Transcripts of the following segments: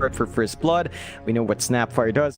for First Blood. We know what Snapfire does.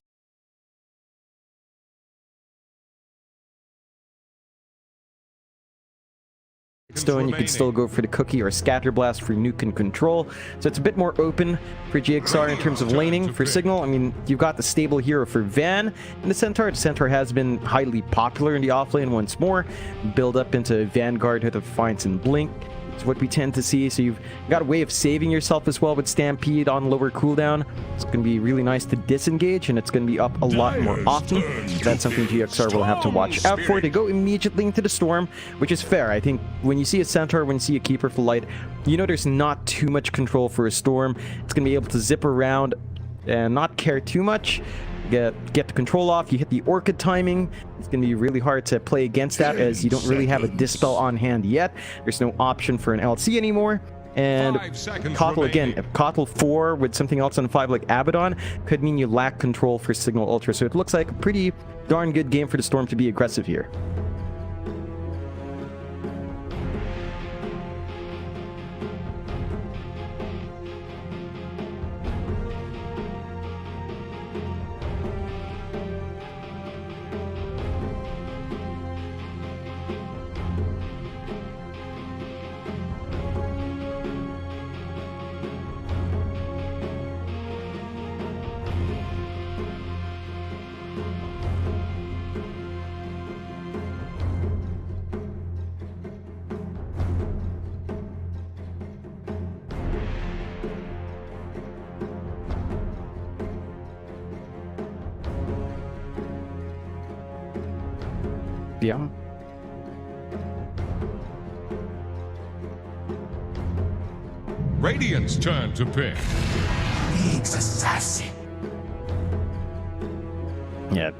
Stone, you could still go for the Cookie or Scatter Blast for nuke and control. So it's a bit more open for GXR in terms of laning. For Signal, I mean, you've got the stable hero for Van and the Centaur. The Centaur has been highly popular in the offlane once more. Build up into Vanguard with Defiance and Blink. It's what we tend to see. So you've got a way of saving yourself as well with Stampede on lower cooldown. It's going to be really nice to disengage, and it's going to be up a lot more often. So that's something GXR will have to watch out for. They go immediately into the Storm, which is fair. I think when you see a Centaur, when you see a Keeper for Light, you know there's not too much control for a Storm. It's going to be able to zip around and not care too much. Get the control off. You hit the Orchid timing. It's going to be really hard to play against that, as you don't really have a Dispel on hand yet. There's no option for an LC anymore. And Kotl again, if Kotl 4 with something else on 5 like Abaddon could mean you lack control for Signal Ultra. So it looks like a pretty darn good game for the Storm to be aggressive here. Yeah. Radiant's turn to pick. League's assassin. Yeah,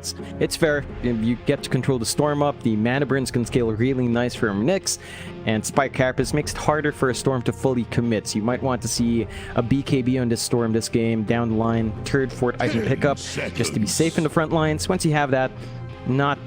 it's fair. You get to control the Storm up. The mana burns can scale really nice from Nyx, and Spike Carapace makes it harder for a Storm to fully commit. So you might want to see a BKB on this Storm this game down the line. Third, fourth item pickup just to be safe in the front lines. Once you have that, not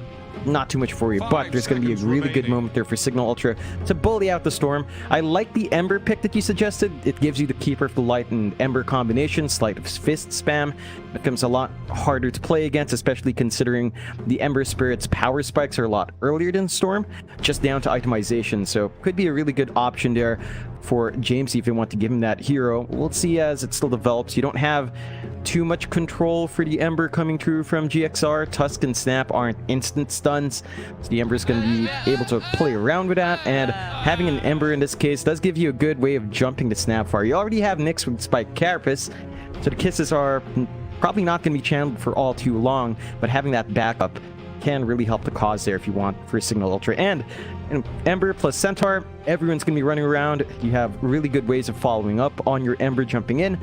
too much for you, but there's going to be a really good moment there for Signal Ultra to bully out the Storm. I like the Ember pick that you suggested. It gives you the Keeper for Light and Ember combination. Sleight of Fist spam becomes a lot harder to play against, especially considering the Ember Spirit's power spikes are a lot earlier than Storm, just down to itemization. So could be a really good option there for James if you want to give him that hero. We'll see as it still develops. You don't have too much control for the Ember coming through from GXR. Tusk and Snap aren't instant stuns, so the Ember's going to be able to play around with that, and having an Ember in this case does give you a good way of jumping to Snapfire. You already have Nyx with Spike Carapace, so the kisses are probably not going to be channeled for all too long, but having that backup can really help the cause there if you want for Signal Ultra. And Ember plus Centaur, everyone's going to be running around. You have really good ways of following up on your Ember jumping in.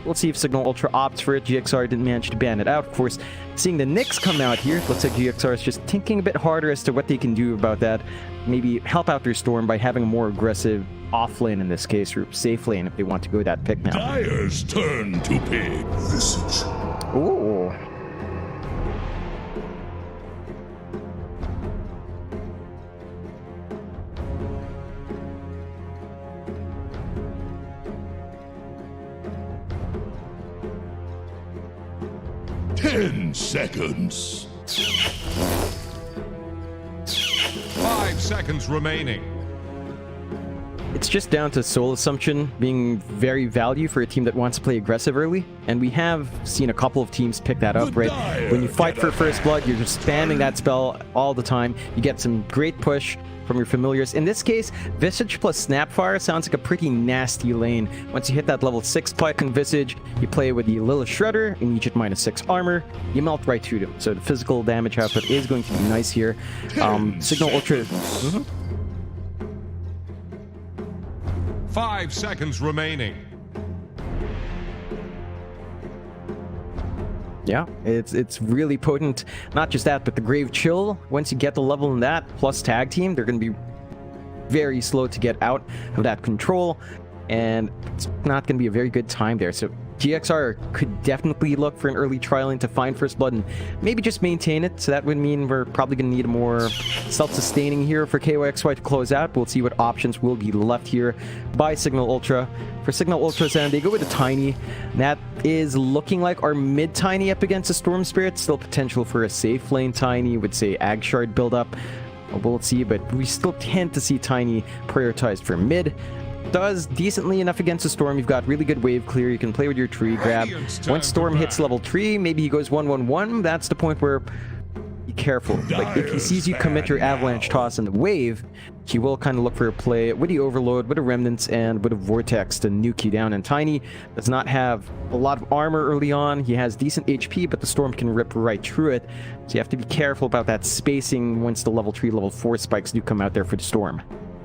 We'll see if Signal Ultra opts for it. GXR didn't manage to ban it out. Of course, seeing the Nyx come out here, looks like GXR is just thinking a bit harder as to what they can do about that. Maybe help out their Storm by having a more aggressive off lane in this case, or safe lane if they want to go that pick now. Dire's turn to pick. Visage. Ooh. Ten seconds. 5 seconds remaining. It's just down to Soul Assumption being very value for a team that wants to play aggressive early, and we have seen a couple of teams pick that up, right? When you fight for First Blood, you're just spamming that spell all the time. You get some great push from your familiars. In this case, Visage plus Snapfire sounds like a pretty nasty lane. Once you hit that level 6 spike on Visage, you play with the Lilith Shredder, and each at -6 armor, you melt right through them. So the physical damage output is going to be nice here. Signal Ultra... 5 seconds remaining. Yeah, it's really potent. Not just that, but the Grave Chill, once you get the level in that, plus Tag Team, they're going to be very slow to get out of that control, and it's not going to be a very good time there. So GXR could definitely look for an early trialing to find first blood and maybe just maintain it. So that would mean we're probably going to need a more self-sustaining here for KYXY to close out. We'll see what options will be left here by Signal Ultra. For Signal Ultras, and they go with a Tiny. That is looking like our mid Tiny up against a Storm Spirit. Still potential for a safe lane Tiny with, say, Ag Shard build-up. We'll see, but we still tend to see Tiny prioritized for mid. Does decently enough against a Storm. You've got really good wave clear. You can play with your tree grab. Once Storm hits level 3, maybe he goes 1-1-1. That's the point where be careful. Like, if he sees you commit your Avalanche Toss in the wave, he will kind of look for a play with the Overload, with a Remnants, and with a Vortex to nuke you down. And Tiny does not have a lot of armor early on. He has decent HP, but the Storm can rip right through it. So you have to be careful about that spacing once the level 3, level 4 spikes do come out there for the Storm.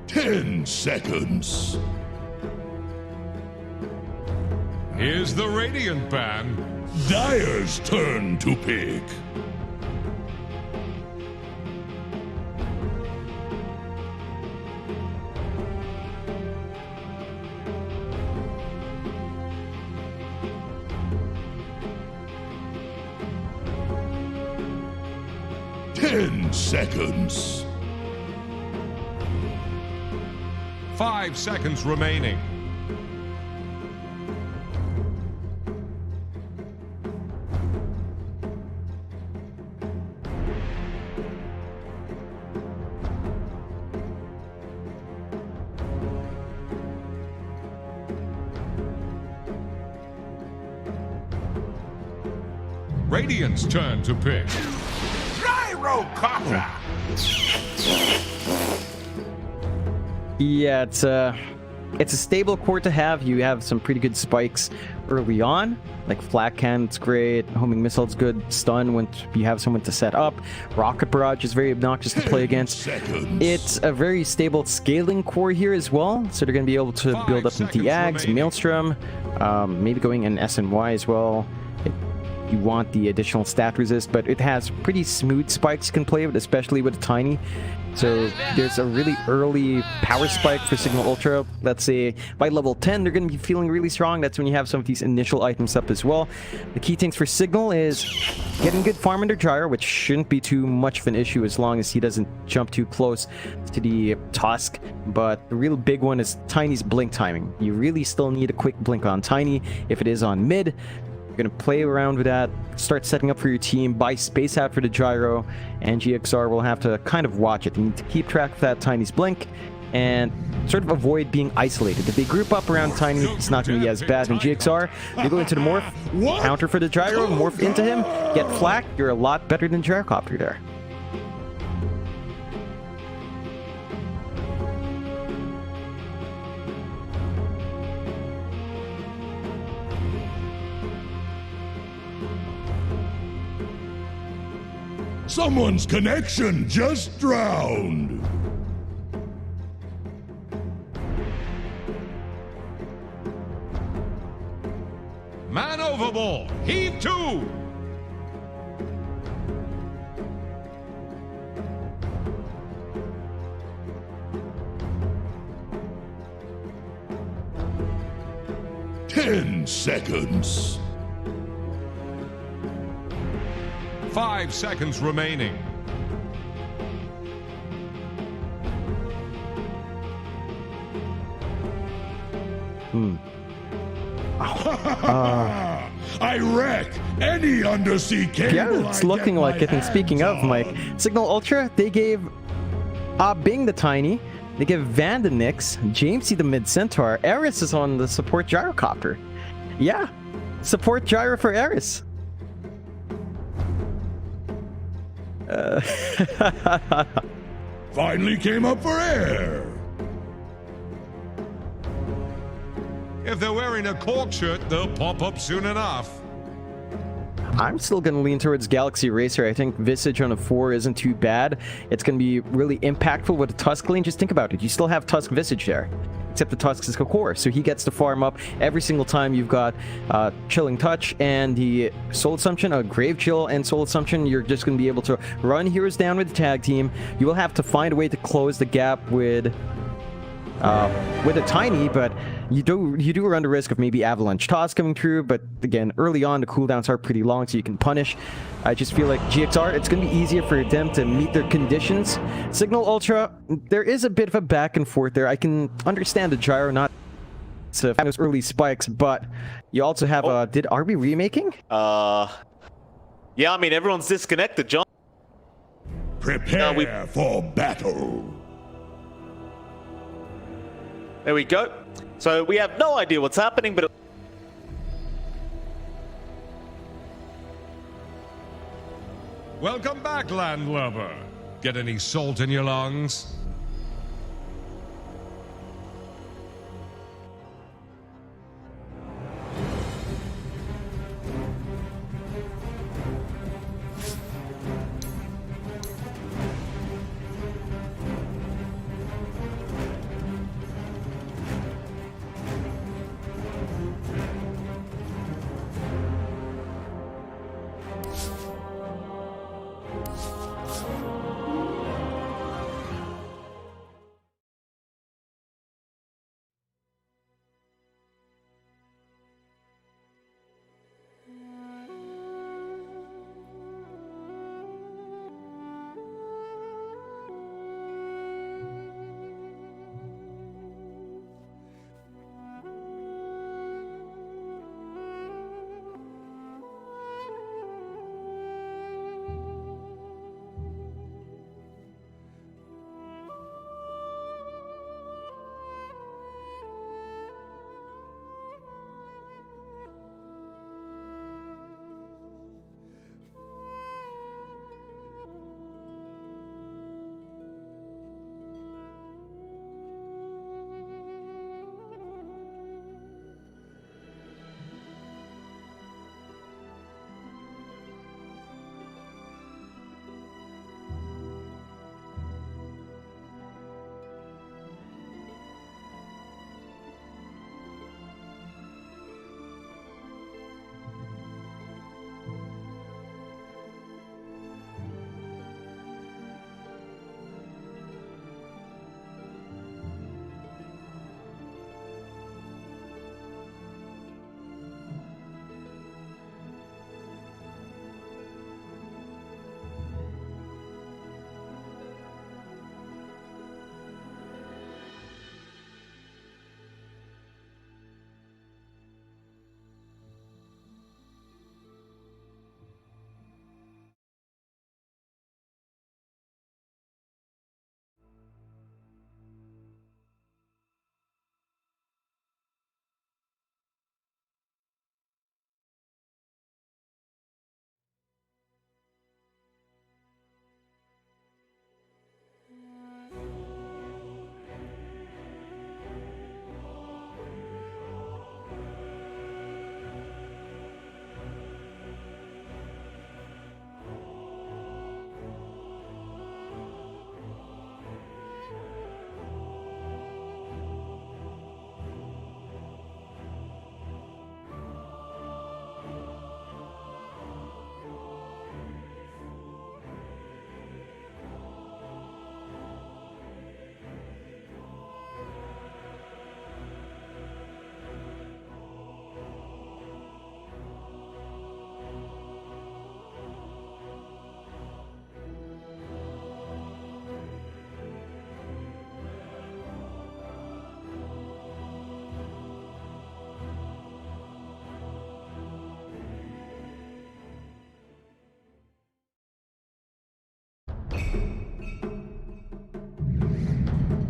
10 seconds. Here's the Radiant Band. Dire's turn to pick. Ten seconds. 5 seconds remaining. Radiant's turn to pick. Gyrocopter! Yeah, it's a stable core to have. You have some pretty good spikes early on, like Flat Cannon's great, Homing Missile's good, Stun when you have someone to set up, Rocket Barrage is very obnoxious to play against. It's a very stable scaling core here as well, so they're going to be able to build up some Diags, Maelstrom, maybe going in SNY as well. You want the additional stat resist, but it has pretty smooth spikes you can play with, especially with a Tiny. So there's a really early power spike for Signal Ultra. Let's say by level 10, they're going to be feeling really strong. That's when you have some of these initial items up as well. The key things for Signal is getting good farm under Gyro, which shouldn't be too much of an issue as long as he doesn't jump too close to the Tusk. But the real big one is Tiny's blink timing. You really still need a quick blink on Tiny if it is on mid. You're going to play around with that, start setting up for your team, buy space out for the Gyro, and GXR will have to kind of watch it. You need to keep track of that Tiny's blink and sort of avoid being isolated. If they group up around Tiny, it's not going to be as bad. And GXR, you go into the morph, counter for the Gyro, morph into him, get flak, you're a lot better than Gyrocopter there. Someone's connection just drowned. Man overboard. Heave to. Ten seconds. 5 seconds remaining. I wreck any undersea cable. Yeah, it's looking like it. And speaking of, Mike, Signal Ultra, they gave Bing the Tiny, they give Van the Nyx, Jamesy the Mid Centaur, Eris is on the support Gyrocopter. Yeah, support Gyro for Eris. Finally came up for air. If they're wearing a cork shirt, they'll pop up soon enough. I'm still going to lean towards Galaxy Racer. I think Visage on a 4 isn't too bad. It's going to be really impactful with a Tusk lane. Just think about it. You still have Tusk Visage there. Except the Tusk is a core, so he gets to farm up every single time you've got Chilling Touch and the Soul Assumption, a Grave Chill and Soul Assumption. You're just going to be able to run heroes down with the tag team. You will have to find a way to close the gap with with a tiny, but you do run the risk of maybe avalanche toss coming through. But again, early on the cooldowns are pretty long, so you can punish. I just feel like GXR, it's going to be easier for them to meet their conditions. Signal Ultra, there is a bit of a back and forth there. I can understand the gyro not to find those early spikes, but you also have are we remaking? Yeah, I mean everyone's disconnected, John. Prepare for battle. There we go. So we have no idea what's happening, but Welcome back, landlubber. Get any salt in your lungs?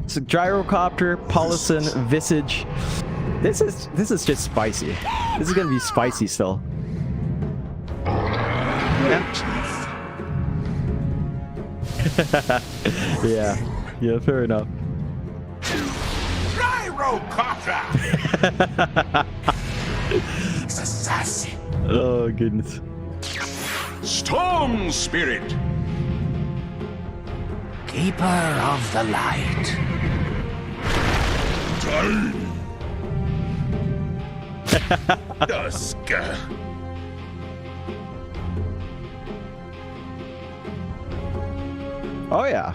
So gyrocopter, Paulison, Visage. This is just spicy. This is gonna be spicy still. Yeah. Yeah, fair enough. Gyrocopter! Assassin. Oh goodness. Storm Spirit. Keeper of the light. Dusk. Oh yeah.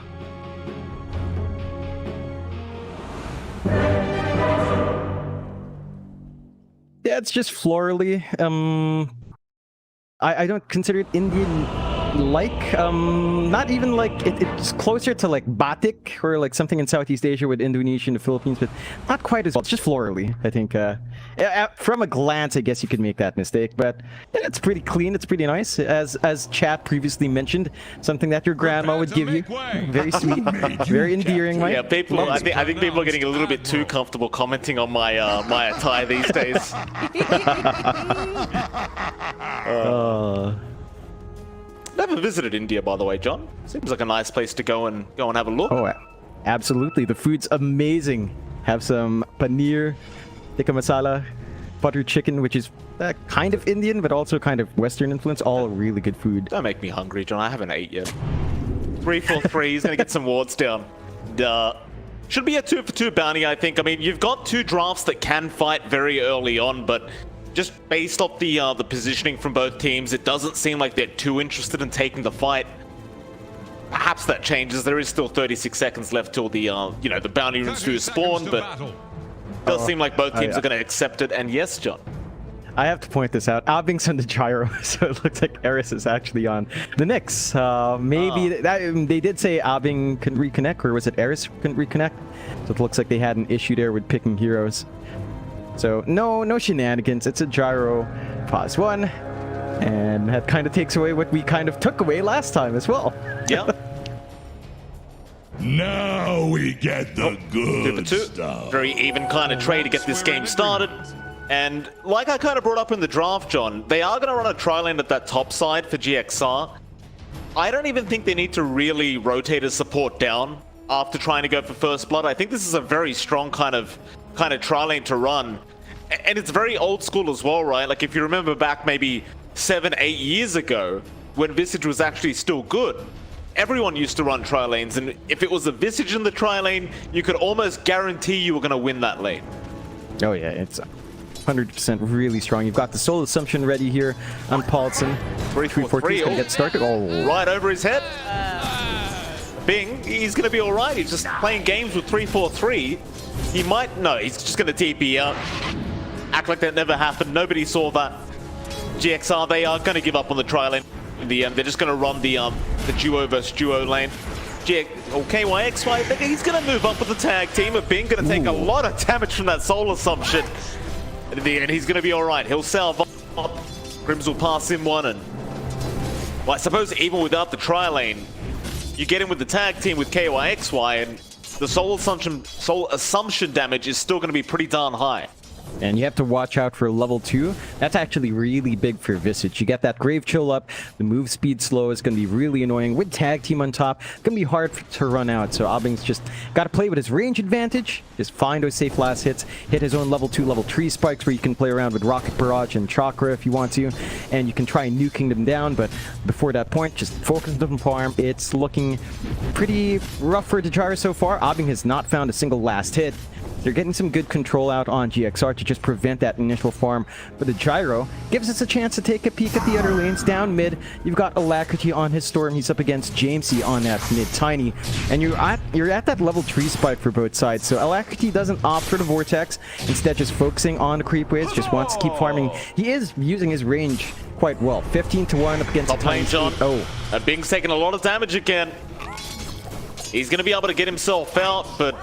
Yeah, it's just florally. I don't consider it Indian-like. Not even like it's closer to like batik or like something in Southeast Asia with Indonesia and the Philippines, but not quite as well. It's just florally, I think. From a glance, I guess you could make that mistake, but yeah, it's pretty clean. It's pretty nice, as Chat previously mentioned. Something that your grandma would give you. Very sweet, very endearing. Mike. Yeah, people. I think people are getting a little bit too comfortable commenting on my my attire these days. Never visited India, by the way, John. Seems like a nice place to go and have a look. Oh, absolutely. The food's amazing. Have some paneer, tikka masala, butter chicken, which is kind of Indian, but also kind of Western influence. All really good food. Don't make me hungry, John. I haven't ate yet. 3-4-3. He's gonna get some wards down. Should be a 2-for-2 bounty, I think. I mean, you've got two drafts that can fight very early on, but just based off the positioning from both teams, it doesn't seem like they're too interested in taking the fight. Perhaps that changes. There is still 36 seconds left till the the bounty rooms do spawn, but it does seem like both teams are going to accept it. And yes, John, I have to point this out. Abing's on the gyro, so it looks like Eris is actually on the Nyx. Maybe they did say Abing couldn't reconnect, or was it Eris couldn't reconnect? So it looks like they had an issue there with picking heroes. So no shenanigans. It's a gyro pause one, and that kind of takes away what we kind of took away last time as well. Yeah. Now we get the good stuff. Very even kind of trade to get this game started. And like I kind of brought up in the draft, John, they are going to run a tri lane at that top side for GXR. I don't even think they need to really rotate a support down after trying to go for first blood. I think this is a very strong kind of tri lane to run. And it's very old school as well, right? Like if you remember back maybe 7-8 years ago when Visage was actually still good, everyone used to run tri lanes, and if it was a Visage in the tri lane, you could almost guarantee you were going to win that lane. Oh yeah, it's 100% really strong. You've got the Soul Assumption ready here on Paulson. 3-4-3 gonna get started. Oh, right over his head. Bing, he's going to be all right. He's just playing games with 3-4-3. He might... No, he's just going to TP out. Act like that never happened. Nobody saw that. GXR, they are going to give up on the tri lane in the end. They're just going to run the duo versus duo lane. KYXY, he's going to move up with the tag team. But Bing going to take a lot of damage from that Soul Assumption. In the end, he's going to be all right. He'll salve up. Grims will pass him one. And well, I suppose even without the tri lane, you get in with the tag team with KYXY, and the Soul Assumption damage is still going to be pretty darn high. And you have to watch out for level 2. That's actually really big for Visage. You get that Grave Chill up, the move speed slow is going to be really annoying. With tag team on top, it's going to be hard to run out. So Abing's just got to play with his range advantage, just find those safe last hits, hit his own level 2, level 3 spikes where you can play around with Rocket Barrage and Chakra if you want to, and you can try nuking them down, but before that point, just focus on the farm. It's looking pretty rough for the gyro so far. Abing has not found a single last hit. They're getting some good control out on GXR to just prevent that initial farm. But the gyro gives us a chance to take a peek at the other lanes. Down mid, you've got Alacrity on his Storm. He's up against Jamesy on that mid Tiny. And you're at that level 3 spike for both sides. So Alacrity doesn't opt for the Vortex. Instead, just focusing on the creep waves. Just wants to keep farming. He is using his range quite well. 15-1 up against Tiny. John. Bing's taking a lot of damage again. He's going to be able to get himself out, but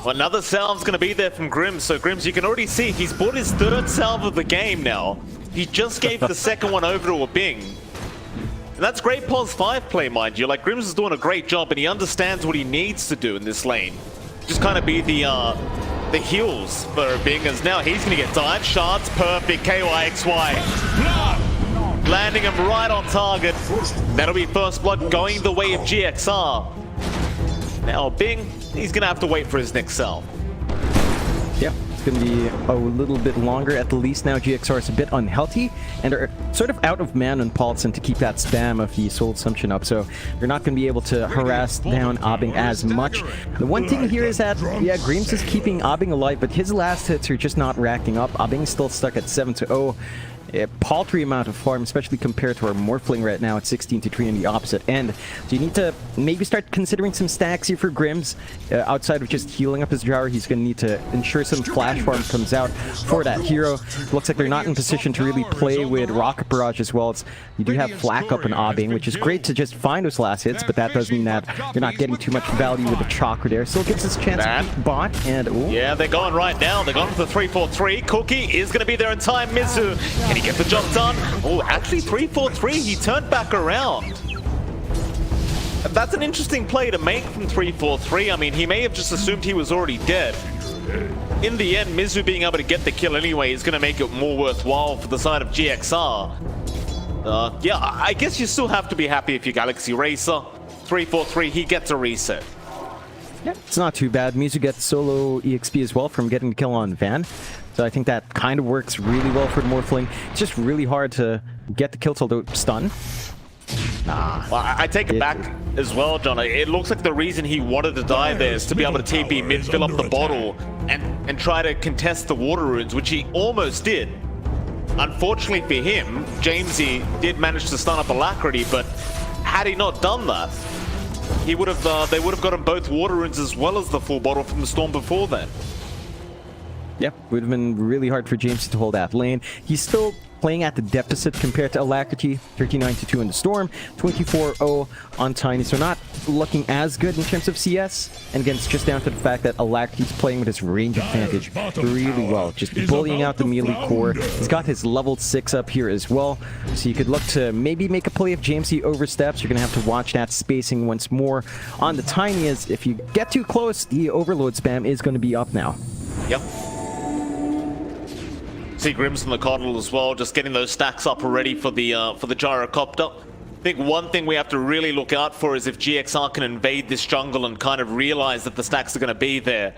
another salve's going to be there from Grims. So Grims, you can already see he's bought his third salve of the game now. He just gave the second one over to a Bing. And that's great pos 5 play, mind you. Like, Grims is doing a great job, and he understands what he needs to do in this lane. Just kind of be the heals for a Bing, as now he's going to get died. Shards, perfect, KYXY. Landing him right on target. That'll be first blood going the way of GXR. Now Bing, he's going to have to wait for his next salve. Yeah, it's going to be a little bit longer at the least now. GXR is a bit unhealthy and are sort of out of mana on Paulson to keep that spam of the Soul Assumption up. So they're not going to be able to harass down Abing as much. The one thing here is that, yeah, Grims is keeping Abing alive, but his last hits are just not racking up. Abing's still stuck at 7-0. A paltry amount of farm, especially compared to our Morphling right now at 16-3 on the opposite end. So you need to maybe start considering some stacks here for Grims. Outside of just healing up his gyro, he's going to need to ensure some flash flash farm comes out for that hero. Looks like they're not in position to really play with Rocket Barrage as well. You do have Flak up and Abbing, which is great to just find those last hits, but that does mean that you're not getting too much value with the Chakra there. Still gives us a chance to beat bot, and ooh. Yeah, they're going right now. They're going for the 3-4-3. Cookie is going to be there in time. Mizu, can he get the job done? Oh, actually 3-4-3. He turned back around. That's an interesting play to make from 3-4-3. I mean, he may have just assumed he was already dead. In the end, Mizu being able to get the kill anyway is going to make it more worthwhile for the side of GXR. Yeah, I guess you still have to be happy if you're Galaxy Racer. 3-4-3, he gets a reset. Yeah, it's not too bad. Mizu gets solo EXP as well from getting the kill on Van. So I think that kind of works really well for the Morphling. It's just really hard to get the kill till the stun. Well, I take it back as well, John. It looks like the reason he wanted to die there is to be able to TP mid, fill up the bottle, and try to contest the water runes, which he almost did. Unfortunately for him, Jamesy did manage to stun up Alacrity, but had he not done that, he would have. They would have gotten both water runes as well as the full bottle from the storm before then. Yep, would have been really hard for Jamesy to hold that lane. He's still playing at the deficit compared to Alacrity. 39-2 in the Storm, 24-0 on Tiny, so not looking as good in terms of CS. And again, it's just down to the fact that Alacrity's playing with his range advantage really well, just bullying out the melee core. He's got his level 6 up here as well, so you could look to maybe make a play if Jamesy oversteps. You're going to have to watch that spacing once more on the Tiny, as if you get too close, the overload spam is going to be up now. Yep. See Grims and the Coddle as well, just getting those stacks up already for the Gyrocopter. I think one thing we have to really look out for is if GXR can invade this jungle and kind of realize that the stacks are going to be there.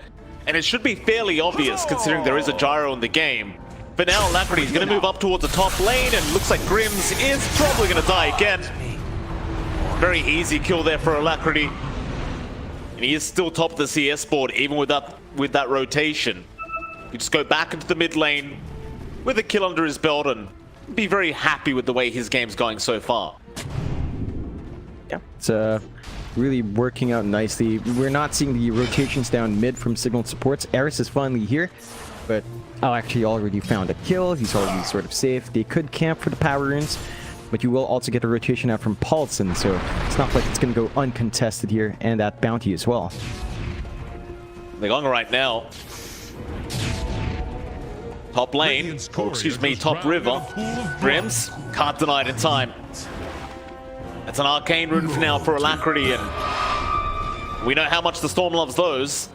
And it should be fairly obvious considering there is a Gyro in the game. But now Alacrity is going to move up towards the top lane, and looks like Grims is probably going to die again. Very easy kill there for Alacrity. And he is still top of the CS board even with that rotation. You just go back into the mid lane with a kill under his belt and be very happy with the way his game's going so far. Yeah, it's really working out nicely. We're not seeing the rotations down mid from Signal supports. Eris is finally here, but actually already found a kill. He's already sort of safe. They could camp for the power runes, but you will also get a rotation out from Paulson, so it's not like it's going to go uncontested here, and that bounty as well. They're going right now. Top lane, excuse me, top river. Grims can't deny it in time. That's an arcane rune for now for Alacrity, and we know how much the Storm loves those.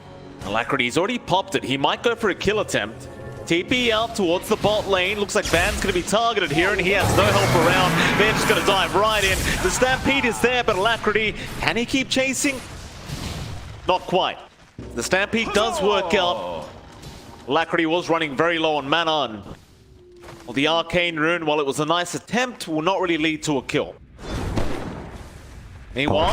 Alacrity's already popped it. He might go for a kill attempt. TP out towards the bot lane. Looks like Van's going to be targeted here, and he has no help around. Van's just going to dive right in. The Stampede is there, but Alacrity, can he keep chasing? Not quite. The Stampede does work out. Alacrity was running very low on mana. Well, the Arcane Rune, while it was a nice attempt, will not really lead to a kill. Meanwhile,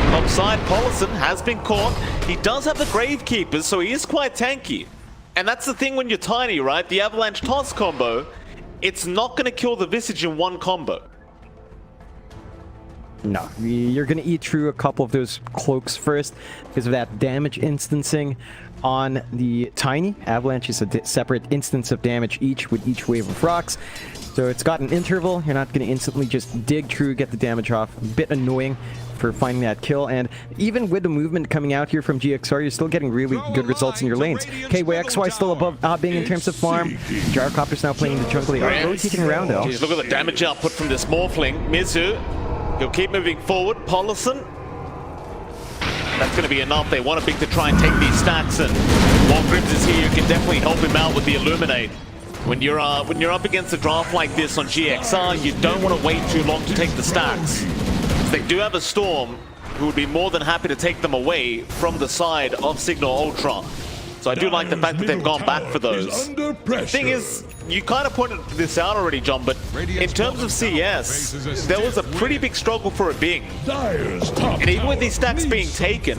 top side, Paulson has been caught. He does have the Gravekeepers, so he is quite tanky. And that's the thing when you're tiny, right? The Avalanche Toss combo, it's not going to kill the Visage in one combo. No, you're going to eat through a couple of those cloaks first because of that damage instancing on the Tiny. Avalanche is a separate instance of damage each with each wave of rocks. So it's got an interval. You're not going to instantly just dig through, get the damage off. A bit annoying for finding that kill. And even with the movement coming out here from GXR, you're still getting really good results in your lanes. KYXY still above Abbing in terms of farm. Gyrocopter's now playing in the jungle. They are rotating around though. Jeez, look at the damage output from this Morphling. Mizu, he'll keep moving forward. Paulson, that's going to be enough. They want a big to try and take these stacks, and while Grims is here, you can definitely help him out with the Illuminate. When you're up against a draft like this on GXR, you don't want to wait too long to take the stacks. They do have a Storm who would be more than happy to take them away from the side of Signal Ultra. So I do like the fact that they've gone back for those. The thing is, you kind of pointed this out already, John, but in terms of CS, there was a pretty big struggle for it being. And even with these stacks being taken,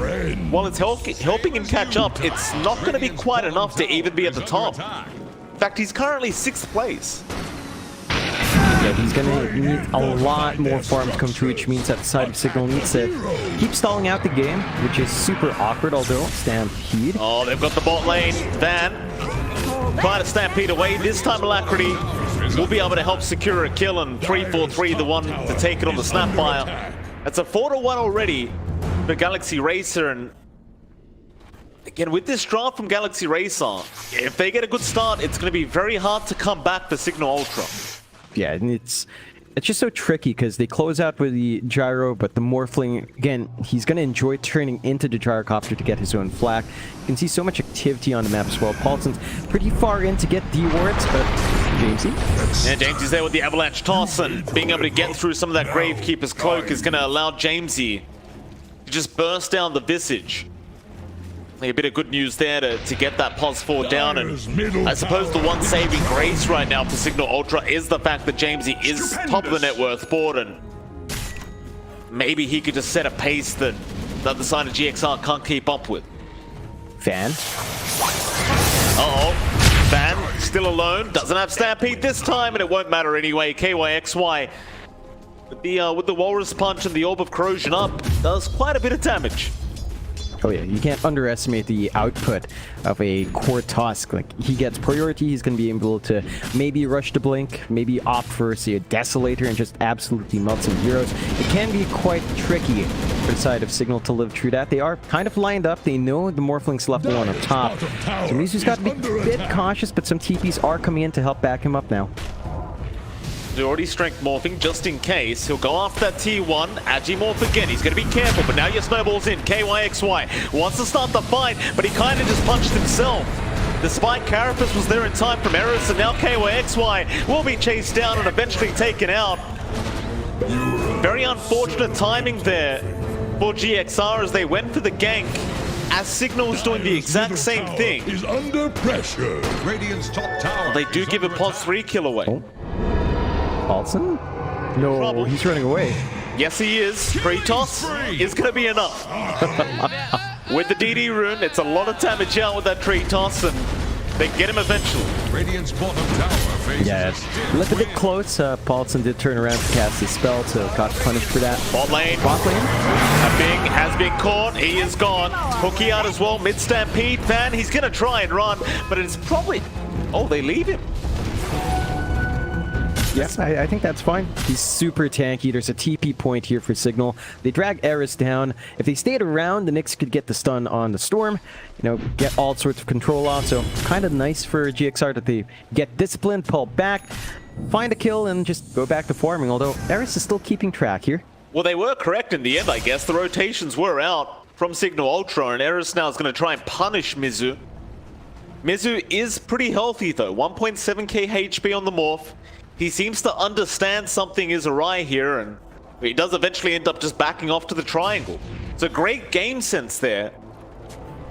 while it's helping him catch up, it's not going to be quite enough to even be at the top. In fact, he's currently 6th place. Yeah, he's going to need a lot more farm to come through, which means that the side of Signal needs to keep stalling out the game, which is super awkward, although Stampede. Oh, they've got the bot lane. Van Trying to stampede away. This time Alacrity will be able to help secure a kill, and 3-4-3 the one to take it on the Snapfire. That's a 4-1 already for Galaxy Racer, and again, with this draft from Galaxy Racer, if they get a good start, it's going to be very hard to come back for Signal Ultra. Yeah, and it's just so tricky because they close out with the gyro, but the Morphling, again, he's going to enjoy turning into the gyrocopter to get his own flak. You can see so much activity on the map as well. Paulson's pretty far in to get D-wards, but Jamesy? Yeah, Jamesy there with the avalanche toss, and being able to get through some of that Gravekeeper's cloak is going to allow Jamesy to just burst down the Visage. A bit of good news there to get that pos 4 down, and I suppose the one saving grace right now for Signal Ultra is the fact that Jamesy is top of the net worth board, and maybe he could just set a pace that the other side of GXR can't keep up with. Fan? Uh-oh. Fan still alone, doesn't have Stampede this time, and it won't matter anyway. KYXY with the Walrus Punch and the Orb of Corrosion up does quite a bit of damage. Oh yeah, you can't underestimate the output of a core Tusk. Like, he gets priority, he's going to be able to maybe rush the Blink, maybe opt for, say, a Desolator and just absolutely melt some heroes. It can be quite tricky for the side of Signal to live through that. They are kind of lined up, they know the Morphling's level 1 up top. So Mizu's got to be a bit cautious, but some TPs are coming in to help back him up now. They're already strength morphing just in case. He'll go after that T1. Agimorph again. He's going to be careful, but now your snowball's in. KYXY wants to start the fight, but he kind of just punched himself. Despite Carapace was there in time from Eris, and now KYXY will be chased down and eventually taken out. Very unfortunate timing there for GXR as they went for the gank, as Signal was doing the exact same thing. Is under pressure. Radiant's top tower. They do give a pos 3 kill away. Oh. Paulson? No, Trouble. he's running away. Yes, he is. Free toss is going to be enough. With the DD rune, it's a lot of damage out with that tree toss, and they get him eventually. Radiant's bottom tower faces Yeah, left a bit close. Paulson did turn around to cast his spell, so got punished for that. Bot lane. Bot lane? A Bing has been caught. He is gone. Hooky out as well. Mid stampede. Fan, he's going to try and run, but it's probably... Oh, they leave him. Yes, I think that's fine. He's super tanky. There's a TP point here for Signal. They drag Eris down. If they stayed around, the Knicks could get the stun on the Storm, you know, get all sorts of control off. So kind of nice for GXR that they get disciplined, pull back, find a kill, and just go back to farming. Although Eris is still keeping track here. Well, they were correct in the end, I guess. The rotations were out from Signal Ultra, and Eris now is going to try and punish Mizu. Mizu is pretty healthy, though. 1.7k HP on the Morph. He seems to understand something is awry here, and he does eventually end up just backing off to the triangle. It's a great game sense there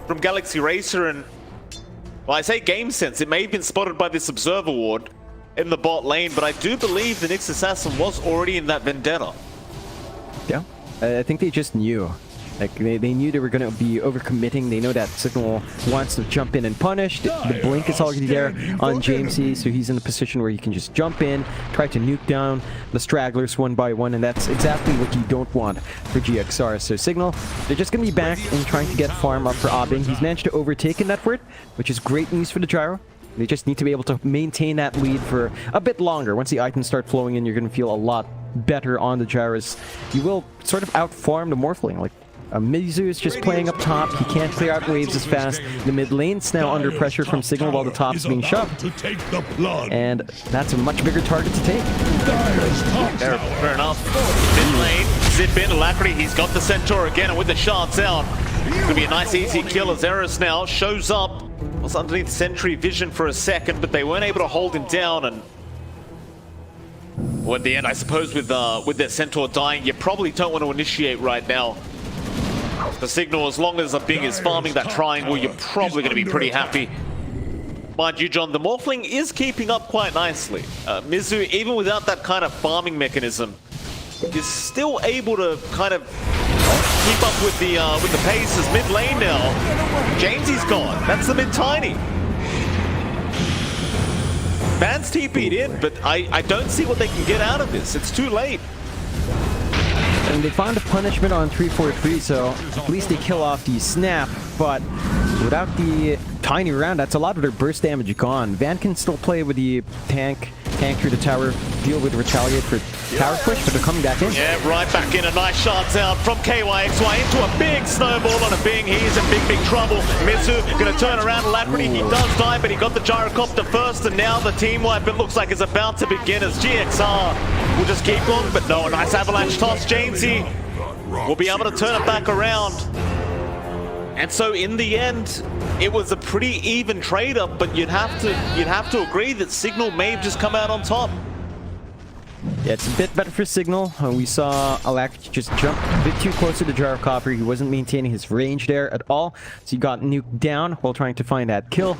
from Galaxy Racer, and well, I say game sense, it may have been spotted by this Observer Ward in the bot lane, but I do believe the Nyx Assassin was already in that Vendetta. Yeah, I think they just knew. Like, they knew they were going to be overcommitting. They know that Signal wants to jump in and punish. The Blink is already there on Jamesy, so he's in a position where he can just jump in, try to nuke down the stragglers one by one, and that's exactly what you don't want for GXR. So Signal, they're just going to be back and trying to get farm up for Abing. He's managed to overtake in that word, which is great news for the Gyro. They just need to be able to maintain that lead for a bit longer. Once the items start flowing in, you're going to feel a lot better on the Gyros. You will sort of outfarm the Morphling. Like, Mizu is just playing up top. He can't clear out waves as fast. The mid lane's now under pressure from Signal while the top's being shoved. And that's a much bigger target to take. Fair enough. Mid lane, zip in, Alacrity, he's got the Centaur again, and with the shards out, it's going to be a nice easy kill as Eris now shows up. Was underneath Sentry Vision for a second, but they weren't able to hold him down, and well, at the end, I suppose with their Centaur dying, you probably don't want to initiate right now. The Signal, as long as a Bing is farming that triangle, you're probably going to be pretty happy. Mind you, John, the Morphling is keeping up quite nicely. Mizu, even without that kind of farming mechanism, is still able to kind of keep up with the pace as mid lane now. Jamesy's gone. That's the mid tiny. Van's TP'd in, but I don't see what they can get out of this. It's too late. And they found a punishment on 343, so at least they kill off the snap, but without the tiny round, that's a lot of their burst damage gone. Van can still play with the tank through the tower, deal with retaliate for tower push, but they're coming back in. Yeah, right back in. A nice shots out from KYXY into a big snowball on a Bing. He's in big trouble. Mizu gonna turn around. Alacrity, he does die, but he got the gyrocopter first, and now the team wipe, it looks like, is about to begin as GXR will just keep going, but no, a nice avalanche toss. Jamesy will be able to turn it back around. And so in the end, it was a pretty even trade-up, but you'd have to agree that Signal may have just come out on top. Yeah, it's a bit better for Signal. We saw Alacrity just jump a bit too close to the Gyrocopter. He wasn't maintaining his range there at all, so he got nuked down while trying to find that kill.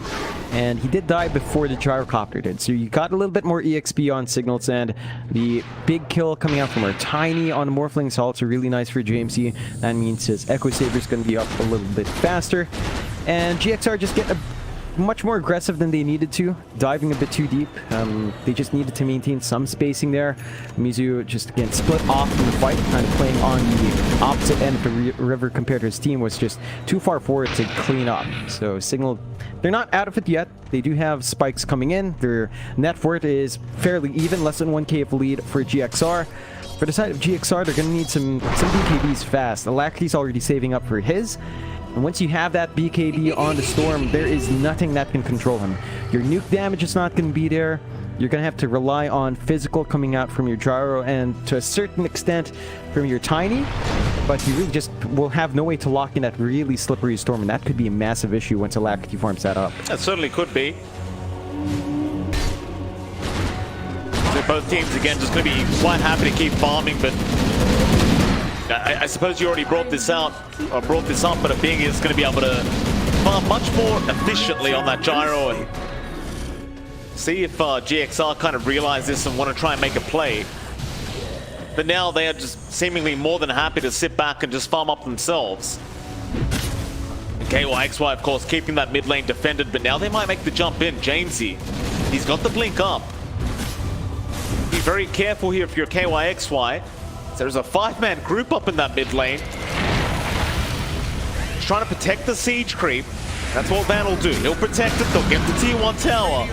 And he did die before the Gyrocopter did, so you got a little bit more EXP on Signal's end. The big kill coming out from our Tiny on the Morphling is also really nice for Jamesy. That means his Echo Saber is going to be up a little bit faster. And GXR just get much more aggressive than they needed to, diving a bit too deep. They just needed to maintain some spacing there. Mizu just, again, split off from the fight, kind of playing on the opposite end of the river compared to his team, was just too far forward to clean up. So Signal, they're not out of it yet. They do have spikes coming in. Their net worth is fairly even, less than 1k of lead for GXR. For the side of GXR, they're going to need some BKBs fast. Alacrity's already saving up for his. And once you have that BKB on the Storm, there is nothing that can control him. Your nuke damage is not going to be there. You're going to have to rely on physical coming out from your Gyro and to a certain extent from your Tiny. But you really just will have no way to lock in that really slippery Storm, and that could be a massive issue once Alacrity farms that up. That certainly could be. So both teams, again, just going to be quite happy to keep farming, but I suppose you already brought this up, but a Bing is going to be able to farm much more efficiently on that Gyro and see if GXR kind of realize this and want to try and make a play. But now they are just seemingly more than happy to sit back and just farm up themselves. And KYXY, of course, keeping that mid lane defended, but now they might make the jump in. Jamesy, he's got the blink up. Be very careful here if you're KYXY. There's a 5-man group up in that mid lane. He's trying to protect the siege creep. That's what Van will do. He'll protect it. They'll get the T1 tower.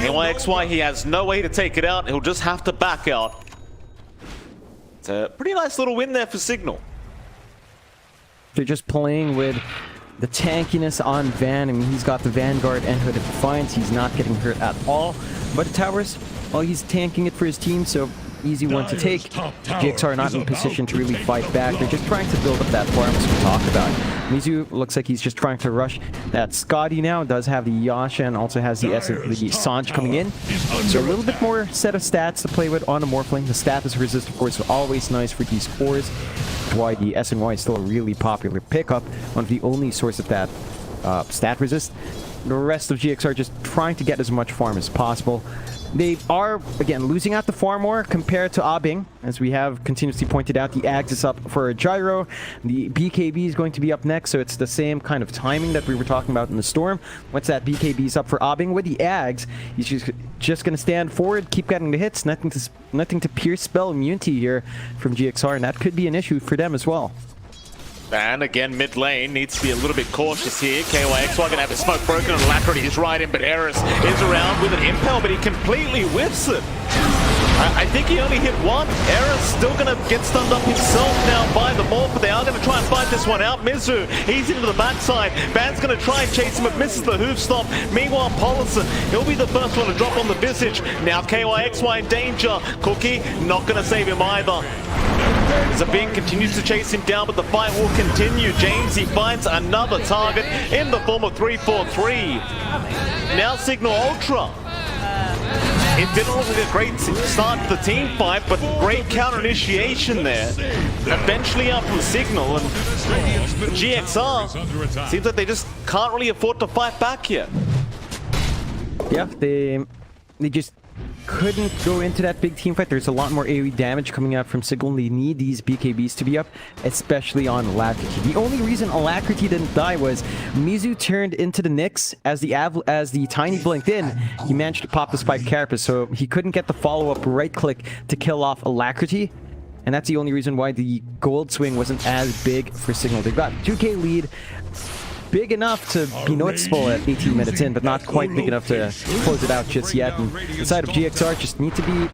KYXY, he has no way to take it out. He'll just have to back out. It's a pretty nice little win there for Signal. They're just playing with the tankiness on Van. I mean, he's got the Vanguard and Hood of Defiance. He's not getting hurt at all. But the towers, well, he's tanking it for his team, so easy one to take. GXR not in position to really fight back. They're just trying to build up that farm as we talked about. Mizu looks like he's just trying to rush that Scotty now. Does have the Yasha and also has the Sanj coming in. So a little bit more set of stats to play with on the Morphling. The status resist, of course, is always nice for these cores. That's why the SNY is still a really popular pickup. One of the only source of that stat resist. The rest of GXR are just trying to get as much farm as possible. They are, again, losing out the farm more compared to Abing. As we have continuously pointed out, the Ags is up for a Gyro. The BKB is going to be up next, so it's the same kind of timing that we were talking about in the Storm. Once that BKB is up for Abing with the Ags, he's just going to stand forward, keep getting the hits. Nothing to pierce spell immunity here from GXR, and that could be an issue for them as well. And again, mid lane needs to be a little bit cautious here. KYXY gonna have his smoke broken and Alacrity is right in, but Eris is around with an impel, but he completely whiffs it. I think he only hit one. Eris still gonna get stunned up himself now by the Morph, but they are gonna try and fight this one out. Mizu, he's into the backside. Van's gonna try and chase him, but misses the hoof stomp. Meanwhile, Paulison, he'll be the first one to drop on the Visage. Now KYXY in danger. Cookie, not gonna save him either. Zabin continues to chase him down, but the fight will continue. James, he finds another target in the form of 343. Now Signal Ultra. It didn't look like a great start to the team fight, but great counter initiation there. Eventually out from Signal, and GXR seems like they just can't really afford to fight back yet. Yeah, they just couldn't go into that big team fight. There's a lot more AoE damage coming out from Signal. They need these BKBs to be up, especially on Alacrity. The only reason Alacrity didn't die was Mizu turned into the Nyx as the Tiny blinked in. He managed to pop the Spike Carapace, so he couldn't get the follow-up right click to kill off Alacrity. And that's the only reason why the gold swing wasn't as big for Signal. They've got 2k lead. big enough to be noticeable at 18 minutes in, but not quite big enough to close it out just yet. And the side of GXR just need to be...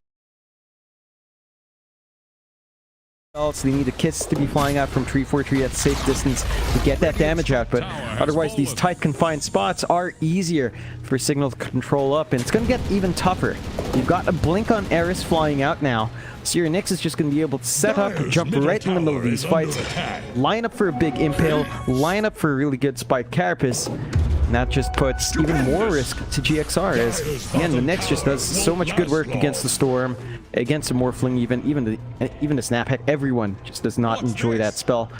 They need the kits to be flying out from tree for tree at safe distance to get that damage out, but otherwise these tight confined spots are easier for Signal to control up, and it's going to get even tougher. You've got a blink on Eris flying out now, so your Nyx is just going to be able to set up, jump right in the middle of these fights, line up for a big impale, line up for a really good spike carapace, and that just puts even more risk to GXR, as again the Nyx just does so much good work against the Storm, against the Morphling, even the Snap. Heck, everyone just does not enjoy that spell.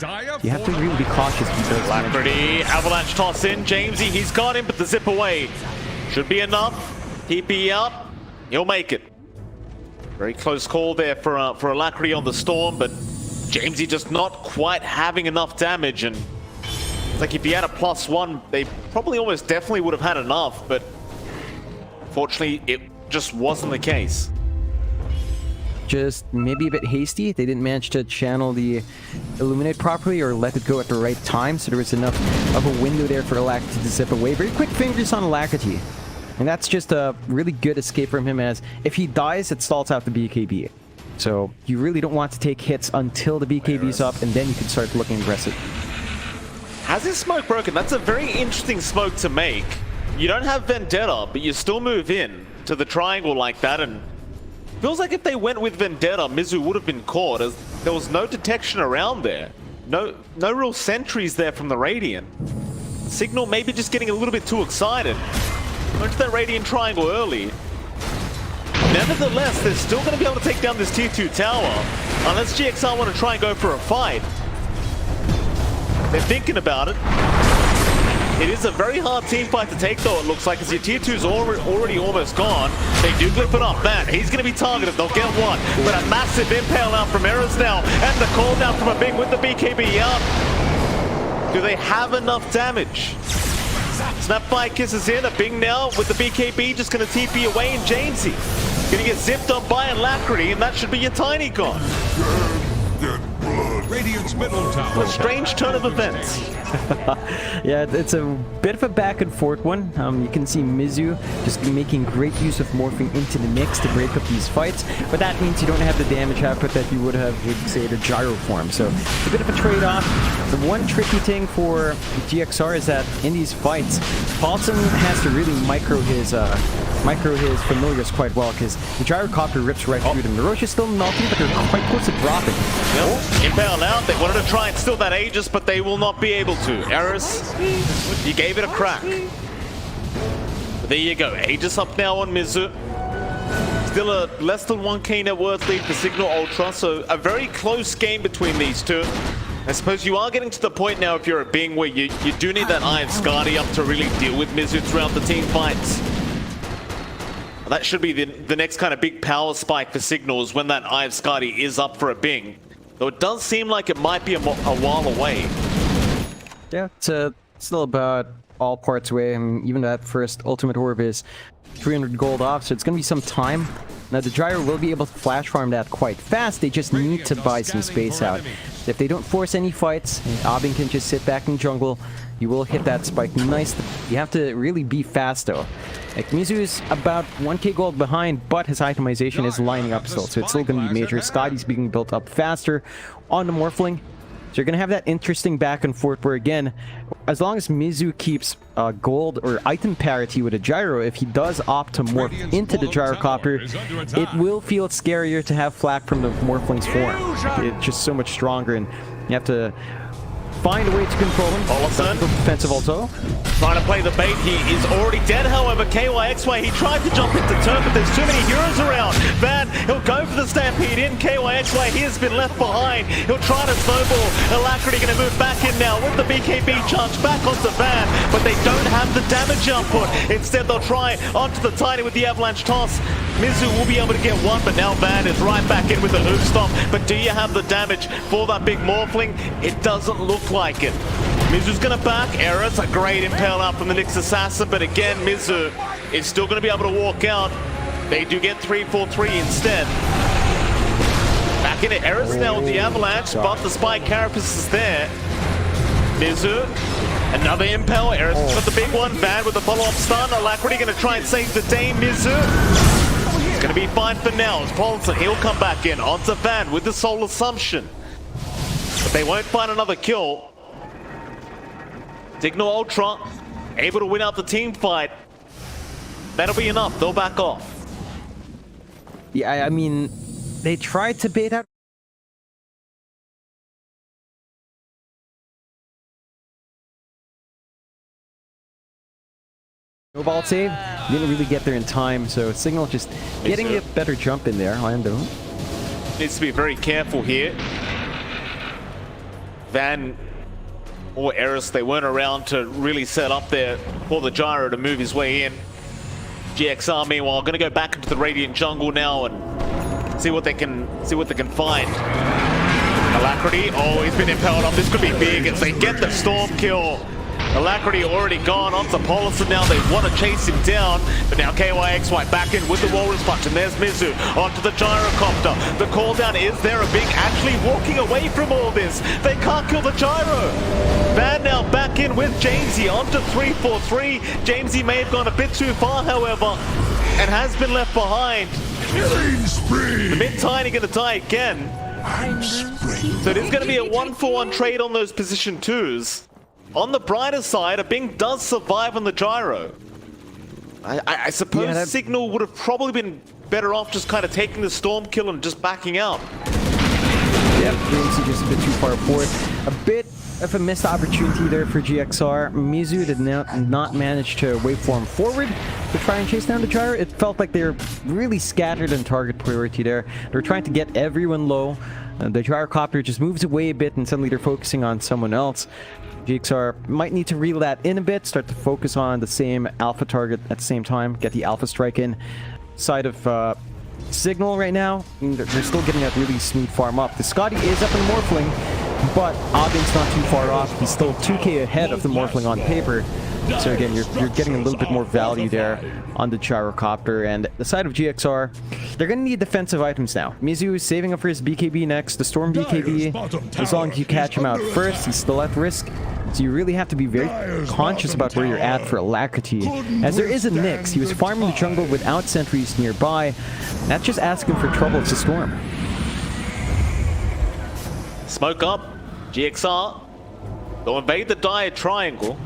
You have to really be cautious with those. Alacrity, Avalanche toss in, Jamesy, he's got him, but the zip away should be enough. TP up, he'll make it. Very close call there for Alacrity on the Storm, but Jamesy just not quite having enough damage, and it's like if he had a +1, they probably almost definitely would have had enough, but fortunately it just wasn't the case. Just maybe a bit hasty. They didn't manage to channel the Illuminate properly or let it go at the right time, so there was enough of a window there for Alacrity to zip away. Very quick fingers on Alacrity, and that's just a really good escape from him, as if he dies it stalls out the BKB. So you really don't want to take hits until the BKB's up, and then you can start looking aggressive. Has his smoke broken? That's a very interesting smoke to make. You don't have Vendetta, but you still move in to the triangle like that, and feels like if they went with Vendetta, Mizu would have been caught, as there was no detection around there. No real sentries there from the Radiant. Signal maybe just getting a little bit too excited. Went to that Radiant triangle early. Nevertheless, they're still going to be able to take down this tier 2 tower, unless GXR want to try and go for a fight. They're thinking about it. It is a very hard team fight to take, though, it looks like, as your tier 2's already almost gone. They do clip it up. Man, he's going to be targeted. They'll get one. But a massive impale out from Eris now. And the call down from a big with the BKB up. Do they have enough damage? Snapfire kisses in. A Bing now with the BKB just going to TP away. And Jamesy going to get zipped up by Alacrity. And that should be your Tiny Con. Radiant's middle tower. A strange turn of events. Yeah, it's a bit of a back and forth one. You can see Mizu just making great use of morphing into the mix to break up these fights, but that means you don't have the damage output that you would have with, say, the gyro form. So it's a bit of a trade-off. The one tricky thing for GXR is that in these fights, Paulson has to really micro his familiars quite well, because the gyrocopter rips right through them. The Roche is still melting, but they're quite close to dropping. Yep. Impale out. They wanted to try and steal that Aegis, but they will not be able to. Eris, you gave it a crack. But there you go. Aegis up now on Mizu. Still a less than 1k net worth lead for Signal Ultra, so a very close game between these two. I suppose you are getting to the point now, if you're a Bing, where you do need that Iron Skadi up to really deal with Mizu throughout the team fights. That should be the next kind of big power spike for Signals when that Iron Skadi is up for a Bing. Though it does seem like it might be a while away. Yeah, it's still about all parts away. I mean, even that first Ultimate Orb is 300 gold off, so it's going to be some time. Now, the Gyro will be able to flash farm that quite fast. They just need to buy some space out. If they don't force any fights, Abing can just sit back in jungle. You will hit that spike nice. You have to really be fast, though. Like, Mizu is about 1k gold behind, but his itemization is lining up still, so it's still going to be major. Scotty's being built up faster on the Morphling. So you're going to have that interesting back and forth where, again, as long as Mizu keeps gold or item parity with a Gyro, if he does opt to morph into the Gyrocopter, it will feel scarier to have flak from the Morphling's form. It's just so much stronger, and you have to find a way to control him. Olsen. Defensive also. Trying to play the bait. He is already dead, however. KYXY, he tried to jump into turn, but there's too many heroes around. Van, he'll go for the stampede in. KYXY, he has been left behind. He'll try to snowball. Alacrity going to move back in now with the BKB charge back onto Van, but they don't have the damage output. Instead, they'll try onto the Tiny with the avalanche toss. Mizu will be able to get one, but now Van is right back in with the hoof stomp. But do you have the damage for that big Morphling? It doesn't look like it. Mizu's gonna back. Eris, a great impale out from the Nyx Assassin, but again, Mizu is still gonna be able to walk out. They do get 3-4-3 instead. Back in it, Eris now with the avalanche, but the spike carapace is there. Mizu Another impel. Eris got the big one. Van with the follow-up stun. Alacrity going to try and save the day. Mizu. It's going to be fine for now. As Paulson, he'll come back in. Onto Van with the Soul Assumption. But they won't find another kill. Signal Ultra able to win out the team fight. That'll be enough. They'll back off. Yeah, I mean, they tried to bait out. Snowball save. Didn't really get there in time, so Signal just getting a better jump in there. Lando needs to be very careful here. Van or Eris, they weren't around to really set up there for the gyro to move his way in. GXR meanwhile going to go back into the Radiant jungle now and see what they can find. Alacrity, oh, he's been impelled up. This could be big as they get the storm kill. Alacrity already gone onto Paulson now. They want to chase him down, but now KYXY back in with the Walrus Punch, and there's Mizu onto the Gyrocopter. The call down is there. A big actually walking away from all this. They can't kill the Gyro. Van now back in with Jamesy onto 343. Jamesy may have gone a bit too far, however, and has been left behind. Killing spree. The mid-tiny going to die again. So it is going to be a 1-for-1 trade on those position 2s. On the brighter side, a Bing does survive on the Gyro. I suppose Signal would have probably been better off just kind of taking the storm kill and just backing out. Yep, Jamesy just a bit too far forward. A bit of a missed opportunity there for GXR. Mizu did not manage to waveform forward to try and chase down the Gyro. It felt like they were really scattered in target priority there. They were trying to get everyone low. The Gyrocopter just moves away a bit and suddenly they're focusing on someone else. GXR might need to reel that in a bit, start to focus on the same alpha target at the same time, get the alpha strike in. Side of Signal right now, they're still getting that really smooth farm up. The Scotty is up in the Morphling, but Aubin's not too far off. He's still 2k ahead of the Morphling on paper. So again, you're getting a little bit more value there on the Gyrocopter. And the side of GXR, they're going to need defensive items now. Mizu is saving up for his BKB next. The Storm BKB, as long as you catch him out first, he's still at risk. So you really have to be very conscious about where you're at for Alacrity. As there is a Nyx, he was farming the jungle without sentries nearby. That's just asking for trouble. It's a Storm. Smoke up. GXR. They'll invade the Dire triangle.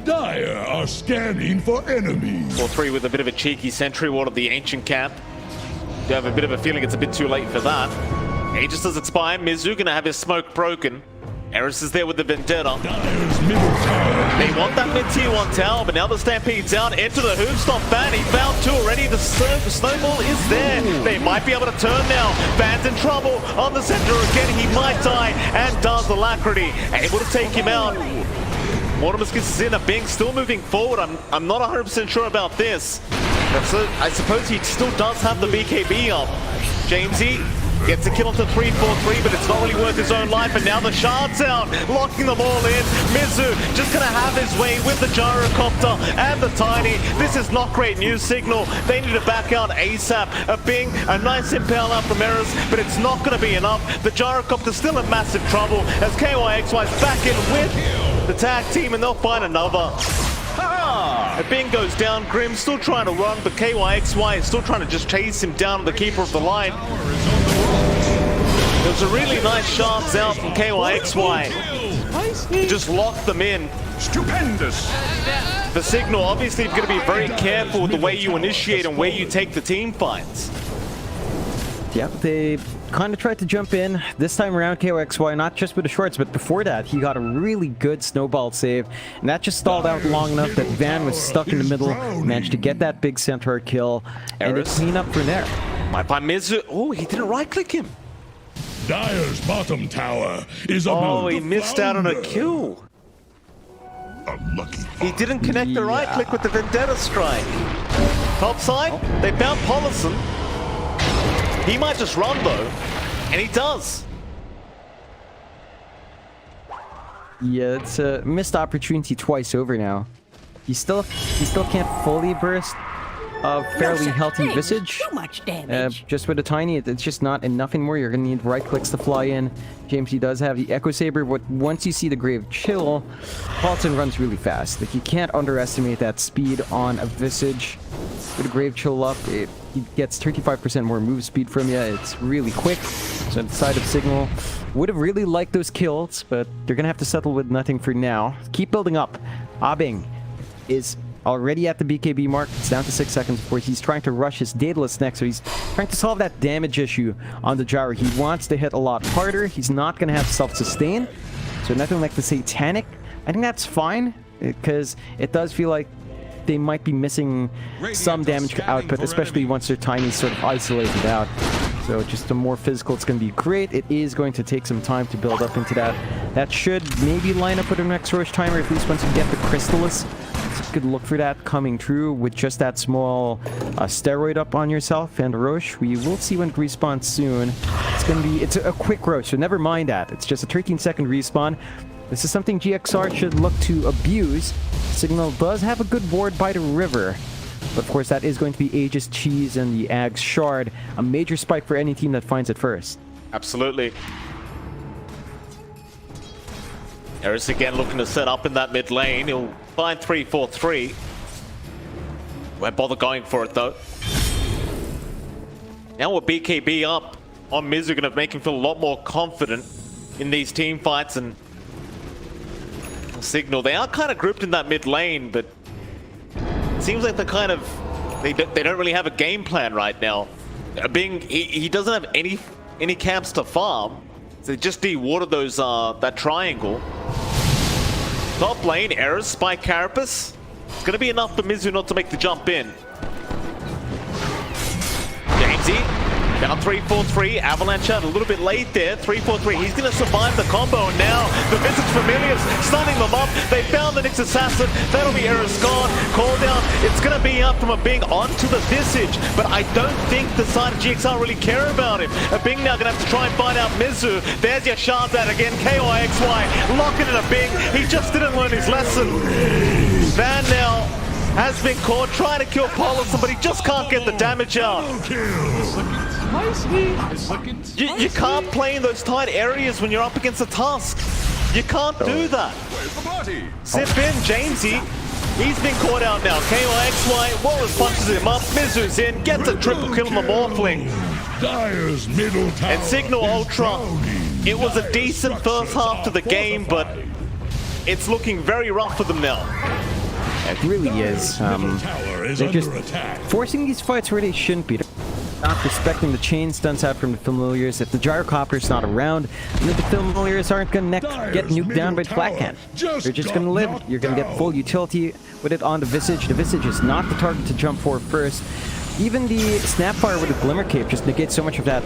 Dire are scanning for enemies. 4-3 with a bit of a cheeky sentry ward of the ancient camp. You have a bit of a feeling it's a bit too late for that. Aegis does its spy. Mizu gonna have his smoke broken. Eris is there with the Vendetta. Dire's middle tower. They want that mid-tier 1 tower, but now the Stampede's down. Into the Hoofstop Van. He found 2 already. The snowball is there. They might be able to turn now. Van's in trouble on the center again. He might die, and does. Alacrity able to take him out. Mortimus gets in. A Bing still moving forward. I'm not 100% sure about this. I suppose he still does have the BKB up. Jamesy gets a kill onto 343, but it's not really worth his own life. And now the Shard's out, locking them all in. Mizu just gonna have his way with the Gyrocopter and the Tiny. This is not great news. Signal, they need to back out ASAP. A Bing, a nice impale out from Eris, but it's not gonna be enough. The Gyrocopter's still in massive trouble as KYXY's back in with the tag team, and they'll find another. A Bing goes down. Grim still trying to run, but KYXY is still trying to just chase him down, the keeper of the line. It was a really nice shards out from KYXY. He just locked them in. Stupendous. The Signal, obviously, you're going to be very careful with the way you initiate and where you take the team fights. Yep, they kind of tried to jump in. This time around, KOXY, not just with the shorts, but before that, he got a really good snowball save. And that just stalled out long enough that Van was stuck in the middle, managed to get that big centaur kill, and it's clean up from there. Might find Mizu. Oh, he didn't right-click him. Dire's bottom tower is about he missed out on a kill. Unlucky. He didn't connect the right-click with the Vendetta strike. Top side, they found Paulson. He might just run though, and he does. Yeah, it's a missed opportunity twice over now. He still can't fully burst, a fairly healthy Thanks. visage. Too much damage. Just with a tiny, it's just not enough anymore. You're gonna need right clicks to fly in. James, he does have the Echo Saber, but once you see the Grave Chill, Paulton runs really fast. Like, you can't underestimate that speed on a visage. With a Grave Chill up, he gets 35% more move speed from you. It's really quick. So the side of Signal would have really liked those kills, but they're gonna have to settle with nothing for now. Keep building up. Abing is already at the BKB mark. It's down to 6 seconds before he's trying to rush his Daedalus next, so he's trying to solve that damage issue on the Gyro. He wants to hit a lot harder. He's not going to have self-sustain, so nothing like the Satanic. I think that's fine, because it does feel like they might be missing some damage output, especially once their Tiny's sort of isolated out. So just a more physical, it's going to be great. It is going to take some time to build up into that. That should maybe line up with the next Roche timer, at least once you get the Crystallis. So you could look for that coming true with just that small steroid up on yourself. And Roche, we will see when it respawns soon. It's going to be, it's a quick Roche, so never mind that. It's just a 13-second respawn. This is something GXR should look to abuse. Signal does have a good ward by the river. But of course, that is going to be Aegis Cheese and the Ag's Shard. A major spike for any team that finds it first. Absolutely. Eris again looking to set up in that mid lane. He'll find 3-4-3. Won't bother going for it though. Now with BKB up on Mizu, gonna make him feel a lot more confident in these team fights. And Signal, they are kind of grouped in that mid lane, but it seems like they're kind of, they don't really have a game plan right now. He doesn't have any camps to farm, so they just de-water those that triangle. Top lane, Eris, Spike Carapace. It's gonna be enough for Mizu not to make the jump in. Jamesy, now 3-4-3, Avalanche out a little bit late there, 3-4-3, he's gonna survive the combo, and now the Visage Familiars stunning them up. They found the Nyx Assassin, that'll be Eris gone, call down, it's gonna be up from a Bing onto the Visage, but I don't think the side of GXR really care about him. A Bing now gonna have to try and find out Mizu. There's your shards out again, KYXY, locking in a Bing, he just didn't learn his lesson. Van now has been caught trying to kill Paulus, but he just can't get the damage out. You can't play in those tight areas when you're up against a Tusk. You can't do that. Zip in, Jamesy. He's been caught out now. KYXY, Wallace punches him up. Mizu's in, gets a triple kill on the Morphling. And Signal Ultra, it was a decent first half to the game, but it's looking very rough for them now. It really is. They're just forcing these fights where they shouldn't be. Not respecting the chain stunts out from the Familiars. If the Gyrocopter's not around, the Familiars aren't going to get nuked down by the Black Hand. They're just going to live. You're going to get full utility with it on the Visage. The Visage is not the target to jump for first. Even the Snapfire with the Glimmer Cape just negates so much of that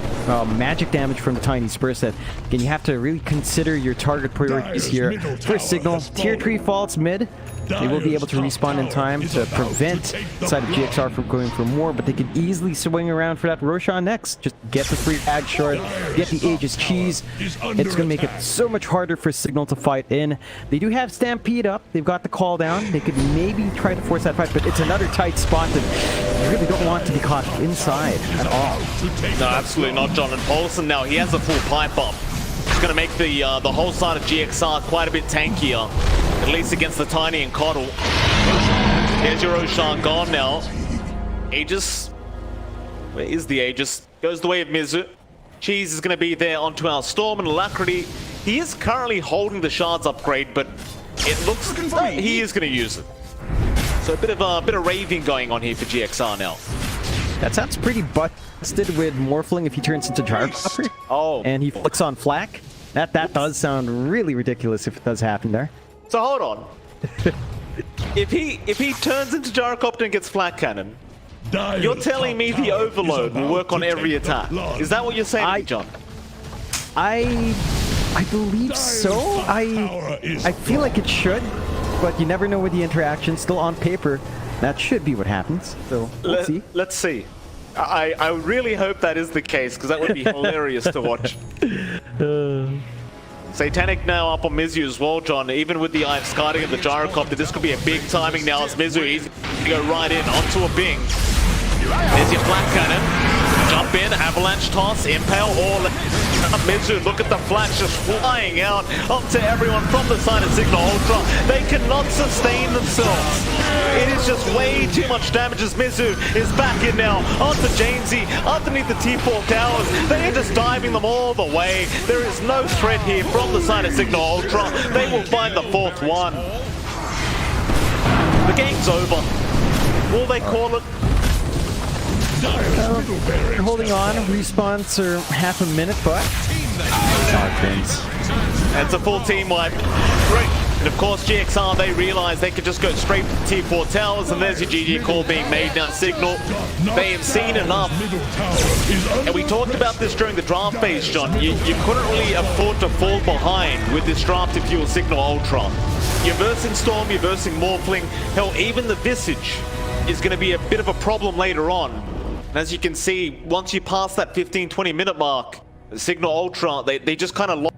magic damage from the Tiny Spurs that, again, you have to really consider your target priorities here. First Signal, tier 3 faults mid. They will be able to respawn in time to prevent the side of GXR from going for more, but they could easily swing around for that Roshan next. Just get the free Ag Shard, get the Aegis Cheese. It's going to make it so much harder for Signal to fight in. They do have Stampede up. They've got the call down. They could maybe try to force that fight, but it's another tight spot that you really don't want to be caught inside at all. No, absolutely not, John. And Paulson now, he has a full pipe bomb. It's going to make the whole side of GXR quite a bit tankier, at least against the Tiny and Coddle. There's your Roshan gone now. Aegis, where is the Aegis? Goes the way of Mizu. Cheese is going to be there onto our Storm, and Alacrity, he is currently holding the Shards upgrade, but it looks like he is going to use it. So a bit of raving going on here for GXR now. That sounds pretty busted with Morphling if he turns into Gyrocopter. Oh. And he flicks on Flak. That does sound really ridiculous if it does happen there. So hold on. if he turns into Gyrocopter and gets Flak Cannon, you're telling me the Overload will work on every attack? Is that what you're saying, John? I believe so. I feel like it should, but you never know with the interaction. Still on paper, that should be what happens. So let's see. Let's see. I really hope that is the case, because that would be hilarious to watch. Satanic now up on Mizu as well, John. Even with the discarding of the Gyrocopter, this could be a big timing now as Mizu. He's going to go right in onto a Bing. There's your flat cannon. Jump in, avalanche toss, impale, all Mizu, look at the flash just flying out up to everyone from the side of Signal Ultra. They cannot sustain themselves. It is just way too much damage as Mizu is back in now onto Jamesy underneath the T4 towers. They are just diving them all the way. There is no threat here from the side of Signal Ultra. They will find the fourth one. The game's over. Will they call it? They're holding on. Respawns are half a minute, but It's a full team wipe. And of course, GXR, they realize they could just go straight to the T4 towers, and there's your GG call being made now. Signal, they have seen enough. And we talked about this during the draft phase, John. You couldn't really afford to fall behind with this draft if you were Signal Ultra. You're versing Storm, you're versing Morphling. Hell, even the Visage is going to be a bit of a problem later on. And as you can see, once you pass that 15-20 minute mark, Signal Ultra, they just kind of lost.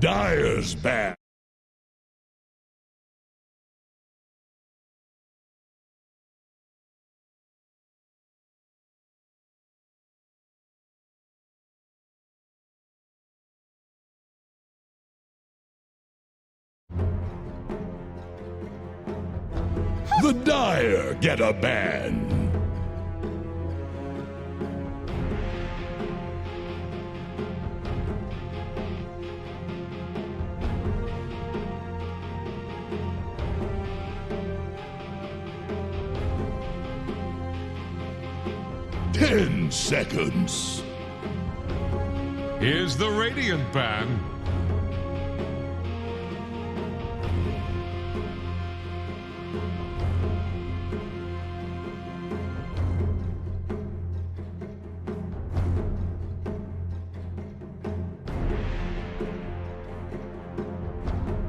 Dire's back. The Dire get a ban. Ten seconds. Here's the Radiant ban.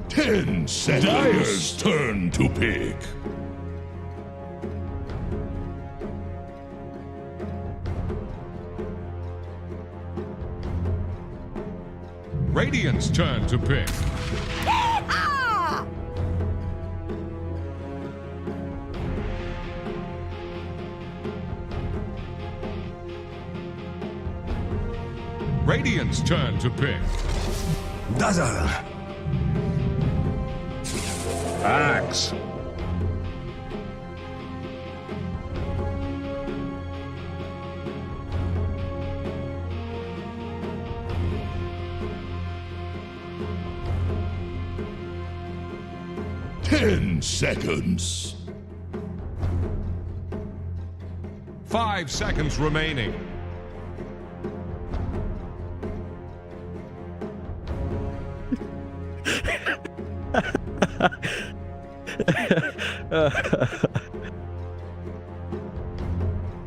Ten seconds. Dire's turn to pick. Radiant's turn to pick. Radiant's turn to pick. Dazzle. Axe. Ten seconds. 5 seconds remaining.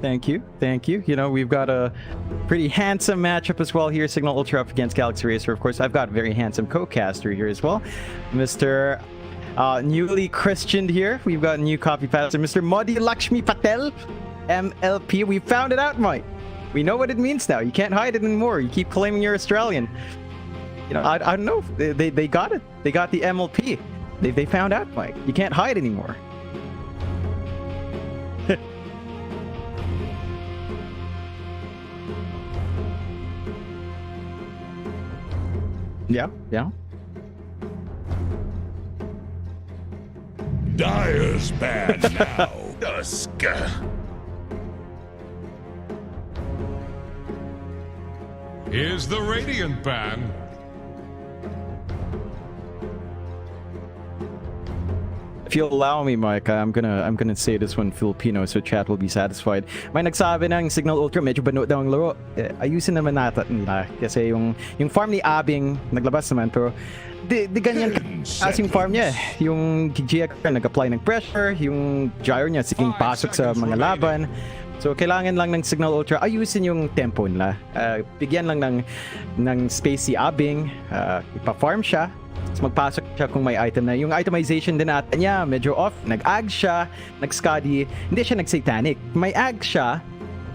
Thank you, thank you. You know, we've got a pretty handsome matchup as well here. Signal Ultra up against Galaxy Racer. Of course, I've got a very handsome co-caster here as well. Mr. Newly Christianed here. We've got a new copy pastor, Mr. Modi Lakshmi Patel, MLP. We found it out, Mike. We know what it means now. You can't hide it anymore. You keep claiming you're Australian. You know, I don't know. They got it. They got the MLP. They found out, Mike. You can't hide anymore. Yeah, yeah. Dire's bad now. Dusk. Here's the Radiant ban. If you'll allow me, Mike, I'm gonna say this one Filipino so chat will be satisfied. May nagsabi ng Signal Ultra medyo bano daw ang laro. Ayusin naman nata nila kasi yung farm ni Abing naglabas naman pero di ganyan as yung farm niya. Yung GX nag-apply ng pressure, yung gyro niya siging pasok sa mga laban. So kailangan lang ng Signal Ultra ayusin yung tempo nila. Bigyan lang ng space si Abing, ipa-farm siya. Magpasok siya kung may item na. Yung itemization din ata niya, medyo off. Nag-ag siya, nag-scuddy. Hindi siya nag-satanic. May ag siya,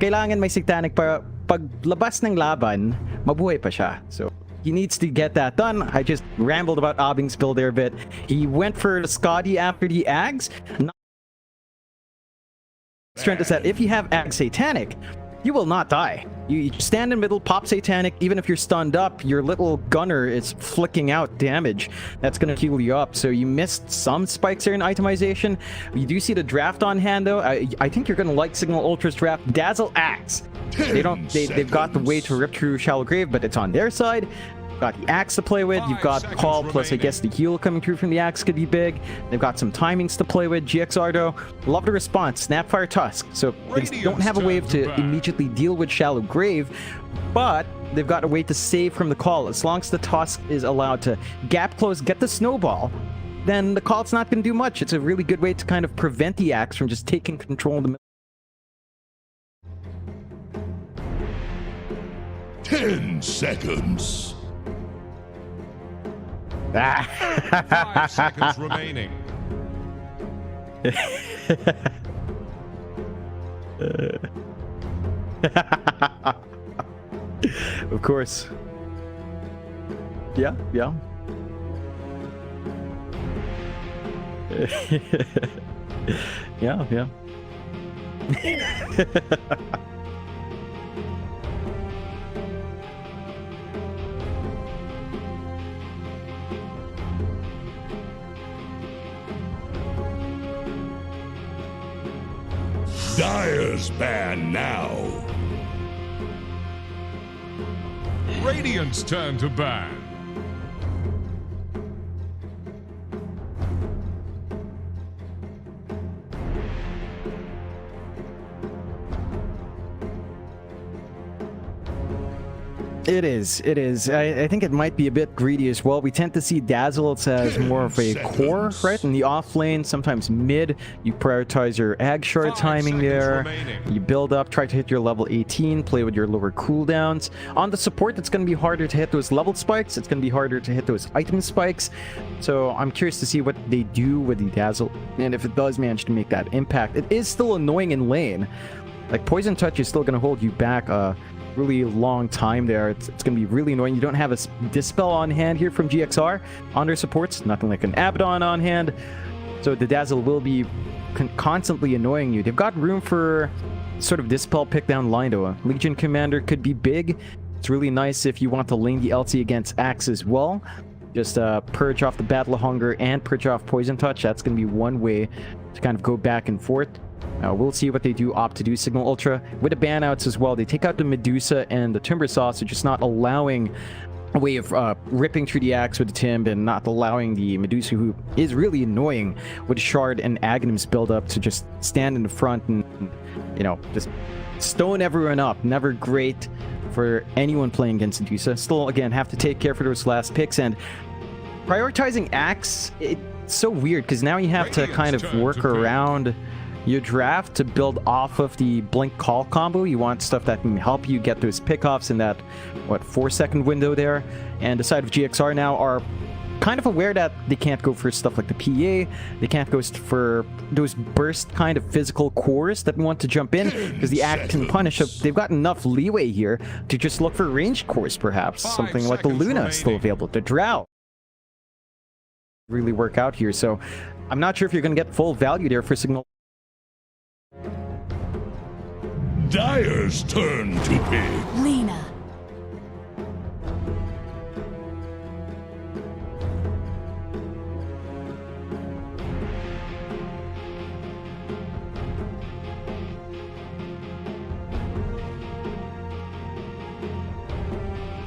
kailangan may satanic para paglabas ng laban, mabuhay pa siya. So, he needs to get that done. I just rambled about Abing's build there a bit. He went for the scuddy after the ags. Trying to set, if you have ag satanic, you will not die. You stand in the middle, pop satanic, even if you're stunned up, your little gunner is flicking out damage. That's gonna heal you up. So you missed some spikes there in itemization. You do see the draft on hand though. I think you're gonna like Signal Ultra's draft. Dazzle Axe. They've got the way to rip through Shallow Grave, but it's on their side. Got the axe to play with. You've got call plus I guess the heal coming through from the axe could be big. They've got some timings to play with. GXR though, love the response. Snapfire Tusk. So they don't have a wave to immediately deal with Shallow Grave, but they've got a way to save from the call. As long as the Tusk is allowed to gap close, get the snowball, then the call's not going to do much. It's a really good way to kind of prevent the axe from just taking control of the middle. 10 seconds. 5 seconds remaining. Of course. Yeah. Yeah, yeah. Dire's ban now. Radiant's turn to ban. It is. It is. I think it might be a bit greedy as well. We tend to see Dazzle as more of a core, right? In the off lane, sometimes mid. You prioritize your Ag Shard 5 timing seconds there. remaining. You build up, try to hit your level 18, play with your lower cooldowns. On the support, it's going to be harder to hit those level spikes. It's going to be harder to hit those item spikes. So I'm curious to see what they do with the Dazzle, and if it does manage to make that impact. It is still annoying in lane. Like, Poison Touch is still going to hold you back really long time there. It's going to be really annoying. You don't have a Dispel on hand here from GXR on their supports. Nothing like an Abaddon on hand. So the Dazzle will be constantly annoying you. They've got room for sort of Dispel pick down line though. A Legion Commander could be big. It's really nice if you want to lane the LT against Axe as well. Just purge off the Battle of Hunger and purge off Poison Touch. That's going to be one way to kind of go back and forth. We'll see what they do opt to do. Signal Ultra with the banouts as well. They take out the Medusa and the Timber Saw, so just not allowing a way of ripping through the Axe with the Timb and not allowing the Medusa, who is really annoying with Shard and Aghanim's build up, to just stand in the front and, you know, just stone everyone up. Never great for anyone playing against Medusa. Still, again, have to take care for those last picks, and prioritizing Axe, it's so weird because now you have to kind of work around your draft to build off of the Blink Call combo. You want stuff that can help you get those pickoffs in that, 4-second window there. And the side of GXR now are kind of aware that they can't go for stuff like the PA. They can't go for those burst kind of physical cores that want to jump in, because the Act can punish. They've got enough leeway here to just look for ranged cores, perhaps. 5 Something like the seconds Luna is still remaining. available. The Drow really work out here. So I'm not sure if you're going to get full value there for Signal. Dire's turn to pick. Lena.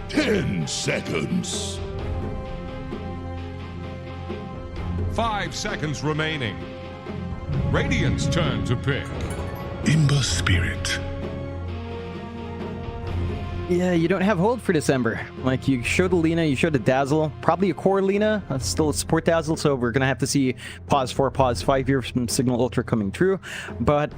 Ten seconds. 5 seconds remaining. Radiant's turn to pick. Imba Spirit. Yeah, you don't have hold for December. Like, you show the Lena, you show the Dazzle, probably a core Lena, still a support Dazzle, so we're gonna have to see pause 4, pause 5 here from Signal Ultra coming through, but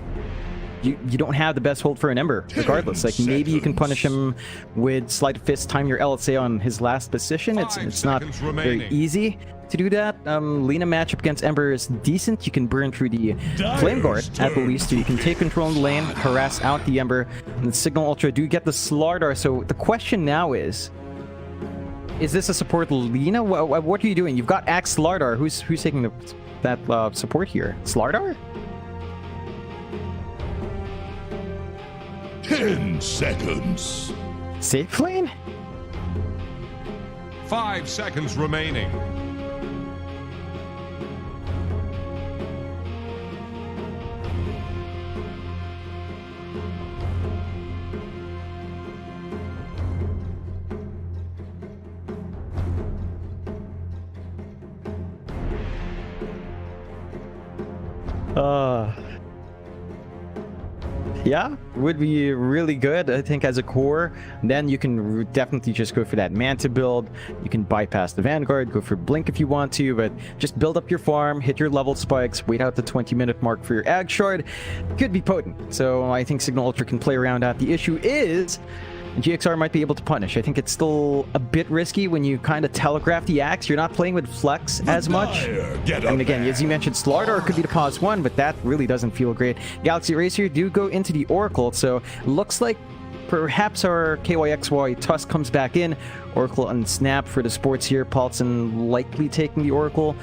you don't have the best hold for an Ember, regardless. Like, maybe you can punish him with Sleight of Fist, time your LSA on his last position. It's 5 not seconds very remaining. easy to do that. Lena matchup against Ember is decent. You can burn through the Flame Guard at the least, so you can take control in the lane, harass out the Ember, and the Signal Ultra do get the Slardar. So the question now is this a support Lena? What are you doing? You've got Axe Slardar. Who's taking that support here? Slardar? 10 seconds. Safe lane? 5 seconds remaining. Yeah, would be really good, I think, as a core. Then you can definitely just go for that Manta build. You can bypass the Vanguard, go for Blink if you want to, but just build up your farm, hit your level spikes, wait out the 20-minute mark for your Ag Shard. Could be potent. So I think Signal Ultra can play around that. The issue is GXR might be able to punish. I think it's still a bit risky when you kind of telegraph the Axe. You're not playing with Flex as much. Get I mean, again, as you mentioned, Slardar could be the pause 1, but that really doesn't feel great. Galaxy Racer do go into the Oracle, so looks like perhaps our KYXY Tusk comes back in. Oracle and Snap for the sports here. Paulson likely taking the Oracle.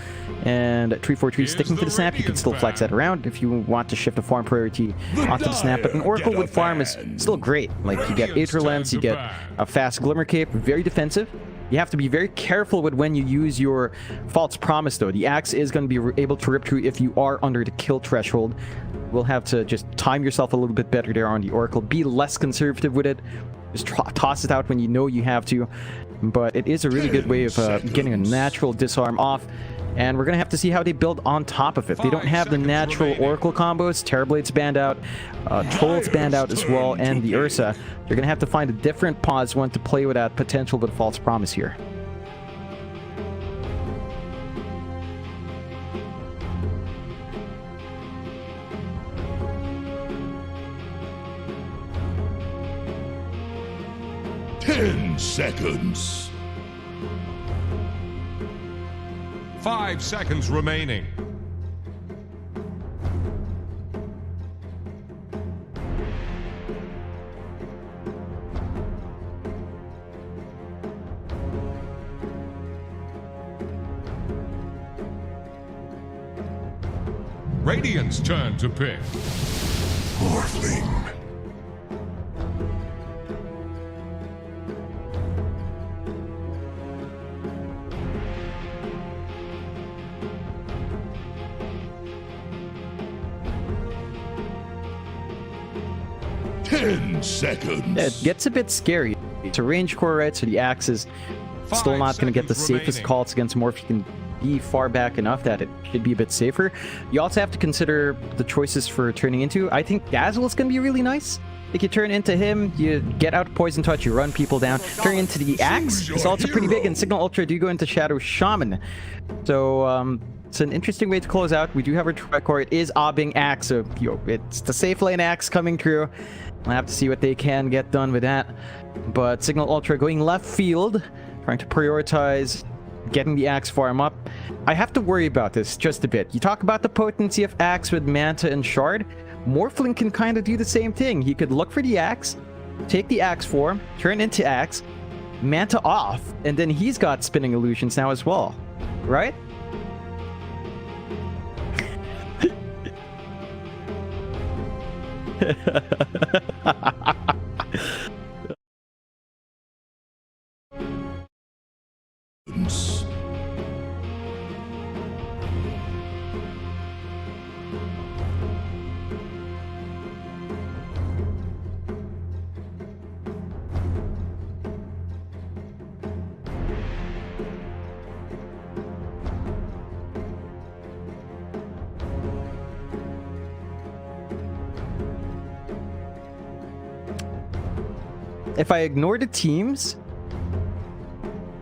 And 343 sticking to the Snap. You can still flex that around if you want to shift a farm priority onto the Snap. But an Oracle with farm is still great. Like, you get Aether Lens, you get a fast Glimmer Cape, very defensive. You have to be very careful with when you use your False Promise, though. The Axe is going to be able to rip through if you are under the kill threshold. We'll have to just time yourself a little bit better there on the Oracle. Be less conservative with it. Just toss it out when you know you have to. But it is a really good way of getting a natural disarm off. And we're going to have to see how they build on top of it. They don't have the natural Oracle combos. Terrorblade's banned out. Troll's banned out as well. And the Ursa. You're going to have to find a different pause one to play with that potential but False Promise here. Ten seconds. 5 seconds remaining. Radiant's turn to pick. Morphling. Seconds. Yeah, it gets a bit scary. It's a range core, right? So the Axe is still not going to get the safest calls against Morph. You can be far back enough that it should be a bit safer. You also have to consider the choices for turning into. I think Dazzle is going to be really nice. If you turn into him, you get out Poison Touch, you run people down. Turning into the Axe is also pretty big, and Signal Ultra do go into Shadow Shaman. So, it's an interesting way to close out. We do have our Tricore. It is Obbing Axe, so it's the safe lane Axe coming through. I'll have to see what they can get done with that. But Signal Ultra going left field, trying to prioritize getting the Axe farm up. I have to worry about this just a bit. You talk about the potency of Axe with Manta and Shard. Morphling can kind of do the same thing. He could look for the Axe, take the Axe form, turn into Axe, Manta off, and then he's got Spinning Illusions now as well. Right? If I ignore the teams,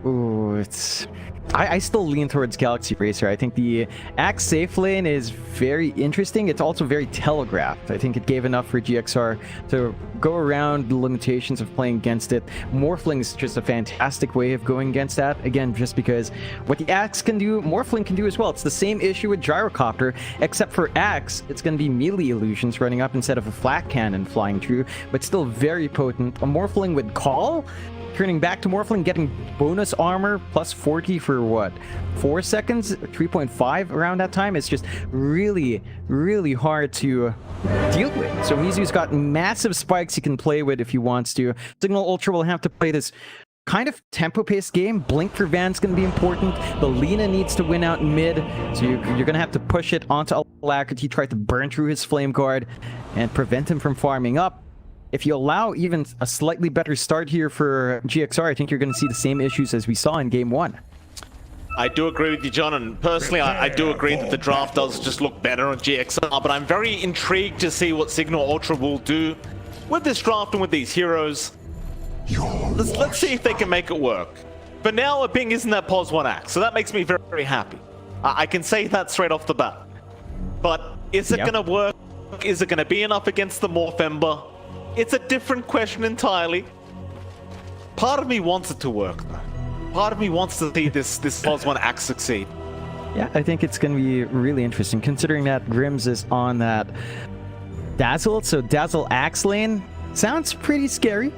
ooh, it's... I still lean towards Galaxy Racer. I think the Axe safe lane is very interesting. It's also very telegraphed. I think it gave enough for GXR to go around the limitations of playing against it. Morphling is just a fantastic way of going against that. Again, just because what the Axe can do, Morphling can do as well. It's the same issue with Gyrocopter, except for Axe, it's going to be melee illusions running up instead of a flat cannon flying through, but still very potent. A Morphling with Call, turning back to Morphling, getting bonus armor plus 40 for what, 4 seconds, 3.5 around that time. It's just really, really hard to deal with. So Mizu's got massive spikes he can play with if he wants to. Signal Ultra will have to play this kind of tempo-paced game. Blink for Van's going to be important. The Lina needs to win out in mid, so you're going to have to push it onto Alacrity, try to burn through his Flame Guard and prevent him from farming up. If you allow even a slightly better start here for GXR, I think you're going to see the same issues as we saw in Game 1. I do agree with you, John, and personally, I do agree that the draft does just look better on GXR, but I'm very intrigued to see what Signal Ultra will do with this draft and with these heroes. Let's see if they can make it work. For now, a Bing isn't that pos 1 axe, so that makes me very, very happy. I can say that straight off the bat. But is it going to work? Is it going to be enough against the Morph Ember? It's a different question entirely. Part of me wants it to work, though. Part of me wants to see this pos 1 axe succeed. Yeah, I think it's going to be really interesting, considering that Grims is on that Dazzle, so Dazzle Axe lane. Sounds pretty scary.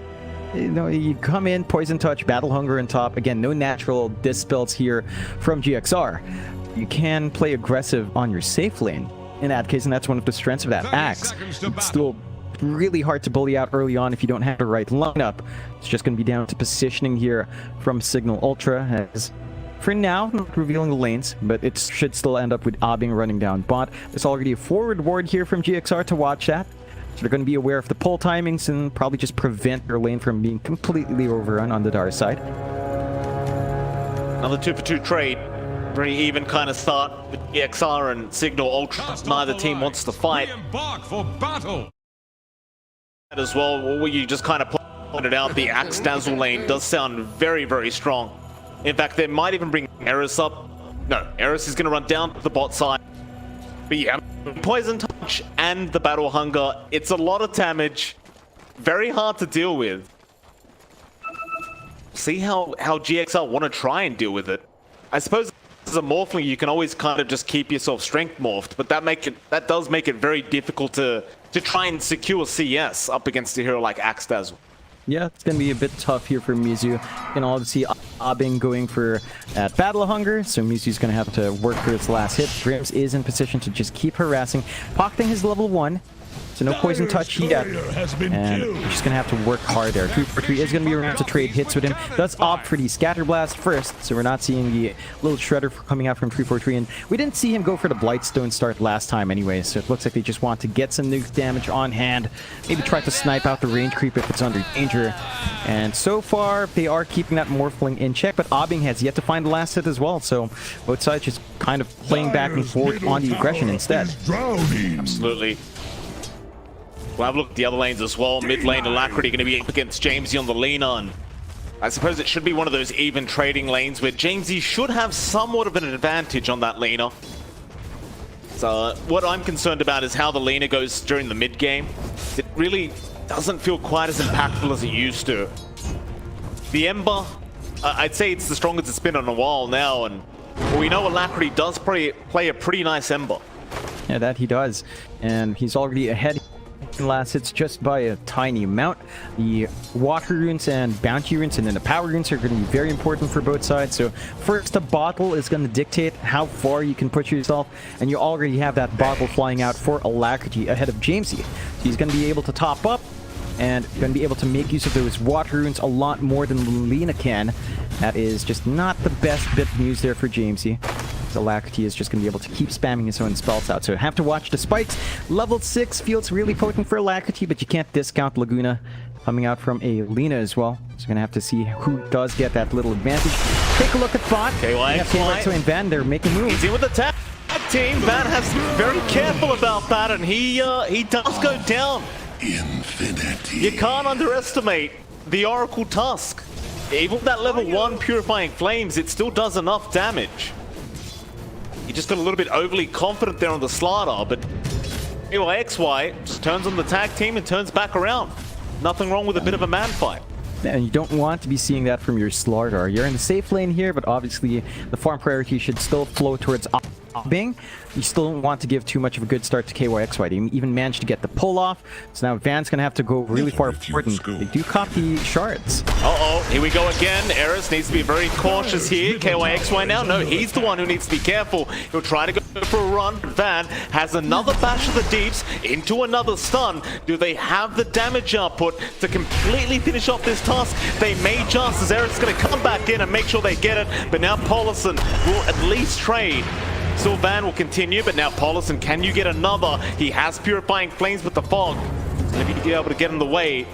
You know, you come in, Poison Touch, Battle Hunger on top. Again, no natural dispels here from GXR. You can play aggressive on your safe lane in that case, and that's one of the strengths of that 30 axe. seconds to It's still really hard to bully out early on if you don't have the right lineup. It's just going to be down to positioning here from Signal Ultra, as for now, not revealing the lanes, but it should still end up with Abing running down bot. There's already a forward ward here from GXR to watch that. So they're going to be aware of the pull timings and probably just prevent their lane from being completely overrun on the Dar side. Another 2-for-2 trade. Very even kind of start with EXR and Signal Ultra. Cast Neither off the team line. wants to fight. We embark for battle. As well, where you just kind of pointed out, the Axe Dazzle lane does sound very, very strong. In fact, they might even bring Eris up. No, Eris is going to run down to the bot side. But yeah, Poison Touch and the Battle Hunger, it's a lot of damage. Very hard to deal with. See how GXR want to try and deal with it. I suppose as a Morphling, you can always kind of just keep yourself strength morphed, but that does make it very difficult to try and secure CS up against a hero like Axe Dazzle. Yeah, it's going to be a bit tough here for Mizu. You can all see Abing going for that Battle Hunger, so Mizu's going to have to work for its last hit. Grims is in position to just keep harassing, pocketing his level 1. So no Poison Touch yet, and you're just going to have to work hard there. 343 is going to be around to trade hits with him. Does opt for the Scatter Blast first, so we're not seeing the little Shredder coming out from 343. And we didn't see him go for the Blightstone start last time anyway, so it looks like they just want to get some nuke damage on hand. Maybe try to snipe out the range creep if it's under danger. And so far, they are keeping that Morphling in check, but Abing has yet to find the last hit as well, so both sides just kind of playing back and forth on the aggression instead. Absolutely. We'll have a look at the other lanes as well. Mid lane, Alacrity going to be up against Jamesy on the lean on. I suppose it should be one of those even trading lanes where Jamesy should have somewhat of an advantage on that laner. So what I'm concerned about is how the laner goes during the mid game. It really doesn't feel quite as impactful as it used to. The Ember, I'd say it's the strongest it's been in a while now, and we know Alacrity does play a pretty nice Ember. Yeah, that he does, and he's already ahead in last hits just by a tiny amount. The water runes and bounty runes and then the power runes are going to be very important for both sides. So first, the bottle is going to dictate how far you can push yourself, and you already have that bottle flying out for Alacrity ahead of Jamesy. So he's going to be able to top up and going to be able to make use of those water runes a lot more than Lena can. That is just not the best bit of news there for Jamesy. Alacrity is just going to be able to keep spamming his own spells out. So have to watch the spikes. Level 6 feels really potent for Alacrity, but you can't discount Laguna coming out from a Lena as well. So you're going to have to see who does get that little advantage. Take a look at bot. KYXY and Van, they're making moves. He's in with the tag team. Van has to be very careful about that, and he does go down. Infinity. You can't underestimate the Oracle Tusk. Even with that level 1 Purifying Flames, it still does enough damage. He just got a little bit overly confident there on the Slardar, but KYXY just turns on the tag team and turns back around. Nothing wrong with a bit of a man fight. And you don't want to be seeing that from your Slardar. You're in the safe lane here, but obviously the farm priority should still flow towards Abing. You still don't want to give too much of a good start to KYXY. They even managed to get the pull off, so now Van's going to have to go really far forward, and they do copy shards. Uh-oh, here we go again. Eris needs to be very cautious here. KYXY now, no, he's the one who needs to be careful. He'll try to go for a run. Van has another bash of the deeps into another stun. Do they have the damage output to completely finish off this task? They may just, as Eris is going to come back in and make sure they get it, but now Paulison will at least trade. Still Van will continue, but now Paulison, can you get another? He has Purifying Flames with the fog. He's going to be able to get in the way.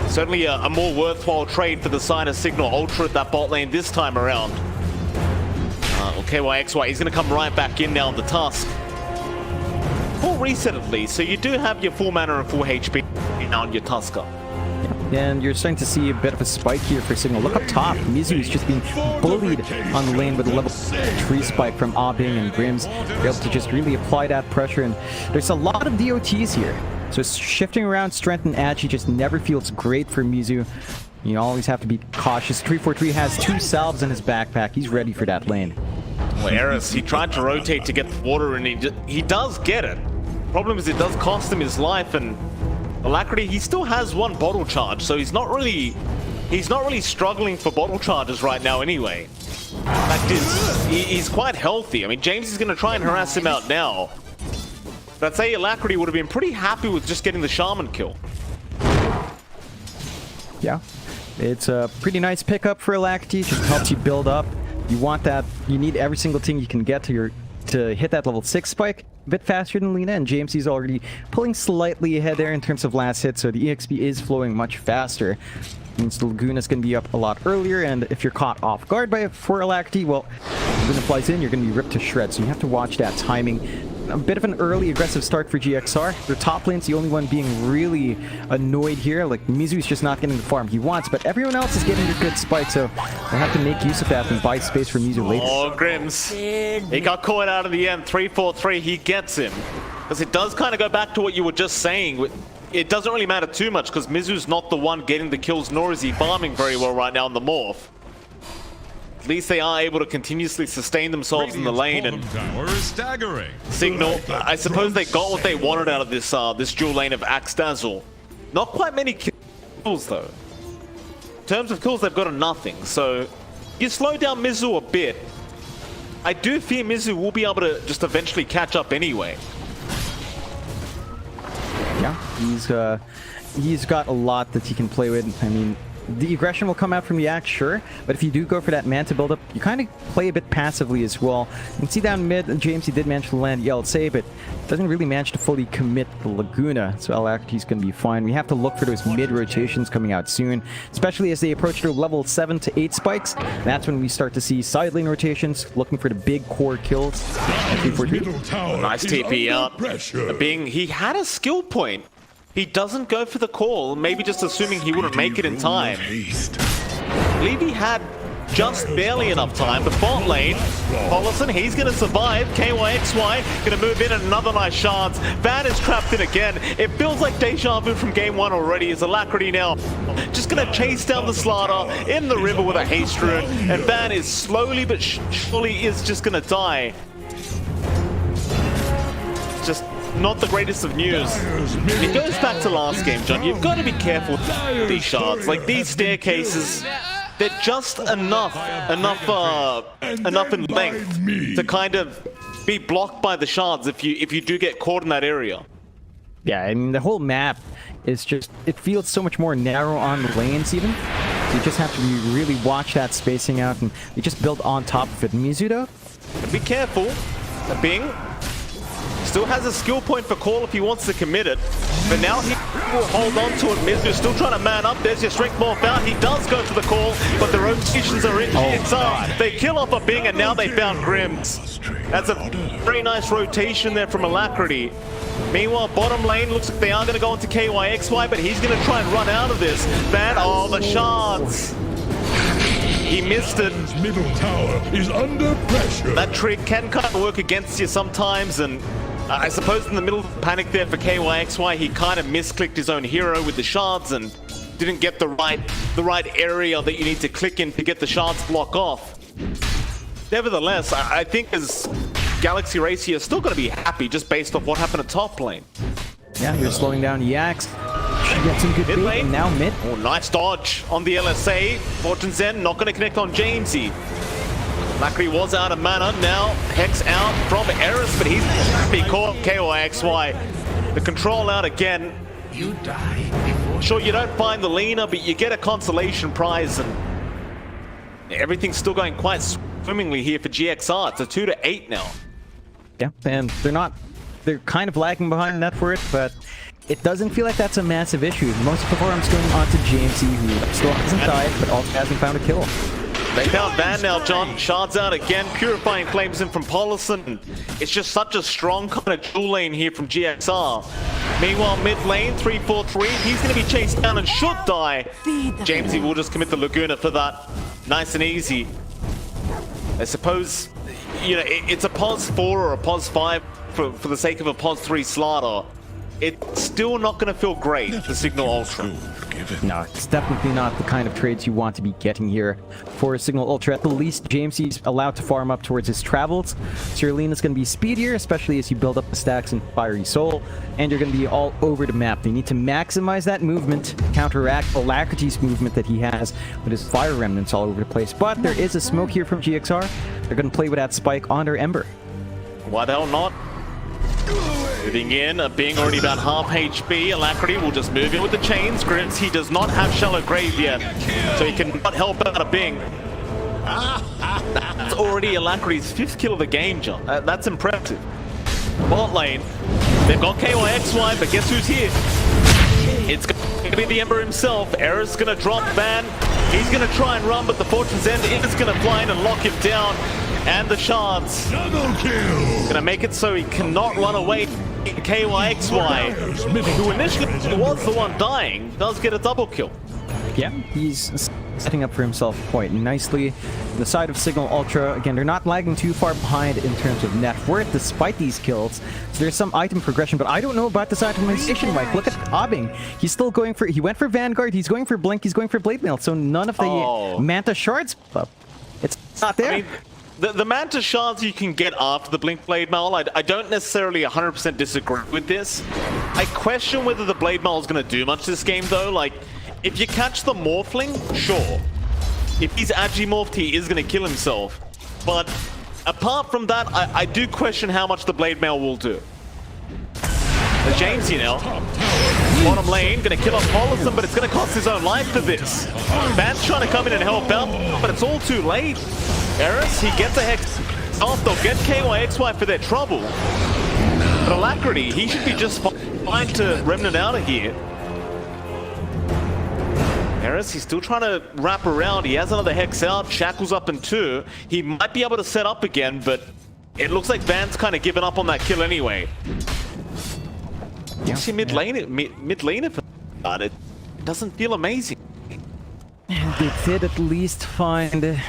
Certainly a more worthwhile trade for the side of Signal Ultra at that bot lane this time around. KYXY, he's going to come right back in now on the Tusk. Full reset at least, so you do have your full mana and full HP now on your Tusker. And you're starting to see a bit of a spike here for Signal. Look up top. Mizu is just being bullied on the lane with a level 3 spike from Abing and Grims. They're able to just really apply that pressure, and there's a lot of DOTs here. So shifting around strength and agi just never feels great for Mizu. You always have to be cautious. 343 has 2 salves in his backpack. He's ready for that lane. Well, Eris, he tried to rotate to get the water, and he does get it. Problem is, it does cost him his life, and Alacrity, he still has one bottle charge, so he's not really struggling for bottle charges right now anyway. Fact is, he's quite healthy. I mean, James is going to try and harass him out now. But I'd say Alacrity would have been pretty happy with just getting the Shaman kill. Yeah, it's a pretty nice pickup for Alacrity. Just helps you build up. You want that. You need every single thing you can get to hit that level 6 spike a bit faster than Lina, and James is already pulling slightly ahead there in terms of last hit, so the EXP is flowing much faster. Means the Laguna's going to be up a lot earlier, and if you're caught off guard by for Alacrity, well, when it flies in, you're going to be ripped to shreds, so you have to watch that timing. A bit of an early aggressive start for GXR. Their top lane's the only one being really annoyed here. Like, Mizu's just not getting the farm he wants, but everyone else is getting a good spike, so we'll have to make use of that and buy space for Mizu later. Oh, Grims. He got caught out of the end. 3-4-3, he gets him. Because it does kind of go back to what you were just saying. It doesn't really matter too much because Mizu's not the one getting the kills, nor is he farming very well right now in the morph. At least they are able to continuously sustain themselves in the lane, and Tower is staggering. Signal, I suppose they got what they wanted out of this this dual lane of Axe Dazzle. Not quite many kills though. In terms of kills, they've got a nothing, so you slow down Mizu a bit. I do fear Mizu will be able to just eventually catch up anyway. Yeah, he's got a lot that he can play with. I mean, the aggression will come out from the axe, sure, but if you do go for that Manta buildup, you kind of play a bit passively as well. You can see down mid, James, he did manage to land the LSA, but doesn't really manage to fully commit the Laguna, so Alacrity's going to be fine. We have to look for those mid rotations coming out soon, especially as they approach their level 7 to 8 spikes. That's when we start to see side lane rotations, looking for the big core kills. Nice TP out. He had a skill point. He doesn't go for the call, maybe just assuming he wouldn't make it in time. Levy had just barely enough time. The bot lane, Paulison, he's going to survive. KYXY going to move in, and another nice chance. Van is trapped in again. It feels like deja vu from game 1 already. As Alacrity now just going to chase down the Slaughter in the river with a haste rune, and Van is slowly but surely is just going to die. Just not the greatest of news. It goes back to last game, John. You've got to be careful with these shards. Like, these staircases, they're just enough in length to kind of be blocked by the shards if you do get caught in that area. Yeah, I mean, the whole map is just, it feels so much more narrow on the lanes even. So you just have to really watch that spacing out, and you just build on top of it. Mizu, though? Be careful. Bing still has a skill point for call if he wants to commit it, but now he will hold on to it. Mizu's still trying to man up. There's your strength morph out. He does go for the call, but the rotations are in. They kill off a Bing, and now they found Grims. That's a very nice rotation there from Alacrity. Meanwhile, bottom lane looks like they are going to go into KYXY, but he's going to try and run out of this. The shards. He missed it. Middle tower is under pressure. That trick can kind of work against you sometimes, and I suppose in the middle of the panic there for KYXY, he kind of misclicked his own hero with the shards and didn't get the right area that you need to click in to get the shards block off. Nevertheless, I think as Galaxy Racer is still going to be happy just based off what happened at top lane. Yeah, you're slowing down Yax. She gets some good mid bait, lane. and now mid. Oh, nice dodge on the LSA. Fortune Zen not going to connect on Jamesy. Alacrity was out of mana. Now Hex out from Eris, but he's be caught. KYXY. The control out again. You die. Sure, you don't find the Lina, but you get a consolation prize, and everything's still going quite swimmingly here for GXR. It's a 2-8 now. Yeah, and they're kind of lagging behind net for it, but it doesn't feel like that's a massive issue. Most of the farm's going on to Jamesy, who still hasn't died, but also hasn't found a kill. They found Van now, John. Shards out again. Purifying claims in from Paulison. It's just such a strong kind of dual lane here from GXR. Meanwhile, mid lane, 3-4-3. He's going to be chased down and should die. Jamesy will just commit the Laguna for that. Nice and easy. I suppose, you know, it's a pos 4 or a pos 5 for the sake of a pos 3 Slaughter. it's still not going to feel great for Signal Ultra. No, it's definitely not the kind of trades you want to be getting here for Signal Ultra. At the least, Jamesy's allowed to farm up towards his travels. Sirlena's going to be speedier, especially as you build up the stacks in Fiery Soul, and you're going to be all over the map. They need to maximize that movement, counteract Alacrity's movement that he has with his Fire Remnants all over the place. But there is a smoke here from GXR. They're going to play with that spike on their Ember. Why the hell not? Moving in, being already about half HP, Alacrity will just move in with the chains. Grims, he does not have Shallow Grave yet, so he cannot help out a Bing. That's already Alacrity's 5th kill of the game, John. That's impressive. Bot lane, they've got KYXY, but guess who's here? It's going to be the Ember himself. Era's going to drop Van. He's going to try and run, but the Fortune's End is going to fly in and lock him down. And the shards gonna make it so he cannot run away. KYXY, who initially was the one dying, does get a double kill. Yeah, he's setting up for himself quite nicely. The side of Signal Ultra, again, they're not lagging too far behind in terms of net worth despite these kills. So there's some item progression, but I don't know about this itemization, Mike. Look at Abing. He's still going for, he went for Vanguard, he's going for Blink, he's going for Blade Mail, so none of the Manta Shards up. It's not there. I mean, the Manta Shards you can get after the Blink Blade Mail, I don't necessarily 100% disagree with this. I question whether the Blade Mail is going to do much this game though. Like, if you catch the Morphling, sure. If he's Agimorphed, he is going to kill himself. But apart from that, I do question how much the Blade Mail will do. The James, you know, bottom lane, going to kill off Paulison, but it's going to cost his own life for this. Van's trying to come in and help out, but it's all too late. Eris, he gets a Hex off. They'll get KYXY for their trouble. But Alacrity, he should be just fine to Remnant out of here. Eris, he's still trying to wrap around. He has another Hex out. Shackle's up in 2. He might be able to set up again, but it looks like Van's kind of given up on that kill anyway. You see mid lane if it doesn't feel amazing. They did at least find the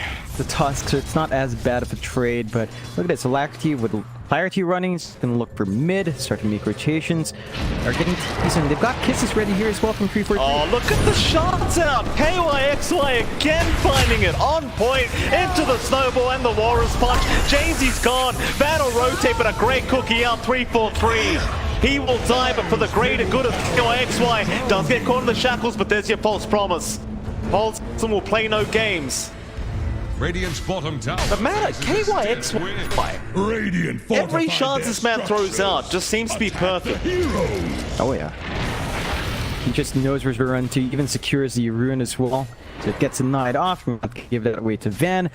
Tusk, so it's not as bad of a trade, but look at this. Alacrity with Clarity running, is going to look for mid, start to make rotations, are getting decent. They've got Kisses ready here as well from 343. Oh, look at the shots out! KYXY again finding it on point into the snowball and the Walrus punch. Jamesy's gone. Van will rotate, but a great cookie out 343. He will die, but for the greater good of KYXY, does get caught in the shackles, but there's your false promise. Paulson will play no games. Radiant's bottom tower. But man, KYXY, Radiant every chance this man throws out just seems to be perfect. Oh yeah. He just knows where to run to, even secures the Ruin as well. So it gets a Knight off, we'll give that away to Van.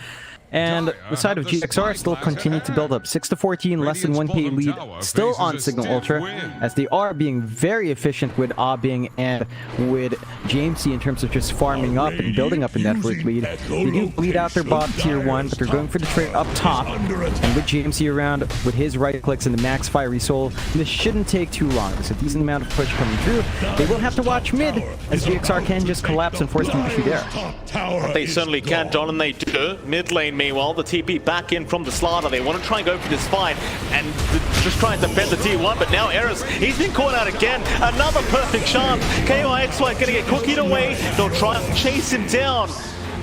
And the side of GXR still continue to build up. 6-14, less than 1k lead, still on Signal Ultra, as they are being very efficient with Abing and with Jamesy in terms of just farming up and building up a network lead. They do bleed out their bot tier 1, but they're going for the trade up top. And with Jamesy around, with his right clicks and the max Fiery Soul, this shouldn't take too long. There's a decent amount of push coming through. They will have to watch mid, as GXR can just collapse and force the issue there. They certainly can, John, and they do. Mid lane, meanwhile, the TP back in from the Slaughter. They want to try and go for this fight and just try and defend the T1, but now Eris, he's been caught out again. Another perfect shot. KYXY going to get cookied away. They'll try and chase him down,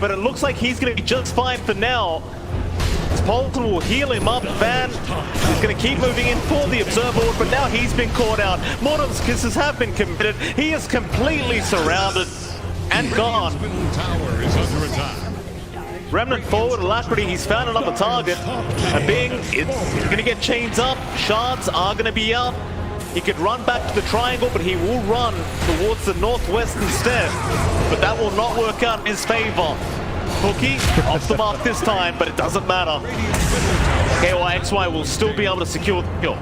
but it looks like he's going to be just fine for now. Paulson will heal him up. Van is going to keep moving in for the Observer Orb, but now he's been caught out. Mortem's Kisses have been committed. He is completely surrounded and gone. Tower is under attack. Remnant forward, Alacrity, he's found another target. And Bing, it's going to get chains up. Shards are going to be out. He could run back to the triangle, but he will run towards the northwest instead. But that will not work out in his favor. Cookie, off the mark this time, but it doesn't matter. KYXY will still be able to secure the kill.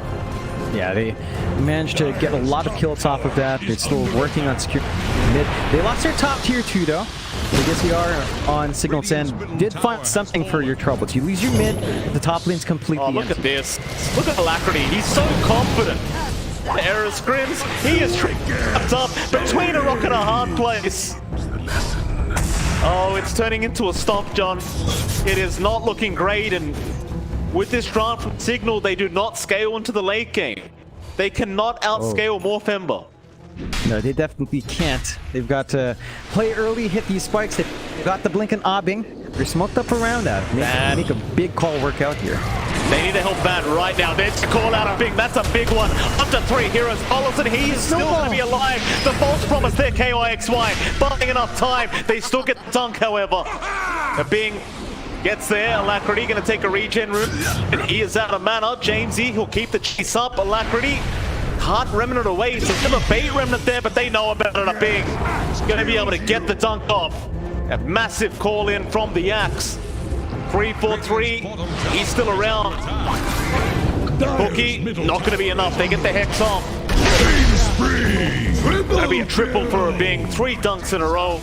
Yeah, they managed to get a lot of kills off of that. They're still working on securing mid. They lost their top tier 2 though. I guess you are on Signal's End. Did find something for your troubles. You lose your mid, the top lane's completely Oh, look empty. at this. Look at Alacrity. He's so confident. The error scrims. He is trapped up between a rock and a hard place. Oh, it's turning into a stop, John. It is not looking great, and with this draft from Signal, they do not scale into the late game. They cannot outscale Morph Ember. No, they definitely can't. They've got to play early, hit these spikes. They've got the blink and Abbing. They're smoked up around that. Make a big call work out here. They need to help Van right now. There's a call out of Bing. That's a big one. Up to 3 heroes. Ollison, he's still going to be alive. The false promise there, KYXY. Buying enough time. They still get the dunk, however. Bing gets there. Alacrity going to take a regen route. And he is out of mana. Jamesy, he'll keep the chase up. Alacrity can't Remnant away. So still a bait Remnant there, but they know about it. A Bing is going to be able to get the dunk off. A massive call in from the Axe. 3-4-3, he's still around. Hooky, not going to be enough. They get the Hex off. Going to be a triple for a Bing. 3 dunks in a row.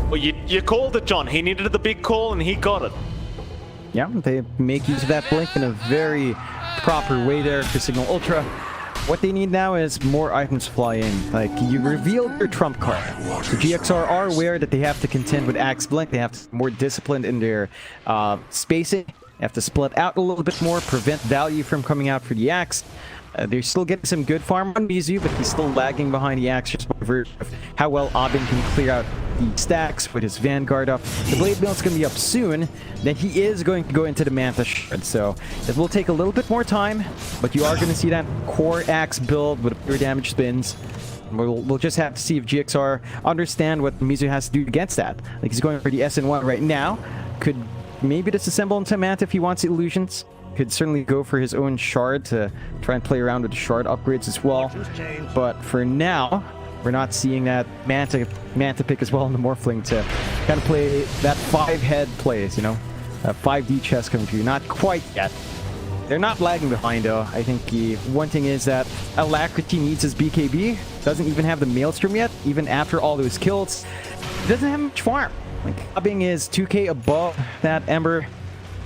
Well, you called it, John. He needed the big call, and he got it. Yeah, they make use of that blink in a very proper way there for Signal Ultra. What they need now is more items fly in. Like, you revealed your trump card. The GXR are aware that they have to contend with Axe Blink. They have to be more disciplined in their spacing. They have to split out a little bit more, prevent value from coming out for the Axe. They're still getting some good farm on Mizu, but he's still lagging behind the Axe just over how well Aubin can clear out the stacks with his Vanguard up. The Blade Mill's going to be up soon. Then he is going to go into the Manta Shard, so it will take a little bit more time, but you are going to see that core Axe build with pure damage spins. We'll just have to see if GXR understand what Mizu has to do against that. Like, he's going for the SN1 right now. Could maybe disassemble into Manta if he wants illusions. Could certainly go for his own shard to try and play around with the shard upgrades as well. But for now, we're not seeing that Manta pick as well in the Morphling to kind of play that 5-head plays, you know? 5D chess coming through. Not quite yet. They're not lagging behind though. I think the one thing is that Alacrity needs his BKB. Doesn't even have the Maelstrom yet, even after all those kills. He doesn't have much farm. Like, Abbing is 2k above that Ember.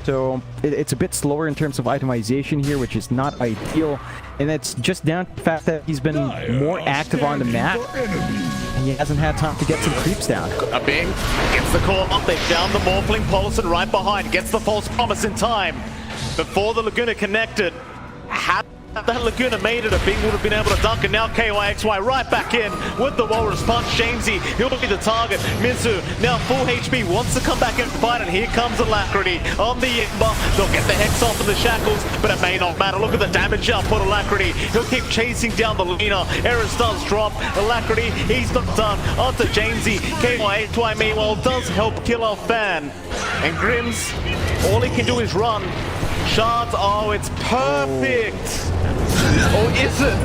So it's a bit slower in terms of itemization here, which is not ideal. And it's just down to the fact that he's been more active on the map. And he hasn't had time to get some creeps down. A Bing gets the call up. They down the Morphling. Paulson right behind. Gets the false promise in time. Before the Laguna connected. Had that Laguna made it, a Bing would have been able to dunk, and now KYXY right back in with the Walrus Punch. Jamesy, he'll be the target. Mizu, now full HP, wants to come back and fight, and here comes Alacrity on the Ember. They'll get the Hex off of the shackles, but it may not matter. Look at the damage output, Alacrity. He'll keep chasing down the Luna. Eris does drop. Alacrity, he's not done. Onto Jamesy. KYXY, meanwhile, does help kill off Fan. And Grims, all he can do is run. Shards, oh, it's perfect! Or is it?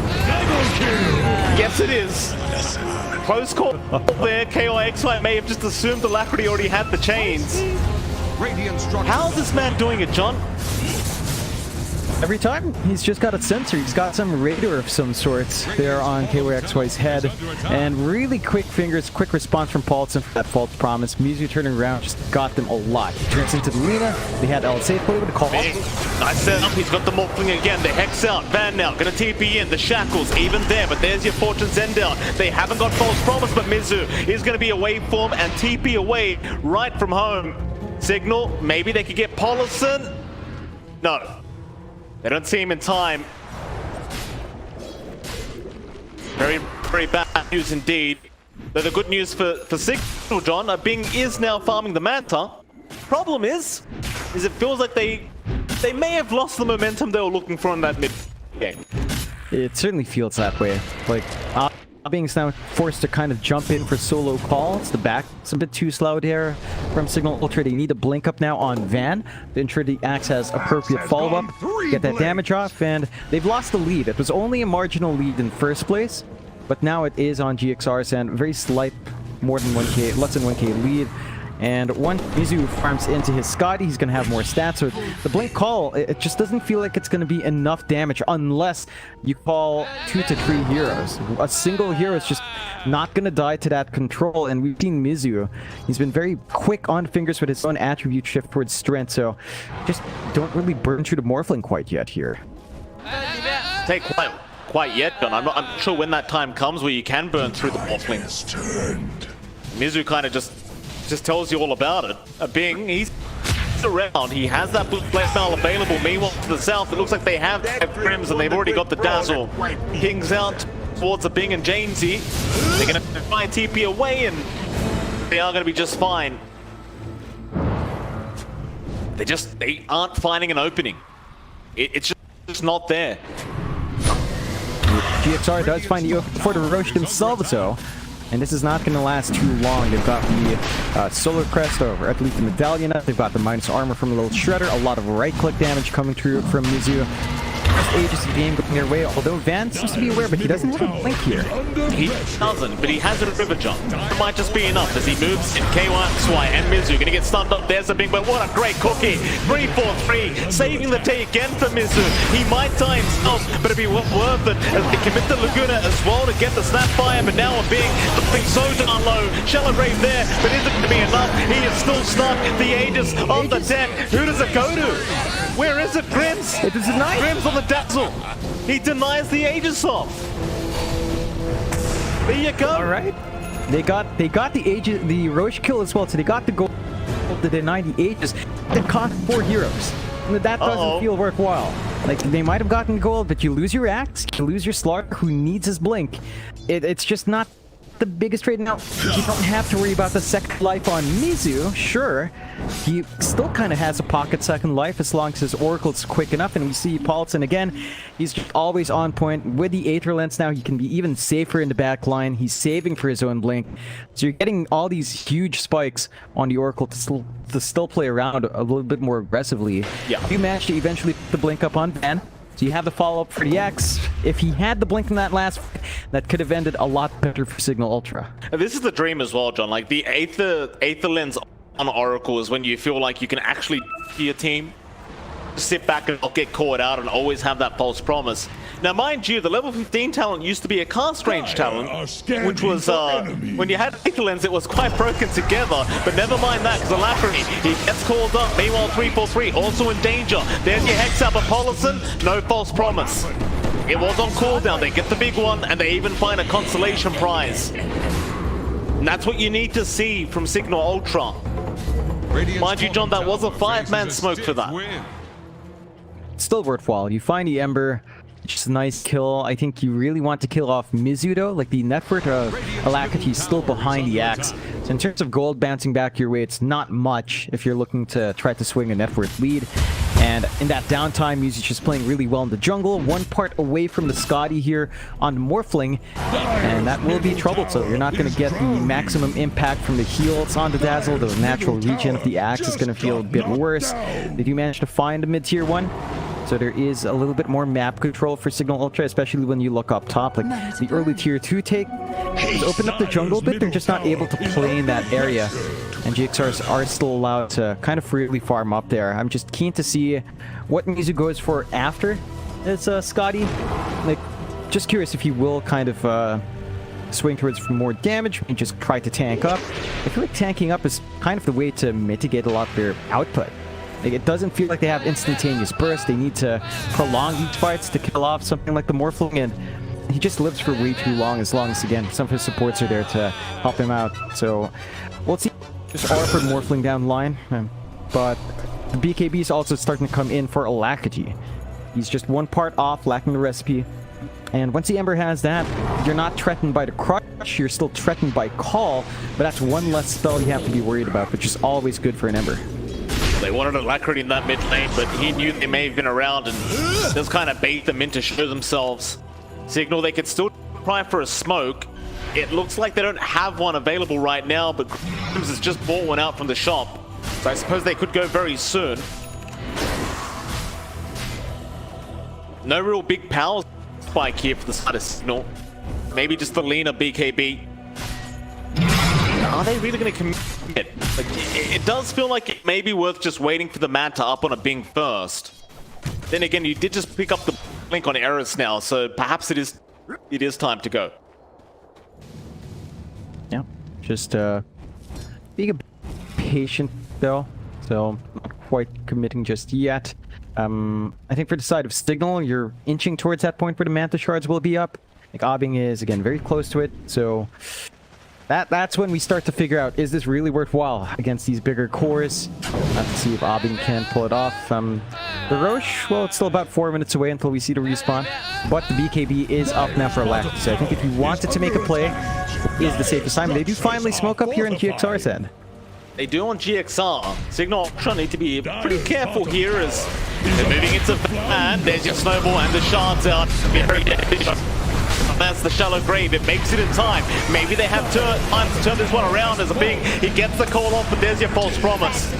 Yes, it is. Close call there. KYXY may have just assumed Alacrity already had the chains. How's this man doing it, John? Every time, he's just got a sensor. He's got some radar of some sorts there on KYXY's head. And really quick fingers, quick response from Paulson for that false promise. Mizu turning around just got them a lot. He turns into the Lina. They had LSA play with the call. Nice setup. He's got the Morphling again. The Hex out. Van now gonna TP in. The Shackles even there, but there's your Fortune's End out. They haven't got false promise, but Mizu is gonna be a waveform and TP away right from home. Signal, maybe they could get Paulson. No. They don't see him in time. Very, very bad news indeed. Though the good news for Signal, John, Bing is now farming the Manta. Problem is it feels like they may have lost the momentum they were looking for in that mid game. It certainly feels that way. Like, Bing's now forced to kind of jump in for solo calls. The back is a bit too slow there from Signal Ultra. They need to blink up now on Van to ensure the Axe has appropriate follow-up, get that damage off, and they've lost the lead. It was only a marginal lead in first place, but now it is on GXR's and very slight, more than 1k, less than 1k lead. And once Mizu farms into his Scotty, he's going to have more stats. So the Blink call, it just doesn't feel like it's going to be enough damage unless you call 2 to 3 heroes. A single hero is just not going to die to that control. And we've seen Mizu. He's been very quick on fingers with his own attribute shift towards strength. So just don't really burn through the Morphling quite yet here. Take quite yet, John. I'm not sure when that time comes where you can burn through the Morphling. Mizu kind of just tells you all about it. Bing, he's around. He has that blue blade spell available. Meanwhile, to the south, it looks like they have Grims and they've already got the Dazzle. King's out towards the Bing and Jamesy. They're going to try and TP away, and they are going to be just fine. They aren't finding an opening. It's just not there. GXR does find the open for the Roche themselves, though. And this is not going to last too long. They've got the Solar Crest over, I believe the Medallion up. They've got the minus armor from a little Shredder. A lot of right-click damage coming through from Mizu. First Aegis of the game going their way, although Van seems to be aware, but he doesn't have a blink here. He doesn't, but he has a river jump. It might just be enough as he moves in KY and Mizu. Gonna get stunned up. There's a big, but what a great cookie. 3-4-3, saving the day again for Mizu. He might die himself, but it'd be worth it as they commit the Laguna as well to get the Snapfire, but now a big something so darn low. Shallow Rave there, but is it gonna be enough? He is still stuck. The Aegis on the deck. Who does it go to? Where is it, Grims? It is denied. Grims on the Dazzle. He denies the Aegis off. There you go. All right. They got the Aegis, the Roche kill as well, so they got the gold to deny the Aegis. They caught 4 heroes. That doesn't feel worthwhile. Like, they might have gotten gold, but you lose your Axe, you lose your Slark, who needs his Blink. It's just not the biggest trade. Now, you don't have to worry about the second life on Mizu. Sure, he still kind of has a pocket second life as long as his Oracle's quick enough. And we see Paulson again, he's just always on point. With the Aether Lens now, he can be even safer in the back line. He's saving for his own Blink. So you're getting all these huge spikes on the Oracle to still play around a little bit more aggressively. Yeah. You managed to eventually put the Blink up on Van. So you have the follow-up for the X. If he had the Blink in that last fight, that could have ended a lot better for Signal Ultra. And this is the dream as well, John. Like, the Aether Lens on Oracle is when you feel like you can actually be your team. Sit back and not get caught out and always have that false promise. Now, mind you, the level 15 talent used to be a cast range talent, which was, when you had Aether Lens, it was quite broken together. But never mind that, because Alacrity, he gets called up. Meanwhile, 3-4-3, also in danger. There's your Hex up, Apollison, no false promise. It was on cooldown. They get the big one, and they even find a consolation prize. And that's what you need to see from Signal Ultra. Mind you, John, that was a 5-man smoke for that. Still worthwhile. You find the Ember, just a nice kill. I think you really want to kill off Mizu though. Like, the net worth of Alacrity is still behind the Axe. So in terms of gold bouncing back your way, it's not much if you're looking to try to swing a net worth lead. And in that downtime, Mizu's just playing really well in the jungle. One part away from the Scotty here on the Morphling. And that will be trouble. So you're not going to get the maximum impact from the heals on the Dazzle. The natural regen of the Axe is going to feel a bit worse. Did you manage to find a mid-tier one? So there is a little bit more map control for Signal Ultra, especially when you look up top. Like, the early tier 2 take has opened up the jungle a bit. They're just not able to play in that area. And GXRs are still allowed to kind of freely farm up there. I'm just keen to see what Mizu goes for after this Scotty. Like, just curious if he will kind of swing towards more damage and just try to tank up. I feel like tanking up is kind of the way to mitigate a lot of their output. Like, it doesn't feel like they have instantaneous burst. They need to prolong these fights to kill off something like the Morphling, and he just lives for way too long, as again, some of his supports are there to help him out. So, we'll see. Just R for Morphling down the line, but the BKB is also starting to come in for Alacrity. He's just one part off, lacking the recipe. And once the Ember has that, you're not threatened by the Crush, you're still threatened by Call, but that's one less spell you have to be worried about, which is always good for an Ember. They wanted Alacrity in that mid lane, but he knew they may have been around and just kind of bait them in to show themselves. Signal, they could still try for a smoke. It looks like they don't have one available right now, but Grims has just bought one out from the shop. So I suppose they could go very soon. No real big power spike here for the side of Signal. Maybe just the leaner BKB. Are they really going to commit? Like, it does feel like it may be worth just waiting for the man to up on a Bing first. Then again, you did just pick up the link on Eris now, so perhaps it is time to go. Yeah, just being a bit patient though, so not quite committing just yet. I think for the side of Signal, you're inching towards that point where the Manta Shards will be up. Like, Obbing is, again, very close to it, so That's when we start to figure out, is this really worthwhile against these bigger cores? Have to see if Abing can pull it off. The Roche, well, it's still about 4 minutes away until we see the respawn, but the BKB is up now for Alacrity. So I think if you wanted to make a play, is the safest time. They do finally smoke up here in GXR's end. They do on GXR. Signal Ultra need to be pretty careful here as they're moving into and there's your snowball and the shards out. Very That's the shallow grave. It makes it in time. Maybe they have time to turn this one around as a Bing. He gets the call off, but there's your false promise.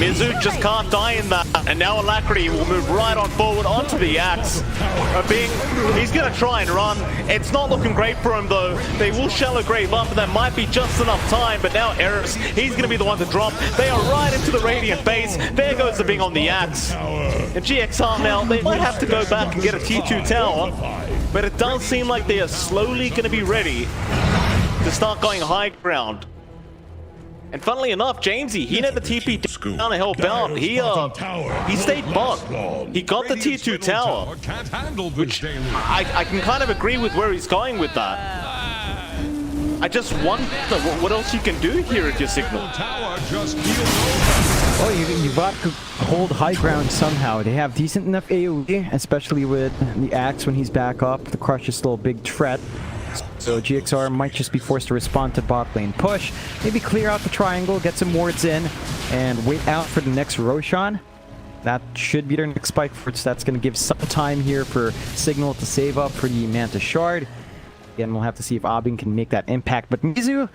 Mizu just can't die in that. And now Alacrity will move right on forward onto the axe. A Bing, he's going to try and run. It's not looking great for him though. They will shallow grave up, and that might be just enough time. But now Eris, he's going to be the one to drop. They are right into the Radiant base. There goes the Bing on the axe. And GXR now, they might have to go back and get a T2 tower. But it does seem like they are slowly going to be ready to start going high ground. And funnily enough, Jamesy, he never TP down to help out. He stayed bot. He got the T2 tower. Which I can kind of agree with where he's going with that. I just wonder what else you can do here at your Signal. Well, you've got to hold high ground somehow. They have decent enough AoE, especially with the Axe when he's back up. The Crush is still a big threat. So GXR might just be forced to respond to bot lane push. Maybe clear out the triangle, get some wards in, and wait out for the next Roshan. That should be their next spike force. That's going to give some time here for Signal to save up for the Manta Shard. Again, we'll have to see if Abing can make that impact. But Mizu,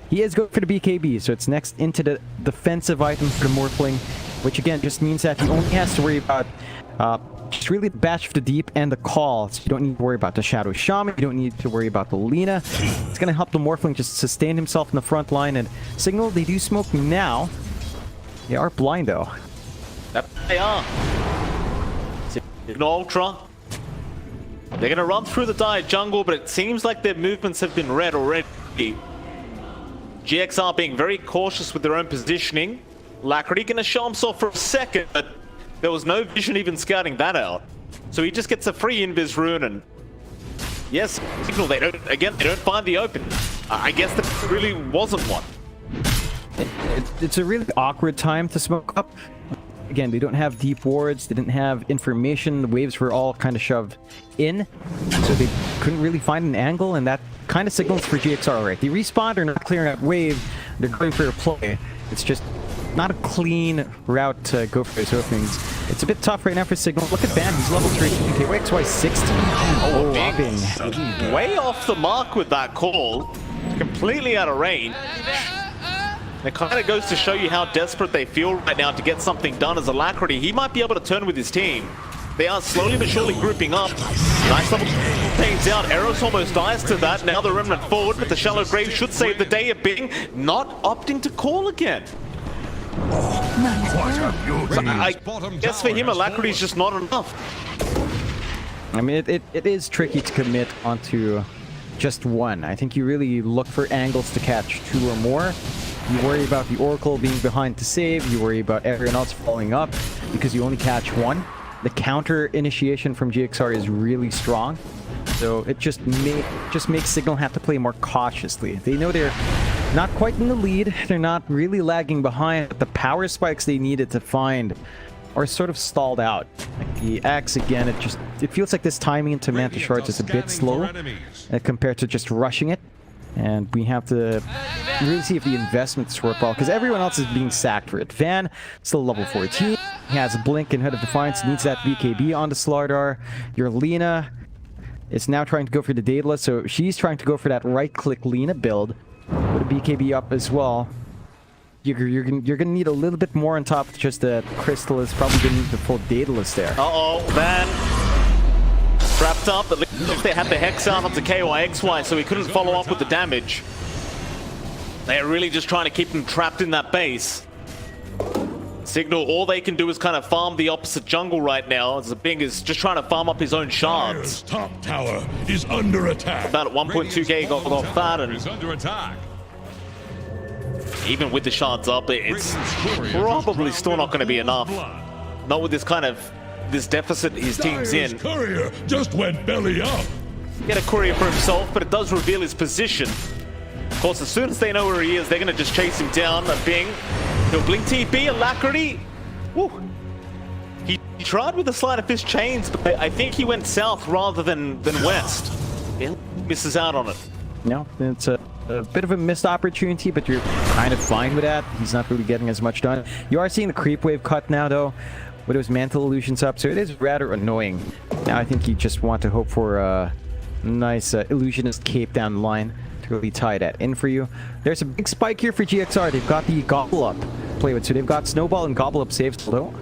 he is going for the BKB, so it's next into the defensive item for the Morphling, which again just means that he only has to worry about just really the Bash of the Deep and the Call. So you don't need to worry about the Shadow Shaman, you don't need to worry about the Lina. It's going to help the Morphling just sustain himself in the front line. And Signal, they do smoke now. They are blind though. That they are. Signal Ultra. They're going to run through the Dire jungle, but it seems like their movements have been read already. GXR being very cautious with their own positioning. Alacrity going to show himself for a second, but there was no vision even scouting that out. So he just gets a free invis rune, and yes, Signal, they don't find the open. I guess there really wasn't one. It's a really awkward time to smoke up. Again, they don't have deep wards, they didn't have information, the waves were all kind of shoved in, so they couldn't really find an angle, and that kind of signals for GXR, right? They respawn, they're not clearing out wave, they're going for a play. It's just not a clean route to go for those openings. It's a bit tough right now for Signal. Look at Van, he's level 3, KYXY 16. Oh, Abing. Way off the mark with that call, completely out of range. It kind of goes to show you how desperate they feel right now to get something done as Alacrity. He might be able to turn with his team. They are slowly but surely grouping up. Nice level things out. Eros almost dies to that. Now the Remnant forward, but the Shallow Grave should save the day of Bing not opting to call again. I guess for him, Alacrity is just not enough. I mean, it is tricky to commit onto just one. I think you really look for angles to catch 2 or more. You worry about the Oracle being behind to save, you worry about everyone else following up because you only catch 1. The counter initiation from GXR is really strong, so it just makes Signal have to play more cautiously. They know they're not quite in the lead, they're not really lagging behind, but the power spikes they needed to find are sort of stalled out. Like the Axe again, it feels like this timing into Manta Shards is a bit slow compared to just rushing it. And we have to really see if the investment's worthwhile, because everyone else is being sacked for it. Van, still level 14. He has a Blink and Head of Defiance, needs that BKB on the Slardar. Your Lina is now trying to go for the Daedalus, so she's trying to go for that right-click Lina build. With a BKB up as well. You're gonna need a little bit more on top of just the Crystal. Is probably gonna need the full Daedalus there. Uh-oh, Van trapped up. At least they had the Hex out onto KYXY, so he couldn't follow up with the damage. They're really just trying to keep him trapped in that base. Signal, all they can do is kind of farm the opposite jungle right now, as the Bing is just trying to farm up his own shards. Top tower is under attack. About at 1.2k got off that, and is under attack. even with the shards up, it's probably still not going to be enough. Not with this kind of deficit his team's in. Courier just went belly up. Get a courier for himself, but it does reveal his position. course, as soon as they know where he is, they're going to just chase him down. A Bing, he'll blink TP, Alacrity. Woo. He tried with the sleight of fist chains, but I think he went south rather than west. He misses out on it. No, it's a bit of a missed opportunity, but you're kind of fine with that. He's not really getting as much done. You are seeing the creep wave cut now, though, with those mantle illusions up, so it is rather annoying. Now I think you just want to hope for a nice illusionist cape down the line to really tie that in for you. There's a big spike here for GXR. They've got the Gobble Up play with, so they've got Snowball and Gobble Up saves, though.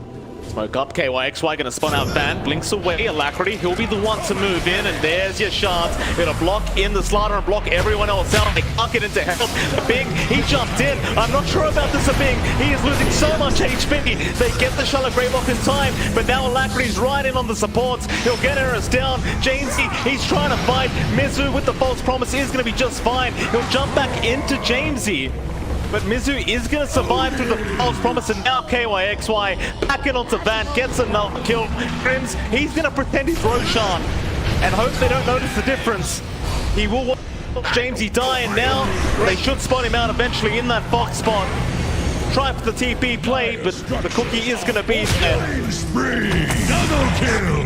Smoke up, KYXY gonna spawn out Van, blinks away, Alacrity, he'll be the one to move in, and there's your shards. Gonna block in the slider and block everyone else out. They can't get into help. Bing, he jumped in. I'm not sure about this Bing. He is losing so much HP. They get the Shallow Greylock in time, but now Alacrity's right in on the supports. He'll get Eris down. Jamesy, he's trying to fight. Mizu with the false promise is gonna be just fine. He'll jump back into Jamesy. But Mizu is going to survive through the false promise, and now KYXY back in onto Van, gets another kill. Grims, he's going to pretend he's Roshan and hope they don't notice the difference. He will watch Jamesy die, and now they should spot him out eventually in that Fox spot. Try for the TP play, but the cookie is going to be there.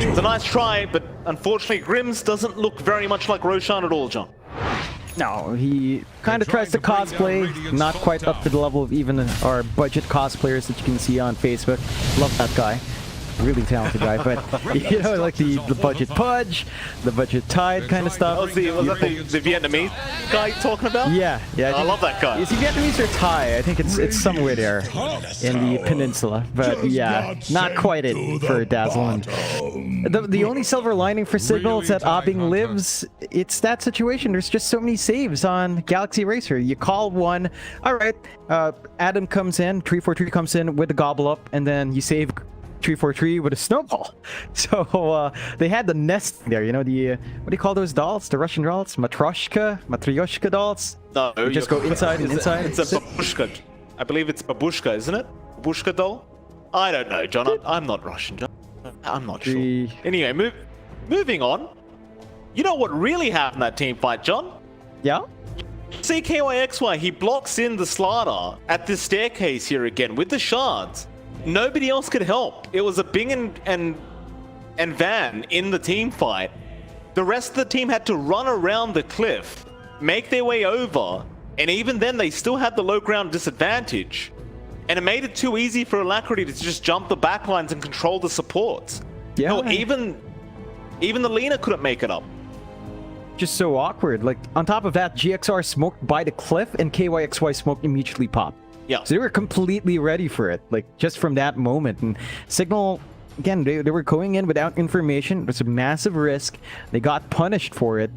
It's a nice try, but unfortunately Grims doesn't look very much like Roshan at all, John. No, he kind of tries to cosplay, not quite up to the level of even our budget cosplayers that you can see on Facebook. Love that guy. Really talented guy, but you know, like the budget Pudge, the budget Tide kind of stuff. Was that the Vietnamese guy talking about? Yeah. I love that guy. Is he Vietnamese or Thai? I think it's somewhere there in the peninsula. But yeah, not quite it for Dazzle. And the only silver lining for Signal is that Abing lives. It's that situation. There's just so many saves on Galaxy Racer. You call one, all right, Adam comes in, 343 comes in with the Gobble Up, and then you save 343 with a Snowball. So they had the nest there, you know, the what do you call those dolls, the Russian dolls, matryoshka dolls? No, you just go inside and inside. It's a babushka. I believe it's babushka, isn't it? Babushka doll? I don't know, John. I'm not Russian, John. I'm not sure. Anyway, moving on. You know what really happened in that team fight, John? Yeah? See KYXY, he blocks in the slider at this staircase here again with the shards. Nobody else could help. It was a Bing and Van in the team fight. The rest of the team had to run around the cliff, make their way over, and even then they still had the low ground disadvantage. And it made it too easy for Alacrity to just jump the backlines and control the supports. Yeah. No, even the Lina couldn't make it up. Just so awkward. Like, on top of that, GXR smoked by the cliff and KYXY smoke immediately popped. Yeah. So they were completely ready for it, like, just from that moment. And Signal, again, they were going in without information. It was a massive risk. They got punished for it.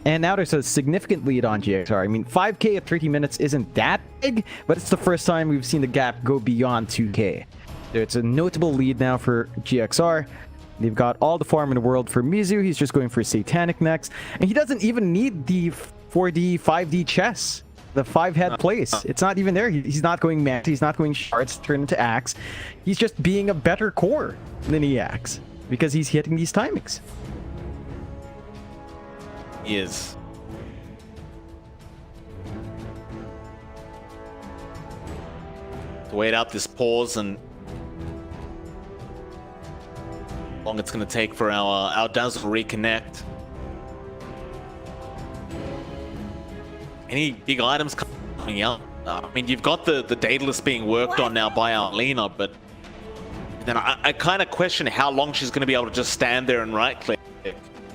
And now there's a significant lead on GXR. I mean, 5K at 30 minutes isn't that big, but it's the first time we've seen the gap go beyond 2K. So it's a notable lead now for GXR. They've got all the farm in the world for Mizu. He's just going for Satanic next. And he doesn't even need the 4D, 5D chess. The 5-head place. It's not even there. He's not going Manta. He's not going Shards to turn into Axe. He's just being a better core than Axe because he's hitting these timings. He is. Wait out this pause and how long it's going to take for our Dazzle to reconnect. Any big items coming out? I mean, you've got the Daedalus being worked on now by our Lina, but then I kind of question how long she's going to be able to just stand there and right-click.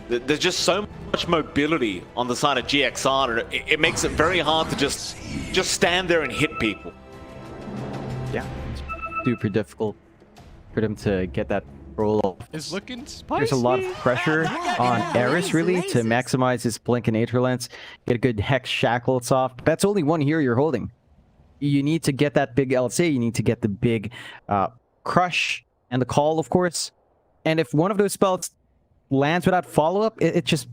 There's just so much mobility on the side of GXR, and it makes it very hard to just stand there and hit people. Yeah, it's super difficult for them to get that roll off. It's looking spicy. There's a lot of pressure on Eris, really, to maximize his Blink and Aether Lens. Get a good Hex Shackle soft. That's only one here you're holding. You need to get that big LSA. You need to get the big Crush and the Call, of course. And if one of those spells lands without follow-up, it's just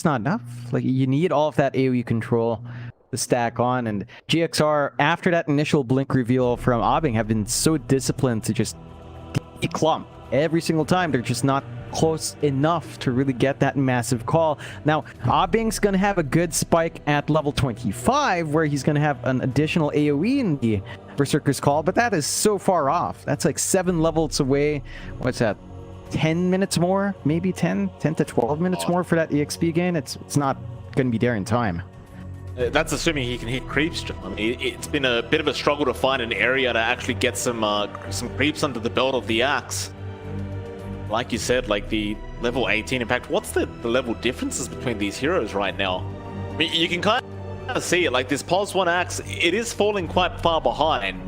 not enough. Like, you need all of that AoE control to stack on. And GXR, after that initial Blink reveal from Abing, have been so disciplined to just clump. Every single time, they're just not close enough to really get that massive call. Now, Abing's going to have a good spike at level 25, where he's going to have an additional AoE in the Berserker's Call, but that is so far off. That's like 7 levels away. What's that? 10 minutes more? Maybe 10 to 12 minutes more for that EXP gain? It's not going to be there in time. That's assuming he can hit creeps. I mean, it's been a bit of a struggle to find an area to actually get some creeps under the belt of the axe. Like you said, like the level 18 impact. What's the level differences between these heroes right now? I mean, you can kind of see it. Like this POS 1 axe, it is falling quite far behind.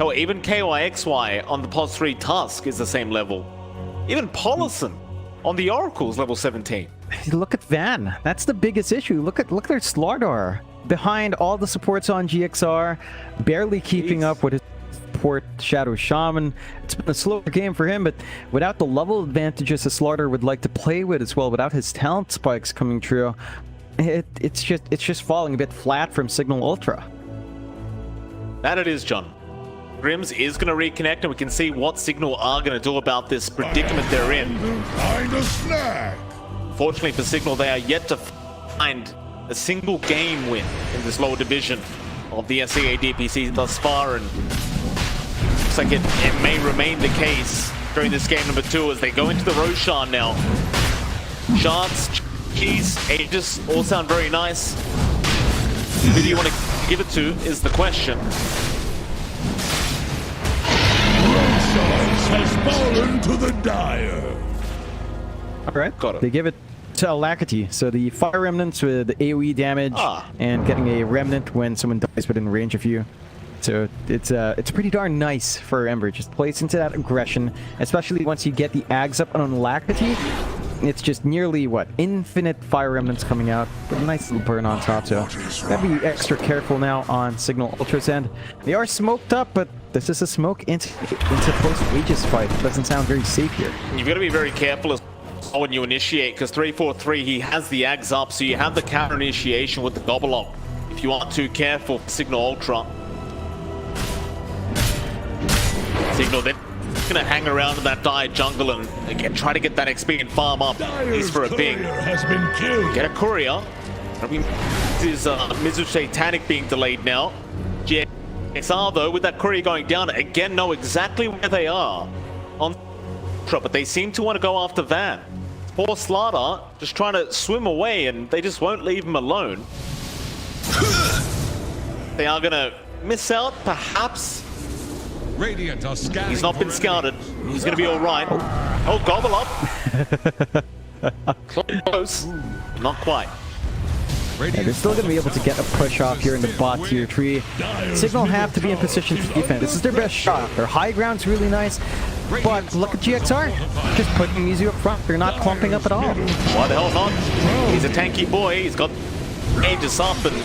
Oh, even KYXY on the POS 3 Tusk is the same level. Even Polison on the Oracle's level 17. Look at Van. That's the biggest issue. Look at their Slardar. Behind all the supports on GXR, barely keeping up with his support Shadow Shaman. It's been a slower game for him, but without the level advantages a Slardar would like to play with as well, without his talent spikes coming true, it's just falling a bit flat from Signal Ultra. That it is, John. Grims is going to reconnect, and we can see what Signal are going to do about this predicament they're in. Find a snack. Fortunately for Signal, they are yet to find a single game win in this lower division of the SEA DPC thus far, and looks like it may remain the case during this game number 2 as they go into the Roshan now. Shards, Keys, Aegis all sound very nice. Who do you want to give it to is the question. Has fallen to the dire. All right, Got it. They give it to Alacrity, so the fire remnants with the AoE damage and getting a remnant when someone dies within range of you. So it's pretty darn nice for Ember. Just plays into that aggression, especially once you get the Ags up on Alacrity. It's just nearly, what, infinite fire remnants coming out with a nice little burn on top, so gotta be extra careful now on Signal Ultra's end. They are smoked up, but this is a smoke into post-Aegis fight. It doesn't sound very safe here. You've got to be very careful when you initiate, because 343, he has the Ags up, so you have the counter initiation with the Gobble Up. If you aren't too careful, Signal Ultra. Signal then gonna hang around in that dire jungle and again try to get that XP and farm up. He's for a big. Has been killed. Get a courier. I mean, this is Mizu Satanic being delayed now. GXR though, with that courier going down, again know exactly where they are on, but they seem to want to go after Van. Poor Slardar just trying to swim away, and they just won't leave him alone. They are gonna miss out, perhaps. Radiant are scanning. He's not been scouted. He's going to be all right. Oh, Gobble Up. Close. Not quite. Yeah, they're still going to be able to get a push off here in the bot tier 3. Signal have to be in position to defend. This is their best shot. Their high ground's really nice, but look at GXR. Just putting Mizu up front. They're not clumping up at all. Why the hell not? He's a tanky boy. He's got Aegis up, and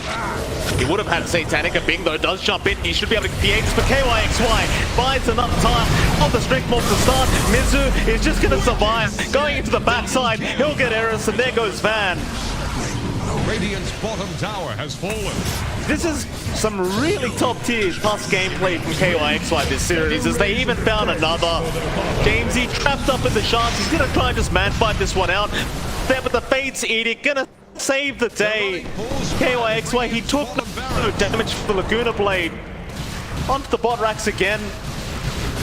he would have had Satanic. A Bing, though, does jump in. He should be able to get the Aegis, but KYXY buys enough time on the Strict Morph to start. Mizu is just going to survive. Going into the backside, he'll get Eris, and there goes Van. Radiant's bottom tower has fallen. This is some really top-tier Tusk gameplay from KYXY this series, as they even found another. Jamesy trapped up in the shards. He's going to try and just man-fight this one out. There with the Fate's Edict, going to save the day. KYXY, he took no damage from the Laguna Blade. Onto the bot racks again.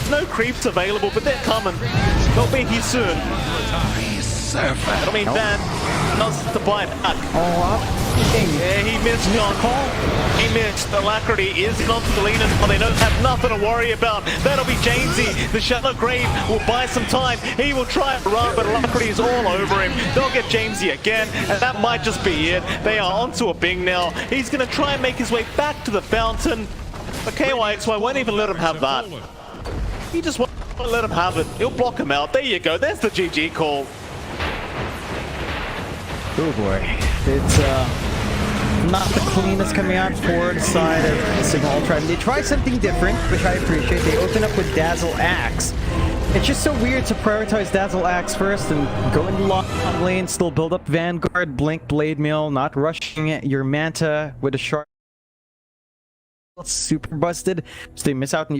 No creeps available, but they're coming. They'll be here soon. I mean, Van does the buy back. Yeah, he missed John. He missed. Alacrity is onto the leaners, but they don't have nothing to worry about. That'll be Jamesy. The Shallow Grave will buy some time. He will try and run, but Alacrity is all over him. They'll get Jamesy again, and that might just be it. They are onto a Bing now. He's going to try and make his way back to the fountain. But KYXY won't even let him have that. He just won't let him have it. He'll block him out. There you go. There's the GG call. Oh boy, it's not the cleanest coming out for the side of Signal Ultra. They try something different, which I appreciate. They open up with Dazzle Axe. It's just so weird to prioritize Dazzle Axe first and go in the long lane, still build up Vanguard, Blink, Blade Mail, not rushing your Manta with a sharp. It's super busted, so they miss out on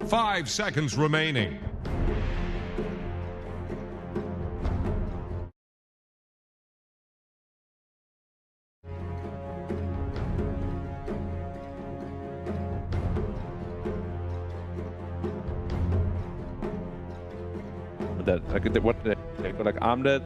5 seconds remaining. That what like armed it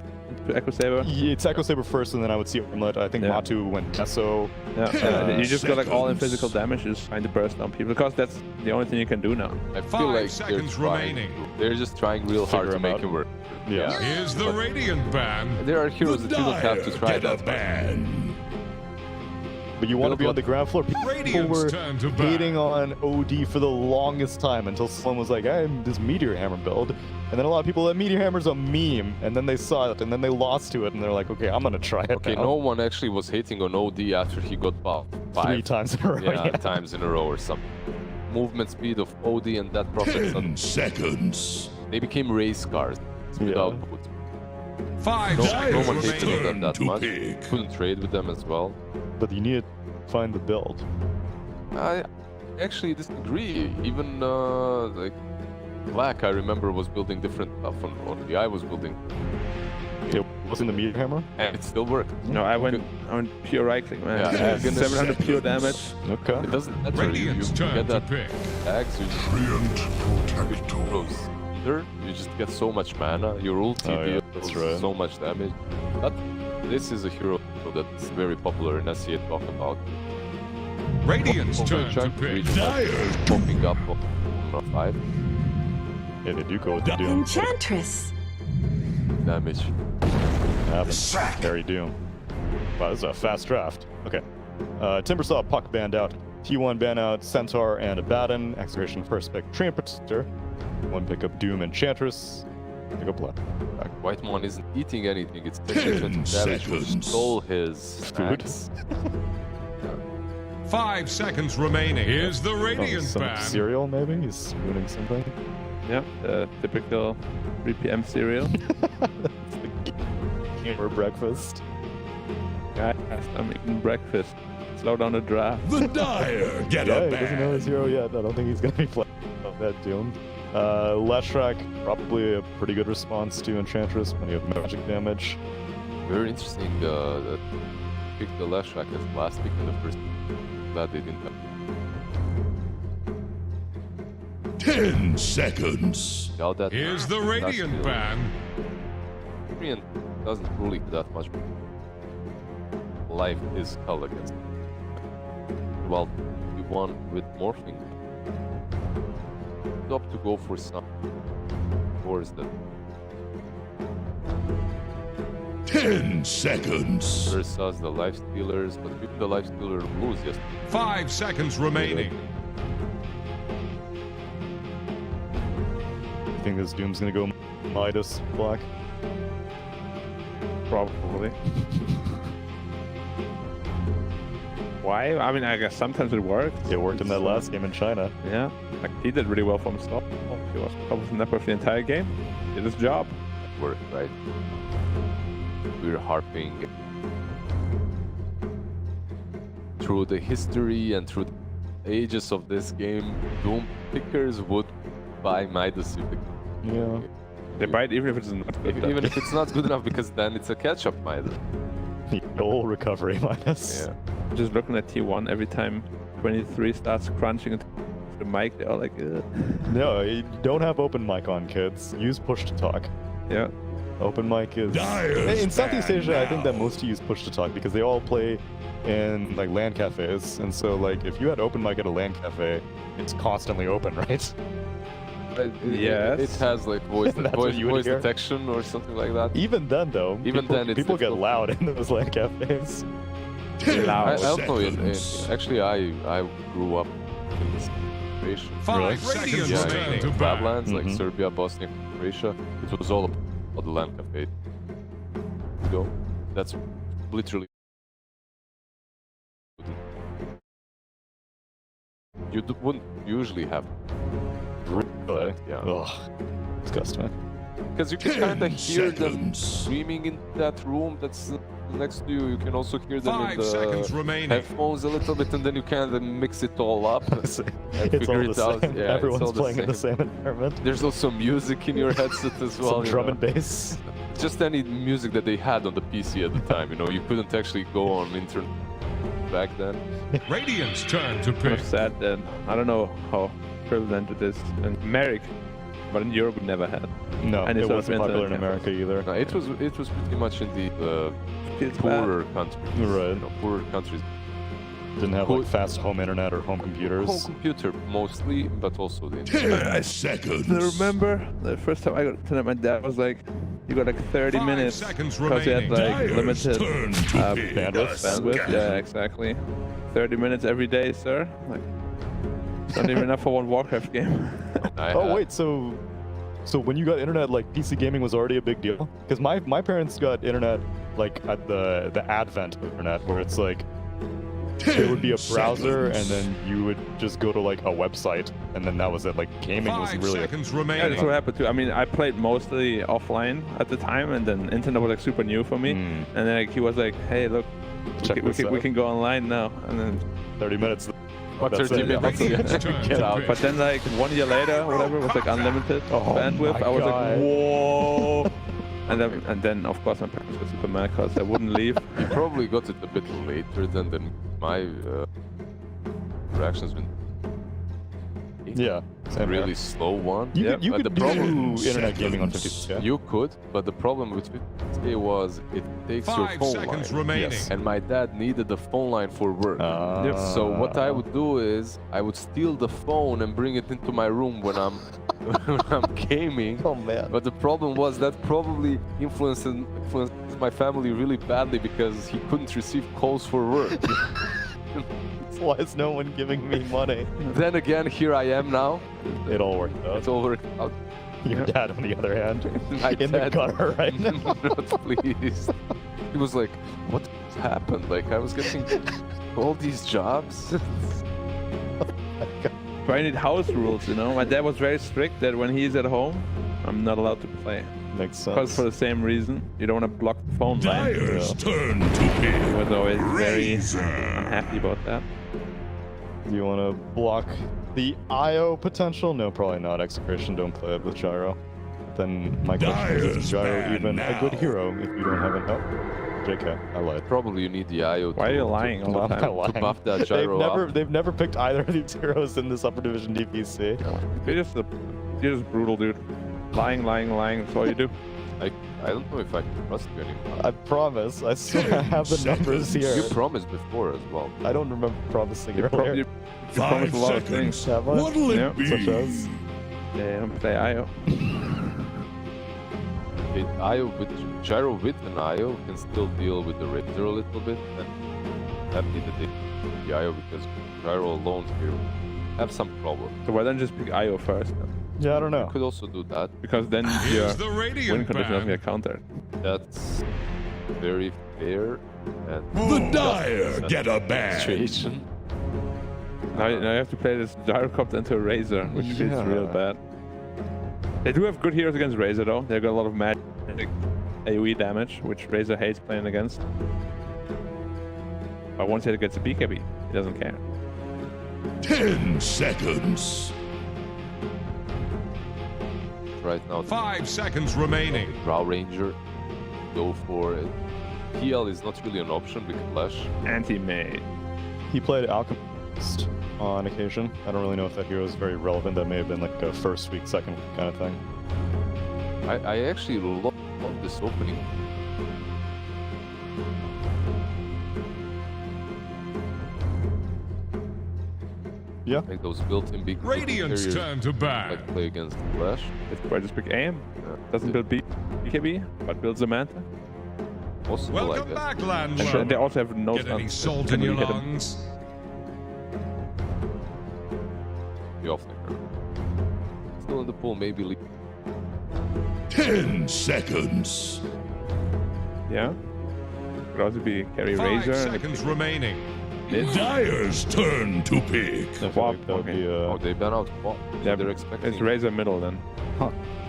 to Echo Saber. Yeah, it's Echo Saber first, and then I would see Armlet. I think Yeah. Matu went Esso. Yeah, you just got like all in seconds. physical damage, just trying to burst on people because that's the only thing you can do now. I 5 feel like they're seconds trying. remaining. They're just trying real hard Figure to him make out. it work. Yeah. Here's the Radiant Band. There are heroes The that you don't have to Dire try get a that. ban. But you want to Build be on one. the ground floor. People Radiant's were turn to ban. hating on OD for the longest time until someone was like, I'm this Meteor Hammer build. And then a lot of people, that Meteor Hammer's a meme. And then they saw it, and then they lost to it, and they're like, okay, I'm going to try it Okay, now. no one actually was hating on OD after he got buffed 3 times in a row. yeah, times in a row or something. Movement speed of OD and that profit, 10 seconds. they became race cars without boots. 5 No seconds one hated remaining. them that to much. pick. Couldn't trade with them as well. But you need to find the build. I actually disagree. Even like Black, I remember, was building different stuff on the I was building, It wasn't the Meteor Hammer? and it still worked. No, I went pure right click, man. Yeah, Yeah, 700 pure damage. Okay. It doesn't matter. You Radiant's turn get to that pick. tags, you just Brilliant protector. close either. You just get so much mana. Your ulti Oh, yeah, deals that's right. so much damage. But this is a hero that's very popular in SCA talk about. Radiant's turn to Trying to pick. reach Dire. popping up on 5 Yeah, they do go with the Doom. Enchantress. damage. Happens. Harry Doom. Wow, this is a fast draft. Okay. Timbersaw, Puck banned out. T1 ban out, Centaur and Abaddon. Execration first pick, Treant Protector. One pick up Doom Enchantress. Pick up Black. White Mon isn't eating anything. It's 10 taking 20 damage. We seconds. stole his Food. snacks. 5 seconds rememing. Here's the Oh, Radiant some Band. cereal, maybe? He's spooning something. Yeah, the typical 3 p.m. cereal. For breakfast. Guys, I'm eating breakfast. Slow down the draft. The Dire get Yeah, a he doesn't know his ban. hero yet. I don't think he's going to be playing that Doom. Leshrac, probably a pretty good response to Enchantress when you have magic damage. Very interesting that picked the Leshrac as last pick in the first. Glad they didn't have. 10 seconds. Now that Here's the Radiant Band. Treant doesn't really do that much. Life is hell against. Well, you won with morphing. It's up to go for some. Or is that 10 seconds. versus the life stealers? But if the life stealer lose, yes. 5 seconds remaining. I think this Doom's going to go Midas Black. Probably. Why? I mean, I guess sometimes it works. It worked in that last game in China. Yeah, like he did really well for himself. He was probably not for the entire game. Did his job. Work, right? We're harping through the history and through the ages of this game. Doom pickers would buy Midas if they Yeah. They buy it even if it's not good. even if it's not good enough, because then it's a catch-up Midas. No recovery minus. Yeah. Just looking at T1 every time 23 starts crunching into the mic, they're all like, ugh. No, you don't have open mic on, kids. Use push to talk. Yeah. Open mic is... Dire's In Southeast banned Asia, I think that now. most use push to talk because they all play in like LAN cafes. And so like if you had open mic at a LAN cafe, it's constantly open, right? Yes. It has like voice, That's what you would voice hear. detection or something like that. Even then though, Even people, then, it's people get difficult. loud in those LAN cafes. 10 I don't know. seconds. Actually, I grew up in this situation. 5 seconds Yeah, remaining. in Badlands, like Mhm. Serbia, Bosnia, Croatia. It was all about the LAN cafe. You know, that's literally. You wouldn't usually have. Really? Yeah. Ugh. Disgusting. Because you can 10 kind of hear them seconds. screaming in that room. That's next to you. You can also hear them 5 in the seconds remaining. headphones a little bit, and then you can mix it all up. and It's figure all it the out. same. Yeah, Everyone's it's all playing in the same environment. There's also music in your headset as well. Some you drum know. and bass. Just any music that they had on the PC at the time. You know, you couldn't actually go on internet back then. Radiant's turn to Kind pick. of sad that I don't know how prevalent it is in America, but in Europe we never had. No, And it it's wasn't also popular in internet America either. No, it was pretty much in the It's poorer countries. Right. You know, poorer countries. Didn't have Cool. like fast home internet or home computers. Home computer mostly, but also the internet. 10 seconds. I remember the first time I got internet, my dad was like, "You got like 30 5 minutes seconds because he had remaining. like Dyer's limited turn to pick a bandwidth. Yeah, exactly. 30 minutes every day, sir. Like, not even enough for one Warcraft game. Oh wait, so when you got internet, like PC gaming was already a big deal? Because my parents got internet like at the advent of internet, where it's like there would be a browser and then you would just go to like a website and then that was it. Like gaming 5 wasn't really. seconds Yeah, remaining. that's what happened too. I mean, I played mostly offline at the time, and then internet was like super new for me. Mm. And then like, he was like, "Hey, look, Check this we out. can go online now." And then, 30 minutes. What, That's 30 it. minutes? Radiant's turn Get to out. pick. but then like 1 year later, whatever, it was like unlimited bandwidth. my I was God. like, "Whoa!" and then of course my parents were super mad because I wouldn't leave. You probably got it a bit later than my reactions been Yeah, same really here. slow one. You Yeah, could, you but could the problem- do internet gaming on 50. Yeah? You could, but the problem with 50K was it takes your 5 phone seconds line. remaining. Yes. And my dad needed the phone line for work. So what I would do is I would steal the phone and bring it into my room when I'm when I'm gaming. Oh man. But the problem was that probably influenced my family really badly because he couldn't receive calls for work. Why is no one giving me money? Then again, here I am now. It all worked out. It's all worked out. Your dad, on the other hand, My in the dad- gutter right now. Not pleased. He was like, "What happened? Like I was getting all these jobs." But I need house rules, you know. My dad was very strict that when he's at home, I'm not allowed to play. Makes Because sense. for the same reason, you don't want to block the phone line. Dyer's turn to He pick. was always very Razor. unhappy about that. Do you want to block the IO potential? No, probably not. Execration, don't play it with Gyro. Then my question is Dyer's Gyro bad even a good now. hero if you don't have it? No. JK, I lied. Probably you need the IO. Why are you lying all No, the I'm time? not lying. buff that gyro they've never picked either of these heroes in this upper division DPC. You're just brutal, dude. Lying, that's all you do. I don't know if I can trust you anymore. I promise. I swear I have the numbers here. You promised before as well. I don't remember promising You earlier. promised a lot of things. Have I? What'll Yeah. be? Such as? Yeah, don't play IO. It, IO with gyro with an IO can still deal with the Razor a little bit, and happy that they the IO because gyro alone here have some problem. So why don't you just pick IO first? Then? Yeah, I don't know. Could also do that. Because then your Here's the win Radiant condition doesn't band. get countered. That's very fair. And The Dire get a ban. situation. Now you have to play this gyrocopter into a Razor, which feels real Yeah. bad. They do have good heroes against Razor though. They've got a lot of magic AoE damage, which Razor hates playing against. But once he gets a BKB, he doesn't care. 10 seconds. Right now, 5 seconds remaining. Drow Ranger, go for it. PL is not really an option with Clash. Anti-mage. He played Alchemist on occasion. I don't really know if that hero is very relevant. That may have been like a first week, second week kind of thing. I actually love this opening. Yeah. Like those built-in big Radiant's carriers, turn to ban. like play against Clash. It's why just pick aim. Yeah. Doesn't build BKB, but builds a Manta. Possible, I Welcome guess. back, And Landlord. they also have no Get any stuns. salt Can in your really hit 'em. lungs? Be off there. Still in the pool, maybe leave. 10 seconds. Yeah. Could also be carry 5 Razor. And seconds remaining. Dyer's turn to pick. Swap, That would okay. be, Oh, they ban out. What? Yeah, They're expecting. it's Razor middle then.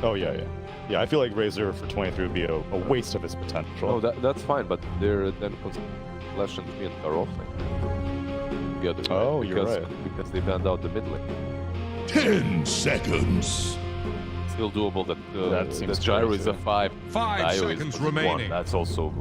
oh, yeah, yeah. Yeah, I feel like Razor for 23 would be a waste of his potential. No, that's fine, but they're then Flash and Treant are offlane. The other way, Oh, you're because, right. Because they banned out the mid lane. 10 seconds. Still doable that That seems the gyro crazy. is a 5. 5 Io is seconds a 1. remaining. That's also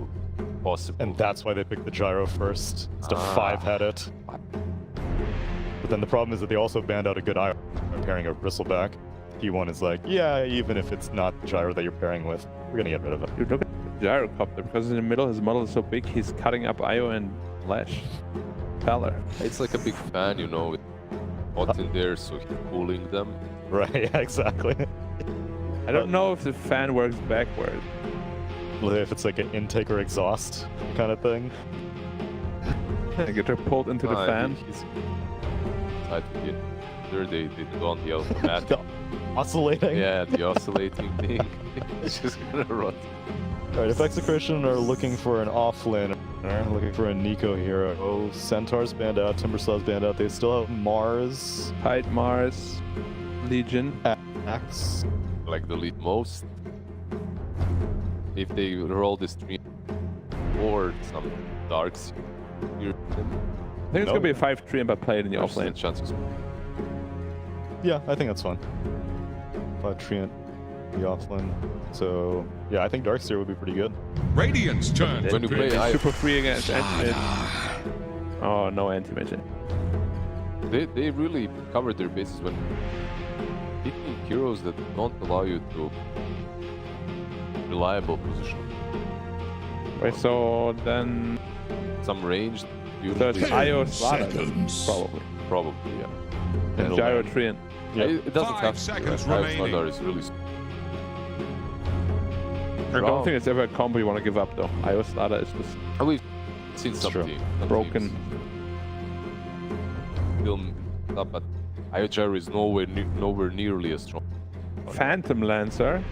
possible. And that's why they picked the gyro first. It's to 5-head it. But then the problem is that they also banned out a good Io pairing of Bristleback. T1 is like, yeah, even if it's not the gyro that you're pairing with, we're gonna get rid of it. Dude, look at the gyrocopter, because in the middle his model is so big, he's cutting up Io and Flash. Feller. It's like a big fan, you know, with pots in there, so he's cooling them. Right, yeah, exactly. I don't know if the fan works backward. If it's like an intake or exhaust kind of thing. They get pulled into the fan. He's tied to the there they go on the automatic. Oscillating? Yeah, the oscillating thing. It's just gonna run. Alright, if Execration are looking for an offlaner, looking for a Nico hero, oh, Centaur's banned out, Timbersaw's banned out, they still have Mars, Tide Mars, Legion. Axe. Like the lead most. If they roll this stream or some darks here, I think it's gonna be a 5-3 but play it in the offlane. chances. Yeah, I think that's fine. Treant, the offlane. So, yeah, I think Darkseer would be pretty good. Radiant's turn. When you play Io, Super free against anti-mid. Oh, no anti-mid. they really covered their bases when picking heroes that don't allow you to reliable position. Right, so then Some ranged, so it's usually Io Slaughter, seconds. probably, yeah. and Gyro Treant. Yeah. It doesn't 5 have to. seconds Io remaining. Slaughter is really I don't think it's ever a combo you want to give up though. Io Slaughter is just We've seen It's true. something. broken. Film up, but Io Gyro is nowhere nearly as strong. Phantom Lancer.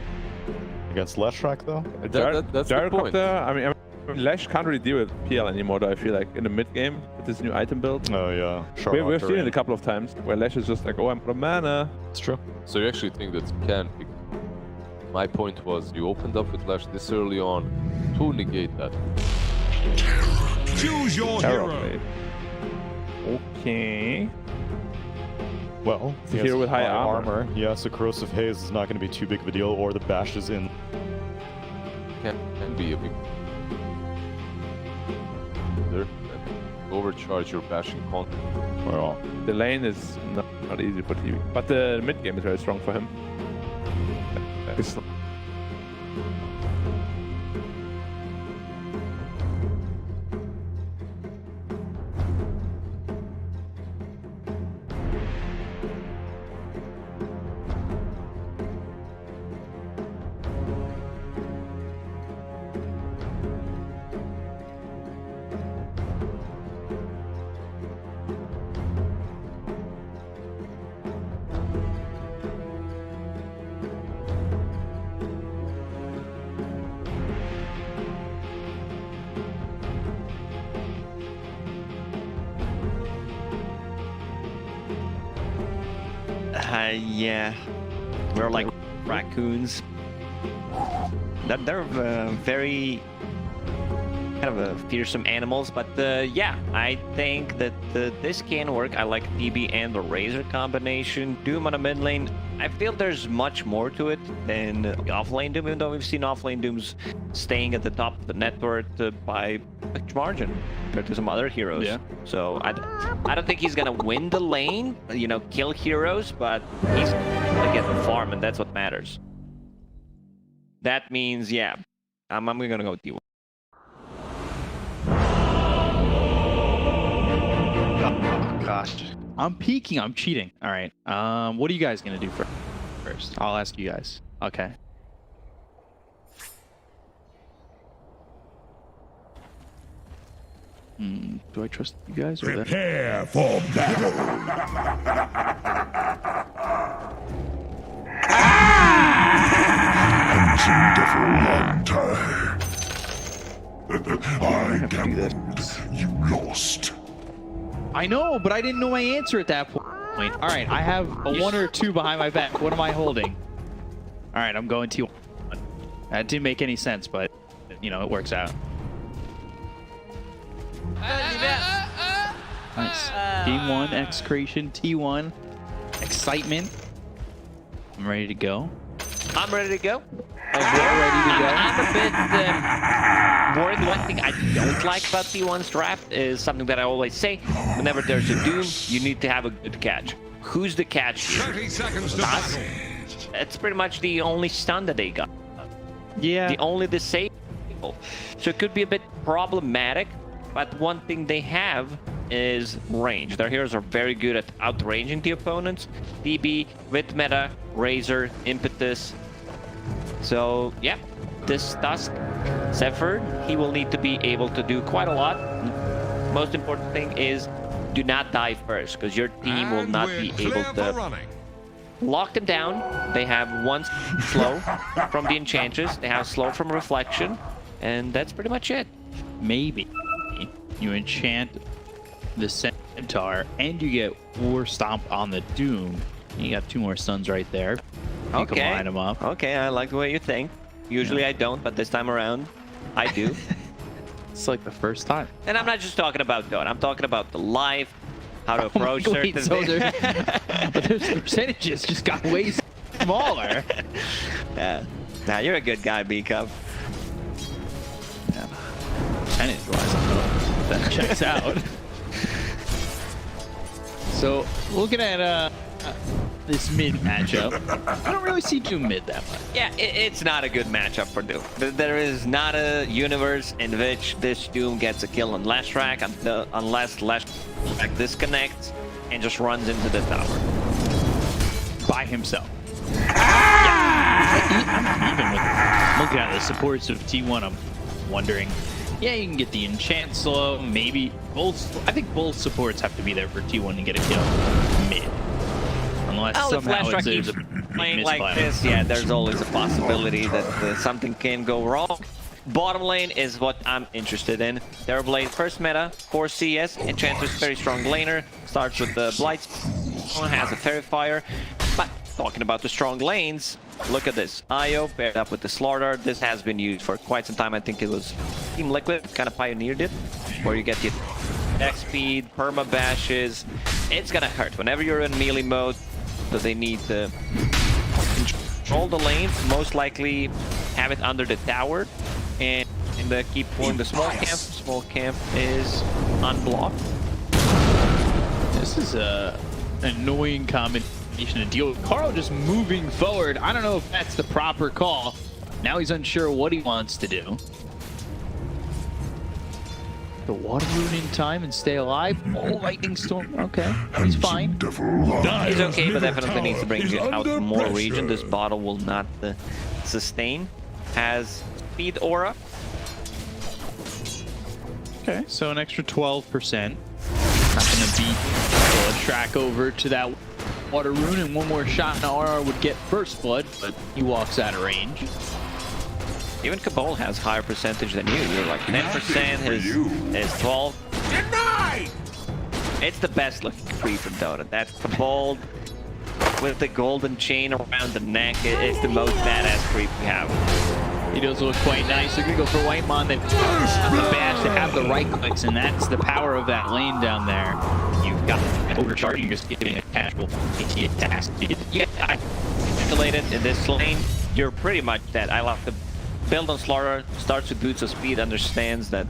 Against Leshrac, though? That's the point. Gyrocopter, I mean, Lash can't really deal with PL anymore though, I feel like, in the mid game with this new item build. Oh, yeah. We've seen it a couple of times where Lash is just like, oh, I'm out of mana. It's true. So you actually think that you can pick. My point was you opened up with Lash this early on to negate that. Choose your Terror hero. Blade. Okay. Well, It's a hero with high armor. Yeah, so Corrosive Haze is not going to be too big of a deal, or the Bash is in. Can be a big. There, overcharge your bashing con. Well, The lane is not easy for TV, but the mid game is very strong for him. It's- Yeah, we're like raccoons. They're very kind of fearsome animals, but yeah, I think that this can work. I like DB and the Razor combination. Doom on a mid lane. I feel there's much more to it than offlane Doom, even though we've seen offlane Dooms staying at the top of the net worth by a huge margin compared to some other heroes. Yeah. So I don't think he's gonna win the lane, you know, kill heroes, but he's gonna get the farm, and that's what matters. That means, yeah, I'm gonna go T1. Oh, gosh. I'm peeking. I'm cheating. All right. What are you guys going to do first? I'll ask you guys. Okay. Do I trust you guys or that? Prepare for battle. Mentioned it for a long time. I gambled. You lost. I know, but I didn't know my answer at that point. All right, I have a 1 or 2 behind my back. What am I holding? All right, I'm going T1. That didn't make any sense, but you know, it works out. Nice. Team 1, Execration, T1, excitement. I'm ready to go. I'm ready to go. I'm a bit worried. One thing I don't like about T1's draft is something that I always say. Whenever there's a Doom, you need to have a good catch. Who's the catch here? 30 seconds to Us? battle. It's pretty much the only stun that they got. Yeah. The only disable. So it could be a bit problematic, but one thing they have is range. Their heroes are very good at outranging the opponents. DB, with meta, Razor, Impetus. So, yeah, this Tusk, Zephyr, he will need to be able to do quite a lot. Most important thing is do not die first, because your team will And not we're be clear able for to running. lock them down. They have one slow from the Enchantress. They have slow from Reflection. And that's pretty much it. Maybe you enchant the Centaur and you get War Stomp on the Doom. You got 2 more stuns right there. You can line them up. Okay, I like the way you think. Usually I don't, but this time around, I do. It's like the first time. And I'm not just talking about Dota. I'm talking about the life, how to approach Wait, certain so things. but there's percentages just got way smaller. Yeah. Nah, you're a good guy, B-Cup. Percentage-wise, I don't know if that checks out. So, looking at this mid matchup, I don't really see Doom mid that much. Yeah, it's not a good matchup for Doom. There is not a universe in which this Doom gets a kill on Lashrak unless Lashrak disconnects and just runs into the tower. By himself. Even with looking at the supports of T1, I'm wondering, yeah, you can get the enchant slow, maybe both. I think both supports have to be there for T1 to get a kill mid. Unless Well, if somehow Lashrak there's keeps a playing like misfire. this, yeah, there's always a possibility that something can go wrong. Bottom lane is what I'm interested in. Terrorblade first meta, 4 CS, Enchantress very strong laner, starts with the Blight, has a Fairy Fire, but talking about the strong lanes, look at this. Io paired up with the Slaughter. This has been used for quite some time. I think it was Team Liquid kind of pioneered it, where you get the attack speed, perma bashes. It's gonna hurt whenever you're in melee mode, so they need to control the lanes, most likely have it under the tower, and keep pulling the small camp. Small camp is unblocked. This is a annoying combination to deal with. Carl just moving forward. I don't know if that's the proper call. Now he's unsure what he wants to do. The water rune in time and stay alive. Oh, lightning storm. Okay, he's fine. He's okay, but definitely needs to bring out more region. This bottle will not sustain. Has speed aura. Okay, so an extra 12%. Not gonna beat a track over to that water rune, and one more shot and RR would get first blood, but he walks out of range. Even Cabal has higher percentage than you. You're like 10%, his 12. Denied! It's the best looking creep in Dota. That Cabal with the golden chain around the neck, it's the most badass creep we have. He does look quite nice. They're gonna go for Whitemon. They have the bash, they have the right clicks, and that's the power of that lane down there. You've got an overcharging, just getting a casual attack. Yeah, I calculated in this lane, you're pretty much dead. I love the build on Slaughter, starts with Boots of Speed, understands that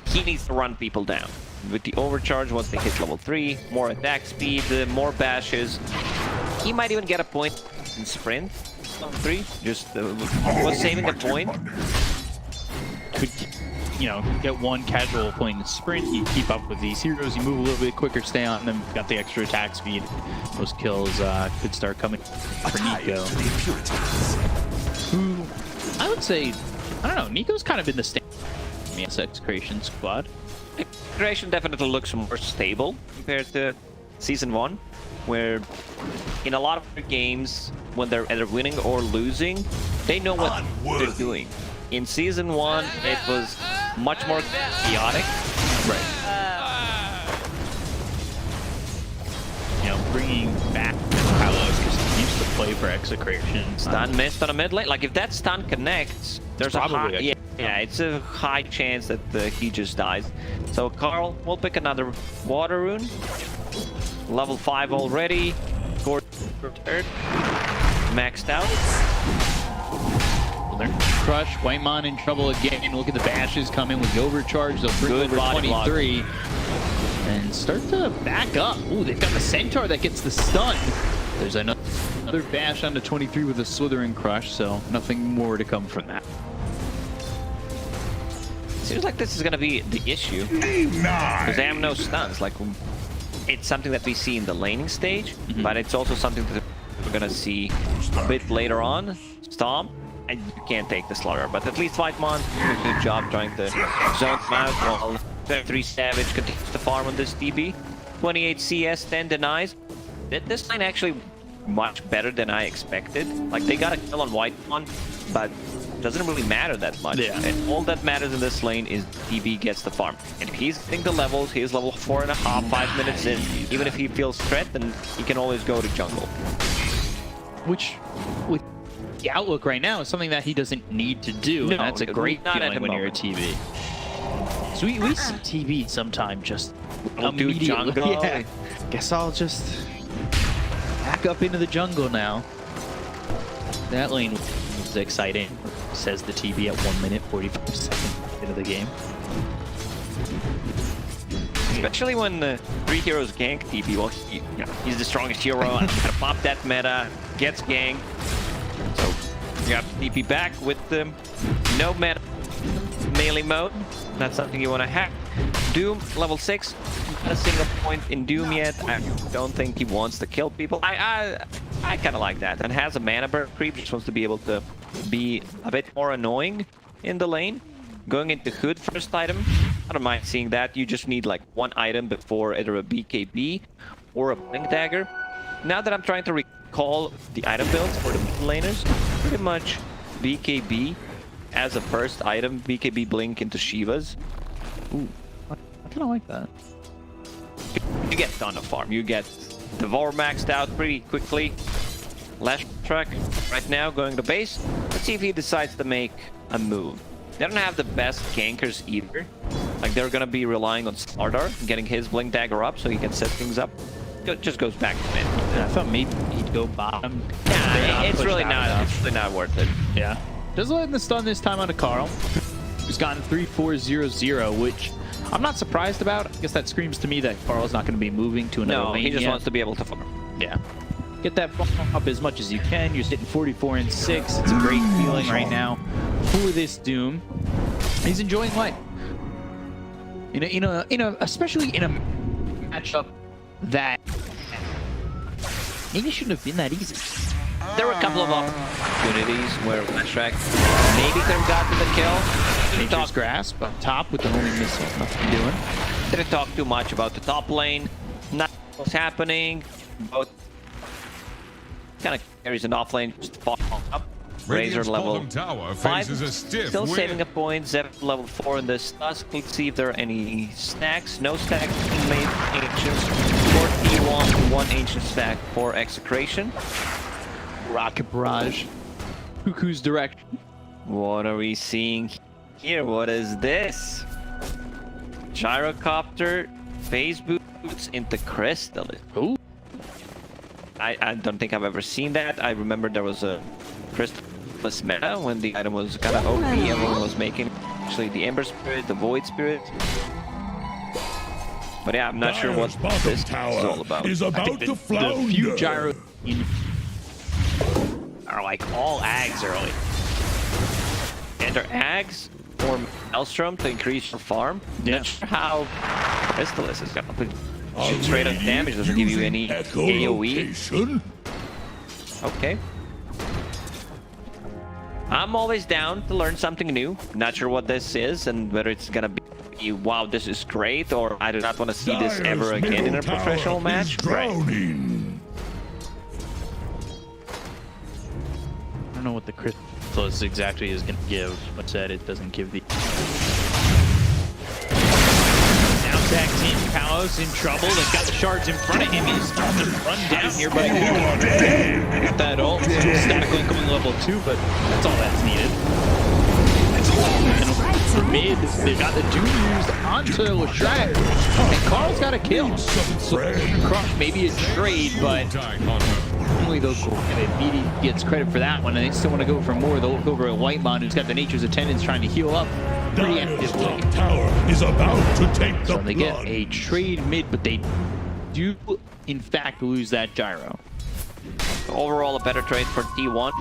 he needs to run people down. With the overcharge, once they hit level 3, more attack speed, more bashes. He might even get a point in sprint. Level 3, just was saving the point. Could, you know, get one casual point in sprint, you keep up with these heroes, you move a little bit quicker, stay on them, got the extra attack speed. Those kills could start coming for Nico. Who, I would say, I don't know, Nico's kind of in the same Execration squad. Execration definitely looks more stable compared to Season 1, where in a lot of their games, when they're either winning or losing, they know what they're doing. In Season 1, it was much more chaotic. Right. You know, bringing back Palos, because he used to play play for Execration. Stun missed on a mid lane. Like, if that stun connects, there's a high... Yeah, it's a high chance that he just dies. So Carl will pick another water rune. Level 5 already. Scored third. Maxed out. Crush, Whitemon in trouble again. Look at the bashes coming with the overcharge. They'll bring over 23 and start to back up. Ooh, they've got the Centaur that gets the stun. There's another bash onto 23 with a Slithering Crush, so nothing more to come from that. Seems like this is going to be the issue. Because they have no stuns. Like, it's something that we see in the laning stage, but it's also something that we're going to see a bit later on. Stomp. And you can't take the slaughter, but at least Whitemon did a good job trying to zone them out while 3 Savage continues to farm on this DB. 28 CS, 10 denies. This line actually much better than I expected. Like, they got a kill on Whitemon, but it doesn't really matter that much. Yeah. And all that matters in this lane is DB gets the farm. And if he's getting the levels, he's level 4.5, 5 minutes in. Even if he feels threatened, he can always go to jungle. Which, with the outlook right now, is something that he doesn't need to do. No, and that's a great not at feeling the when you're a moment. TV. So we see TV sometime just We'll do immediately. jungle. Yeah. Guess I'll just back up into the jungle now. That lane was exciting, says the TV at 1 minute 45 seconds into the game. Especially when the 3 heroes gank TP. Well, he's the strongest hero. Gotta pop that meta, gets ganked. So you have TP back with the no meta melee mode. That's something you want to hack. Doom, level 6. Not a single point in Doom yet. I don't think he wants to kill people. I kind of like that. And has a mana burn creep. Just wants to be able to be a bit more annoying in the lane. Going into Hood first item. I don't mind seeing that. You just need like 1 item before either a BKB or a Blink Dagger. Now that I'm trying to recall the item builds for the mid laners, pretty much BKB as a first item. BKB Blink into Shivas. Ooh, I kind of like that. You get a ton of farm. You get Devour maxed out pretty quickly. Lash Track right now going to base. Let's see if he decides to make a move. They don't have the best gankers either. Like, they're gonna be relying on Slardar, getting his Blink Dagger up so he can set things up. It just goes back to mid. I thought maybe he'd go bottom. Nah, it's really not worth it. Yeah. Does let the stun this time onto Carl, who's gotten 3-4-0-0, which I'm not surprised about. I guess that screams to me that Carl's not going to be moving to another lane he just yet. wants to be able to farm. Yeah. Get that farm up as much as you can. You're sitting 44 and 6. It's a great feeling right now for this Doom. He's enjoying life. Especially in a matchup that maybe shouldn't have been that easy. There were a couple of opportunities where Lashrak maybe could have gotten the kill. Nature's Grasp up top with the homing missile. Nothing doing. Didn't talk too much about the top lane. Not what's happening. Both kind of carries an off lane just fall up. Razor Radiant's level bottom tower 5. faces a stiff Still wind. saving a point. Zep level 4 in this Tusk. Let's see if there are any stacks. No stacks being made. Ancients. 41, 1 ancient stack for Execration. Rocket Barrage. Cuckoo's Direction. What are we seeing here? What is this? Gyrocopter, phase boots into Crystallis. Ooh. I don't think I've ever seen that. I remember there was a Crystallis meta when the item was kind of OP. Everyone was making actually the Ember Spirit, the Void Spirit. But yeah, I'm not sure what this is all about. Is about to flounder. The few gyro are like all Ags early. Either Ags or Maelstrom to increase your farm. Yeah. Not sure how Crystallis is gonna put straight up damage, doesn't give you any AoE. Okay. I'm always down to learn something new. Not sure what this is and whether it's gonna be, wow, this is great, or I do not want to see this ever again in a professional match. Drowning. I don't know what the Crystallis exactly is going to give. What's that? It doesn't give the... Now tag team power almost in trouble. They've got the shards in front of him. He's going to run down here, but got that ult. Static Link coming level 2, but that's all that's needed. And for mid, they got the Doom used onto Leshrac, and Carl's got a kill. So Crush maybe a trade, but only they'll go. And BD gets credit for that one, and they still want to go for more. They'll look over at Whitemon, who's got the Nature's Attendants trying to heal up pretty actively. Tower is about to take the So they get blood. a trade mid, but they do, in fact, lose that gyro. Overall, a better trade for T1.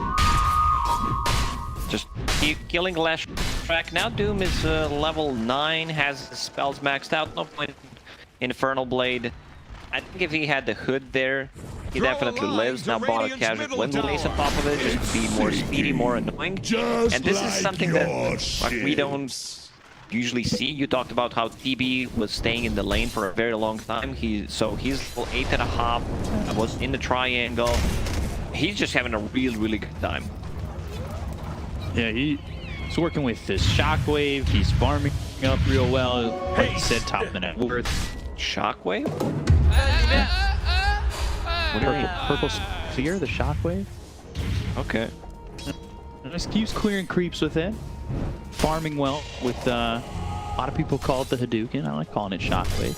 Just keep killing Leshrac. Now Doom is level 9, has his spells maxed out. No point in Infernal Blade. I think if he had the hood there, he definitely lives. Now bought a casual wind lace on top of it, just to be more speedy, more annoying. And this is something that we don't usually see. You talked about how TB was staying in the lane for a very long time. So he's level 8.5, was in the triangle. He's just having a really good time. Yeah, he's working with this Shockwave. He's farming up real well. Like you said, top of the net worth. Shockwave? What are you? Purple sphere, the Shockwave? Okay. Just keeps clearing creeps with it. Farming well with, a lot of people call it the Hadouken. I like calling it Shockwave.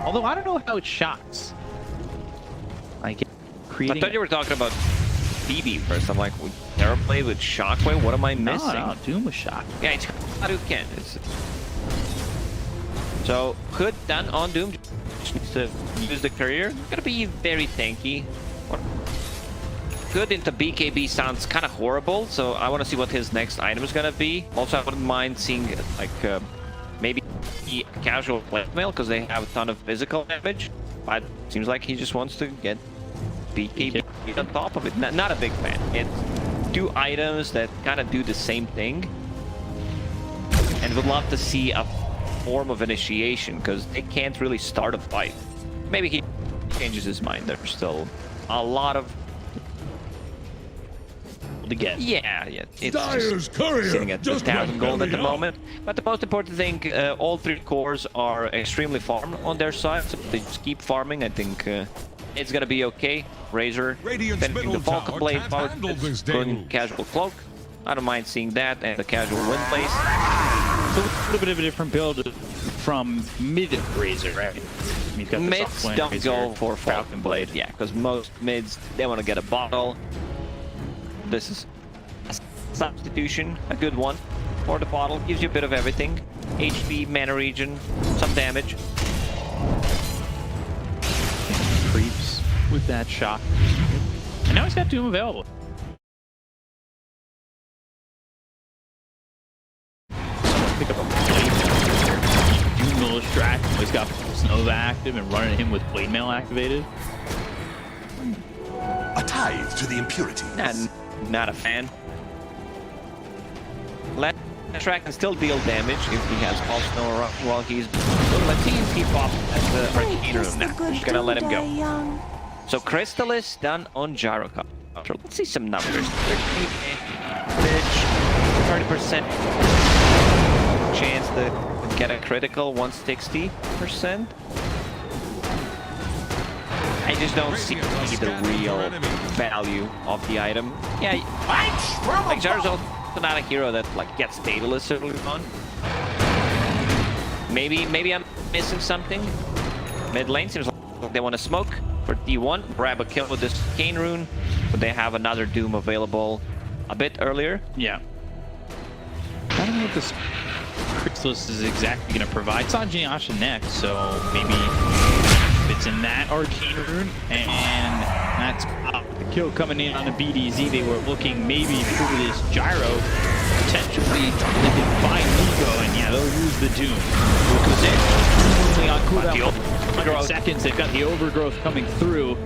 Although I don't know how it shocks. Like, creating... I thought you were talking about BB first. I'm like, Terrorblade with Shockwave? What am I missing? No, Doom was shocked. Yeah, it's Hadouken. So, Hood done on Doom. Just needs to use the career. Gonna be very tanky. Hood into BKB sounds kind of horrible, so I want to see what his next item is gonna be. Also, I wouldn't mind seeing, like, maybe casual blackmail, because they have a ton of physical damage. But it seems like he just wants to get BKB on top of it. Not a big fan. It's two items that kind of do the same thing. And would love to see a form of initiation, because they can't really start a fight. Maybe he changes his mind. There's still a lot of to get. Yeah. It's Dyer's courier sitting at just 1,000 gold at the went belly up. moment. But the most important thing, all 3 cores are extremely farmed on their side, so they just keep farming. I think it's gonna be okay. Razor, Radiant's finishing the middle Falcon tower Blade, can't power, handle this going deluge. casual cloak. I don't mind seeing that, and the casual wind place. So a little bit of a different build from mid Razor, right? You've got the Mids soft don't Razor, go for Falcon Blade, yeah, because most mids, they want to get a bottle. This is a substitution, a good one for the bottle. Gives you a bit of everything. HP, mana regen, some damage. Creeps with that shock. And now he's got Doom available. Pick up a blade here. Doom will distract. He's got Nova active and running him with blade mail activated. A tithe to the impurities. Not a fan. Leshrac can still deal damage if he has Pulse Snow while he's... Let's see if he pops at the Arcane Room now. I'm gonna let him go. So Crystallis done on Gyrocopter. Let's see some numbers. 30% chance to get a critical, 160%. I just don't see the real value of the item. Yeah, like Gyro's also not a hero that like gets Daedalus early on. Maybe I'm missing something. Mid lane seems like they want to smoke for D1, grab a kill with this Cane Rune, but they have another Doom available a bit earlier. Yeah. I don't know what this Crystallis is exactly going to provide. It's on Genyasha next, so maybe it's in that Arcane Rune, and that's the kill coming in on the BDZ. They were looking maybe through this Gyro. Potentially, they can find Nico, and yeah, they'll use the Doom. Because only on cooldown for 100 seconds, they've got the Overgrowth coming through.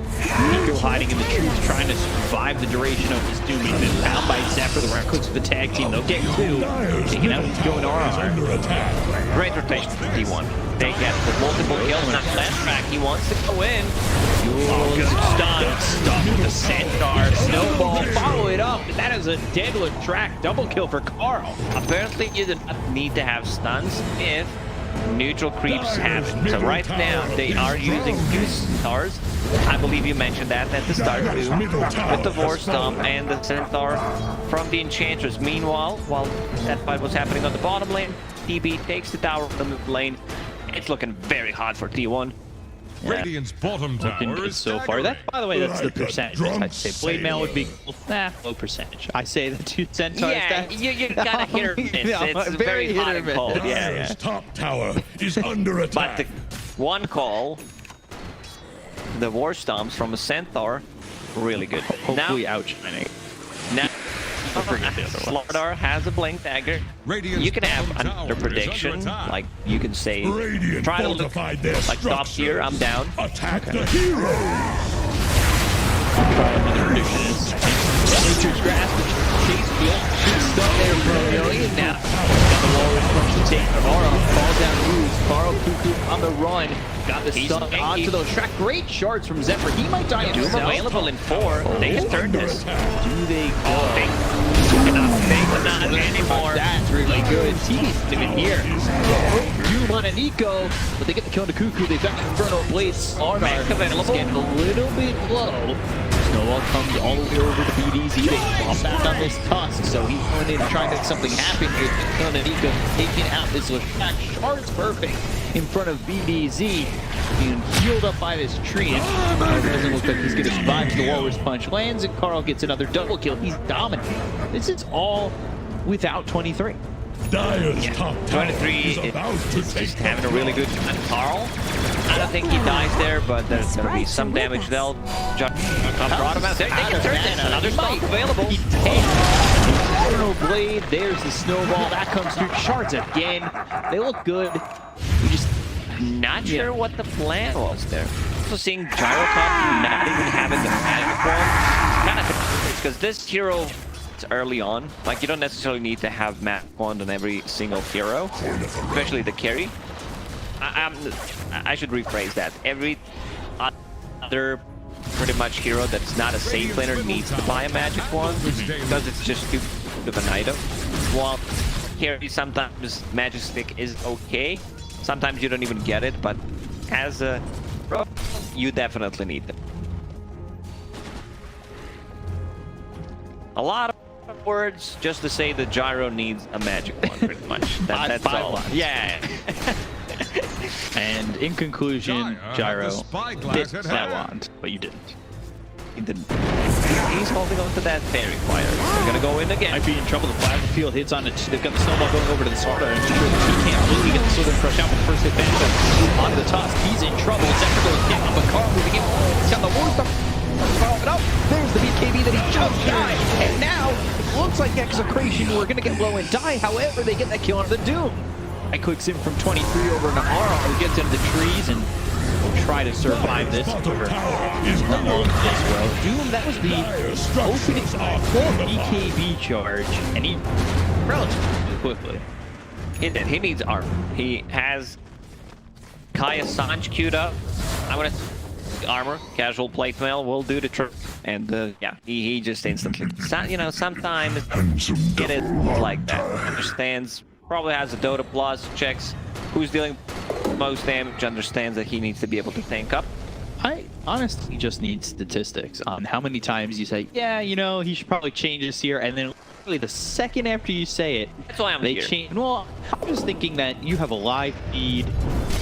Nico hiding in the trees, trying to survive the duration of his Doom. He's been found by Zephyr, the right clicks of the tag team. They'll get 2. Taking out, going RR. Great rotation for D1. They get the multiple kills. Now Leshrac, he wants to go in. Stuck with the Centaur. Snowball, follow it up. That is a deadly track. Double kill for Carl. Apparently, you do not need to have stuns if neutral creeps happen. So right now they are using 2 stars. I believe you mentioned that at the start too, with the War Stomp and the Centaur from the Enchantress. Meanwhile, while that fight was happening on the bottom lane, TB takes the tower from the mid lane. It's looking very hot for T1. Radiant's bottom Looking tower good is so far. That, by the way, that's the like a percentage. drunk I'd say blade mail would be low percentage. I say the 2 centaurs. Yeah, you gotta hit or miss. No, It's very very hit hot or and miss. cold. Dire's top tower is under But attack. the one call, the War Stomps from a Centaur, really good. Hopefully outshining. Now, forget the other one. Slardar has a Blink Dagger. Radiant's You can have bottom another tower is prediction, under attack. like you can say, Radiant try to look fortified their like top tier, I'm down. Attack the heroes. Nature's grasp, chase field, she's stuck there from Million now. Got the Walrus punch to take. Navarro falls down loose. Carl Cuckoo on the run. Got the stun onto those track. Great shards from Zephyr. He might die Doom himself. available in 4. They can turn this. Do they go? They cannot anymore. That's really good. TV's not even here. Doom on a Nico, but they get the kill on the Cuckoo. They've got Inferno Blade. Slardar is getting a little bit low. Snowball comes all the way over to BDZ. They fall back on this Tusk, so he's going in and trying to make something happen here. Kill on Nico, taking out this attack. Shard's perfect in front of BDZ. Being healed up by this tree. And it doesn't look like he's going to survive as the Walrus Punch lands, and Carl gets another double kill. He's dominant. This is all without 23. Dire's top tower 23 is about to is take just having a really good time. Carl, I don't think he dies there, but there's going to be some damage. They'll brought him out there. They can turn this. Another stomp available. He takes Inferno Blade. There's the snowball. That comes through. Shards again. They look good. We just not sure what the plan was there. Also seeing Gyrocop not even having the magic wand. Kind of confused because this hero is early on. Like you don't necessarily need to have magic wand on every single hero, especially the carry. I should rephrase that. Every other pretty much hero that's not a safe laner needs to buy a magic wand because it's just too good of an item. While carry sometimes magic stick is okay. Sometimes you don't even get it, but as a pro, you definitely need them. A lot of words just to say the Gyro needs a magic one, pretty much. That's all. Yeah. And in conclusion, Gyro bit that hand. wand, but you didn't. He didn't. He's holding on to that very quiet. They're gonna go in again. Might be in trouble. The plasma field hits on it. They've got the snowball going over to the Slardar. And he can't completely get the Southern Crush out with the first hit back. Onto the Tusk. He's in trouble. Zephyr goes down, but Carl moving in. He's got the War Stomp. Up. There's the BKB that he just died. And now it looks like Execration were going to get low and die. However, they get that kill on the Doom. I clicks in from 23 over to Navarro, who gets into the trees and will try to survive this. Bottom tower is under As attack. well. Doom, that was the opening full BKB charge, and he relatively quickly. He needs armor. He has Kaya Sanj queued up. I want to armor. Casual plate mail will do the trick. And yeah, he just instantly. You know, sometimes it is like that. Understands. Probably has a Dota plus. Checks who's dealing most damage. Understands that he needs to be able to tank up. I honestly just need statistics on how many times you say, yeah, you know, he should probably change this here, and then literally the second after you say it, That's why I'm they here. change. Well, I'm just thinking that you have a live feed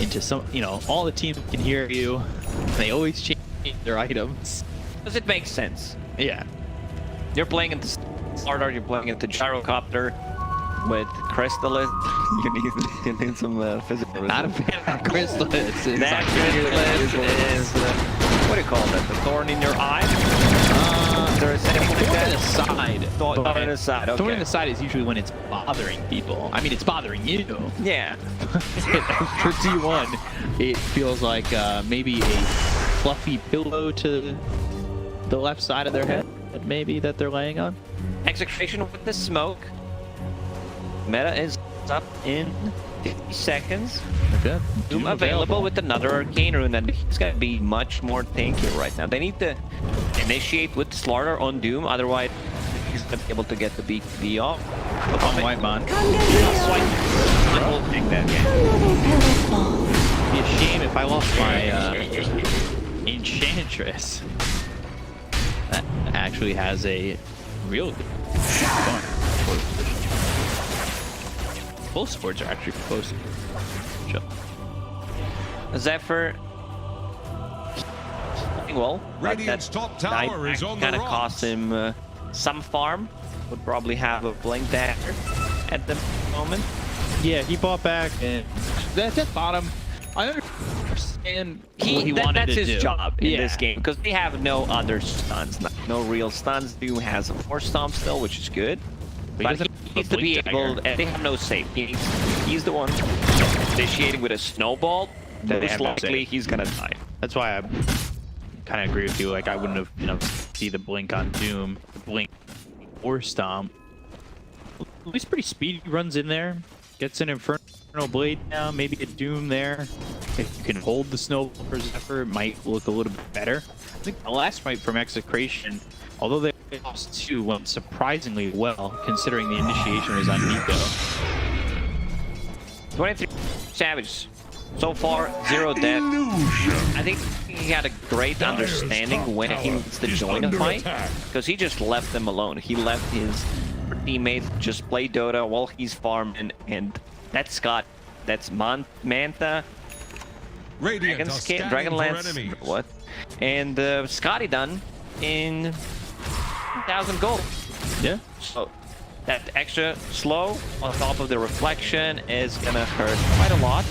into some, you know, all the teams can hear you. And they always change their items. Because it makes sense. Yeah. You're playing into Slardar, you're playing into Gyrocopter with Crystallis. You need some physical. Not a fan of Crystallis. That Crystallis is what do you call that? The thorn in your eye? There is anything like Thorn that? in the side. Thorn in the side. Okay. Thorn in the side is usually when it's bothering people. I mean, it's bothering you. Yeah. For T1, it feels like maybe a fluffy pillow to the left side of their head, maybe, that they're laying on. Execration with the smoke. Meta is up in 50 seconds. Okay. Doom available with another arcane rune, and he's gonna be much more tanky right now. They need to initiate with Slardar on Doom, otherwise he's gonna be able to get the BKB off. On White Bond. Swipe. I will take that game. It'd be a shame if I lost my Enchantress. That actually has a real good fun. Both sports are actually close. Chill. Zephyr playing well, but Radiant's that top tower is on the kind of rocks. cost him some farm. Would probably have a blink dagger at the moment. Yeah, he bought back, and that's at bottom. I understand what he wanted that's to his do. job in Yeah. this game because they have no other stuns, no real stuns. Doom has a 4 stomp still, which is good. But he But doesn't he have needs a to be blink able, dagger. and they have no save. He's the one initiating with a snowball. They Most have no likely save. he's gonna die. That's why I kind of agree with you. Like, I wouldn't have, see the blink on Doom, the blink or Stomp. He's pretty speedy, runs in there, gets an Infernal Blade now, maybe a Doom there. If you can hold the Snowball for Zephyr, it might look a little bit better. I think the last fight from Execration, although they lost 2, went surprisingly well, considering the initiation was on Nico. 23 Savage. So far, 0 death. I think he had a great understanding when he needs to join a fight, because he just left them alone. He left his teammates just play Dota while he's farming, and that's Scott. That's Mantha, Radiant are scanning for Dragonlance, enemies. what? And Scotty done in 1,000 gold. Yeah. So that extra slow on top of the reflection is gonna hurt quite a lot.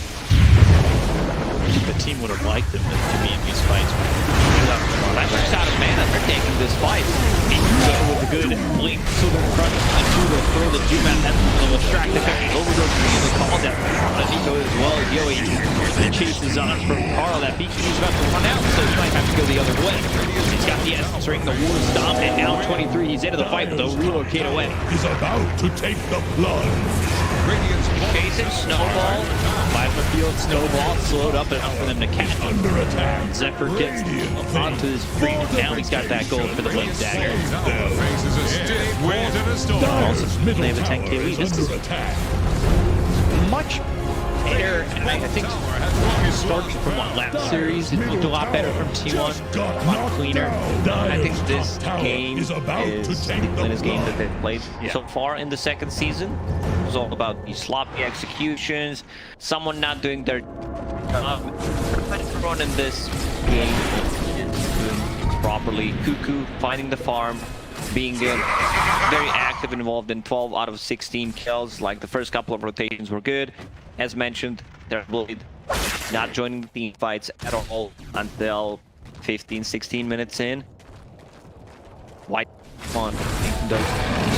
The team would have liked him to be in these fights. Lashley's out of mana. They're taking this fight. With a good blink to the front into the throw the Doom at that will distract the effect. Overdose being the call down. Nico as well as Yoey. The chases on from Carl. That BKB's about to run out, so he might have to go the other way. He's got the essence ring, the war stomp, and now 23. He's into the fight, but they'll relocate away. Is about to take the plunge. Radiant's Chasing Snowball. Five the field, Snowball slowed up enough for them to catch him. Under attack. Zephyr gets onto his feet. Now he's got that gold for the blink dagger. tower faces a stiff wind and a storm. They have a 10k lead. This is Under attack. much better, and I think starting from last series, it looked a lot better from T1, a lot cleaner. I think this game is about to is take the the cleanest game that they've played Yeah. so far in the second season. It was all about the sloppy executions, someone not doing their job. Everyone in this game is doing properly. Cuckoo finding the farm, being very active, involved in 12 out of 16 kills. Like the first couple of rotations were good. As mentioned, they're bullied, not joining the team fights at all until 15, 16 minutes in. White on those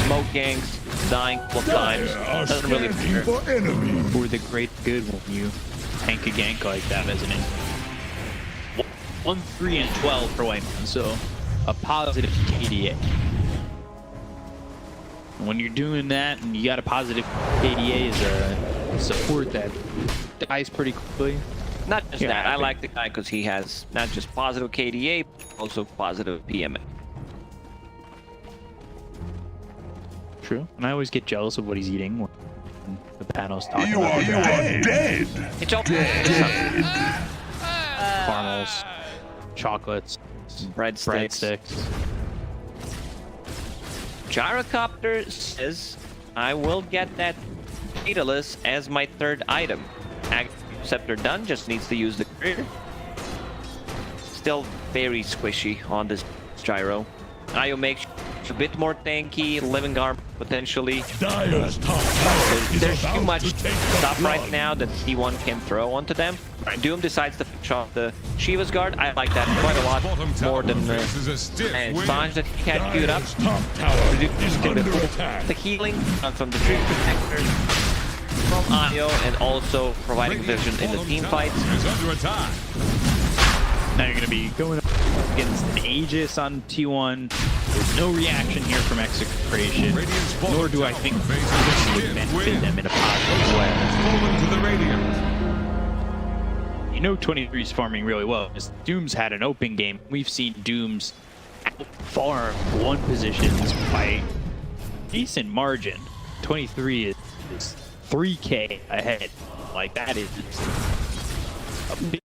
smoke gangs, dying a couple of times. Doesn't really matter. For enemies. For the great good when you tank a gank like that as an 1, 3, and 12 for Whiteman, so a positive KDA. When you're doing that and you got a positive KDA as a support that dies pretty quickly. Not just Yeah, that, I I think- like the guy because he has not just positive KDA, also positive PMA. True. And I always get jealous of what he's eating when the panel's talking You about are dead. It's all caramels, chocolates, breadsticks. Gyrocopter says, I will get that Daedalus as my third item. Scepter done, just needs to use the career. Still very squishy on this gyro. Io makes a bit more tanky, living arm potentially. Dire's top tower is There's about too much to take the stuff right plunge. now that T1 can throw onto them. Doom decides to finish off the Shiva's guard. I like that quite a lot Bottom more tower than faces a stiff and wind. Sanj that he can't queue it up. Dire's top tower is under attack. The healing from the tree protector from Io, and also providing vision in the team fights. Is under attack. Now you're going to be going up against an Aegis on T1. There's no reaction here from Execration, Radiant's bottom nor do I tower think faces a this would stiff benefit wind. them in a positive way. Fallen to the Radiant. You know 23's farming really well, because Doom's had an open game. We've seen Doom's farm one positions by decent margin. 23 is 3K ahead. Like, that is a big.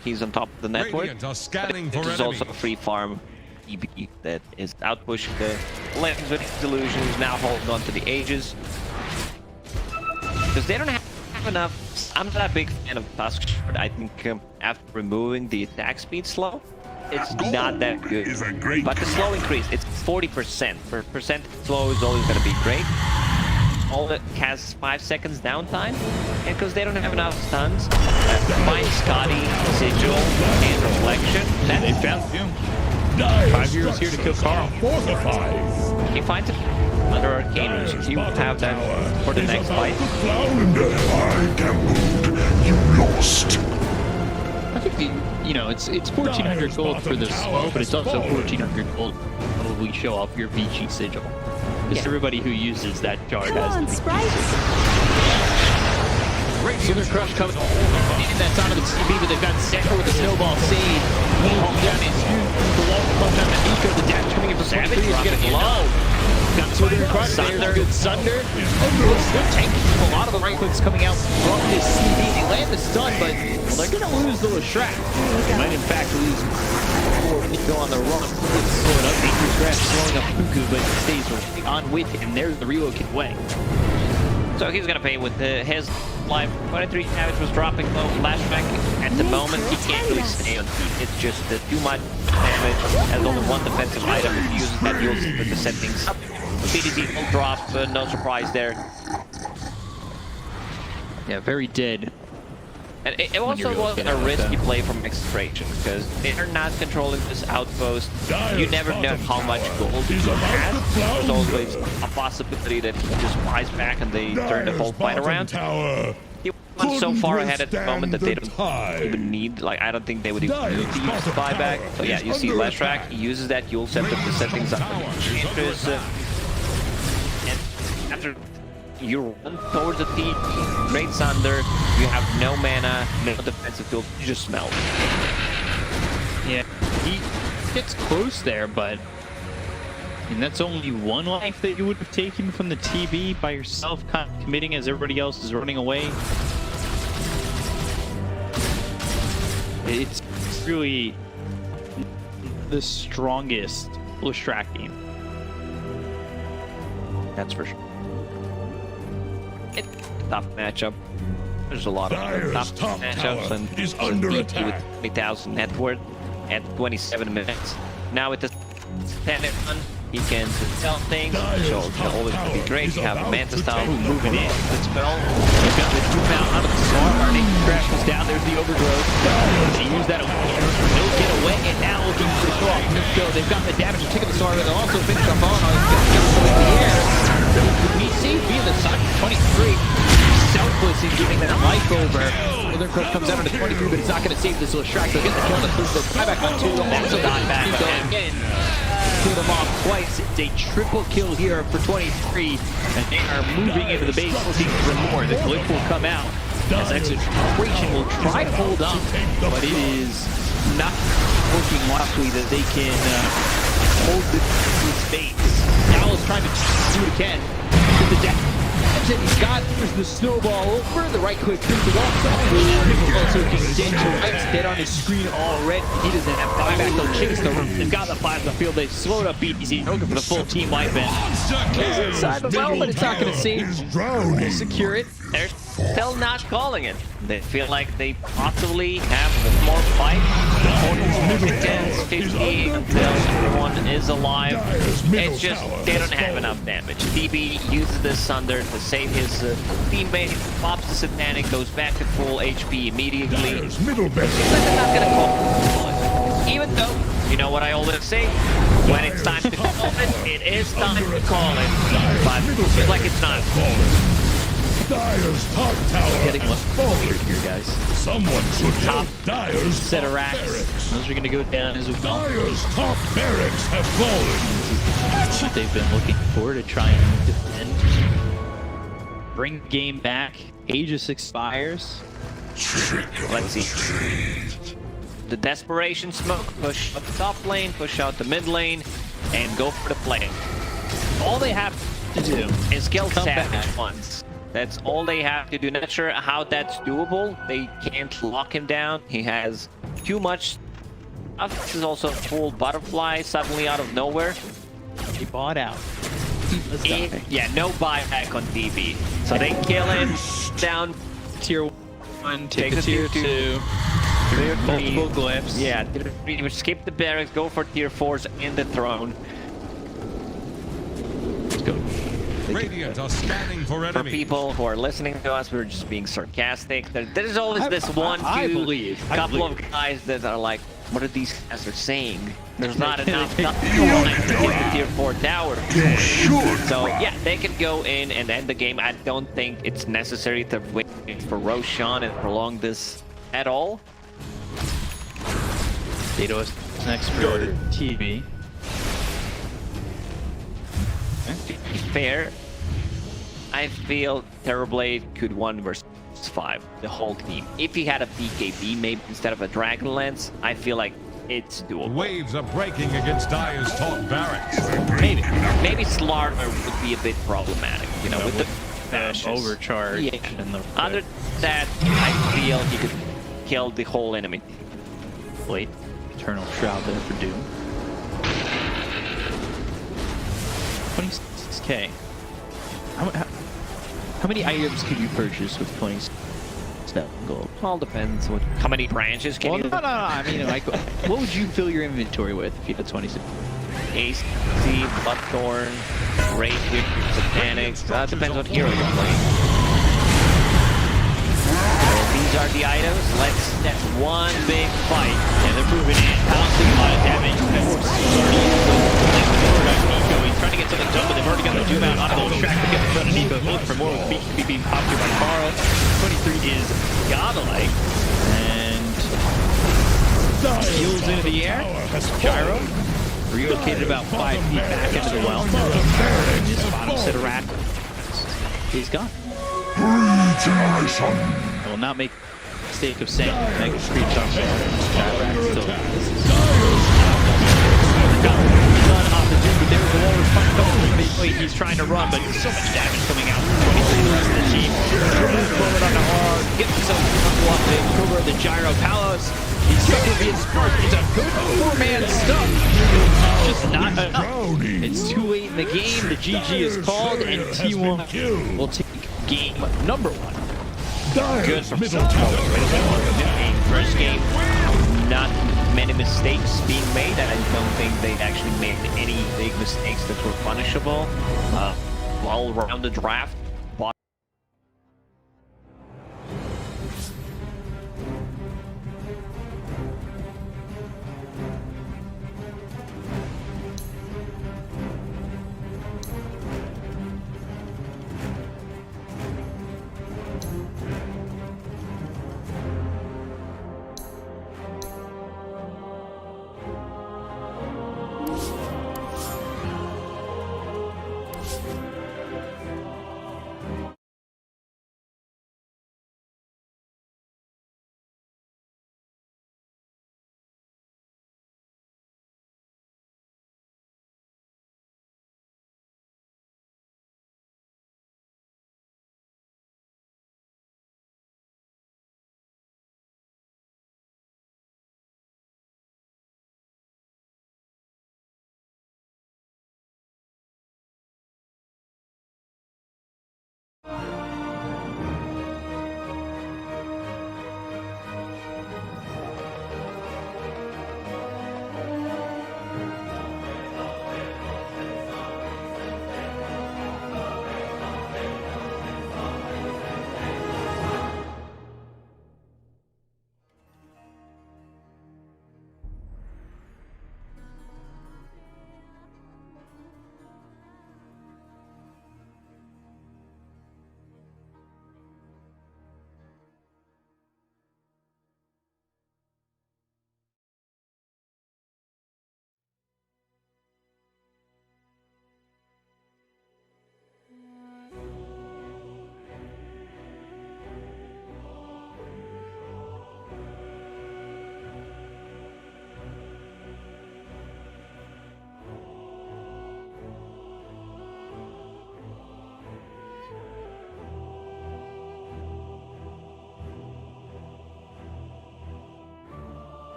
He's on top of the network. Radiant are scanning for It is enemies. also a free farm EB that is outpushing the lanes with his illusions, now holding on to the Aegis. Because they don't have enough. I'm not a big fan of Tusk Shard. I think after removing the attack speed slow, it's not that good. But the slow increase, it's 40%. Per percent slow is always going to be great. All it has 5 seconds downtime, and because they don't have enough stuns, find Scotty, Sigil, and Reflection. And they found him. 5 heroes here to kill Carl. He finds it under Arcane Rings. You have that for the next fight. I think it's 1,400 gold for the slow, but it's also 1,400 gold to probably show off your Vici Sigil. Because everybody who uses that shard has the Vici Sigil. Slither Crush coming in that's onto the TB, but they've got Sekka with a snowball save. Hold down his the wall comes down to Nico. The dash coming in for Savage. He's getting low. Got Slither Crush. There's a good Sunder. They're taking a lot of the right hooks coming out from this CB. They land the stun, but they're going to lose the Leshrac. They might in fact lose Nico on the run. Slow it up. Dangerous Grasp slowing up Puku, but he stays right on with him. There's the relocated way. So he's gonna pay with his life. 23 damage was dropping low. Flashback at the moment, he can't really stay on feet. It's just too much damage. Has only one defensive item. If he uses that, you'll see the settings up. BDD will drop, no surprise there. Yeah, very dead. And it also wasn't a risky play from Execration, because they're not controlling this outpost. You never know how much gold you have. There's always a possibility that he just flies back and they turn the whole fight around. He went so far ahead at the moment that they don't even need, like, I don't think they would even need to use the buyback. So yeah, you see Leshrac, he uses that, you'll set up the settings up. And after you run towards the T, great Sunder, you have no mana, no defensive tool, you just smell. Yeah, he gets close there, but that's only one life that you would have taken from the TB by yourself, kind of committing as everybody else is running away. It's really the strongest Leshrac game. That's for sure. It's a tough matchup. There's a lot of tough matchups, and with 20,000 net worth at 27 minutes. Now with the standard run, he can sell things, so it's always going to be great. You have a Manta style moving in the spell. He's got the move out onto the storm. Our Naked Crash goes down. There's the overgrowth. They use that away. They'll get away, and now looking for the show off. They've got the damage to ticket the storm, and they'll also finish off on in the air. We see via the sun 23. Selfless in giving that life over. Slither Crush comes out on the 23, but it's not going to save this Leshrac. They'll get the kill on the first. They'll back on 2. Also die back again. Kill them off twice. It's a triple kill here for 23, and they are moving into the base looking for more. The glyph will come out as Execration will try to hold on, but it is not working wisely that they can hold this space. Now is trying to do it again. The damage that he's got, there's the snowball over, the right click through the wall. Also Danger dead on his screen already. He doesn't have buyback, they'll chase the room. They've got the 5 on the field, they slowed up BTC, looking for the full team life in. Inside the well, but it's not going to save. They'll secure it. They're still not calling it. They feel like they possibly have more fight. 10s, 50 until everyone is alive. It's just they don't have enough damage. DB uses this Sunder to save his teammate, pops the Satanic, goes back to full HP immediately. Seems like they're not gonna call it. Even though, you know what I always say, when it's time to call it, it is time to call it. But it feels like it's not. Dyer's top tower Getting left forward here, guys. Someone should help Dyer's Set of racks. Those are going to go down as well. Dyer's top barracks have fallen. That's what they've been looking for, to try and defend. Bring the game back. Aegis expires. Let's see. The desperation smoke, push up the top lane, push out the mid lane, and go for the play. All they have to do is kill come Savage back. once. That's all they have to do. Not sure how that's doable. They can't lock him down. He has too much. This is also a full butterfly suddenly out of nowhere. He bought out. Yeah, no buyback on DB. So they kill him down. Tier 1, take Take a the tier tier 2. Multiple glyphs. Yeah, we skip the barracks, go for tier 4s in the throne. Let's go. Radiant are scanning for For enemies. people who are listening to us, we're just being sarcastic. There's always this one, couple of guys that are like, what are these guys are saying? There's not enough time to get the tier 4 tower. So yeah, they can go in and end the game. I don't think it's necessary to wait for Roshan and prolong this at all. Dato is next for TV. To be fair, I feel Terrorblade could 1 versus 5, the whole team. If he had a BKB maybe instead of a Dragonlance, I feel like it's doable. Waves are breaking against Dire's top barracks. Maybe Slaughter would be a bit problematic, you know, with the bashes. Overcharge. Yeah. And the Other than that, I feel he could kill the whole enemy. late Eternal Shroud there for Doom. 26k. How many items can you purchase with 27 gold? All depends what. How many branches can Well, you? no. I mean, like, what would you fill your inventory with if you had 26? Ace, Seed, Bloodthorn, Rage Whip, Satanic. Depends what hero you're playing. So these are the items. That's one big fight. Yeah, they're moving in. Bouncing a lot of damage. He's trying to get something done, but they've already got the Doom out on the track to get in front of Nico. Look for more with BKB being popped here by Carl. 23 is godlike. And heals into the air. Gyro relocated about 5 feet back into the well. His bottom set of rat. He's gone. I will not make the mistake of saying Mega Screech on off the Doom, but there was a walrus punch coming from the he's trying to run, but so much damage coming out from 23 the rest of the team. Forward on the hard, get himself a couple off the cover of the Gyro Palos. He's stuck with his spark. It's a good 4-man stuff. Just not enough. It's too late in the game. The GG is called, and T1 will take game number 1. Good from first game, not many mistakes being made, and I don't think they actually made any big mistakes that were punishable. All around the draft.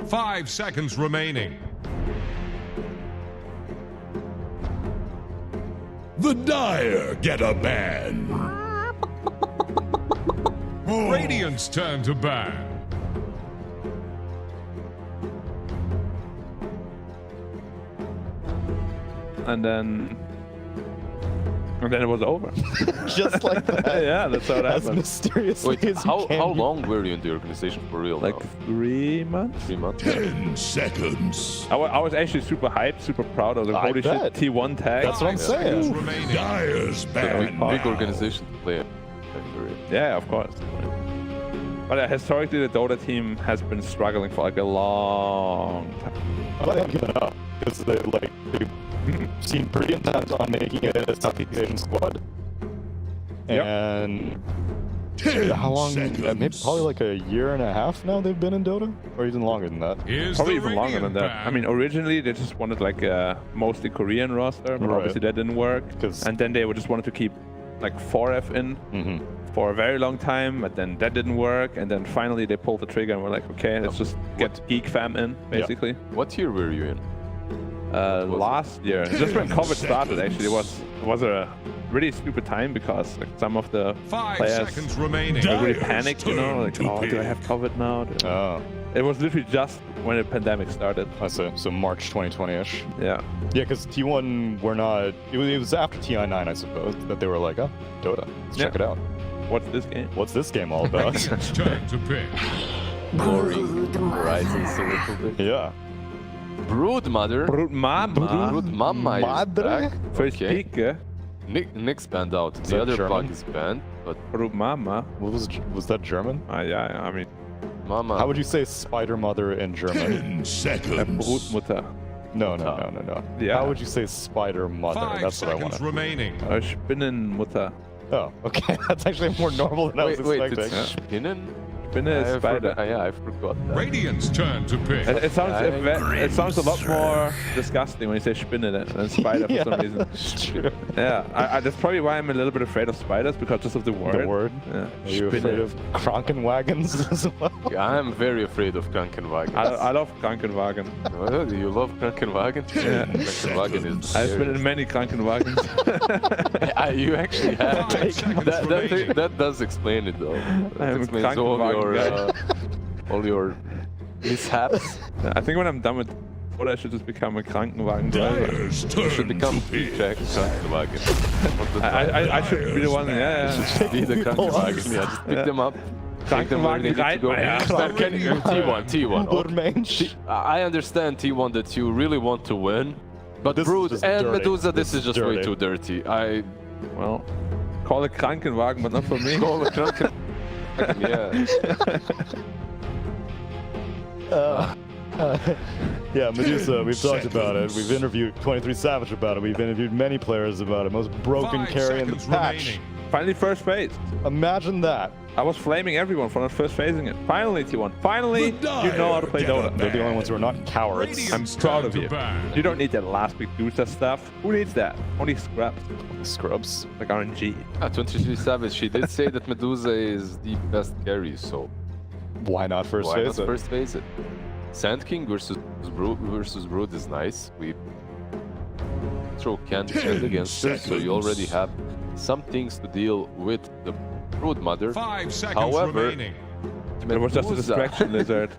5 seconds remaining. The Dire get a ban. Radiant's turn to ban. And then it was over. Just like that. Yeah, that's how it As happened. mysteriously Wait, as you how can. long were you in the organization for real? Like now? 3 months. 3 months. 10 seconds. I was actually super hyped, super proud of the I holy bet. shit T1 tag. That's what I'm 5 seconds saying. remaining. Dire's Big, ban big now. organization to play. Yeah, of course. But historically, the Dota team has been struggling for like a long time. But they haven't given up because they've seemed pretty intent on making it a Southeast Asian squad. Yep. And 10 how long? seconds. Maybe probably like a year and a half now they've been in Dota, or even longer than that. Here's Probably the even longer than Radiant that. ban. I mean, originally they just wanted like a mostly Korean roster, but Right. obviously that didn't work. 'Cause- And then they just wanted to keep like 4F in for a very long time, but then that didn't work. And then finally they pulled the trigger and were like, okay, let's just get Geek Fam in, basically. What year were you in? Last year, just when COVID started, actually, it was a really stupid time because like some of the 5 players seconds rememing. were really Dire's panicked, you know, turn like, to oh, do I have COVID now? Oh, It was literally just when the pandemic started. I see. So March 2020-ish. Yeah. Yeah, because T1 were not. It was after TI9, I suppose, that they were like, oh, Dota, let's check it out. What's this game? What's this game all about? Radiant's turn to pick. Blurring horizons a little bit. Yeah. Brood Mother. Brood Mama. Brood Mama is Madre? back. First Okay. peek, eh? Nick's banned out. that The other German? bug is banned, but Brood Mama. What was that German? Yeah, I mean, Mama. How would you say Spider Mother in German? 10 seconds. Broodmutter. No. Yeah. How would you say Spider Mother? 5 That's what I want seconds to. remaining. Spinnenmutter. Oh, okay. That's actually more normal than I was Wait, expecting. it's Spinnen? Spinne is spider. Yeah, I forgot that. Radiant's turn to pick. It sounds a lot more disgusting when you say Spinne than spider for some reason. True. Yeah, that's probably why I'm a little bit afraid of spiders, because just of the word. The word. Yeah. Are you Spinne. afraid of Krankenwagens as well? Yeah, I'm very afraid of Krankenwagen. I love Krankenwagen. Oh, do you love Krankenwagen? Yeah. Krankenwagen is I've been in scary. many Krankenwagens. You actually have. 5 seconds remaining. That does explain it though. That I'm a explains all Krankenwagen your all your mishaps. I think when I'm done with what I should just become a Krankenwagen driver. Dire's You should turn become to pick. Jack Krankenwagen. I should be the one, yeah. Be the Krankenwagen. Yeah, just pick them up. Take them where they need to go. Krankenwagen T1. Mensch. I understand T1 that you really want to win, but This is Brood just and dirty. Medusa, this is just way dirty. too dirty. I Well, call it Krankenwagen, but not for me. call the Krankenwagen. Yeah. Yeah, Medusa, we've talked about it. We've interviewed 23 Savage about it. We've interviewed many players about it. Most broken 5 carry in the seconds patch. remaining. Finally, first phase. Imagine that. I was flaming everyone for not first phasing it. Finally, T1. Finally, you know how to play Dota. They're the only ones who are not cowards. I'm Radiant's proud turn of to you. ban. You don't need that last Medusa stuff. Who needs that? Only scraps, Scrubs. like RNG. 23 Savage, she did say that Medusa is the best carry, so Why not first why not phase it? first phase it? Sand King versus Brood is nice. We throw can defend against her, so you already have some things to deal with the Brood Mother. 5 seconds However, remaining. It was just a Medusa- distraction, Lizard.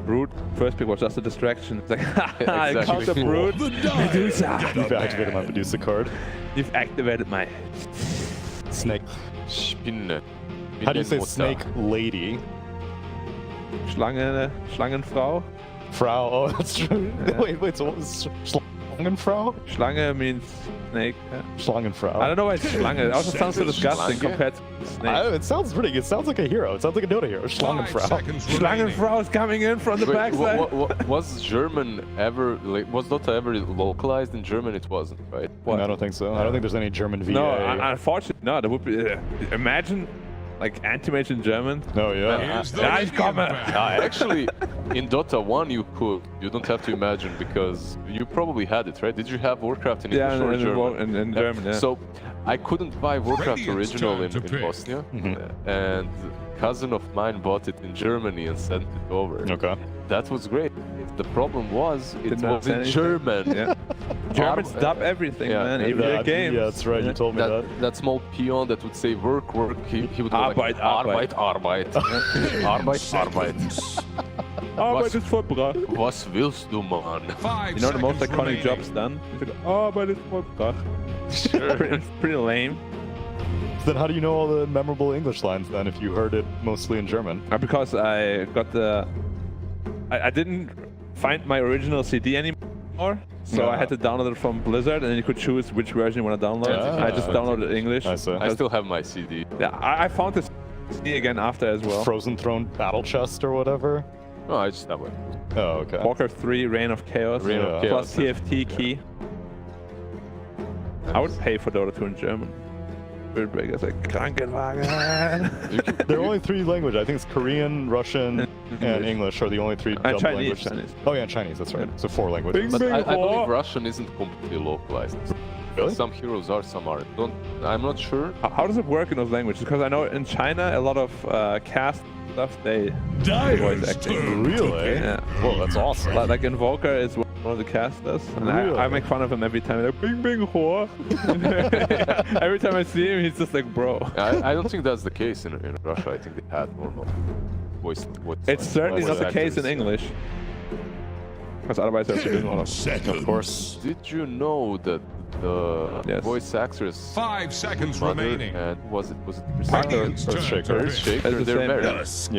Brood, first pick was just a distraction. It's like, I Exactly. caught the Brood. The Dire Medusa. get a You've activated my ban. Medusa card. You've activated my Snake. Spinne. How do you say Spinne-Mutter. snake lady? Schlangenfrau. Frau. Oh, that's true. Yeah. Wait, so what was Schlangenfrau? Schlange means snake. Yeah. Schlangenfrau. I don't know why it's Schlange. It also sounds so disgusting Schlange? compared to I snake. don't know, it sounds pretty. It sounds like a hero. It sounds like a Dota hero. 5 Schlangenfrau. seconds remaining. Schlangenfrau is coming in from the Wait, backside. was German ever, like, was Dota ever localized in German? It wasn't, right? I don't think so. I don't think there's any German VA. No, unfortunately, no. There would be. Imagine like anti-mage in German. Oh yeah. Here's the Yeah, Radiant he's coming. Band. Actually, in Dota 1 you could. You don't have to imagine because you probably had it, right? Did you have Warcraft in Yeah, English or German? in German, yeah. So I couldn't buy Warcraft Radiant's original turn in to pick. Bosnia, and cousin of mine bought it in Germany and sent it over. Okay. That was great. The problem was it Didn't was in understand German. Yeah. Germans dub everything, Yeah, man. and Even your game. Yeah, that's right. You told me that. That small peon that would say work, work, he would go like Arbeit, Arbeit, Arbeit, Arbeit. Arbeit ist vollbracht. Was willst du, Mann? 5 You know the most seconds iconic remaining. jobs done? He's like, Arbeit ist vollbracht. Sure. It's pretty lame. Then how do you know all the memorable English lines then if you heard it mostly in German? Because I got the... I didn't find my original CD anymore, so I had to download it from Blizzard, and then you could choose which version you want to download. Yeah. I just downloaded English. I see. I still have my CD. Yeah, I found this CD again after as well. Frozen Throne Battle Chest or whatever? No, I just have one. Oh, okay. Warcraft 3, Reign of Chaos, Reign of plus Chaos. TFT key. I would pay for Dota 2 in German. Breaker's like, Krankenwagen. There are only 3 languages. I think it's Korean, Russian, and English are the only 3 dubbed Chinese, languages. Oh yeah, and Chinese, that's right. So 4 languages. But I believe Russian isn't completely localized. Really? Some heroes are, some aren't. I'm not sure. How does it work in those languages? Because I know in China, a lot of cast stuff, they voice Dyer's acting. turn to Really? pick. Yeah. Whoa, that's awesome. Like Invoker is one of the casters, and Really? I make fun of him every time. Like, bing bing whore. Every time I see him, he's just like, bro. I don't think that's the case in Russia. I think they had normal voice. It's certainly voice not the case in actors. English. Because otherwise, they're doing all of Seconds. Of course. Did you know that the Yes. voice actress 5 seconds mother remaining. and was it Radiant's turn to Earthshaker. pick. Earthshaker? It's the They're same, married. Yes.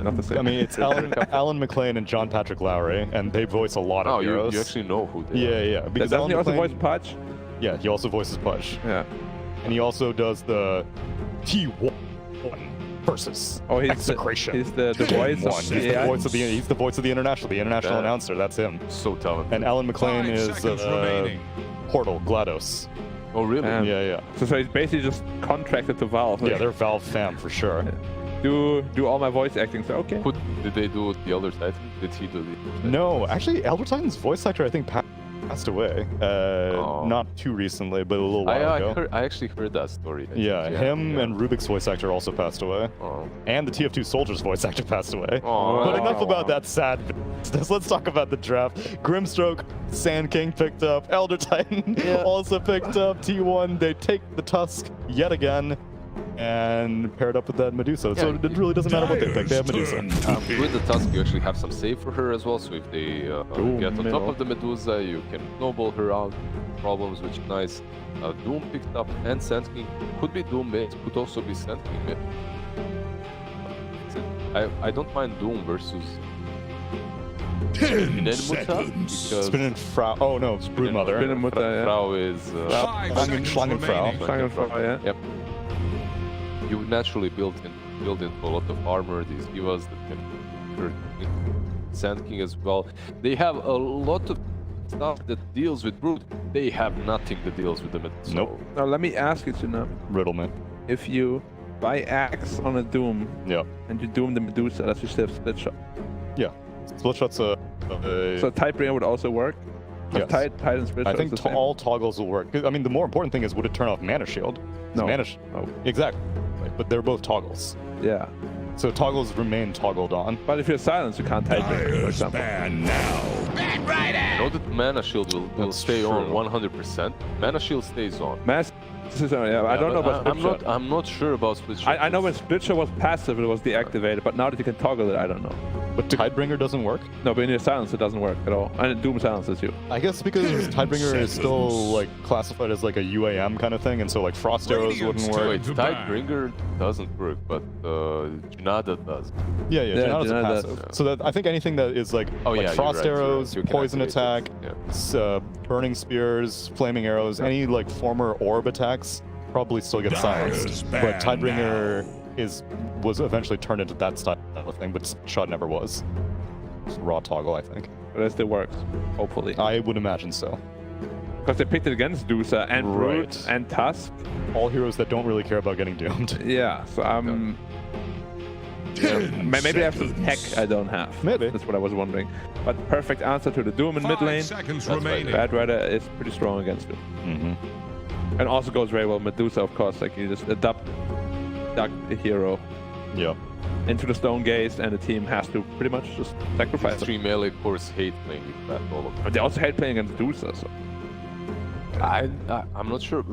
not the same. I mean, it's Alan McLean and John Patrick Lowry, and they voice a lot of Oh, you heroes. actually know who they are. Yeah, yeah. Because Doesn't he Alan also voice McLean, Pudge? yeah, he also voices Pudge, Yeah. and he also does the T1 versus Oh, he's Execration. He's the voice One. of He's the the AI. voice of the international Yeah. announcer. That's him. So talented. And Alan McLean 5 is seconds remaining. Portal GLaDOS. Oh, really? Yeah. Yeah, yeah. So he's basically just contracted to Valve. Yeah, Like, they're Valve fam for sure. do all my voice acting. So okay. Did they do the Elder Titan? Did he do the Elder Titan? No, actually, Elder Titan's voice actor I think passed away. Not too recently, but a little while ago. I actually heard that story. I Yeah, think, him and Rubik's voice actor also passed away. Oh. And the TF2 Soldier's voice actor passed away. Oh. But enough about that sad business. Let's talk about the draft. Grimstroke, Sand King picked up. Elder Titan also picked up. T1, they take the Tusk yet again and paired up with that Medusa. So it really doesn't matter what they pick. They have Medusa. With the Tusk, you actually have some save for her as well, so if they get on top of the Medusa, you can snowball her out problems, which is nice. Doom picked up, and Sand King could be Doom mid, could also be Sand King mid. I don't mind Doom versus 10 seconds. because Spinning Frau. Oh no, it's Broodmother. Spinning yeah. Frau is 5 seconds Schlangenfrau. remaining. Yeah. Yep. You naturally build into a lot of armor. These divas that can hurt Sand King as well. They have a lot of stuff that deals with Brood. They have nothing that deals with them. So Nope. Now let me ask you, Tuna. Riddle me. If you buy Axe on a Doom Yep. and you Doom the Medusa, does you still have split shot? Yeah. Split shot's a So Tidebringer would also work? Yes. Tide and split I shot think is the same? all toggles will work. I mean, the more important thing is, would it turn off Mana Shield? No. Oh, exactly. But they're both toggles. Yeah. So toggles remain toggled on. But if you're silenced, you can't Tidebringer, for Dyer's example. band now. I know that Mana Shield will That's stay on true. 100%. Mana Shield stays on. Yeah, I don't know about split shot. I'm not sure about split shot. I know when split shot was passive, it was deactivated, but now that you can toggle it, I don't know. But Tidebringer doesn't work? No, but in your silence, it doesn't work at all. And Doom silences you. I guess because Tidebringer is still like classified as like a UAM kind of thing, and so like Frost Arrows Radiant's wouldn't work. Wait, to back. Tidebringer doesn't work, but Junada does. Yeah, Janada's a Janada passive. does. So that I think anything that is like, Oh, like yeah, you're Frost right, you're right. Arrows, You can Poison activate Attack, it, Burning Spears, Flaming Arrows, any like former orb attacks probably still get silenced. Dyer's But band Tidebringer was eventually turned into that style of thing, but Shot never was. It's raw toggle, I think. But it still works, hopefully. I would imagine so. Because they picked it against Dusa and Brood Right. and Tusk. All heroes that don't really care about getting doomed. Yeah, so maybe they have some tech I don't have. Maybe. That's what I was wondering. But perfect answer to the Doom in mid 5 lane. seconds That's right. remaining. Bad Rider is pretty strong against it. And also goes very well with Medusa, of course. Like you just adopt the hero Yeah. into the Stone Gaze, and the team has to pretty much just sacrifice it. 3 melee cores hate playing with that, all of them. But they also hate playing against Medusa, so. I'm not sure.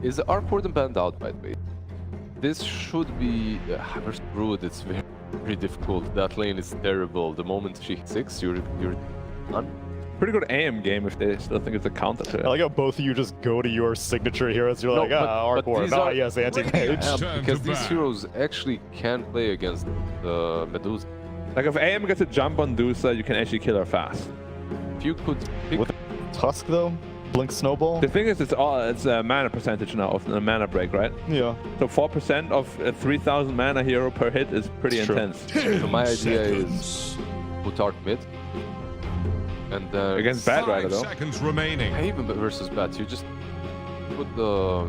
Is the Arc Warden banned out, by the way? This should be versus Brood. It's very, very difficult. That lane is terrible. The moment she hits 6, you're done. Pretty good AM game if they still think it's a counter to it. I like how both of you just go to your signature heroes. You're No, like, but Arc Ward. these Ah, are- yes, anti-mage. Turn Because to these ban. heroes actually can play against the Medusa. Like if AM gets a jump on Medusa, you can actually kill her fast. If you could pick With Tusk, though? Blink Snowball? The thing is, it's a mana percentage now of the mana break, right? Yeah. So 4% of a 3,000 mana hero per hit is pretty Sure. intense. So my idea is put Arc mid. And Against Bad 5 Rider, though. seconds remaining. even versus Bat, you just put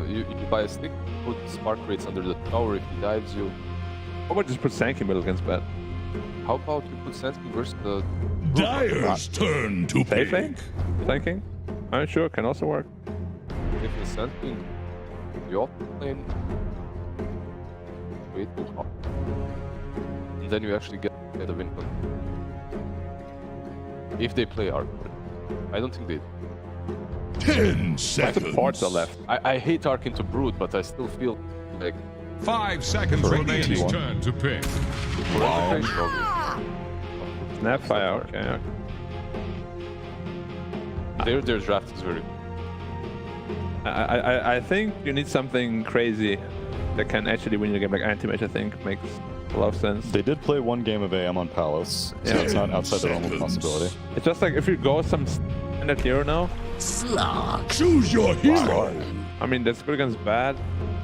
you buy a stick, put spark rates under the tower. If he dives, you. How about just put Sankey middle against Bad? How about you put Sand King versus the Dyer's turn to Safe pick. lane? Thinking? I'm sure, can also work. if the Sand King the off lane. Wait too hard. And then you actually get a win. If they play Arc, I don't think they. 10 My seconds. supports are left. I hate Arc into Brood, but I still feel like 5 seconds For remaining. T1. Turn to pick. Snapfire, okay. their draft is very. I think you need something crazy that can actually win your game. Like Anti-Mage, I think, makes a lot of sense. They did play one game of AM on Palace, so Yeah. it's not outside the realm of possibility. It's just like if you go some standard hero now, Choose your hero. I mean, that's good against Bad,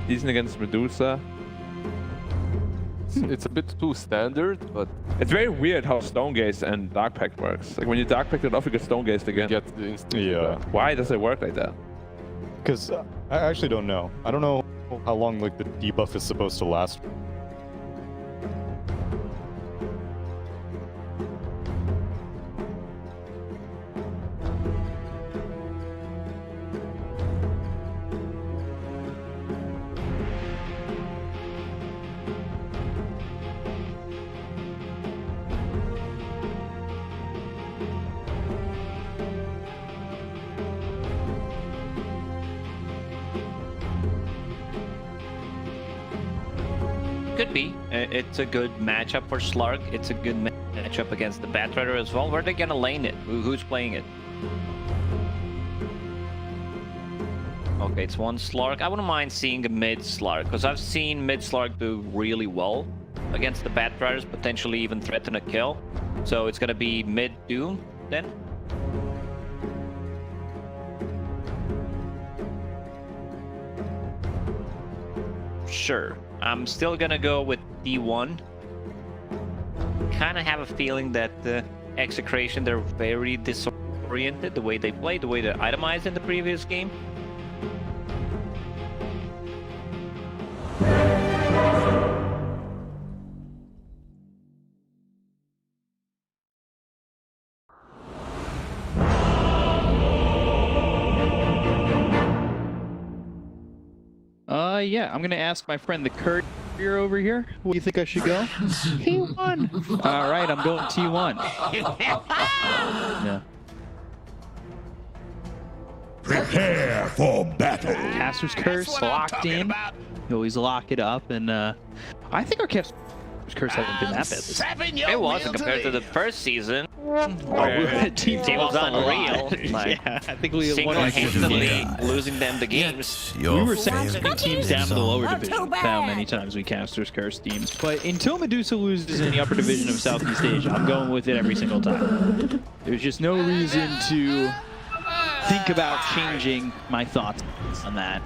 decent against Medusa. It's a bit too standard, but It's very weird how Stone Gaze and Dark Pact works. Like when you Dark Pact it off, you get Stone Gazed you again. get the instant. Yeah. Why does it work like that? Because I actually don't know. I don't know how long like the debuff is supposed to last. Could be. It's a good matchup for Slark. It's a good matchup against the Batrider as well. Where are they gonna lane it? Who's playing it? Okay, it's one Slark. I wouldn't mind seeing a mid Slark, because I've seen mid Slark do really well against the Batriders, potentially even threaten a kill. So it's gonna be mid Doom then. Sure. I'm still gonna go with D1. Kind of have a feeling that Execration, they're very disoriented, the way they play, the way they itemized in the previous game. Yeah, I'm gonna ask my friend the courier over here. What do you think I should go? T1. All right, I'm going T1. Yeah. Prepare for battle. Caster's Curse locked in. You always lock it up, and I think our Caster's Curse hasn't been that bad this season. It wasn't compared to the first season. Where teams It was lost a lot. unreal. Like, Yeah, I think we won like single-handedly losing them the games. We were sending teams down to the lower division. How many times we Caster's Curse teams. But until Medusa loses in the upper division of Southeast Asia, I'm going with it every single time. There's just no reason to think about changing my thoughts on that.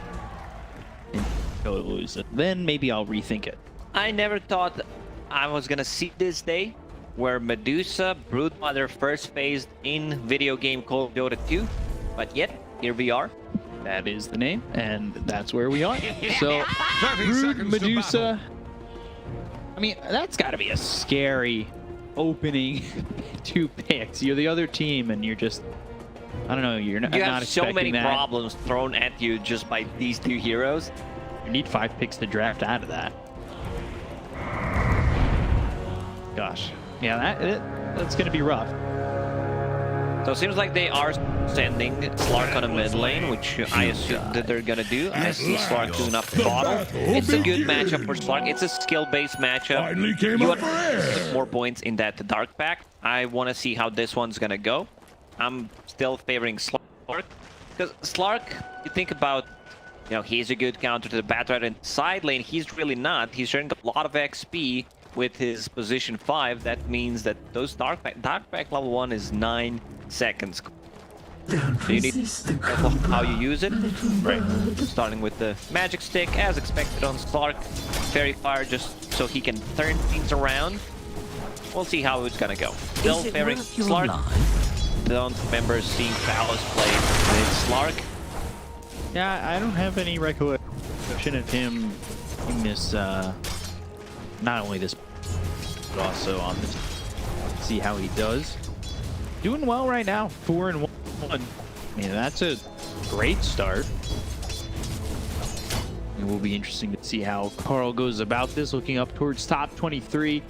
Until it loses. Then maybe I'll rethink it. I never thought I was gonna see this day where Medusa Broodmother first faced in video game called Dota 2, but yet here we are. That is the name, and that's where we are. So, 30 Brood seconds to Medusa. I mean, that's got to be a scary opening 2 picks. You're the other team, and you're just, I don't know, you're not, You not have so expecting many that. problems thrown at you just by these 2 heroes. You need 5 picks to draft out of that. Gosh, yeah, that's gonna be rough. So it seems like they are sending Slark on a mid lane, which I assume that they're gonna do. I see Slark doing up the bottle. It's a good matchup for Slark. It's a skill-based matchup. Finally came You up for want air. more points in that dark pack. I want to see how this one's gonna go. I'm still favoring Slark because Slark, you think about, you know, he's a good counter to the Batrider in side lane. He's really not. He's sharing a lot of XP with his position 5. That means that those dark pack level 1 is 9 seconds. So you need to be careful how you use it. Right. Starting with the magic stick, as expected on Slark. Fairy Fire just so he can turn things around. We'll see how it's gonna go. Still favoring Slark. Don't remember seeing Phallus play with Slark. Yeah, I don't have any recollection of him in this, not only this, but also on this. See how he does. Doing well right now, 4-1. I mean, that's a great start. It will be interesting to see how Carl goes about this, looking up towards top 23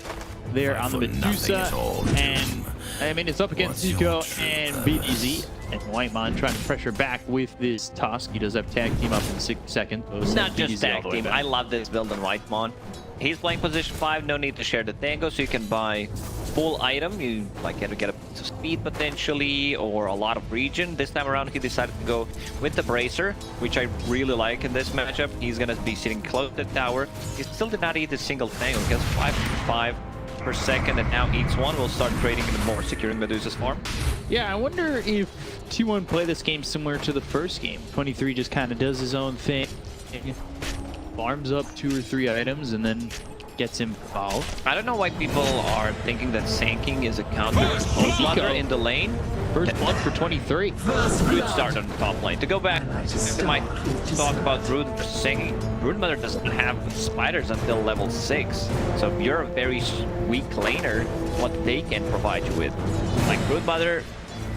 there on the Medusa. And, I mean, it's up against Zuko and BDZ. And Whitemon trying to pressure back with this Tusk. He does have tag team up in 6 seconds. It's not just tag team. I love this build on Whitemon. He's playing position 5, no need to share the tango, so you can buy full item. You like get a bit of speed potentially, or a lot of regen. This time around, he decided to go with the Bracer, which I really like in this matchup. He's gonna be sitting close to the tower. He still did not eat a single tango. He gets 5 per second, and now eats 1. We'll start trading even more, securing Medusa's farm. Yeah, I wonder if T1 play this game similar to the first game. 23 just kind of does his own thing. Farms up 2 or 3 items and then gets involved. I don't know why people are thinking that sanking is a counter to in the lane. First blood for 23. Good start on the top lane. To go back, we might talk about Brood versus Sanking. Broodmother doesn't have spiders until level 6. So you're a very weak laner, what they can provide you with. Like Broodmother,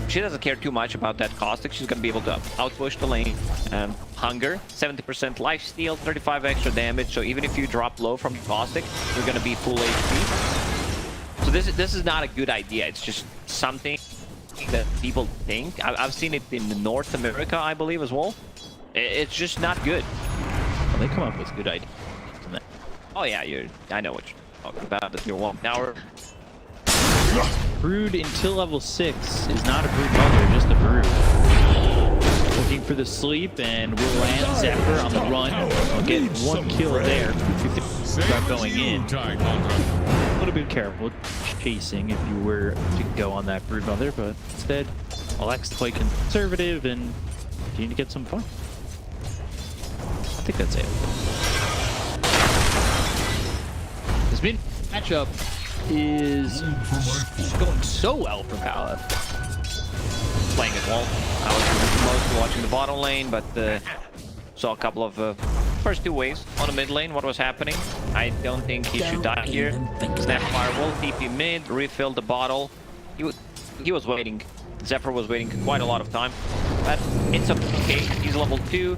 she doesn't care too much about that caustic. She's going to be able to outpush the lane. Hunger, 70% lifesteal, 35 extra damage. So even if you drop low from the caustic, you're going to be full HP. So this is not a good idea. It's just something that people think. I've seen it in North America, I believe, as well. It's just not good. Well, they come up with good ideas. Oh yeah, I know what you're talking about. That you're 1 hour. Brood until level 6 is not a Brood Mother, just a Brood. Looking for the sleep, and will land Zephyr on the run. I'll get 1 kill there. Start going in. A little bit careful chasing if you were to go on that Brood Mother, but instead, Alex to play conservative and continue to get some fun. I think that's it. This mid matchup is going so well for Pala. Playing it well. I was mostly watching the bottom lane, but saw a couple of first 2 waves on the mid lane, what was happening. I don't think he should die here. Snapfire will TP mid, refill the bottle. He was waiting. Zephyr was waiting quite a lot of time, but it's okay. He's level 2,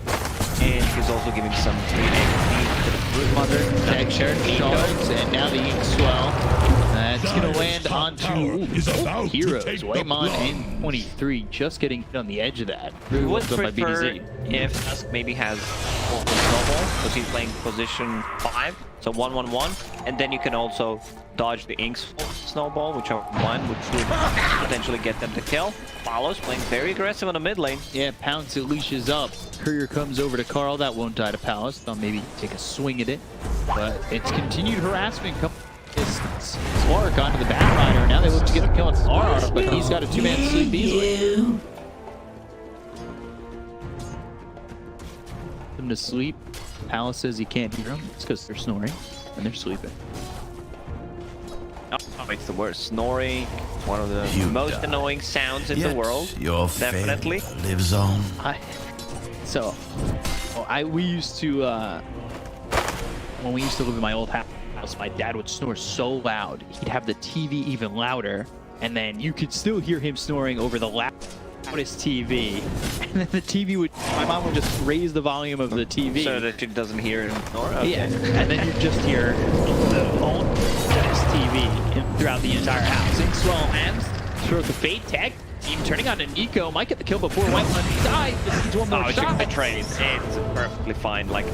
and he's also giving some free XP to the Broodmother. Tag shared shards, and now the ink swell. It's going to land onto heroes. Waymon and 23 just getting hit on the edge of that. I would prefer if Tusk maybe has snowball, because he's playing position 5, so 1-1-1, and then you can also dodge the Ink's snowball, which are 1, which would potentially get them to kill. Follows playing very aggressive on the mid lane. Yeah, Pounce it leashes up. Courier comes over to Carl. That won't die to Palace. They'll maybe take a swing at it, but it's continued harassment. Slark onto the Batrider, and now they look to get a kill on Slark, but he's got a 2-man sleep easily. Them to sleep. Palace says he can't hear them. It's because they're snoring and they're sleeping. Oh, it's the worst. Snoring, one of the most annoying sounds in the world. Your Definitely. lives on. We used to when we used to live in my old house, my dad would snore so loud he'd have the TV even louder, and then you could still hear him snoring over the loudest TV, and then the TV would, my mom would just raise the volume of the TV So that it doesn't hear him snore? Okay. Yeah, and then you just hear the whole TV throughout the entire house. In swell hands, throw the fate tag. Team turning on to Nico, might get the kill before White One dies. This needs one more It's shot. a trade. It's perfectly fine. Like,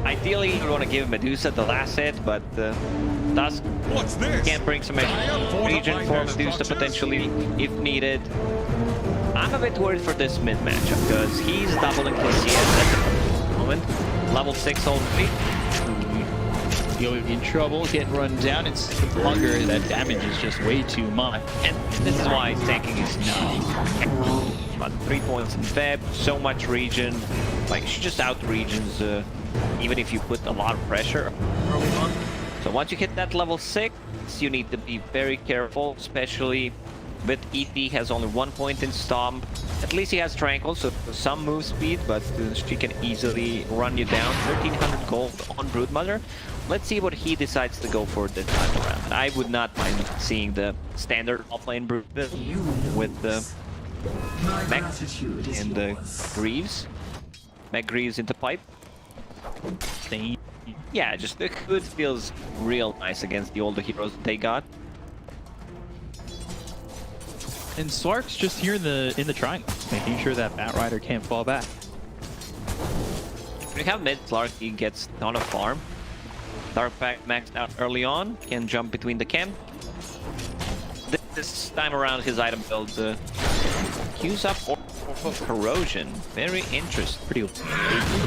ideally, you want to give Medusa the last hit, but Dusk What's this? can bring some extra region for Medusa potentially if needed. I'm a bit worried for this mid matchup because he's doubling his CS at the moment. Level 6 already. You're in trouble, getting run down. It's hunger. That damage is just way too much. And this is why tanking is not about 3 points in Feb, so much region. Like, she just out regions even if you put a lot of pressure early on. So once you hit that level 6, you need to be very careful, especially with ET has only 1 point in Stomp. At least he has Tranquil, so some move speed, but she can easily run you down. 1300 gold on Broodmother. Let's see what he decides to go for this time around. I would not mind seeing the standard offlane Brood with the Mech and the Greaves. Mech Greaves into pipe. Yeah, just the Hood feels real nice against the older heroes that they got. And Slark's just here in the triangle, making sure that Batrider can't fall back. When you have mid Slark, he gets a ton of farm. Darkpack maxed out early on, can jump between the camp. This time around, his item build queues up Orb of Corrosion. Very interesting. Pretty Orb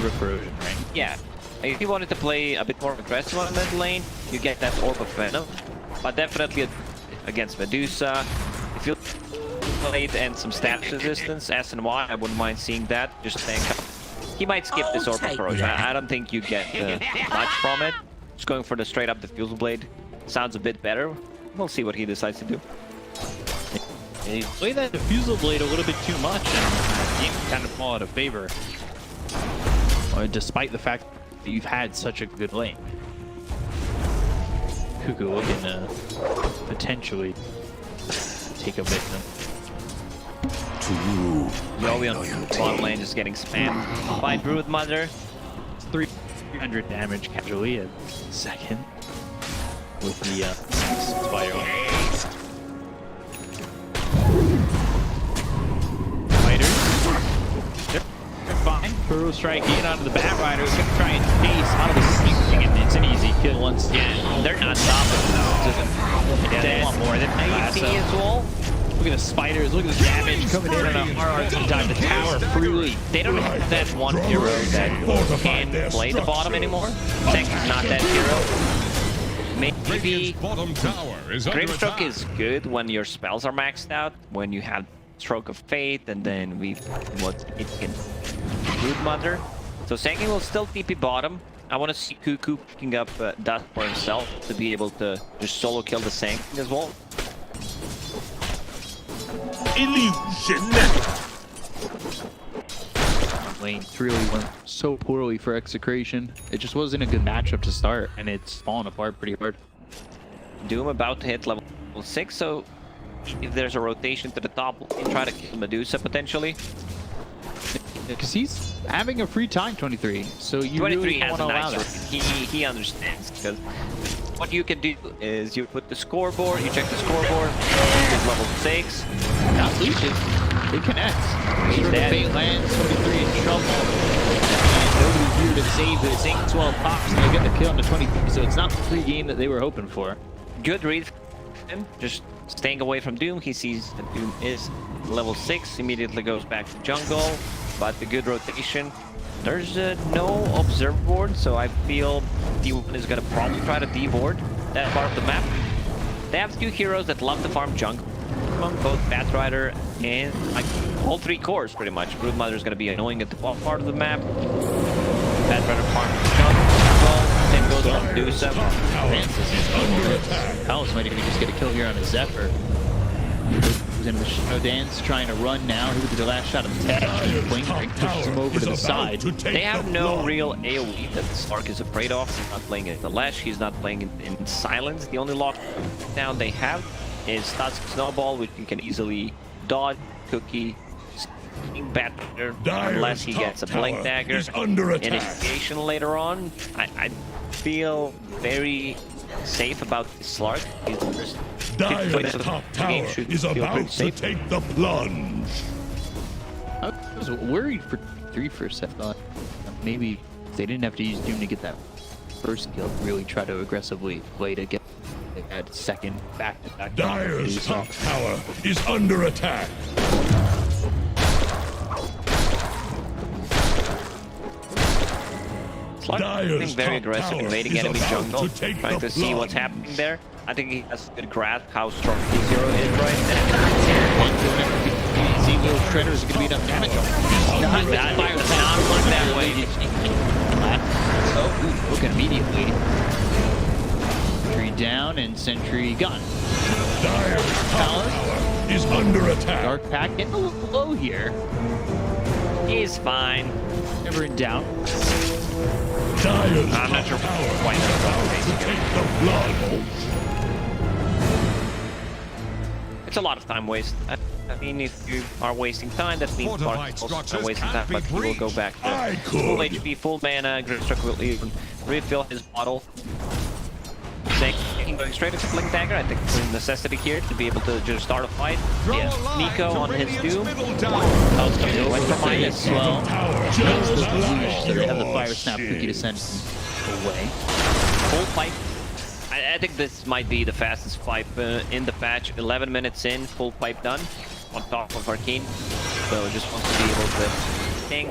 of Corrosion, right? Yeah. If you wanted to play a bit more aggressive on mid lane, you get that Orb of Venom. But definitely against Medusa, if you played and some status resistance, S and Y, I wouldn't mind seeing that. Just tank up. He might skip this Orb of Corrosion. I don't think you get much from it. Just going for the straight up Diffusal Blade sounds a bit better. We'll see what he decides to do. They play that Diffusal Blade a little bit too much, and game kind of fall out of favor. Despite the fact that you've had such a good lane. Cuckoo looking to potentially take a victim. Zoe on bottom lane just getting spammed by Broodmother. 300 damage casually at second with the spider. Fighters, they're fine. Throw strike in onto the Batrider. He's gonna try and chase out of the sneak, and it's an easy kill once again. They're not stopping. Yeah, they want more than that. as well. Look at the spiders, look at the damage coming in on a RRT time. The tower freely. They don't have that one hero that can play the bottom anymore. Second's not that hero. Maybe Radiant's bottom tower is under Grimstroke attack. is good when your spells are maxed out, when you have Stroke of Fate, and then what it can Broodmother. So Senki will still TP bottom. I want to see Cuckoo picking up Dust for himself to be able to just solo kill the Senki as well. Lane really went so poorly for Execration. It just wasn't a good matchup to start, and it's fallen apart pretty hard. Doom about to hit level 6, so if there's a rotation to the top, we can try to kill Medusa potentially. Because he's having a free time, 23. So you 23 really has want a to allow nice that. he understands, because what you can do is you put the scoreboard, you check the scoreboard, it's level 6. Not leeches. It connects. He's dead. Fate lands, 23 in trouble. And nobody's here to save it. It's 8-12 pops, and they get the kill on the 23. So it's not the free game that they were hoping for. Good read from him, just staying away from Doom. He sees that Doom is level 6, immediately goes back to jungle, but the good rotation. There's no observe board, so I feel D1 is going to probably try to D-board that part of the map. They have 2 heroes that love to farm jungle, both Batrider and like all 3 cores pretty much. Broodmother is going to be annoying at the bottom part of the map. Batrider farms jungle, Same goes for Medusa. Palace might even just get a kill here on a Zephyr. Who's in the Shadow Dance, trying to run now. He with the last shot of the tech. Blink pushes him over to the side. They have no real AoE that Stark is afraid of. He's not playing it in the Lash, he's not playing it in Silence. The only lockdown they have is Static Snowball, which you can easily dodge, Cookie, better unless he gets a Blink Dagger. Initiation later on, I feel very safe about this Slark. He's the first Dire's top tower is about to take the plunge. I was worried for 3 for a sec. Thought maybe they didn't have to use Doom to get that first kill. Really try to aggressively play to get that second back-to-back. Dire's top tower is under attack. Slark being very aggressive, invading enemy jungle, trying to see what's happening there. I think he has a good grasp how strong T0 is right now. See, little Shredder's going to be enough damage. Not that way. Oh, looking immediately. Sentry down and Sentry gone. Dire's top tower is under attack. Dark Pack getting a little low here. He's fine. Never in doubt. Dire's I'm not sure why to take the blood. It's a lot of time waste. I mean, if you are wasting time, that means Clark also are wasting time, but he will go back to full HP, full mana. Grimstruck will even refill his bottle. Going straight into Blink Dagger, I think it's a necessity here to be able to just start a fight. Yeah, Nico on his Doom. That was coming away from my as well. So they have the Fire Snap Cookie to send away. Full pipe. I think this might be the fastest pipe in the patch. 11 minutes in, full pipe done on top of Arcane. So just wants to be able to tank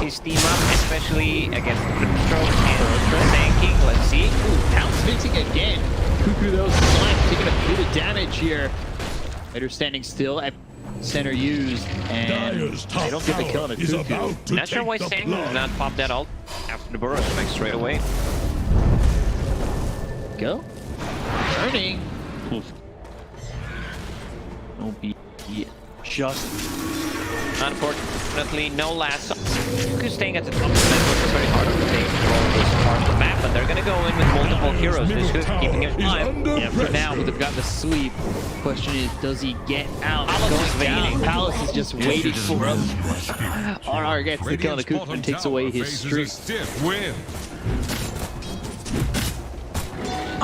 his team up, especially against Grimstroke and tanking. Let's see. Pounce mixing again. Cuckoo though, Slime taking a bit of damage here. Fighter standing still at center used, and they don't get the kill on a Cuckoo. Not sure why Sang did not pop that ult after the burrow strike straight away. Go. Turning. Don't be just. Unfortunately, no lasso. Cuckoo's staying at the top of the map, which is very hard to take control of this part of the map, but they're gonna go in with multiple heroes. This is keeping him alive. Yeah, for now, they've got the sweep. Question is, does he get out? Palace is waiting. Palace is just waiting for him. RR gets the kill on the Cuckoo and takes away his streak.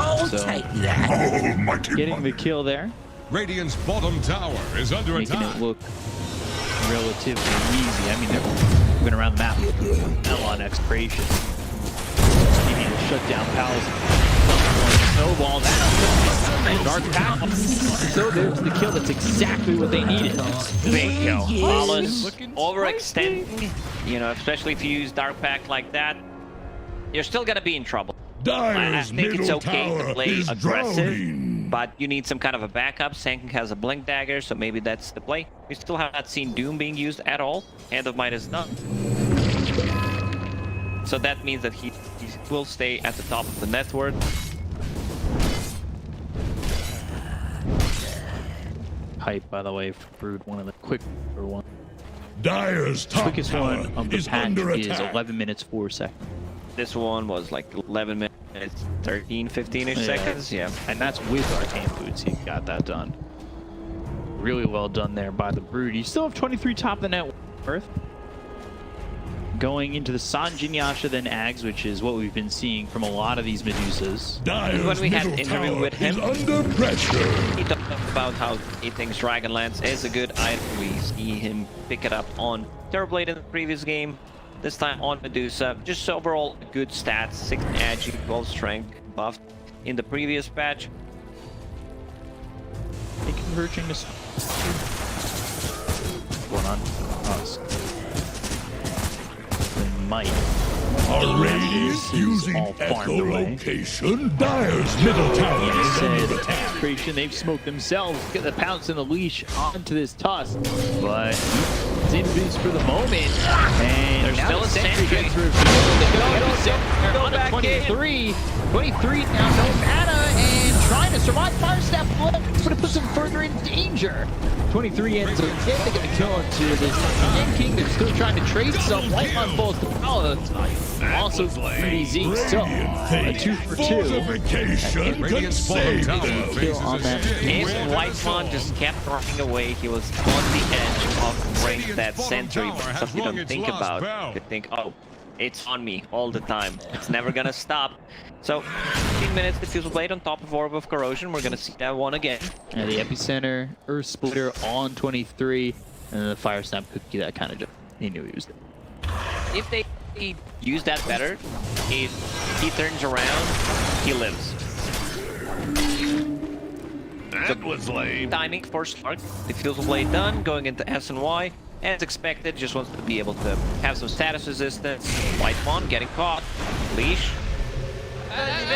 I'll take that. Getting the kill there. Radiant's bottom tower is under Making attack. it look relatively easy. I mean, they're moving around the map. Now on Execration. Needing to shut down Palace. Snowball that. Dark Pack. So there's the kill. That's exactly what they needed. Big kill. Palace overextending. You know, especially if you use Dark Pack like that, you're still gonna be in trouble. I think it's okay to play aggressive, but you need some kind of a backup. Sanking has a Blink Dagger, so maybe that's the play. We still have not seen Doom being used at all. Hand of Might is done. So that means that he will stay at the top of the net worth. Hype, by the way, for Brood, one of the quicker one. Dire's top Quickest one of the is patch under is attack. 11 minutes 4 seconds. This one was like 11 minutes, 13, 15-ish seconds. Yeah. And that's with Arcane Boots. He got that done. Really well done there by the Brood. You still have 23 top of the net worth. Going into the Sanjin Yasha, then Ags, which is what we've been seeing from a lot of these Medusas. When we had an interview with him, under pressure. he talked about how he thinks Dragonlance is a good item. We see him pick it up on Terrorblade in the previous game. This time on Medusa. Just overall good stats. 6 agi, 12 strength buffed in the previous patch. They converging to... What's going on? Us. They might. Are Radiant This is using all farmed away. echolocation? Dyer's middle tower is Said under attack. Execration, they've smoked themselves. Get the pounce and the leash onto this Tusk, but he's in boost for the moment. And There's now still the a sentry sentry. gets revealed. Go On to back 23. 23 now, no mana, and trying to survive. Fire Step, but it puts him further in danger. 23 ends up getting a kill into this Yen King. They're still trying to trade some. White Mon falls to power. Also 3DZ, so a 2 for 2. Fortification can Radiant's bottom save tower them. Kill on that. If Whitemon just kept running away, he was on the edge of breaking that sentry, but something you don't think about. You could think, oh, it's on me all the time. It's never gonna stop. So, 15 minutes, Diffusal Blade on top of Orb of Corrosion. We're gonna see that one again. And the Epicenter, Earth Splitter on 23, and then the Fire Snap Cookie that kind of just, he knew he was there. If they use that better, if he turns around, he lives. That was lame. Timing for Slark. Diffusal Blade done, going into S and Y. As expected, just wants to be able to have some status resistance. Whitemon getting caught. Leash.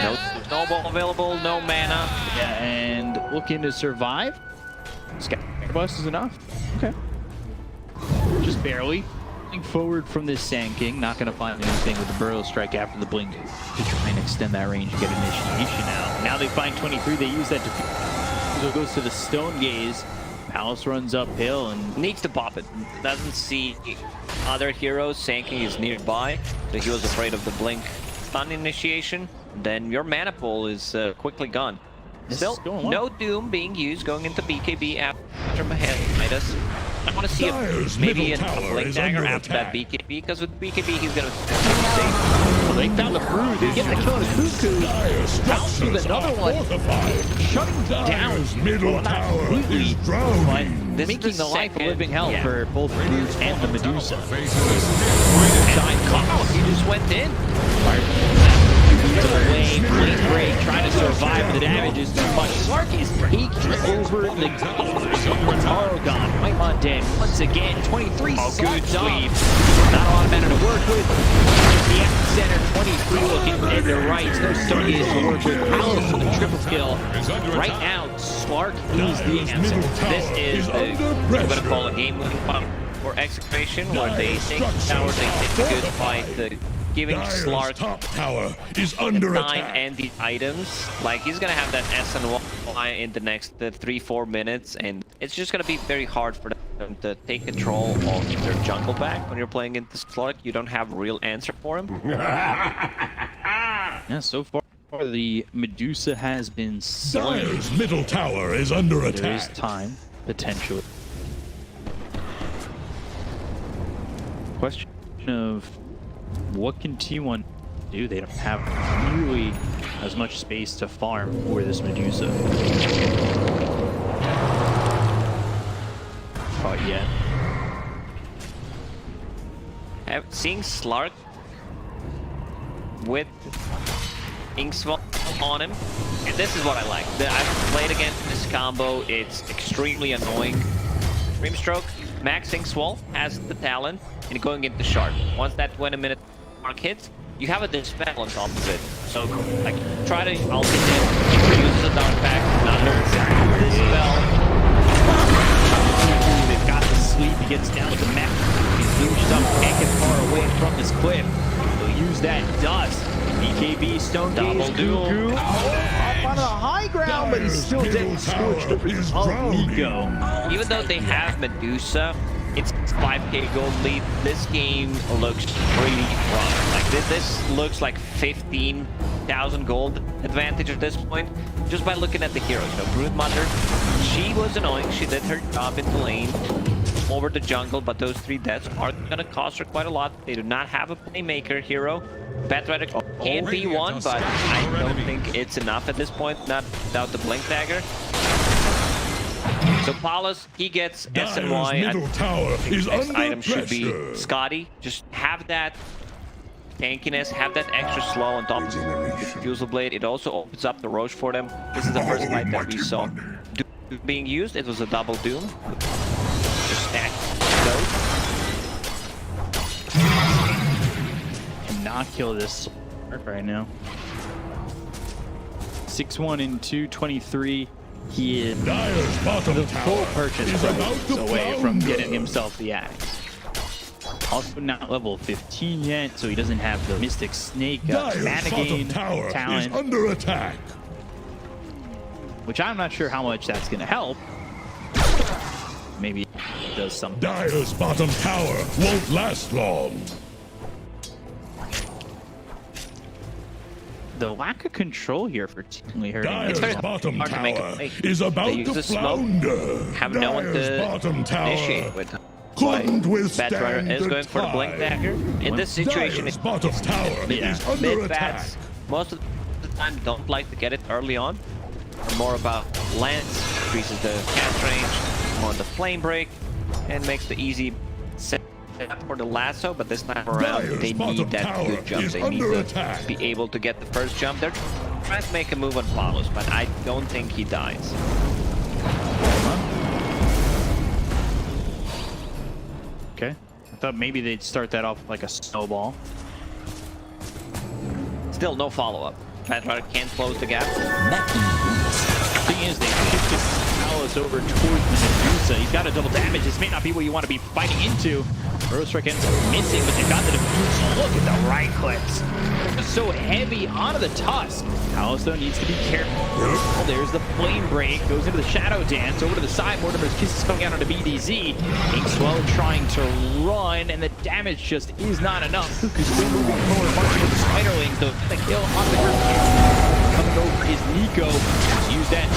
No snowball available, no mana. Yeah, and looking to survive. Scatterbust is enough. Okay. Just barely. Moving forward from this Sand King, not going to find anything with the Burial Strike after the blink to try and extend that range and get initiation out. Now they find 23, they use that to goes to the Stone Gaze. Palace runs uphill and Needs to pop it. Doesn't see other heroes. Sand King is nearby, so he was afraid of the blink stun initiation. Then your mana pool is quickly gone. Still, no Doom being used going into BKB after Midas. I want to see maybe a Blink Dagger after that BKB, because with BKB he's gonna well, they found the Brood. They get the kill on a Cuckoo. Bounce with another one. Shutting down. Middle tower is drowning. This Making is the life a second- living hell yeah. for both Brood and the Medusa. Giant combo, he just went in. Away, Blade Break, trying to survive. The damage is too much. Slark is taking over the Aragon. Whitemon dead once again. 23 good sweep. Not a lot of mana to work with. The Epicenter, 23 looking at the right. No Stargaze to work with. Palace with a triple kill. Right now, Slark is the answer. This is I'm gonna call a game-winning fight for Execration, where they take the tower, they take the good fight, giving Slark top tower is under time attack. and the items. Like, he's gonna have that S and Y in the next 3-4 minutes, and it's just gonna be very hard for them to take control of their jungle back. When you're playing into Slark, you don't have a real answer for him. Yeah, so far the Medusa has been slain. Dyer's middle tower is under There is attack. time, potentially. Question of what can T1 do? They don't have nearly as much space to farm for this Medusa. Caught yet. Seeing Slark with Inkswell on him, and this is what I like. I've played against this combo, it's extremely annoying. Dreamstroke, Max Inkswell has the talent, and going into Shard. Once that 20-minute mark hits, you have a Dispel on top of it. So, like, try to ultimate it, use the Dark Pack, not hurt. Dispel. They've got the sleep, he gets down with the mech. He's loosed up, can't get far away from this cliff. He'll use that dust. BKB, Stone Gaze, Cuckoo. Up on the high ground, but he's still dead scorched over Nico. Even though they have Medusa, it's 5k gold lead. This game looks pretty rough. Like, this looks like 15,000 gold advantage at this point, just by looking at the heroes. You know, Broodmother, she was annoying. She did her job in the lane over the jungle, but those 3 deaths are gonna cost her quite a lot. They do not have a playmaker hero. Batrider can be one, but I don't think it's enough at this point, not without the Blink Dagger. So Paulus, he gets S and Y. middle tower is Next under item should be pressure. Scotty. Just have that tankiness, have that extra slow on top of the Diffusal Blade. It also opens up the Roche for them. This is the first fight that we saw Doom being used. It was a double Doom. Just stack those. Not not kill this right now. 6-1 and 223. He is Dire's bottom the full tower purchase is about price to away from flounder. getting himself the axe. Also not level 15 yet, so he doesn't have the Mystic Snake Dire's mana bottom gain tower talent, is under attack. which I'm not sure how much that's going to help. Maybe it does something. Dire's bottom tower won't last long. The lack of control here for Team hurting. Dire's very bottom hard to make a tower play. is about They use to the smoke, flounder. have no one Dire's to bottom tower initiate with. couldn't Batrider withstand is the going for the blink tide. dagger. In this situation, Dire's bottom tower is under mid attack. bats most of the time don't like to get it early on. Or more about lance, increases the cast range on the flame break, and makes the easy set for the lasso. But this time around, Dire's they bottom need that tower good jump. is They need under to attack. be able to get the first jump. They're trying to make a move on follows, but I don't think he dies. Okay. I thought maybe they'd start that off like a snowball. Still no follow-up. Batrider can't close the gap. Thing is, they shifted Alice over towards the Medusa. He's got a double damage. This may not be what you want to be fighting into. Rostrike ends up missing, but they've got the diffuse. Look at the right clicks. Just so heavy onto the tusk. Alice, though, needs to be careful. Oh, there's the flame break. Goes into the shadow dance. Over to the side. Mortimer's kisses coming out onto BDZ. Inkswell trying to run, and the damage just is not enough. Cuckoo's still moving forward, marching with the Spiderlings, though. The kill on the group. Coming over is Nico. Use that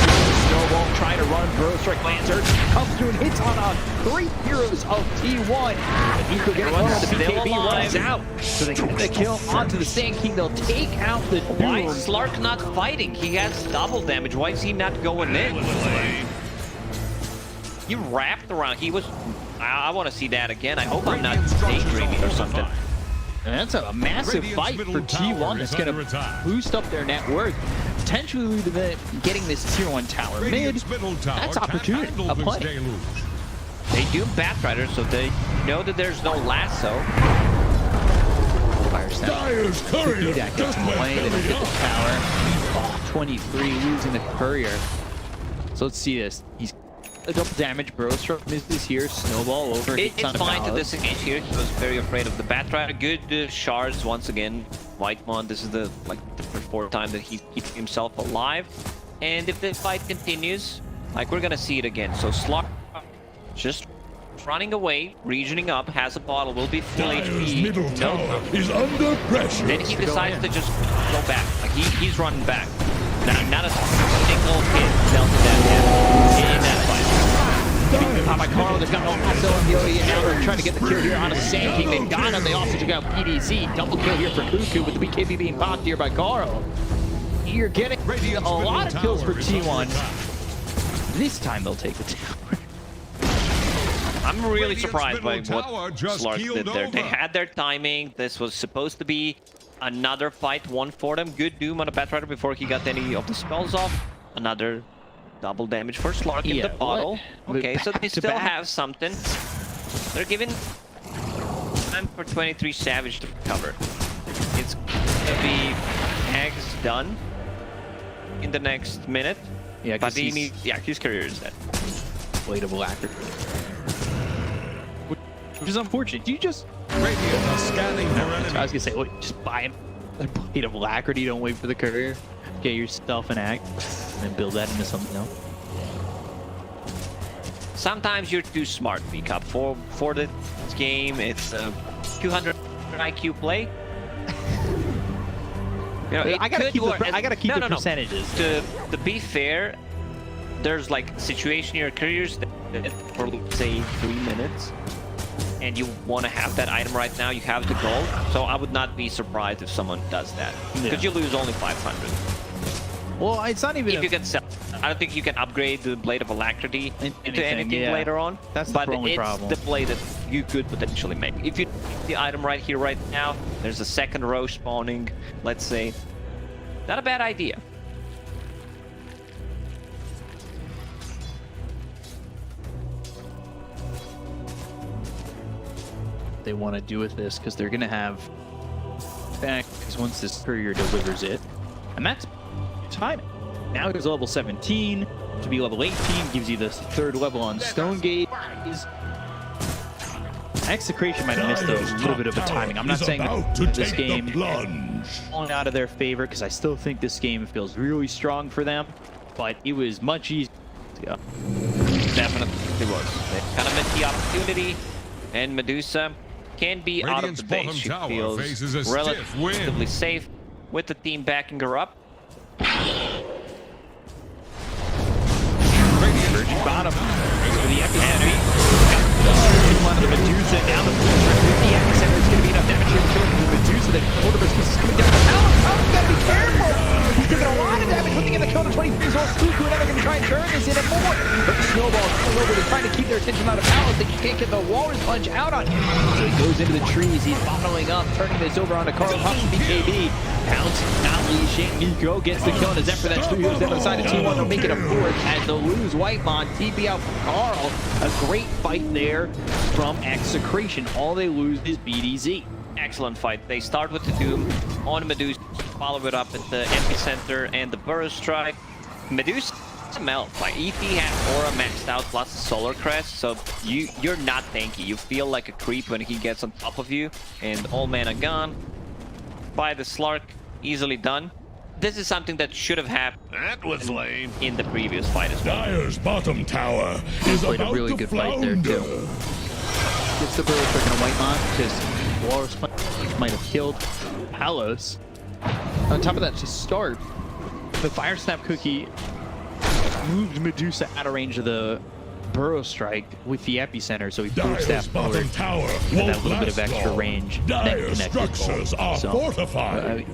snowball, trying to run. Rostrike Lancer comes through and hits on three heroes of T1. But Nico gets one on the BKB, runs out. So they get the kill onto the Sand King. They'll take out the Why Doom. is Slark not fighting? He has double damage. Why is he not going in? He wrapped around. He was... I want to see that again. I hope I'm not daydreaming or something. And that's a massive Radiant's fight middle for tower T1 is that's going under to attack. boost up their net worth. Potentially getting this tier 1 tower mid. Radiant's middle tower That's can't opportunity. handle A this play. deluge. They do Batrider, so they know that there's no lasso. Fire snap. Dire's courier That gets just him went away. They don't belly get the up. tower. Oh, 23 losing the courier. So let's see this. He's a double damage. Brostruck misses here. Snowball over. It's hits on a fine to pallet. disengage here. He was very afraid of the Batrider. Good shards once again. Whitemon, this is the fourth time that he keeps himself alive. And if the fight continues, we're gonna see it again. So Slark just running away, regioning up, has a bottle, will be full Dire's HP. middle tower is under pressure. Then he decides to just go back. He's running back. Not a single hit dealt to that in that fight. Papa Carl, there's got no lasso on Yogi, and now they're trying to get the kill here on a Sand King. They got him. They also took out PDZ. Double kill here for Cuckoo with the BKB being popped here by Carl. You're getting a lot of kills for T1. This time they'll take the tower. I'm really surprised by what Slark did there. They had their timing. This was supposed to be another fight, one for them. Good Doom on a Batrider before he got any of the spells off. Another double damage for Slark in the bottle. Okay, so they still have something. They're giving time for 23 Savage to recover. It's gonna be Eggs done in the next minute. Yeah, but his career is dead. Blade of Alacrity. Which is unfortunate. You just... Radiant are scanning for I was enemies. gonna say, wait, just buy him a Blade of Alacrity, don't wait for the career. Get yourself an act, and then build that into something else. Sometimes you're too smart, Pickup. For this game, it's a 200 IQ play. I gotta keep the percentages. To be fair, there's situation your careers that for say 3 minutes, and you want to have that item right now. You have the gold, so I would not be surprised if someone does that because you lose only 500. Well, it's not even. If you can sell, I don't think you can upgrade the Blade of Alacrity into anything yeah. later on. That's but the only it's problem. the blade that you could potentially make. If you take the item right here, right now, there's a second row spawning. Let's say, not a bad idea. They want to do with this because they're gonna have back once this courier delivers it. And that's timing. Now he's level 17. To be level 18 gives you the 3rd level on Stone Gaze. Execration might have missed a little bit of a timing. I'm not saying that this game falling out of their favor, because I still think this game feels really strong for them, but it was much easier to go. Definitely was. They kind of missed the opportunity, and Medusa can be out of the base. She feels relatively safe with the team backing her up. Virgin bottom for the epicenter. One of the Medusa now the epicenter is going to be enough damage here to kill the Medusa. The Mortimer's pieces coming down. Alex, gotta be careful. He's taking a lot of damage, looking at the kill to 23. So Cuckoo and they're going to try and turn this in and more. But the snowball's coming over. They're trying to keep their attention out of Alex. They can't get the Walrus Punch out on him. So he goes into the trees. He's following up, turning this over onto Carl Pops BKB. Pounce not leashing. Nico gets the kill on his Zephyr. That's 2 heals down to the side of T1. They'll make it a 4th as they'll lose Whitemon. TP out from Carl. A great fight there from Execration. All they lose is BDZ. Excellent fight. They start with the Doom on Medusa, follow it up at the Epicenter and the Burrow Strike. Medusa melt. Like EP has Aura maxed out plus the Solar Crest, so you're not tanky. You feel like a creep when he gets on top of you, and all mana gone. By the Slark, easily done. This is something that should have happened. That was lame. In the previous fight as well. Dyer's bottom tower is Played about a really to good fight there too. Gets the Burrow Strike on a Whitemon because Walrus Punch might have killed Palos. On top of that, to start, the Fire Snap Cookie moved Medusa out of range of the Burrow Strike with the Epicenter, so he forced that forward, giving that little bit of extra range, then connected both. So,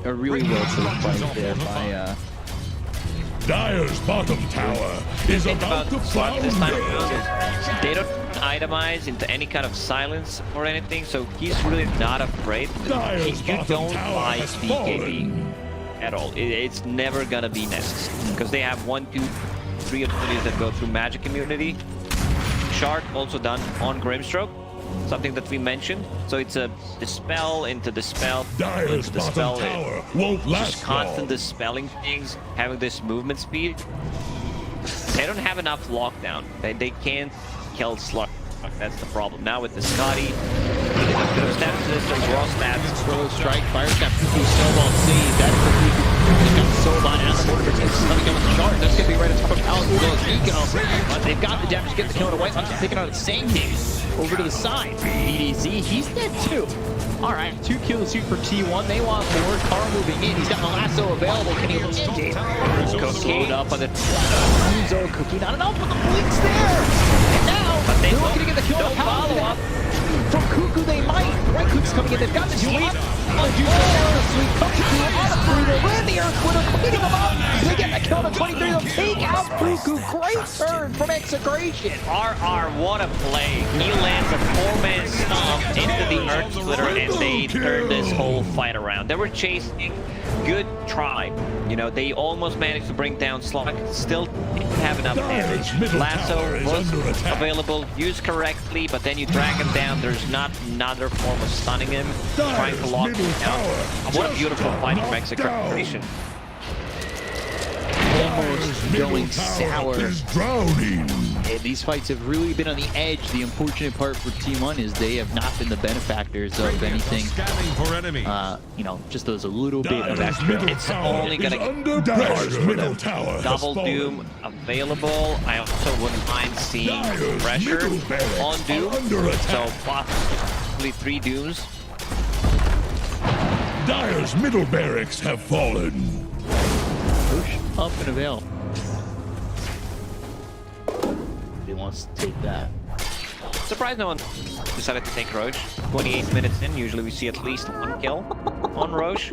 a really well-played fight there by Dyer's bottom tower is about to flounder. This time around, they don't itemize into any kind of silence or anything, so he's really not afraid. You don't buy BKB at all. It's never gonna be necessary because they have 1, 2, 3 abilities that go through magic immunity. Shard also done on Grimstroke, something that we mentioned. So it's a dispel into dispel into dispel. Just constant dispelling things, having this movement speed. They don't have enough lockdown. They can't kill Slug. That's the problem. Now with the Scotty, stat resistance, raw stats. Burrow Strike, Fire Snap, Cuckoo, Snowball, save. That's the Cuckoo. They've got the Soul Bond and the Mortar Protect. Coming down with the Shard. That's going to be right on top of Alex as well as Nico. But they've got the damage to get the kill to Whitemon. Taking out the same game. Over to the side. BDZ, he's dead too. All right, 2 kills here for T1. They want more. Carl moving in. He's got the lasso available. Can he end it? Cookie up on the Muzo. Cookie not enough, but the Blink's there. And now they're looking to get the kill on the follow up. From Cuckoo, they might. Right Cook's coming in. They've got the Juliet. Sweet Cuckoo on a 3. They land the Earth Widow, cleaning them up. They get the kill to 23. They'll take out Cuckoo. Great turn from Execration. RR, what a play. He lands a 4-man stomp into the Earth Splitter, and they turned this whole fight around. They were chasing. Good try. You know, they almost managed to bring down Slug. Still didn't have enough damage. Lasso was available, used correctly, but then you drag him down. There's not another form of stunning him. Trying to lock him down. What a beautiful fight from Execration. Almost going sour. And these fights have really been on the edge. The unfortunate part for T1 is they have not been the benefactors of anything. You know, just those a little bit of extra. It's only gonna get worse for them. Double Doom available. I also wouldn't mind seeing pressure on Doom. So possibly 3 Dooms. Dyer's middle barracks have fallen. Push up and avail. He wants to take that. Surprised no one decided to take Roche. 28 minutes in, usually we see at least 1 kill on Roche.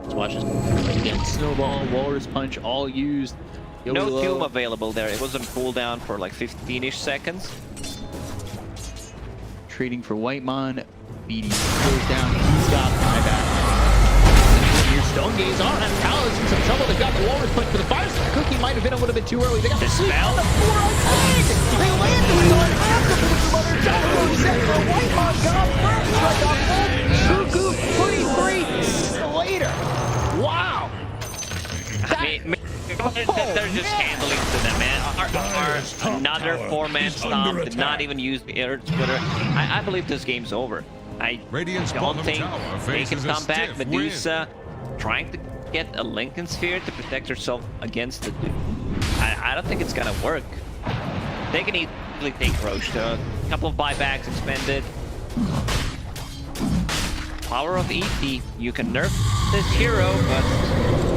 Let's watch this. Again, Snowball, Walrus Punch, all used. No Tomb available there. It was on cooldown for like 15-ish seconds. Trading for Whitemon. BD goes down. He's got buyback. Here's Stone Gaze on, and Palos in some trouble. They got the Walrus Punch for the Fire Snap. Cookie might have been a little bit too early. They got the Sleep on the 4-on tag. They landed it on after the mother. Jackal set for Whitemon. Got first strike on both. Cuckoo another four-man stop, did not even use the air splitter. I believe this game's over. I Radiant's don't bottom think tower they can faces a come back. stiff Medusa trying to get a Lincoln Sphere to protect herself against the dude. I don't think it's gonna work. They can easily take Roche. A couple of buybacks expended. Power of EP. You can nerf this hero, but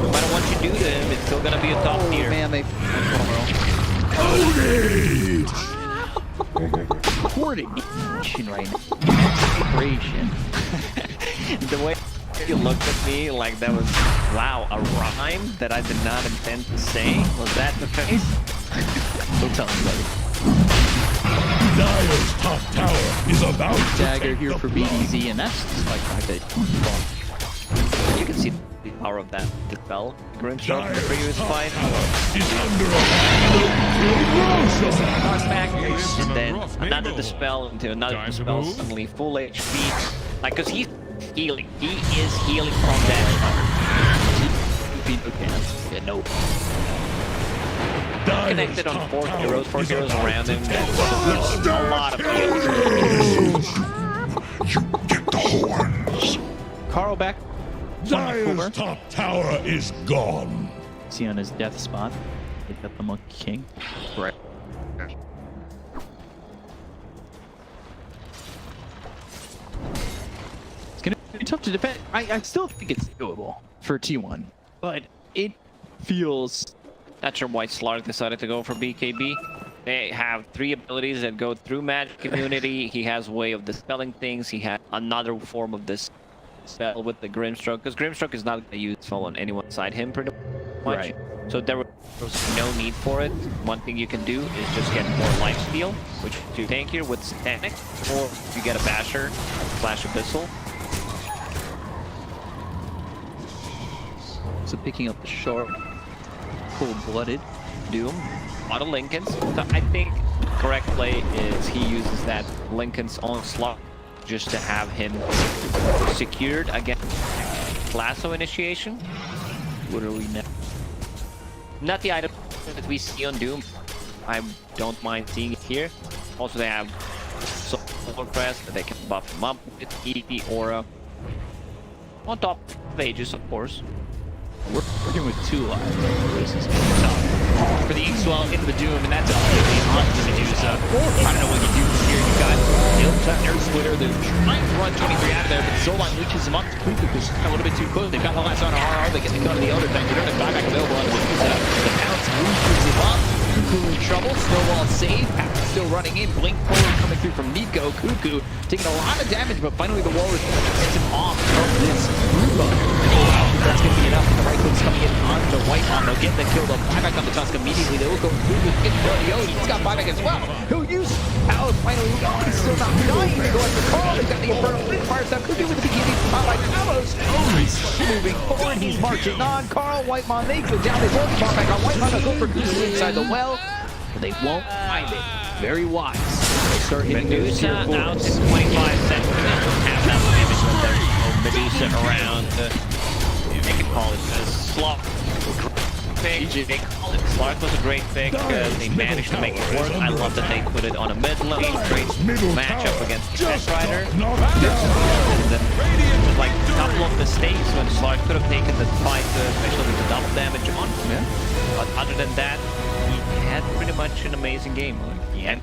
no matter what you do to him, it's still gonna be a top tier. Man, they coordination right now. Execration. The way you looked at me like that was, wow, a rhyme that I did not intend to say. Was that the case? Don't tell anybody. Dire's top tower is about to Dagger take here the for blow. BDZ, and that's despite the fact that You can see the power of that dispel. Grimstroke in the previous Top fight. tower is under attack. Knocked back, It's been a then rough another nibble. dispel into another Time to dispel, move. suddenly full HP. Like, cause he's healing. He is healing from that. yeah, no. Connected on four heroes around him. That's a lot of heals. Get the horns. Carl back. Dire's top tower is gone. See on his death spot. They got the Monkey King. Right. It's gonna be tough to defend. I still think it's doable for T1, but it feels. Not sure why Slark decided to go for BKB. They have 3 abilities that go through magic immunity. He has a way of dispelling things. He has another form of this spell with the Grimstroke, because Grimstroke is not going to use useful on anyone beside him pretty much. Right. So there was no need for it. One thing you can do is just get more lifesteal, which you tank here with Satanic, or you get a Basher / Abyssal. So picking up the short, cold-blooded. Doom, a lot of Lincolns. So I think correct play is he uses that Lincoln's onslaught just to have him secured against Lasso initiation. What are we now? Not the item that we see on Doom. I don't mind seeing it here. Also, they have Solar Crest that they can buff him up with EP Aura. On top of Aegis, of course. We're working with 2 lives. This is tough. For the Inkswell into the Doom, and that's completely on to Medusa. I don't know what you do from here. You got Nerd Splitter. They're trying to run 23 out of there, but Zolan reaches him up. Cuckoo is a little bit too close. They've got the last on RR. They get the cut of the Elder Thing. They don't have buyback available on Medusa. The bounce moves him up. Cuckoo in trouble. Snowball safe. Patrick still running in. Blink forward coming through from Nico. Cuckoo taking a lot of damage, but finally the Walrus gets him off of this group. That's going to be enough. The right click's coming in onto Whitemon. They'll get the kill. They'll buyback on the Tusk immediately. They will go Cuckoo to get the He's got buyback as well. He'll use power finally. Oh, he's still not dying. They go after Carl. They've got the Infernal Flint fire stuff. Cuckoo with the beginning. Spotlight Talos. Oh, he's moving forward. He's marching on. Carl, Whitemon, they go down. They roll the buyback on Whitemon. They'll go for Cuckoo inside the well. But they won't find it. Very wise. They start hitting those tier Medusa out to 4s. 25 seconds. Have that damage when there's no Medusa around. They can call it a slot. Pick. They call it Slark was a great pick because they managed to make it work. I love that they put it on a mid lane. Great matchup against the Tech Rider. And then with like a couple of mistakes when Slark could have taken the fight, especially with the double damage on. Yeah. But other than that, he had pretty much an amazing game. Like, he had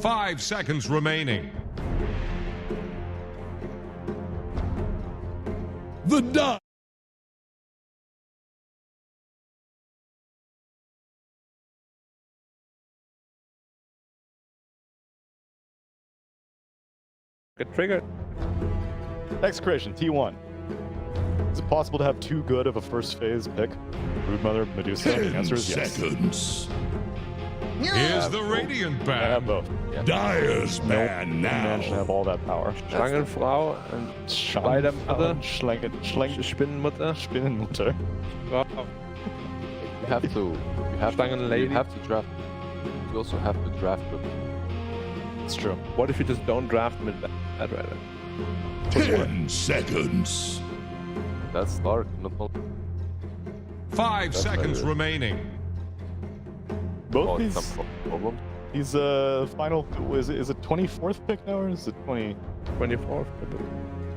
5 seconds remaining. The die. Get triggered. Execration, T1. Is it possible to have too good of a first phase pick? Broodmother, Medusa? The answer is yes. Seconds. Here's the Radiant I have Band. both. Dyer's man No man should now. have all that power. Schlangenfrau and Spidermutter. Spinnenmutter. Spinnenmutter. Oh, You have to. Schlangenlady. You have to draft. You also have to draft them. It's true. what if you just don't draft mid Bad Rider? 10 seconds. That's dark. Not only 5 seconds better. remaining. Both causing these, some problems. these final, is it 24th pick now or is it 24th.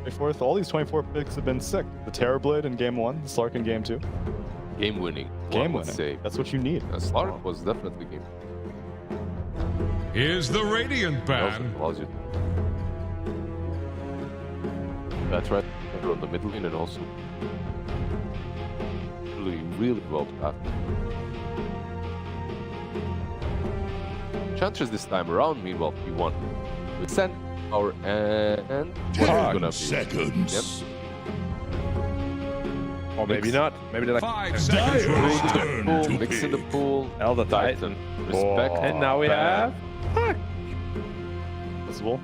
24th? All these 24 picks have been sick. The Terrorblade in game 1, the Slark in game 2. Game winning. Game would winning. say. That's what you need. Slark was definitely game. Here's the Radiant Also Band. allows you. That's right. On the middle lane and also really well drafted. Chantress this time around, meanwhile, P1 with Centaur and what are you gonna 10 be? seconds. Or maybe not. Maybe they're like 5 seconds Dyer's remaining. turn Pool, to mix in the pick. pool, Elder Titan, Titan. respect, And now we have Visible.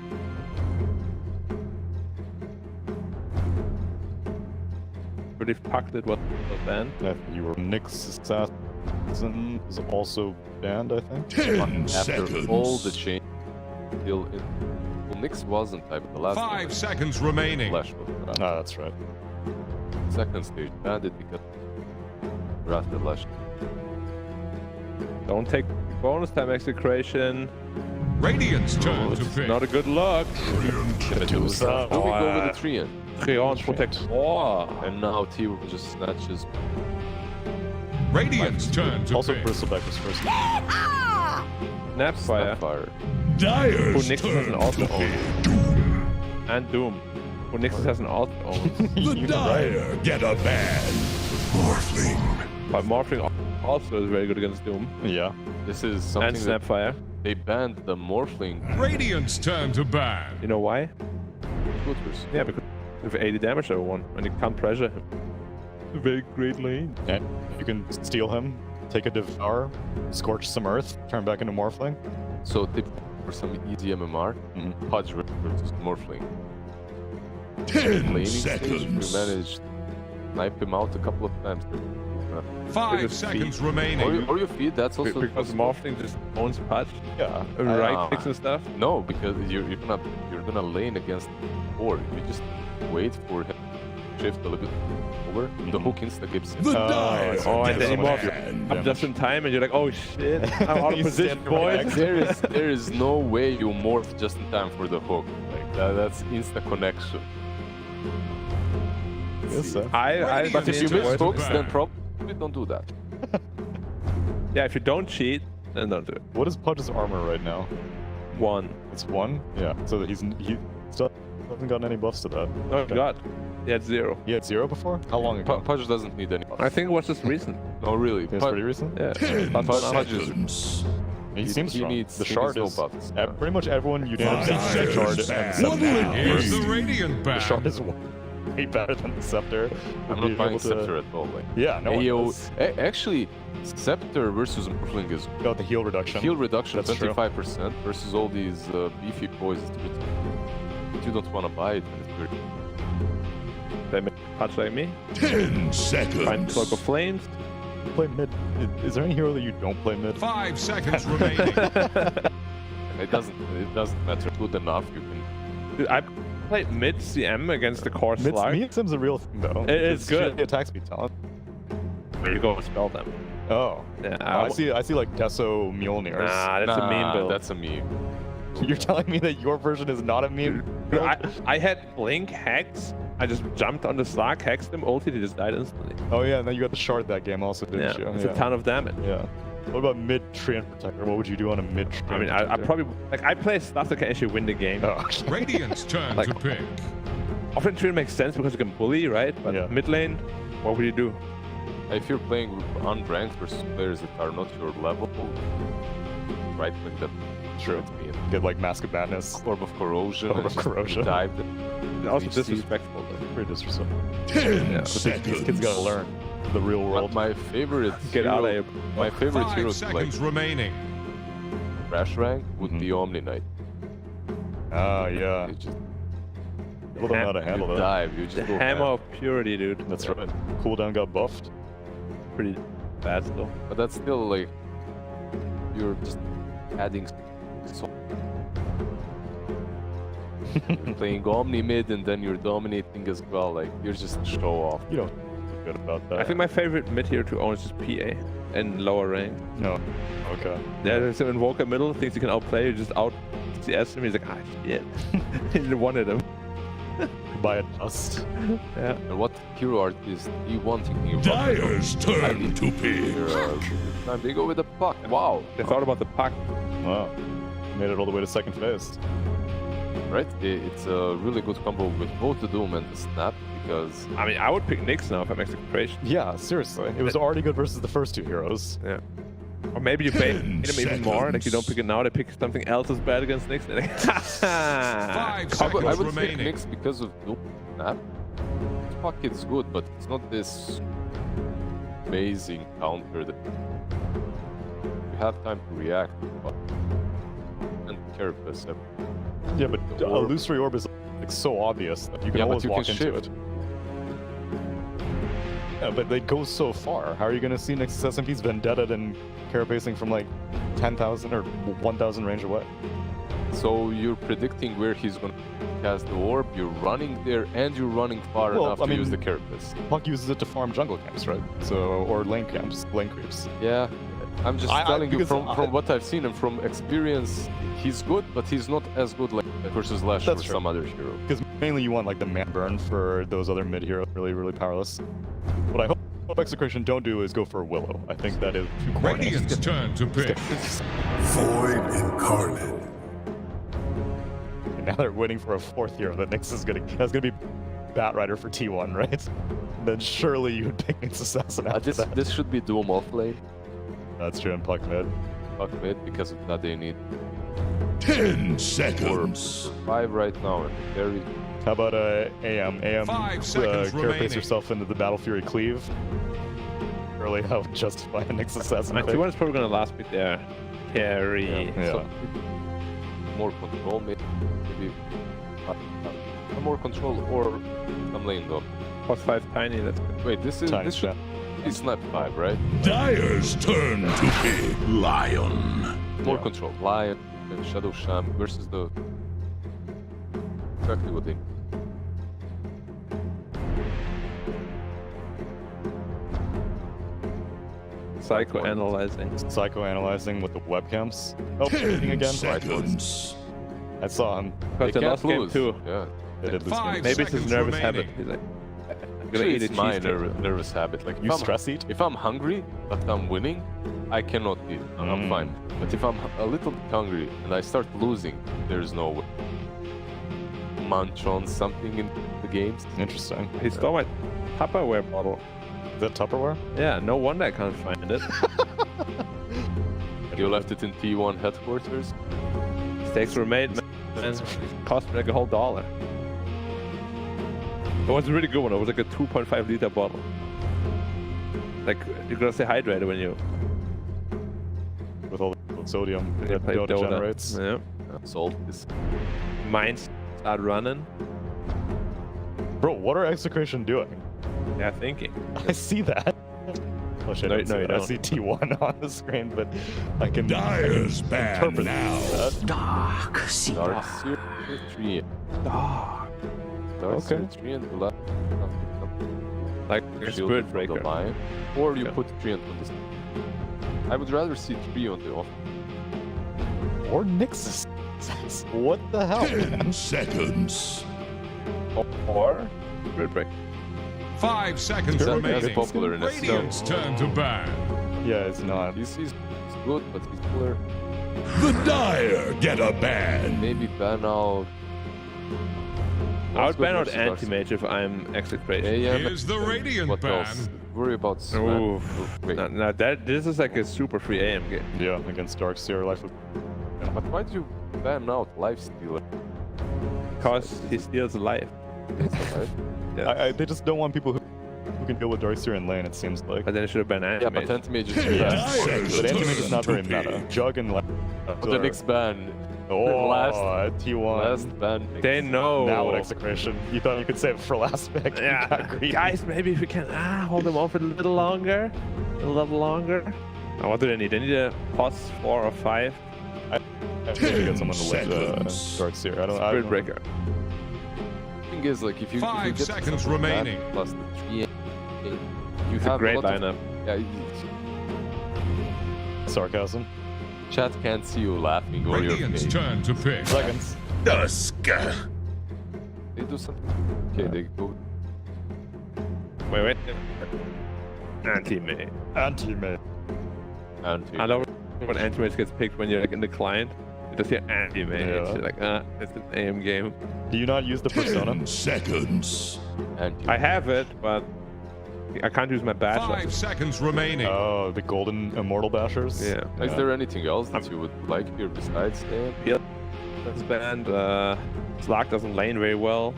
but if Puck did what was banned. You were Nyx Assassin is also banned, I think. 10 after seconds. all the change, still in. Well, Nyx wasn't type the last 5 seconds remaining. Flash was banned. Ah, that's right. Second stage bandit because drafted Lash. Don't take bonus time execration. Radiant's turn to It's pick. not a good luck. Medusa. Here we go with the Treant. Treant protect. Oh. And now T just snatches. Radiant's turn to Also, pick. Bristleback was first. Snapfire. Fire. Who Dyer's Nixon has an turn alter to own. pick. And Doom. Who Nixon has an alter own. The Dyer get a ban. Morphling. But Morphling also is very good against Doom. Yeah. This is And something that Snapfire. they banned the Morphling Radiant's turn to ban. You know why? scooters. Yeah, because with 80 damage everyone, and you can't pressure him. It's a very great lane. And you can steal him, take a Devour, scorch some Earth, turn back into Morphling. So tip for some easy MMR, Pudge versus Morphling. 10 Laning stage, seconds. we managed to snipe him out a couple of times. 5 Because seconds feet. remaining. Or your feed, that's also Because possible. Morphling just owns Pudge, Yeah. right clicks and stuff. No, because you're gonna lane against 4. You just wait for him to shift a little bit over. The hook insta gives him. The Dyer Oh, and gets then a he morphs ban. up just in time, and you're like, oh shit, I'm out of You position, stand right boys. There is no way you morph just in time for the hook. Like that's insta connection. Yes, sir. I But if you Just miss to hooks, ban. then probably don't do that. Yeah, if you don't cheat, then don't do it. What is Pudge's armor right now? 1. It's 1? Yeah. So that he still hasn't gotten any buffs to that. Oh god, he had 0. He had 0 before? How long ago? Pudge doesn't need any. I think it was just recent. No, really. It's pretty recent? Yeah. 10 Pudge is. seconds. He seems he strong. needs- The he shard needs is... no buffs. Pretty much everyone unanimously Dyer's said shard and ban. Scepter. Here's the Radiant The shard ban. is way better than the Scepter. I'm Would not be buying able to- Scepter at all. Like, Yeah, no one AO, does. actually, Scepter versus Morphling is Got the heal reduction. heal reduction That's true. 25% versus all these beefy boys. But you don't want to buy it. And it's very... They make Pudge like me. 10 Find Cloak of seconds. Flames. Play mid. Is there any hero that you don't play mid? 5 seconds remaining. And it doesn't matter. Good enough. You can. Dude, I played mid CM against the core Mid Slark. Sim's a real thing though. It is good. The attack speed talent. Where you go spell them. Oh. Yeah, I see like Deso Mjolnirs. Nah, that's a meme build. That's a meme. You're telling me that your version is not a meme? Dude, I had Blink Hex. I just jumped on the Slark, hexed him, ulted, he just died instantly. Oh yeah, and then you got the shard that game also, Yeah, didn't you? it's a ton of damage. Yeah. What about mid Treant Protector? What would you do on a mid Treant I mean, I probably like I play stuff that can actually win the game. Oh. Radiant's turn Like- to pick. Often Treant makes sense because you can bully, right? But Yeah. mid lane, what would you do? If you're playing unranked versus players that are not your level, right click that True. Get like Mask of Madness. Orb of Corrosion. Orb and of just Corrosion. Dive It's also We see- disrespectful though. Pretty disrespectful. 10 But these kids gotta learn the real world. My favorite Get out of hero, here. my favorite 5 hero to like seconds remaining. crash rank would be Omni Knight. Ah, yeah. You just People don't know how to handle you that. dive, you The just go hammer ham. of purity, dude. That's right. Cooldown got buffed. Pretty bad still. But that's still like you're just adding so you're playing Omni mid and then you're dominating as well. Like you're just show off. You don't feel good about that. I think my favorite mid hero to own is just PA and lower rank. No. Okay. Yeah, there's an Invoker middle, thinks he can outplay, you just out CS him, he's like, ah shit. He wanted him. Buy a dust. Yeah. And what hero artist do you want thinking about? Dyer's I turn need to pick. Time they go with the puck. Wow. They thought about the puck. Wow. Made it all the way to second phase. Right? It's a really good combo with both the Doom and the Snap because I mean, I would pick Nyx now if I'm Execration. Yeah, seriously. It was already good versus the first two heroes. Yeah. Or maybe you bait 10 him even more, like you don't pick it now, they pick something else as bad against Nyx. They're like, 5 I seconds would pick remaining. Nyx because of Doom Snap. Puck is good, but it's not this amazing counter that you have time to react. But and Carapace. Yeah, but The orb. Illusory Orb is like so obvious that you can Yeah, but always you walk can into shift. it. Yeah, but they go so far. How are you going to see Nexus SMP's Vendetta and carapacing from like 10,000 or 1,000 range away? So you're predicting where he's gonna cast the orb, you're running there, and you're running far Well, enough I to use mean- the Carapace. Puck uses it to farm jungle camps, right? So, or lane camps, lane creeps. Yeah, I'm just I- telling you because from what I've seen and from experience, he's good, but he's not as good like versus Lash or That's true. some other hero. Because mainly you want like the man burn for those other mid heroes, really powerless. What I hope Execration don't do is go for Willow. I think that is too corny. Radiant's turn to pick. Void incarnate. Now they're waiting for a fourth hero that Nyx is that's gonna be Batrider for T1, right? Then surely you would pick Nyx Assassin after that. This should be Doom off lane, That's true, and Puck mid. Puck mid, because of that they need 10 4 seconds. 5 right now, and very How about AM? AM 5 seconds carapace remaining. yourself into the Battle Fury cleave. Surely that would justify a Nyx Assassin My pick. T1 is probably gonna last bit there. Carry. Yeah. So, more control, maybe more control or some lane though. Plus 5 tiny, that's good. Wait, this Tiny should shot. be Snap 5, right? Dyer's turn to pick. Lion. More Yeah. control. Lion and Shadow Sham versus the exactly what they. Psychoanalyzing. Psychoanalyzing with the webcams. Oh, 10 picking again. seconds. I saw him. Because they can't lost game lose. 2. Yeah. They did lose 5 games. Maybe it's his seconds nervous remaining. habit. He's like, I'm gonna Actually, eat a it's my cheesecake. nervous habit. Like You if I'm, stress eat? if I'm hungry but I'm winning, I cannot eat. I'm fine. But if I'm a little bit hungry and I start losing, there's no way. Munch on something in the games. Interesting. He stole my Tupperware bottle. Is that Tupperware? Yeah, no wonder I can't find it. You left it in T1 headquarters. Mistakes were made, man. It cost me like a whole $1. It was a really good one. It was like a 2.5 liter bottle. Like, you're gonna stay hydrated when you With all the sodium that play Dota Dota. generates. Yeah. Salt is. Mines start running. Bro, what are Execration doing? Yeah, thinking. I see that. Oh shit, No, I, don't see no, you that. I don't. see T1 on the screen, but I can Dyer's banned interpret now. that. Dark sea. Dark Seer 3. Dark Okay. Seer 3 and the left. Like a Shield spirit from breaker. the line. Or you Yeah. put 3 on this. I would rather see 3 on the off. Or Nyx's. What the hell? 10 seconds. Or spirit breaker. 5 seconds That's remaining. popular in SEO. Radiant's turn to ban. Yeah, it's not. He's good, but he's cooler. The Dire get a ban. Maybe ban out. I would ban out versus anti-mage if I'm Execration. Here's the Radiant What ban. else? Worry about Sven. Oof. Wait, No, this is like a super free AM game. Yeah, against Darkseer, Life of... but why do you ban out Lifestealer? Because he steals a life. Right? Yeah. They just don't want people who can deal with Darkseer in lane, it seems like. But then it should have been Yeah, but anti-mage. Anti-Mage is But Anti-Mage is not very meta. Jug and... But the next ban. Oh, last T1. Last ban. They know. Now with Execration. You thought you could save it for last pick. You got Yeah, greedy. guys, maybe if we can hold them off a little longer. A little longer. Oh, what do they need? They need a +4 or 5. I think we get someone to lift Darkseer. I don't Spirit know. Breaker. The thing is, like, if you 5 get seconds someone that remaining. plus the 3, you It's a have great a lot lineup. Of, yeah, Sarcasm. chat can't see you laughing or your Radiant's face. turn to pick. Seconds. Dusk. They do something. Okay, they go. Wait. Anti-mage. Anti-mage. Anti. I love when anti-mage gets picked when you're like in the client. You just hear anti-mage. Yeah. You're like, it's an AM game. Do you not use the persona? 10 seconds. Anti. I have it, but I can't use my bash. 5 seconds remaining. Oh, the golden immortal bashers? Yeah. Is there anything else that you would like here besides that? That's banned. Slark doesn't lane very well.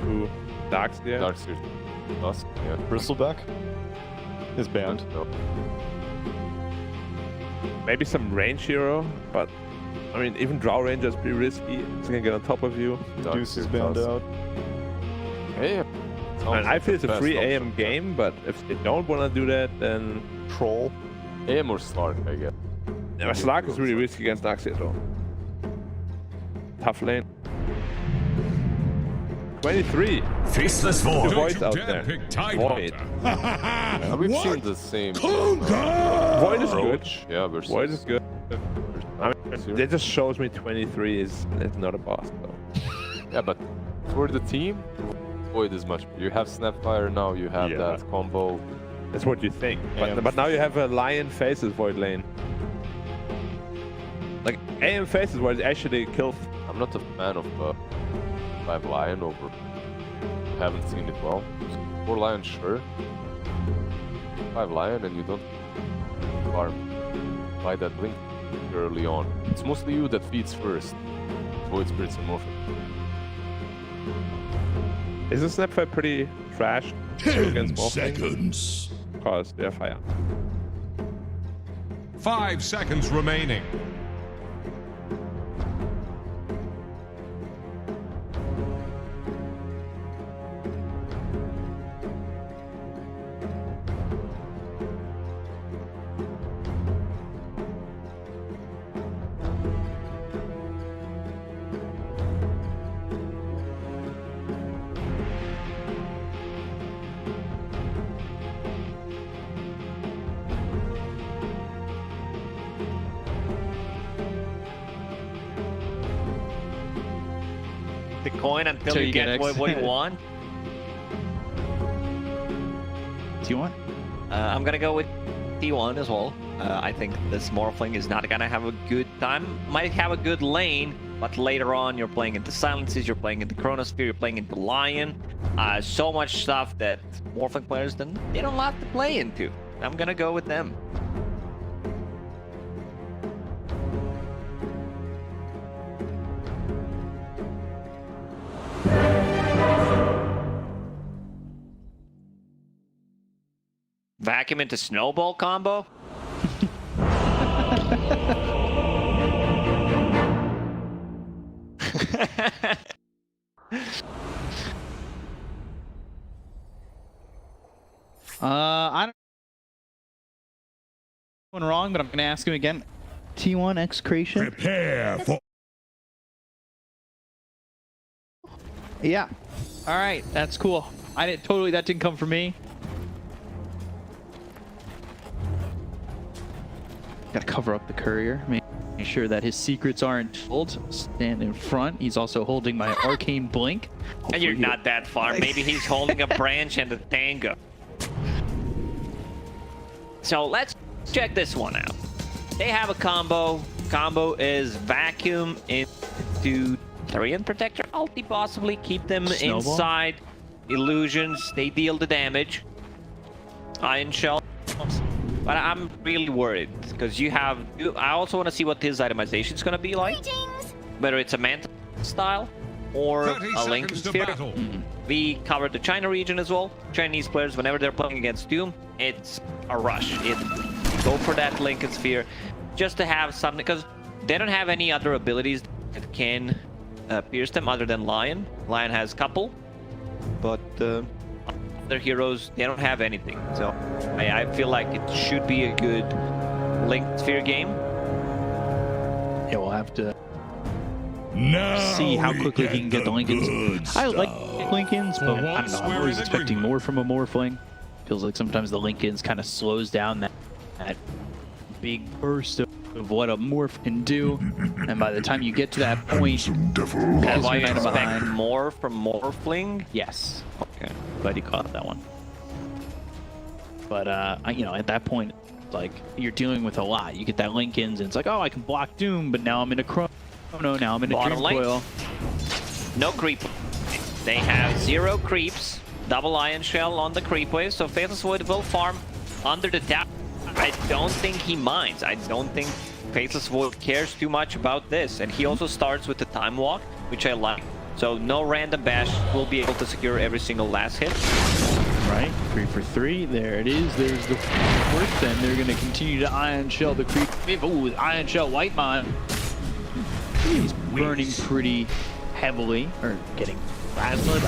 To Darkseer. Darkseer. Dusk. Yeah. Bristleback is banned. No. Maybe some range hero, but I mean, even Drow Ranger is pretty risky. It's gonna get on top of you. Deuce is Darkseer banned Dusk. out. Hey. And I feel it's a free AM game, but if they don't want to do that, then Troll. AM or Slark, I guess. yeah, Slark is really risky against Darkseer though. Tough lane. 23. Faceless Void. Void's out Dare there. pick Tide Void. Hunter. We've seen the same. Void is good. Yeah, versus. Void is good. I mean, Darkseer. it just shows me 23 is not a boss though. Yeah, but for the team, Void is much better. You have Snapfire now, you have Yeah. that combo. That's what you think. AM. But now you have a Lion Faces Void lane. Like AM Faces Void actually kills. I'm not a fan of 5 Lion over. Haven't seen it well. 4 Lion, sure. 5 Lion, and you don't farm by that blink early on. It's mostly you that feeds first. Void Spirits and Morphin. Is the Snapfire pretty trash 10 against Morphling? seconds. Because they're fire. 5 seconds remaining. The coin until Till you you get get what X. you want. Do you want? I'm gonna go with T1 as well. I think this Morphling is not gonna have a good time. Might have a good lane, but later on you're playing into Silences, you're playing into Chronosphere, you're playing into Lion. So much stuff that Morphling players they don't love to play into. I'm gonna go with them. Vacuum into Snowball combo? I don't went wrong, but I'm gonna ask him again. T1 Execration? Prepare for Yeah. All right, that's cool. That didn't come from me. Gotta cover up the courier, making sure that his secrets aren't told. Stand in front. He's also holding my arcane blink. And you're Hopefully not that far. Maybe he's holding a branch and a tango. So let's check this one out. They have a combo. Combo is vacuum into Therian Protector. Ulti possibly keep them Snowball? inside. Illusions, they deal the damage. Iron Shell. But I'm really worried because I also want to see what his itemization is going to be like. Whether it's a Manta style or 30 a Link seconds to Sphere. battle. We covered the China region as well. Chinese players, whenever they're playing against Doom, it's a rush. Go for that Lincoln Sphere just to have something, because they don't have any other abilities that can pierce them other than Lion. Lion has a couple, but other heroes, they don't have anything. So I feel like it should be a good Link Sphere game. Yeah, we'll have to Now see how we quickly he can get the Lincolns. I like Lincolns, but I don't know. I'm always expecting more from a Morphling. Feels like sometimes the Lincolns kind of slows down that big burst of what a Morph can do. And by the time you get to that point, That's why you expect more from Morphling? yes. Okay. Glad you caught that one. But, you know, at that point, like, you're dealing with a lot. You get that Lincolns, and it's like, oh, I can block Doom, but now I'm in a Chrono, now I'm in a Bottom Dream lane. Coil. No creep. They have 0 creeps. Double Iron Shell on the creep wave, so Faithless Void will farm under the tower. I don't think he minds. I don't think Faithless Void cares too much about this. And he also starts with the Time Walk, which I like. So no random bash will be able to secure every single last hit. Right, 3 for 3. There it is. There's the fourth, and they're going to continue to Iron Shell the creep wave. Oh, Iron Shell White Mon. He's burning pretty heavily, or getting plasma.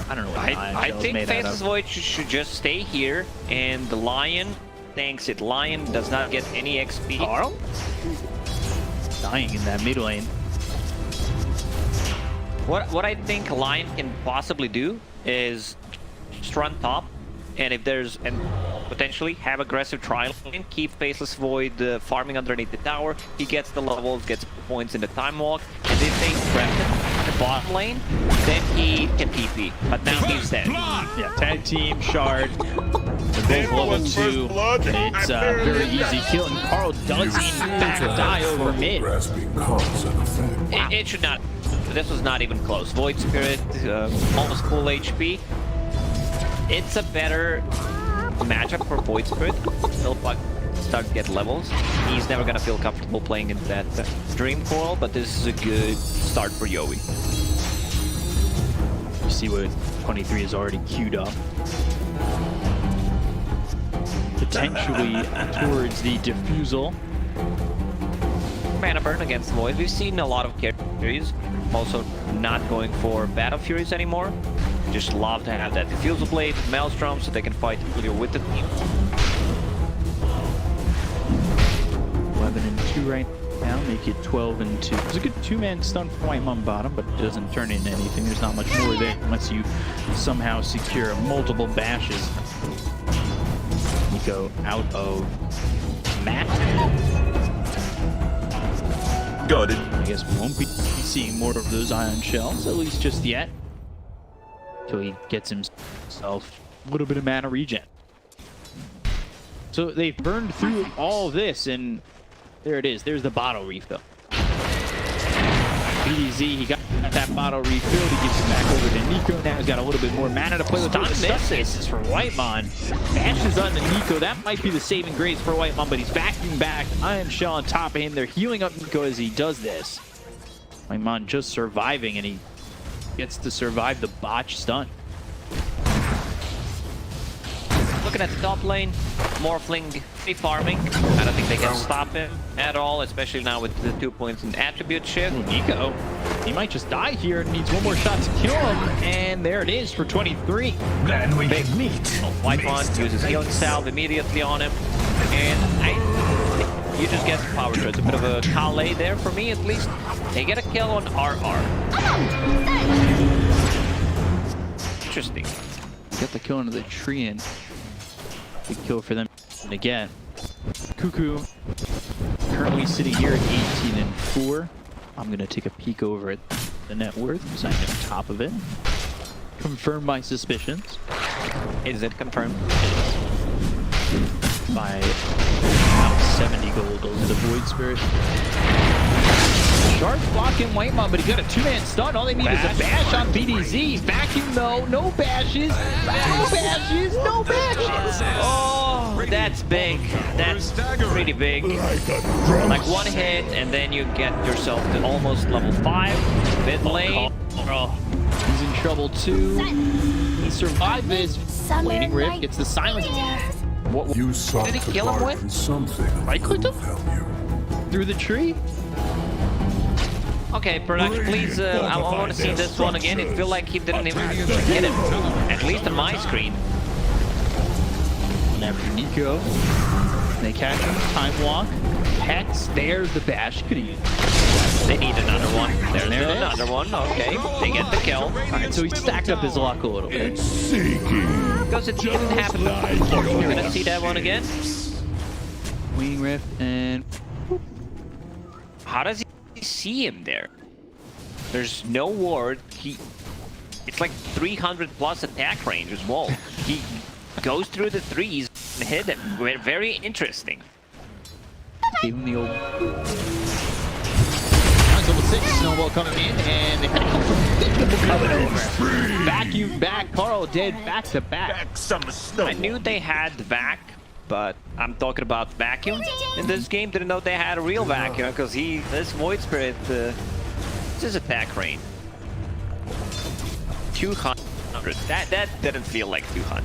I don't know what Iron I Shell is think made out Faithless of. Void should just stay here, and the Lion tanks it. Lion does not get any XP. Carl? Dying in that mid lane. What I think Lion can possibly do is just run top, and if there's potentially have aggressive trial and keep Faceless Void farming underneath the tower. He gets the levels, gets points in the Time Walk, and if they threaten the bottom lane, then he can TP. But now he's dead. Yeah, tag team, Shard. They're both level 2. It's a very easy kill, and Carl does in fact die over mid. Grasping cause and effect. It should not. This was not even close. Void Spirit, almost full HP. It's a better matchup for Void Spirit. He'll start to get levels. He's never gonna feel comfortable playing in that Dream Coil, but this is a good start for Yowie. You see what 23 is already queued up. Potentially towards the Diffusal. Mana burn against Void. We've seen a lot of carries also not going for Battle Furies anymore. Just love to have that Diffusal Blade, Maelstrom, so they can fight clear with the team. 11 and 2 right now, make it 12 and 2. It's a good 2-man stun for White Mom bottom, but it doesn't turn into anything. There's not much more there unless you somehow secure multiple bashes. You go out of Matt. Got it. I guess we won't be seeing more of those Iron Shells, at least just yet. Until he gets himself a little bit of mana regen. So they've burned through all of this, and there it is. There's the bottle refill. BDZ, he got that bottle refilled. He gives it back over to Nico. Now he's got a little bit more mana to play with. This is for Whitemon. Bashes on to Nico. That might be the saving grace for Whitemon, but he's backing back. Iron Shell on top of him. They're healing up Nico as he does this. Whitemon just surviving, and he gets to survive the botch stun. Looking at the top lane, Morphling free farming. I don't think they can stop him at all, especially now with the 2 points in attribute shift. Ooh, Nico, he might just die here. Needs one more shot to kill him, and there it is for 23. Then we Big can meet. Whitemon uses healing salve immediately on him, and you just get power to it. It's a bit of a Calais there for me, at least. They get a kill on RR. Interesting. Get the kill into the tree, and big kill for them. And again, Cuckoo currently sitting here at 18 and 4. I'm gonna take a peek over at the net worth because I'm on top of it. Confirm my suspicions. Is it confirmed? It is. by about 70 gold over the Void Spirit. Shards blocking White Mom, but he got a two-man stun. All they need is a bash on BDZ. Vacuum, no bashes. No bashes, no bashes. Oh, that's big. That's pretty big. Like one hit, and then you get yourself to almost level 5. Mid lane. Oh, he's in trouble too. He survived this. Blading Rift gets the silence. What You sought Did he to kill him bargain with? something. Right clicked him? Help you. through the tree? Okay, production, please, I want to see this one again. It feel like he didn't even hit him, at least on my screen. And after Nico, they catch him, time walk, Hex, there's the bash. Could he? They need another one. There's There it is. another one, okay. They get the kill. Alright, so he stacked up his luck a little bit. Because it didn't happen before. We're gonna see that one again. Wing Rift and... How does he see him there? There's no ward. It's like 300 plus attack range as well. He goes through the threes and hit him. Very interesting. Even the old... Level 6 snowball coming in, and the coming over. Vacuum back, Carl dead back to back. I knew they had vac, but I'm talking about vacuum in this game. Didn't know they had a real vacuum because this Void Spirit, his attack range 200. That didn't feel like 200.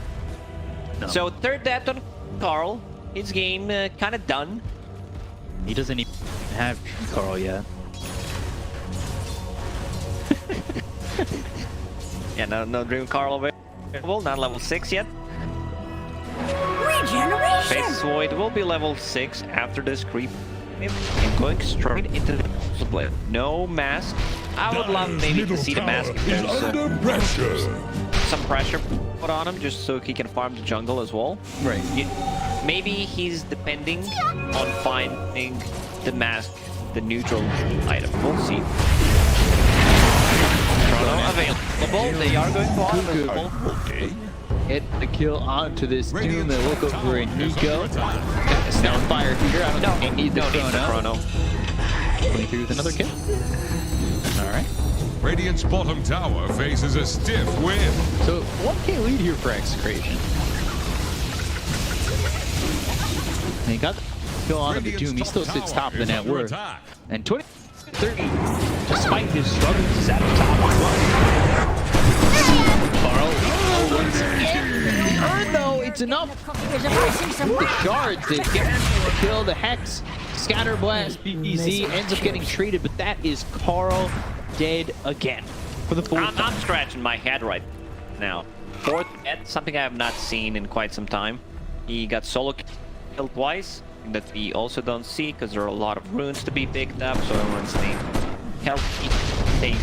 No. So third death on Carl. His game kind of done. He doesn't even have Carl yet. Yeah, no Dream Carl available. Not level 6 yet. Regeneration. Face Void will be level 6 after this creep. And going straight into the blade. No mask. I would love maybe to see the mask if there's some pressure put on him just so he can farm the jungle as well. Right. Maybe he's depending on finding the mask, the neutral item. We'll see. Chrono available. They are going to auto as well. Hit the kill onto this Doom. They look over at Nico. Got the Snowfire here. I don't think they need the Chrono. Going through with another kill. Alright. Radiant's bottom tower faces a stiff win. So 1k lead here for Execration. And he got the kill onto the Doom. He still sits top of the net worth. And 20-30, despite his struggles, he's at the top as well. Carl, once again, though, it's enough. The shards, they get the kill, the Hex, Scatter Blast, BBZ ends up getting traded, but that is Carl dead again for the fourth time. I'm scratching my head right now. Fourth death, something I have not seen in quite some time. He got solo killed twice, that we also don't see because there are a lot of runes to be picked up, so everyone's staying healthy, stay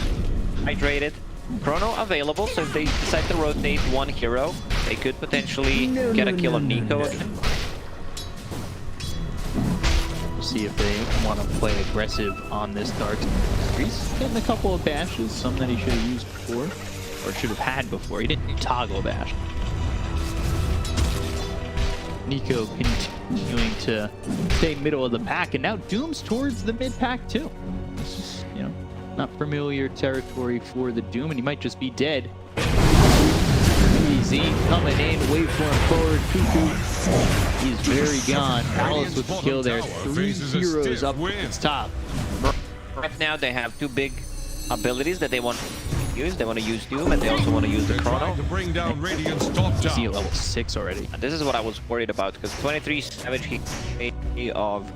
hydrated. Chrono available, so if they decide to rotate one hero, they could potentially get a kill on Nico again. We'll see if they want to play aggressive on this Dark. He's getting a couple of bashes, some that he should have used before, or should have had before. He didn't toggle bash. Nico continuing to stay middle of the pack, and now Doom's towards the mid pack too. This is, not familiar territory for the Doom, and he might just be dead. BZ coming in, wait for him forward. Cuckoo, he's very gone. Alice with the kill there. 3 heroes up at its top. Right now they have 2 big abilities that they want to use. They want to use Doom, and they also want to use the Chrono. To bring down Radiant's top You see tower. level 6 already. And this is what I was worried about, because 23 Savage of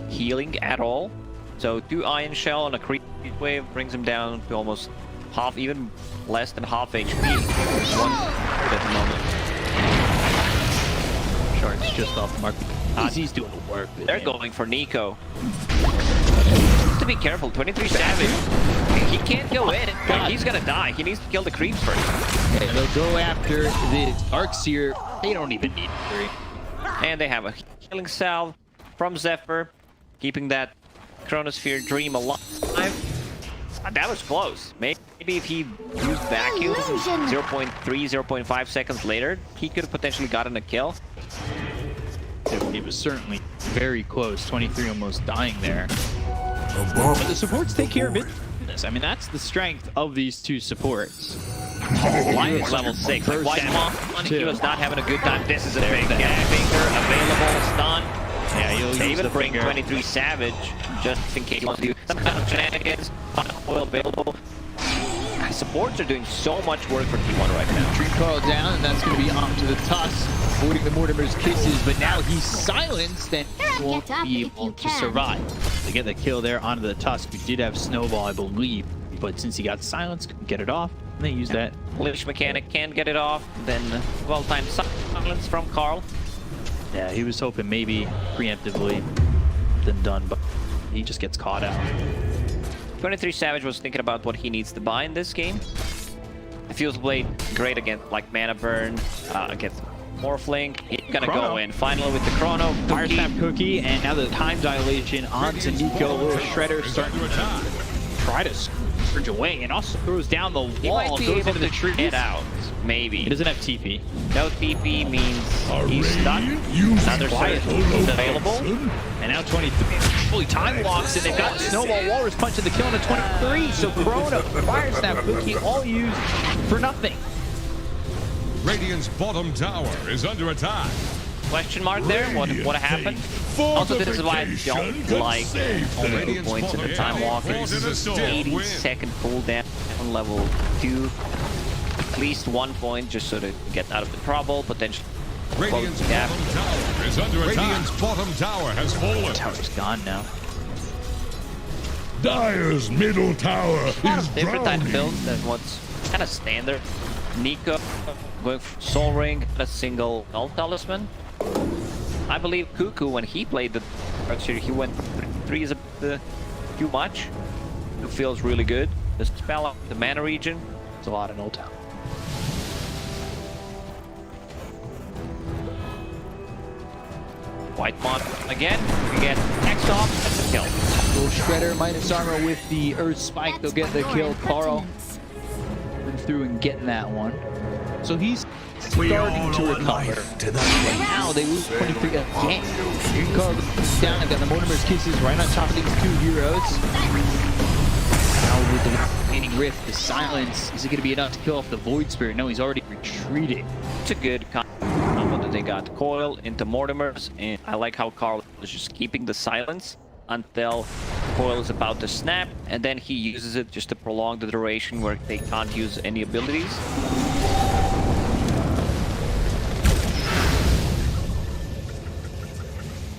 healing at all. So 2 Iron Shell and a Creep Wave brings him down to almost half, even less than half HP. 1 at the moment. Shards just off the mark. He's doing the work. They're going for Nico. To be careful, 23 Savage. He can't go in. He's gonna die. He needs to kill the creeps first. Yeah, they'll go after the Arcseer. They don't even need 3. And they have a healing salve from Zephyr, keeping that Chronosphere Dream alive. That was close. Maybe if he used Vacuum 0.3, 0.5 seconds later, he could have potentially gotten a kill. If It was certainly very close. 23 almost dying there. But the supports take care of it. I mean, that's the strength of these two supports. Lions level 6. White Moth, he was not having a good time. This is a big finger available. Stun. Yeah, They use even the bring finger. 23 Savage just in case he wants to do some kind of shenanigans. Oil available. Supports are doing so much work for T1 right now. Treat Carl down, and that's going to be onto the Tusk, avoiding the Mortimer's kisses, but now he's silenced and won't be able to survive. To get the kill there onto the Tusk, we did have Snowball, I believe, but since he got silenced, couldn't get it off, and they used that. Leash Mechanic can get it off, then well-timed silence from Carl. Yeah, he was hoping maybe preemptively than done, but he just gets caught out. 23 Savage was thinking about what he needs to buy in this game. The Fuse Blade, great against like Mana Burn, against Morphling. He's gonna go in finally with the Chrono. Fire Snap Cookie, and now the time dilation onto Nico. Little Shredder starting to try to surge away, and also throws down the He wall, might be goes able into the to tree. get out, He maybe. doesn't have TP. No TP means he's stuck. Another Quiet. surge is available. And now 23 fully time locks, and they've got the Snowball Walrus punch in the kill into 23. So Chrono, Fire Snap Cookie, all used for nothing. Radiant's bottom tower is under attack. Question mark there? What happened? Also, this is why I don't like only 2 points in the time walker. This is an 80-second cooldown on level 2. At least 1 point just so to get out of the trouble, potentially. Radiant's bottom tower is under attack. Radiant's bottom tower has fallen. Tower's gone now. Dire's middle tower is Different type of drowning. builds than what's kind of standard. Nico going for Soul Ring, a single Null Talisman. I believe Cuckoo, when he played the Archer, he went for 3 is a bit too much. It feels really good. The spell up the mana region. It's a lot in Old Town. White Mod again. We get X off. That's a kill. Little Shredder minus armor with the Earth Spike. They'll get the kill. Carl through and getting that one. So he's starting to recover. Right now they lose 23 again. Carl goes down. They've got the Mortimer's Kisses right on top of these two heroes. Now with the remaining Rift, the silence, is it going to be enough to kill off the Void Spirit? No, he's already retreating. It's a good combo that they got Coil into Mortimer's, and I like how Carl is just keeping the silence until Coil is about to snap, and then he uses it just to prolong the duration where they can't use any abilities.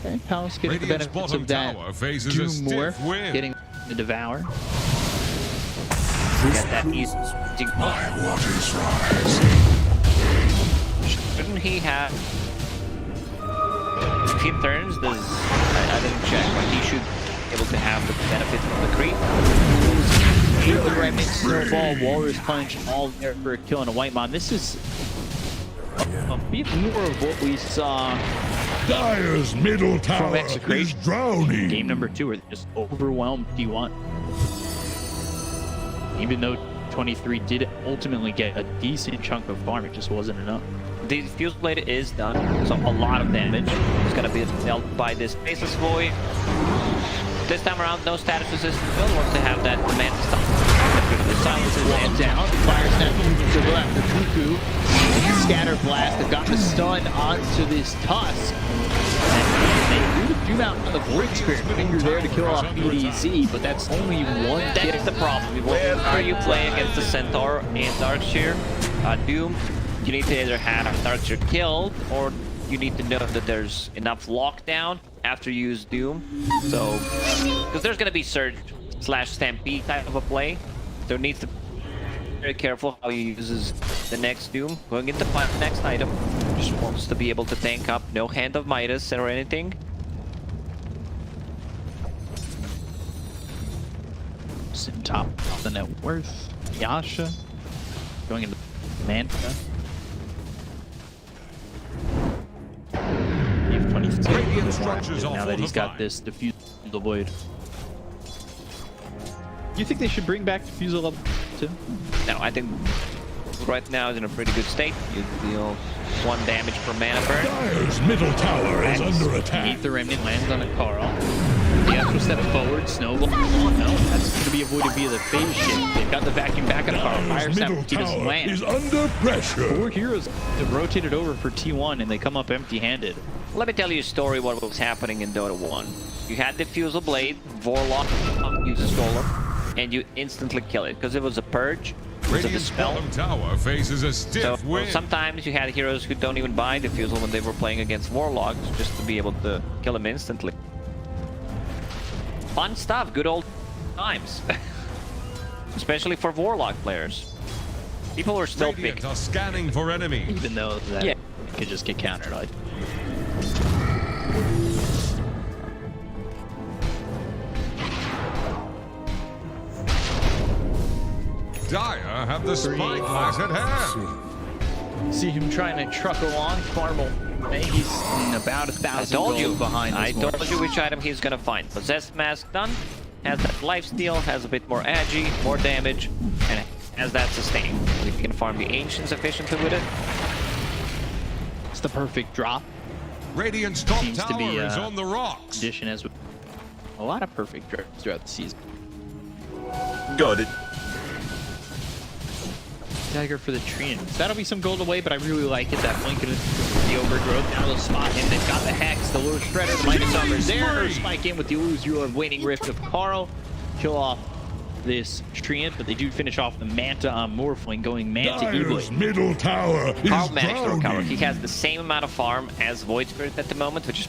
Okay, Palace getting the Radiant's benefits bottom of that tower faces Doom a stiff Morph, wind. getting the Devour. Get that easy. Waters rise. Shouldn't he have 15 turns? I didn't check, but he should be able to have the benefit of the creep. The Remnant, Snowball, Walrus Punch, all there for a kill and a White Mon. This is a bit more of what we saw Dire's middle from tower is Execration. drowning. Game number 2, where they just overwhelmed D1. Even though 23 did ultimately get a decent chunk of farm, it just wasn't enough. The Fuse Blade is done, so a lot of damage is going to be dealt by this Faceless Void. This time around, no status resistance. Will wants to have that command stop. The silence is in. Down, Fire Snap to the left, the Cuckoo, Scatter Blast, they've got the stun onto this Tusk. And they do Doom out on the Void Spirit. Finger there to kill off BDZ, but that's only one kill. That's the problem. Whenever you play against the Centaur and Darkseer, Doom, you need to either have Darkseer killed, or you need to know that there's enough lockdown after you use Doom. So, because there's going to be Surge / Stampede type of a play, so it needs to be very careful how he uses the next Doom. Going into the next item, just wants to be able to tank up. No Hand of Midas or anything. Sitting top of the net worth. Yasha going into Manta. You have 23. Radiant structures are Now that he's got fortified. this Diffuse the Void. You think they should bring back Diffusal level 2? No, I think right now is in a pretty good state. You deal 1 damage per mana burn. Dire's middle tower is under attack. Eat the Remnant lands on a Carl. The extra step forward, Snowball. Oh no, that's going to be avoided via the phase shift. They've got the vacuum back on a Carl. Fire Dire's middle Snap tower land. is under pressure. 4 heroes have rotated over for T1 and they come up empty-handed. Let me tell you a story what was happening in Dota 1. You had Diffusal Blade, Warlock uses Golem, and you instantly kill it because it was a purge. Because of the Radiant's spell. bottom tower faces a stiff So wind. sometimes you had heroes who don't even buy Diffusal when they were playing against Warlocks just to be able to kill them instantly. Fun stuff, good old times. Especially for Warlock players. People were still Radiant picking. are scanning for enemies. Even though that Yeah. could just get countered. Dire have the spyglass at hand. See him trying to truck along. Farmel. He's in about 1,000 gold behind this I one. told you which item he's gonna find. Possessed Mask done. Has that lifesteal, has a bit more agi, more damage, and has that sustain. If you can farm the Ancients efficiently with it. It's the perfect drop. Radiant's top Seems to tower be, is on the rocks. Addition as a lot of perfect drops throughout the season. Got it. Dagger for the Treants. That'll be some gold away, but I really like it. That blink of the overgrowth. Now they'll spot him. They've got the Hex, the Lure Shredder, the Minus Armor there. Spike in with the Illusion Waning Rift of Carl. Kill off this Treant, but they do finish off the Manta on Morphling, going Manta Dire's Eblade. middle tower is Carl managed to recover. drowning. He has the same amount of farm as Void Spirit at the moment, which is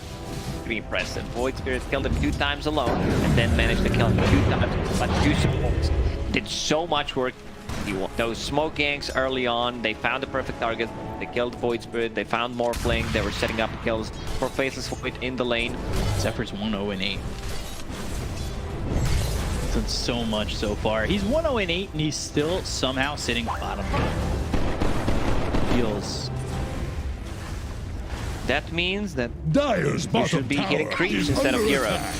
pretty impressive. Void Spirit killed him 2 times alone, and then managed to kill him 2 times. But 2 supports did so much work. Those smoke ganks early on, they found the perfect target. They killed Void Spirit, they found Morphling, they were setting up kills for Faceless Void in the lane. Zephyr's 1-0-8. He's done so much so far. He's 1-0-8 and he's still somehow sitting bottom. Feels. That means that Dire's you bottom should be hitting tower creeps is instead of under heroes. attack.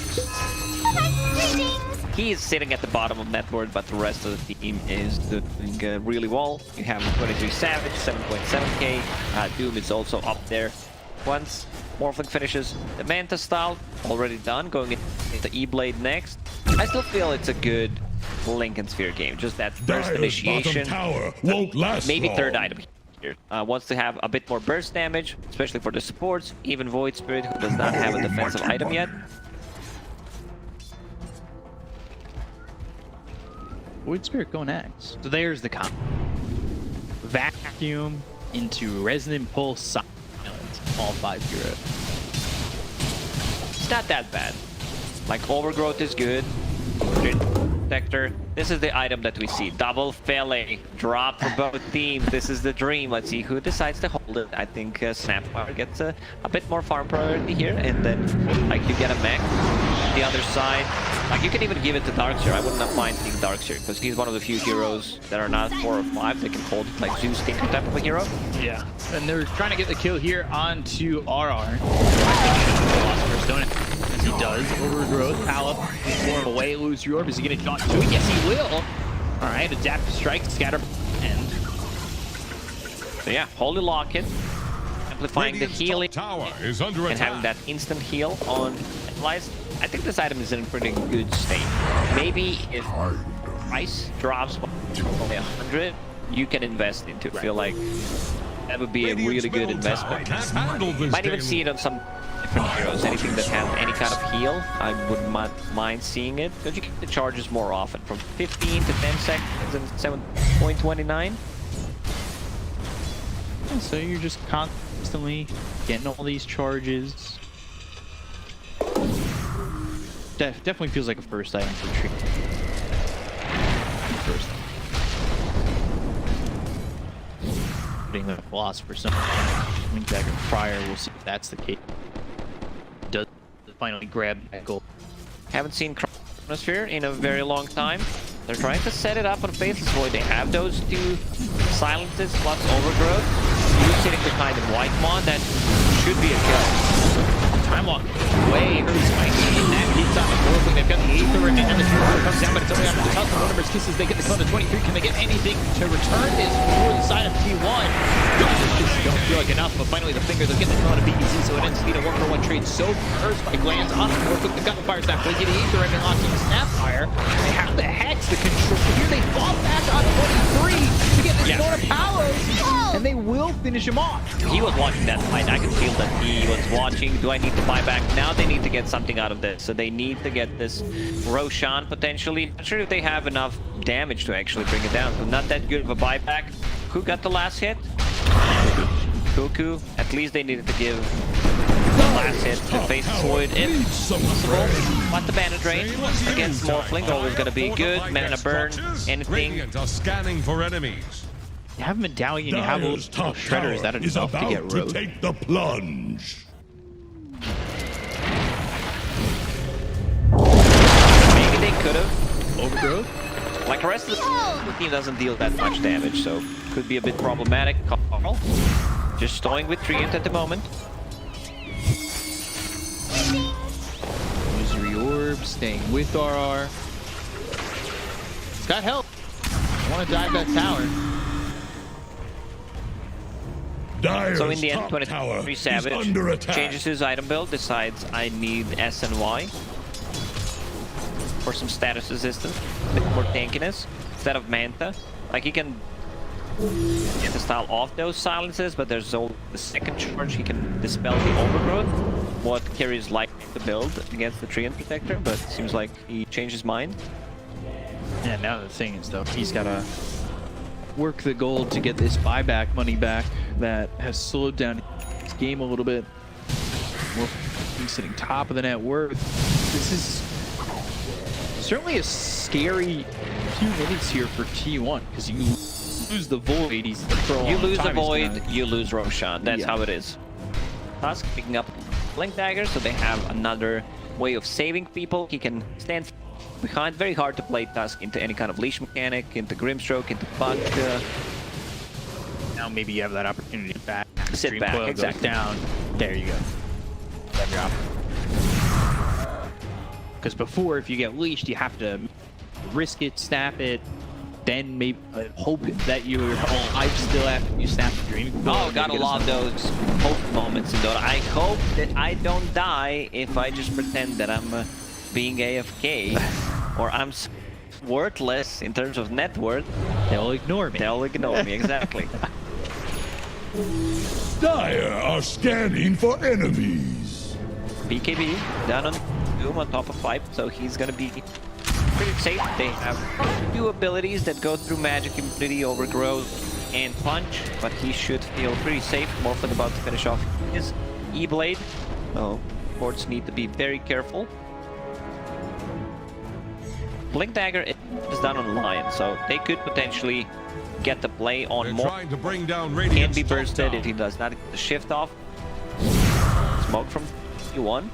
He is sitting at the bottom of net worth, but the rest of the team is doing really well. You have 23 Savage, 7.7k. Doom is also up there. Once Morphling finishes the Manta style, already done, going into E-Blade next. I still feel it's a good Link and Sphere game, just that first Dire's initiation. bottom tower won't last Maybe long. third item here. Wants to have a bit more burst damage, especially for the supports. Even Void Spirit, who does not have a defensive item yet. Void Spirit going next. So there's the comp. Vacuum into Resonant Pulse Silence. All 5 heroes. It's not that bad. Like, Overgrowth is good. Protector. This is the item that we see. Double Fele. Drop for both teams. This is the dream. Let's see who decides to hold it. I think Snapfire gets a bit more farm priority here. And then, like, you get a mech. The other side. Like, you can even give it to Darkseer. I would not mind seeing Darkseer, because he's one of the few heroes that are not 4 or 5. They can hold it like Zeus Tinker type of a hero. Yeah. And they're trying to get the kill here onto RR. Philosopher's Stone, as he does. Overgrowth, Palop, form away, lose your orb. Is he going to jaunt to it? Yes, he will. All right, Adaptive Strike, Scatter, and... So yeah, Holy Locket. Amplifying the Radiant's healing. top tower is under And attack. having that instant heal on Analyze. I think this item is in a pretty good state. Maybe if price drops only 100, you can invest into it. I feel like that would be a really good investment. Can't handle this Might even game. see it on some different heroes. Anything that has any kind of heal, I wouldn't mind seeing it. Because you get the charges more often, from 15 to 10 seconds and 7.29. So you're just constantly getting all these charges. Definitely feels like a first item for Tree. First. Putting the Philosopher Stone. Link Dagger prior, we'll see if that's the case. Does finally grab that gold. Haven't seen Chronosphere in a very long time. They're trying to set it up on Faceless Void. They have those 2 silences plus Overgrowth. You sitting behind the White Mon, that should be a kill. Time Walk way early spiky, and that hits time with Morphling. They've got the Aether and the Trooper comes down, but it's only after the Tusk. Mortimer's Kisses, they get the call to 23. Can they get anything to return this for the side of T1? Just don't feel like enough, but finally the fingers are getting the call to BBZ, so it ends to be a 1-for-1 trade. So first by glance on Morphling, they've got the Fire Snap. They get the Aether and locking the Snapfire. They have the Hex, the control. Here they fall back on 23 to get this Lord of Powers, and they will finish him off. He was watching that fight. I could feel that he was watching. Do I need to buy back? Now they need to get something out of this. So they need to get this Roshan potentially. Not sure if they have enough damage to actually bring it down. So not that good of a buyback. Who got the last hit? Goku. At least they needed to give the last hit to face Void if possible. But the Mana Drain against Morphling always gonna be good. Mana Burn, anything. Radiant are scanning for enemies. You have Medallion, you have a little Shredder. Is that enough to get Road? Take the plunge. Maybe they could have. Overgrowth? Like the rest of the team doesn't deal that much damage, so could be a bit problematic. Carl just stowing with Treant at the moment. Usury Orb, staying with RR. It's got help. I want to dive that tower. Dyer's So in the end, top 23 tower is Savage under attack. changes his item build, decides I need S and Y for some status resistance, a bit more tankiness instead of Manta. Like he can get the style off those silences, but there's all the second charge. He can dispel the overgrowth. What carries like the build against the Treant Protector, but it seems like he changed his mind. Yeah, now the thing is though, he's gotta work the gold to get this buyback money back that has slowed down his game a little bit. He's sitting top of the net worth. This is certainly a scary few minutes here for T1 because you lose the Void. He's You lose the Void, you lose Roshan. That's how it is. Tusk picking up Blink Dagger, so they have another way of saving people. He can stand behind. Very hard to play Tusk into any kind of leash mechanic, into Grimstroke, into Bug. Now maybe you have that opportunity to back. Sit Dream back, Coil goes exactly. down. There you go. Because before, if you get leashed, you have to risk it, snap it, then maybe hope that you're alive still after you snap the Dream Coil. Oh, gotta love those hope moments in Dota. I hope that I don't die if I just pretend that I'm being AFK or I'm worthless in terms of net worth. They'll ignore me. They'll ignore me, exactly. Dire are scanning for enemies. BKB down on Doom on top of Pipe, so he's gonna be pretty safe. They have two abilities that go through Magic Immunity, Overgrowth, and Punch, but he should feel pretty safe. Morphling about to finish off his E-Blade, so boards need to be very careful. Blink Dagger is done on Lion, so they could potentially get the play on They're more. trying to bring down Can Radiant's be top bursted tower. if he does not get the shift off. Smoke from T1.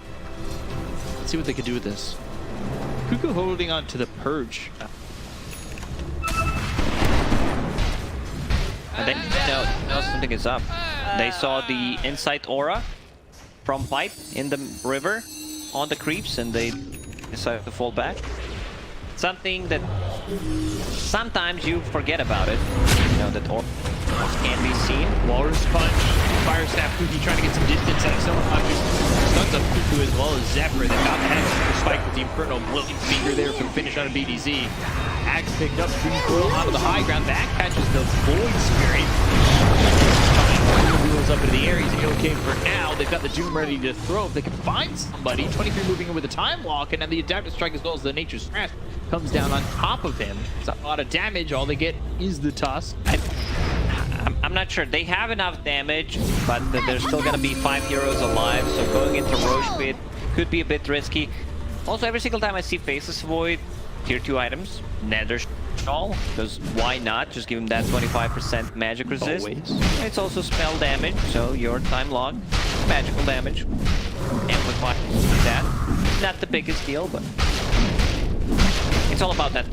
Let's see what they could do with this. Kuku holding on to the Purge. And then know something is up. They saw the Insight Aura from Pipe in the river on the creeps, and they decided to fall back. Something that sometimes you forget about it. You know, that Aura can be seen. Walrus Punch, Fire Snap, Kuki trying to get some distance out of someone. Stuns up Kuku as well as Zephyr. They got the Hex for Spike with the Infernal Willing Finger there for the finish on a BDZ. Axe picked up, Dream Coil onto the high ground. Back catches the Void Spirit. Wheels up into the air. He's okay for now. They've got the Doom ready to throw. If they can find somebody, 23 moving in with a Time Lock, and then the Adaptive Strike as well as the Nature's Grasp comes down on top of him. It's a lot of damage. All they get is the Tusk. I'm not sure. They have enough damage, but there's still gonna be 5 heroes alive, so going into Roche Pit could be a bit risky. Also, every single time I see Faceless Void, tier 2 items, Nether Shawl, because why not? Just give him that 25% magic resist. Always. It's also spell damage, so your time log, magical damage, amplify that. Not the biggest deal, but it's all about that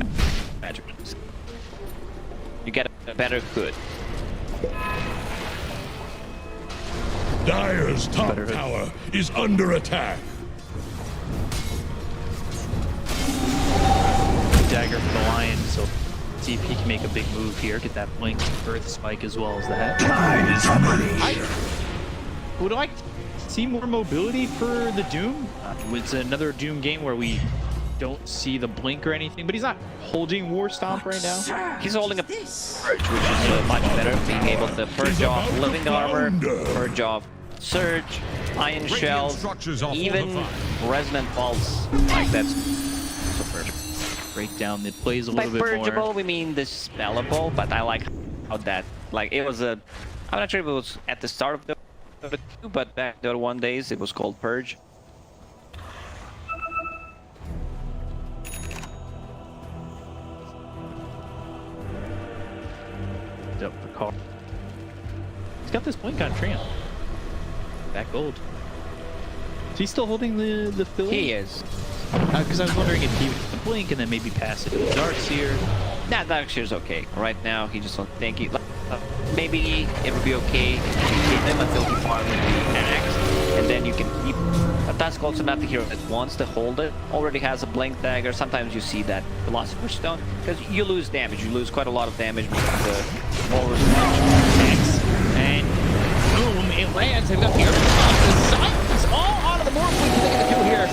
magic resist. You get a better good. Dire's top tower is under attack. dagger for the Lion, so see if he can make a big move here, get that blink Earth Spike as well as that. I would like to see more mobility for the Doom. It's another Doom game where we don't see the blink or anything, but he's not holding War Stomp right now. He's holding a Purge, which is much better, being able to purge off Living Armor, purge off Surge, Iron Shells, even Resonant Pulse. Like, that's so perfect. Break down the plays a By little bit more. purgeable, we mean dispellable, but I like how that, like, it was a, I'm not sure if it was at the start of the 2, but back the 1 days, it was called Purge. Up for Carl. He's got this blink on Triumph. Back gold. Is he still holding the Philly? He is. Because I was wondering if he would blink and then maybe pass it to Darkseer. Nah, Darkseer's okay. Right now, he just won't think he. Maybe it would be okay if you keep him until he farms the axe, and then you can keep. But that's also not the hero that wants to hold it. Already has a blink dagger. Sometimes you see that Philosopher's Stone because you lose damage. You lose quite a lot of damage with the Walrus Punch. And boom, it lands. They've got the Earth Stomp. The Silence all onto the Morph. We can get the kill here.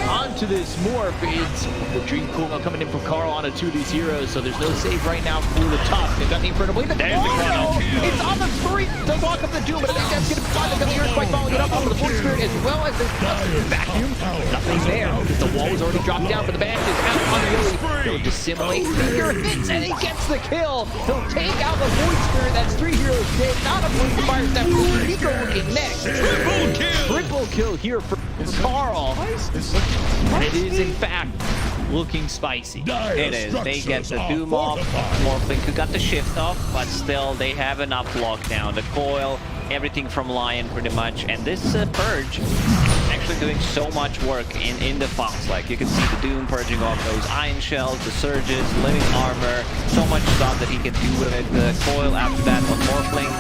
Onto this Morph. It's the Dream Cool coming in from Carl onto 2 of these heroes, so there's no save right now for the top. They've got the Inferno Blade. There's the Chrono. It's on the 3 to walk up the Doom, but I think that's going to be fine. They've got the Earthquake following it up onto the Force Spirit as well as this vacuum. Nothing there. The wall was already dropped down, but the Bash is out on the Lily. He'll dissimulate. Speaker hits, and he gets the kill. He'll take out the Void Spirit. That's 3 heroes dead. Not a blink fire step. Nico looking next. Triple kill here for Carl. And it is, in fact, looking spicy. It is. They get the Doom off. Morphling who got the shift off, but still they have enough lockdown. The coil, everything from Lion pretty much. And this Purge actually doing so much work in the Fox. Like, you can see the Doom purging off those Iron Shells, the Surges, Living Armor, so much stuff that he can do with it. The coil after that on Morphling,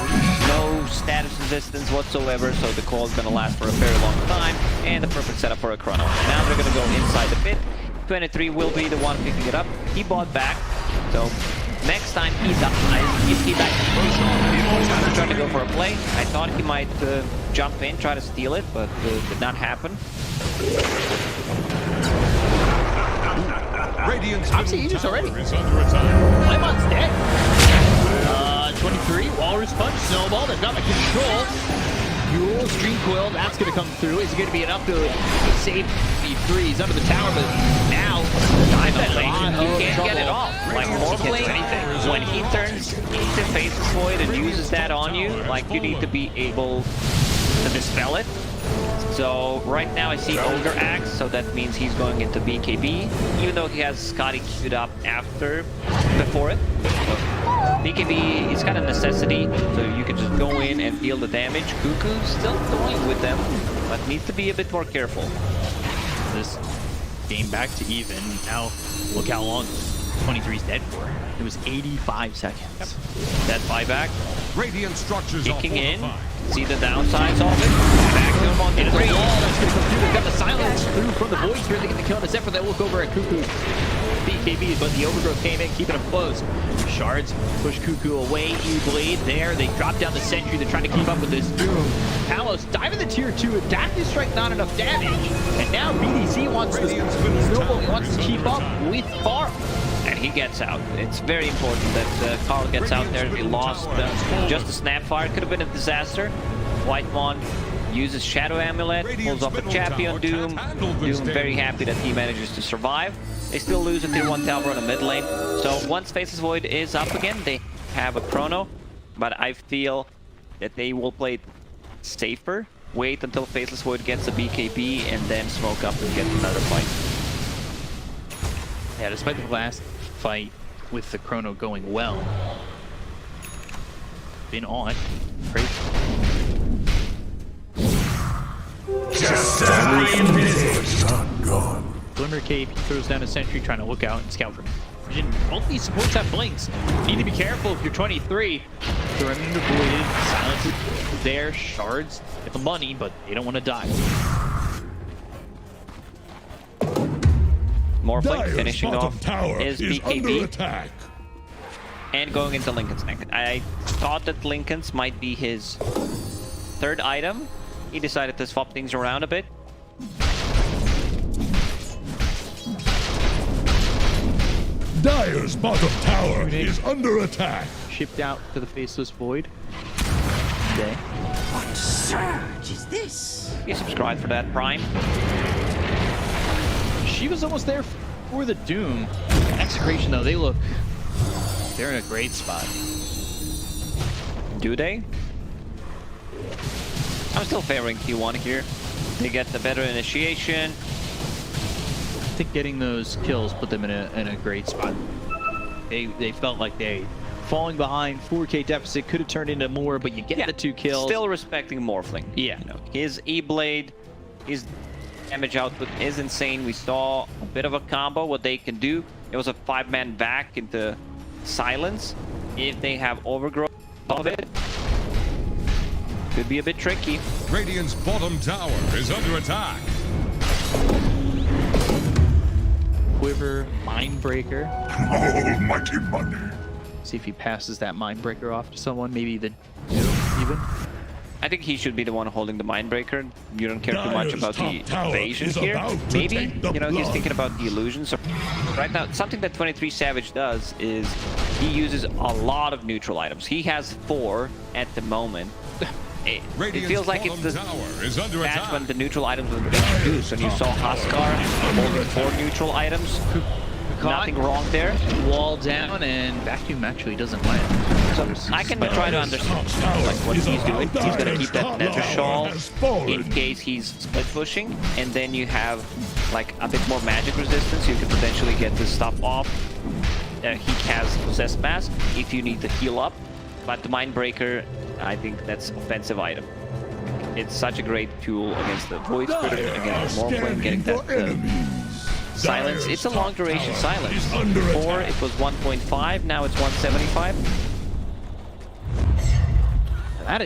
no status resistance whatsoever, so the coil is going to last for a very long time, and the perfect setup for a Chrono. Now they're going to go inside the pit. 23 will be the one picking it up. He bought back, so next time he dies, if he dies he's trying to go for a play. I thought he might jump in, try to steal it, but did not happen. Obviously, Aegis already. Lymon's dead. 23, Walrus Punch, Snowball, they've got the control. Yule's Dream Coil, that's going to come through. Is it going to be enough to save B3? He's under the tower, but now he can't get it off. Like, Morphling, when he turns into Faceless Void and uses that on you, like, you need to be able to dispel it. So right now I see Ogre Axe, so that means he's going into BKB, even though he has Scotty queued up before it. BKB is kind of necessity, so you can just go in and deal the damage. Cuckoo's still going with them, but needs to be a bit more careful. This game back to even. Now look how long 23's dead for. It was 85 seconds. Yep. That buyback. Radiant structures kicking in. See the downsides of it. Back to him on the wall. That's going to come through. They've got the silence through from the Void Spirit. They get the kill on the Zephyr. They look over at Cuckoo. BKB, but the Overgrowth came in, keeping him close. Shards push Cuckoo away. E-Blade there. They drop down the Sentry. They're trying to keep up with this Doom. Palos diving the tier 2. Adaptive Strike, not enough damage. And now BDC wants to keep up with Farm. And he gets out. It's very important that Carl gets out there. He lost just a Snapfire. Could have been a disaster. Whitemon uses Shadow Amulet, pulls off the Champion Doom. Doom very happy that he manages to survive. They still lose a tier 1 tower on the mid lane. So once Faceless Void is up again, they have a Chrono. But I feel that they will play it safer. Wait until Faceless Void gets a BKB and then smoke up and get another fight. Yeah, despite the last fight with the Chrono going well, been on. Crazy. Glimmer Cape, he throws down a Sentry, trying to look out and scout for vision. Both these supports have blinks. You need to be careful if you're 23. Surrender Voided, Silence there, Shards get the money, but they don't want to die. Morphling Dire's finishing bottom off tower his is under BKB attack. and going into Lincoln's neck. I thought that Lincoln's might be his third item. He decided to swap things around a bit. Dire's bottom tower is under attack. Shipped out to the Faceless Void. Okay. What surge is this? You subscribe for that, Prime. She was almost there for the Doom. Execration, though, they're in a great spot. Do they? I'm still favoring T1 here. They get the better initiation. I think getting those kills put them in a great spot. They felt like they falling behind 4K deficit could have turned into more, but you get the 2 kills. Still respecting Morphling. Yeah. You know, his E-Blade, his damage output is insane. We saw a bit of a combo, what they can do. It was a 5-man back into silence. If they have overgrowth of it, could be a bit tricky. Radiant's bottom tower is under attack. Quiver, Mindbreaker. Almighty money. See if he passes that Mindbreaker off to someone, maybe the even. I think he should be the one holding the Mindbreaker. You don't care too much about the evasion here. Maybe, you know, he's thinking about the illusions. So right now, something that 23 Savage does is he uses a lot of neutral items. He has 4 at the moment. It feels like it's the match when the neutral items were introduced. When you saw Huskar holding 4 neutral items, nothing wrong there. Wall down, and Vacuum actually doesn't land. So I can try to understand like what he's doing. He's going to keep that Nether Shawl in case he's split pushing, and then you have like a bit more magic resistance. You could potentially get this stuff off. He has Possessed Mask if you need to heal up, but the Mindbreaker, I think that's offensive item. It's such a great tool against the Void Spirit, against Morphling, getting that silence. It's a long duration silence. Before it was 1.5, now it's 175. That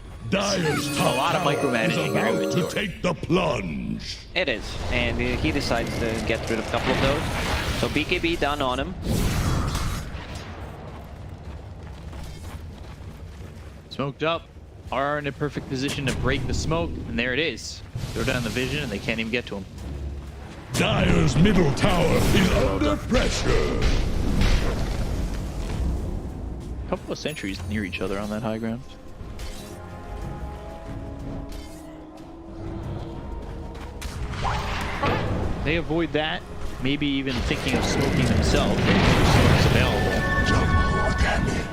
is a lot of micromanaging your inventory. To take the plunge. It is, and he decides to get rid of a couple of those. So BKB done on him. Smoked up. Are in a perfect position to break the smoke, and there it is. Throw down the vision, and they can't even get to him. Dire's middle tower is under pressure. A couple of sentries near each other on that high ground. They avoid that. Maybe even thinking of smoking themselves. Smoke's available.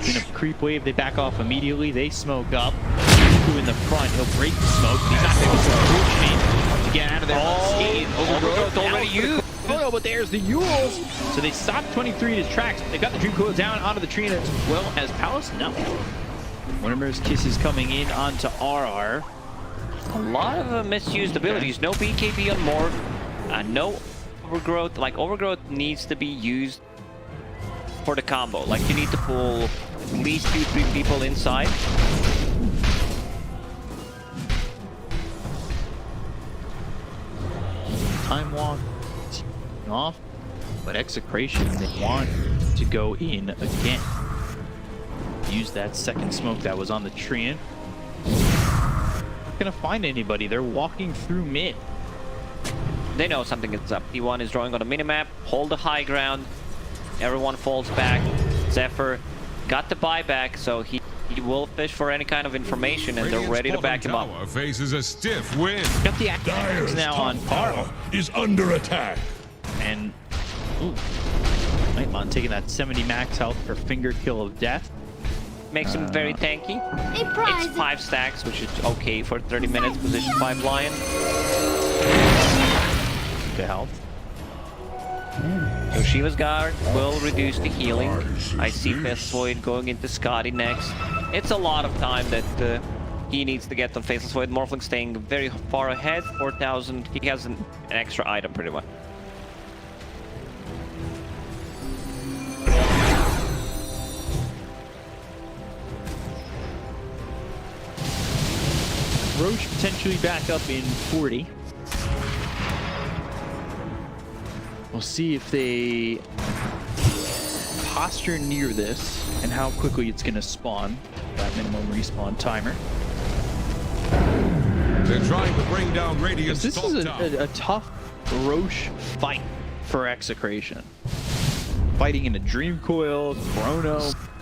In a creep wave, they back off immediately. They smoke up. Who in the front? He'll break the smoke. But he's not going to be fortunate to get out of there unscathed. Overgrowth already used. Oh, but there's the Yules. So they stopped 23 in his tracks. They got the Dream Coil down onto the tree as well as Palace. No. Wintermere's Kisses coming in onto RR. A lot of misused abilities. No BKB on Morph. No Overgrowth. Like, Overgrowth needs to be used for the combo. Like, you need to pull at least 2-3 people inside. Time Walk off, but Execration, they want to go in again. Use that second smoke that was on the Treant. Not gonna find anybody. They're walking through mid. They know something is up. T1 is drawing on a minimap. Hold the high ground. Everyone falls back. Zephyr got the buyback, so he will fish for any kind of information, and they're ready to back him up. Faces a stiff win. Got the activations now on Carl. Is under attack. And Nightmon taking that 70 max health for finger kill of death. Makes him very tanky. It's 5 stacks, which is okay for 30 minutes. Position 5 Lion. Good health. So Shiva's Guard will reduce the healing. I see Faceless Void going into Scotty next. It's a lot of time that he needs to get on Faceless Void. Morphling staying very far ahead, 4,000. He has an extra item pretty much. Roche potentially back up in 40. We'll see if they posture near this and how quickly it's going to spawn. That minimum respawn timer. They're trying to bring down Radiant's This top is tower. a tough Roche fight for Execration. Fighting in a Dream Coil, Chrono,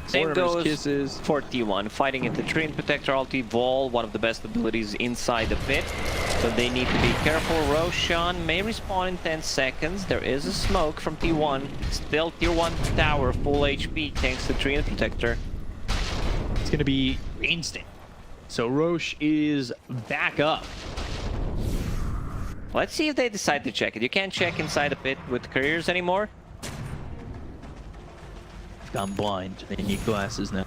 Same Mortimer's goes Kisses. for T1. Fighting into Treant Protector ulti, Vol, one of the best abilities inside the pit. So they need to be careful. Roshan may respawn in 10 seconds. There is a smoke from T1. Still Tier 1 tower, full HP thanks to Treant Protector. It's going to be instant. So Roche is back up. Let's see if they decide to check it. You can't check inside the pit with careers anymore. Gone blind. They need glasses now.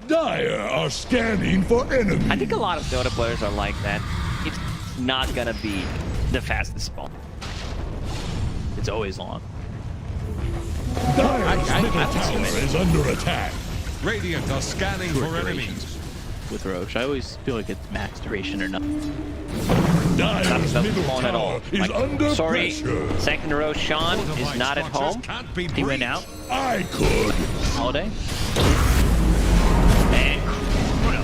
Dire are scanning for enemies. I think a lot of Dota players are like that. It's not gonna be the fastest spawn. It's always long. Dire's middle tower is under attack. Radiant are scanning Short for durations enemies. with Roche. I always feel like it's max duration or not. Dire's Doesn't middle spawn at all. tower is Like, under sorry, pressure. second Roshan is Fortified not at structures home. can't be He went breached. out. I could. Holiday. And Chrono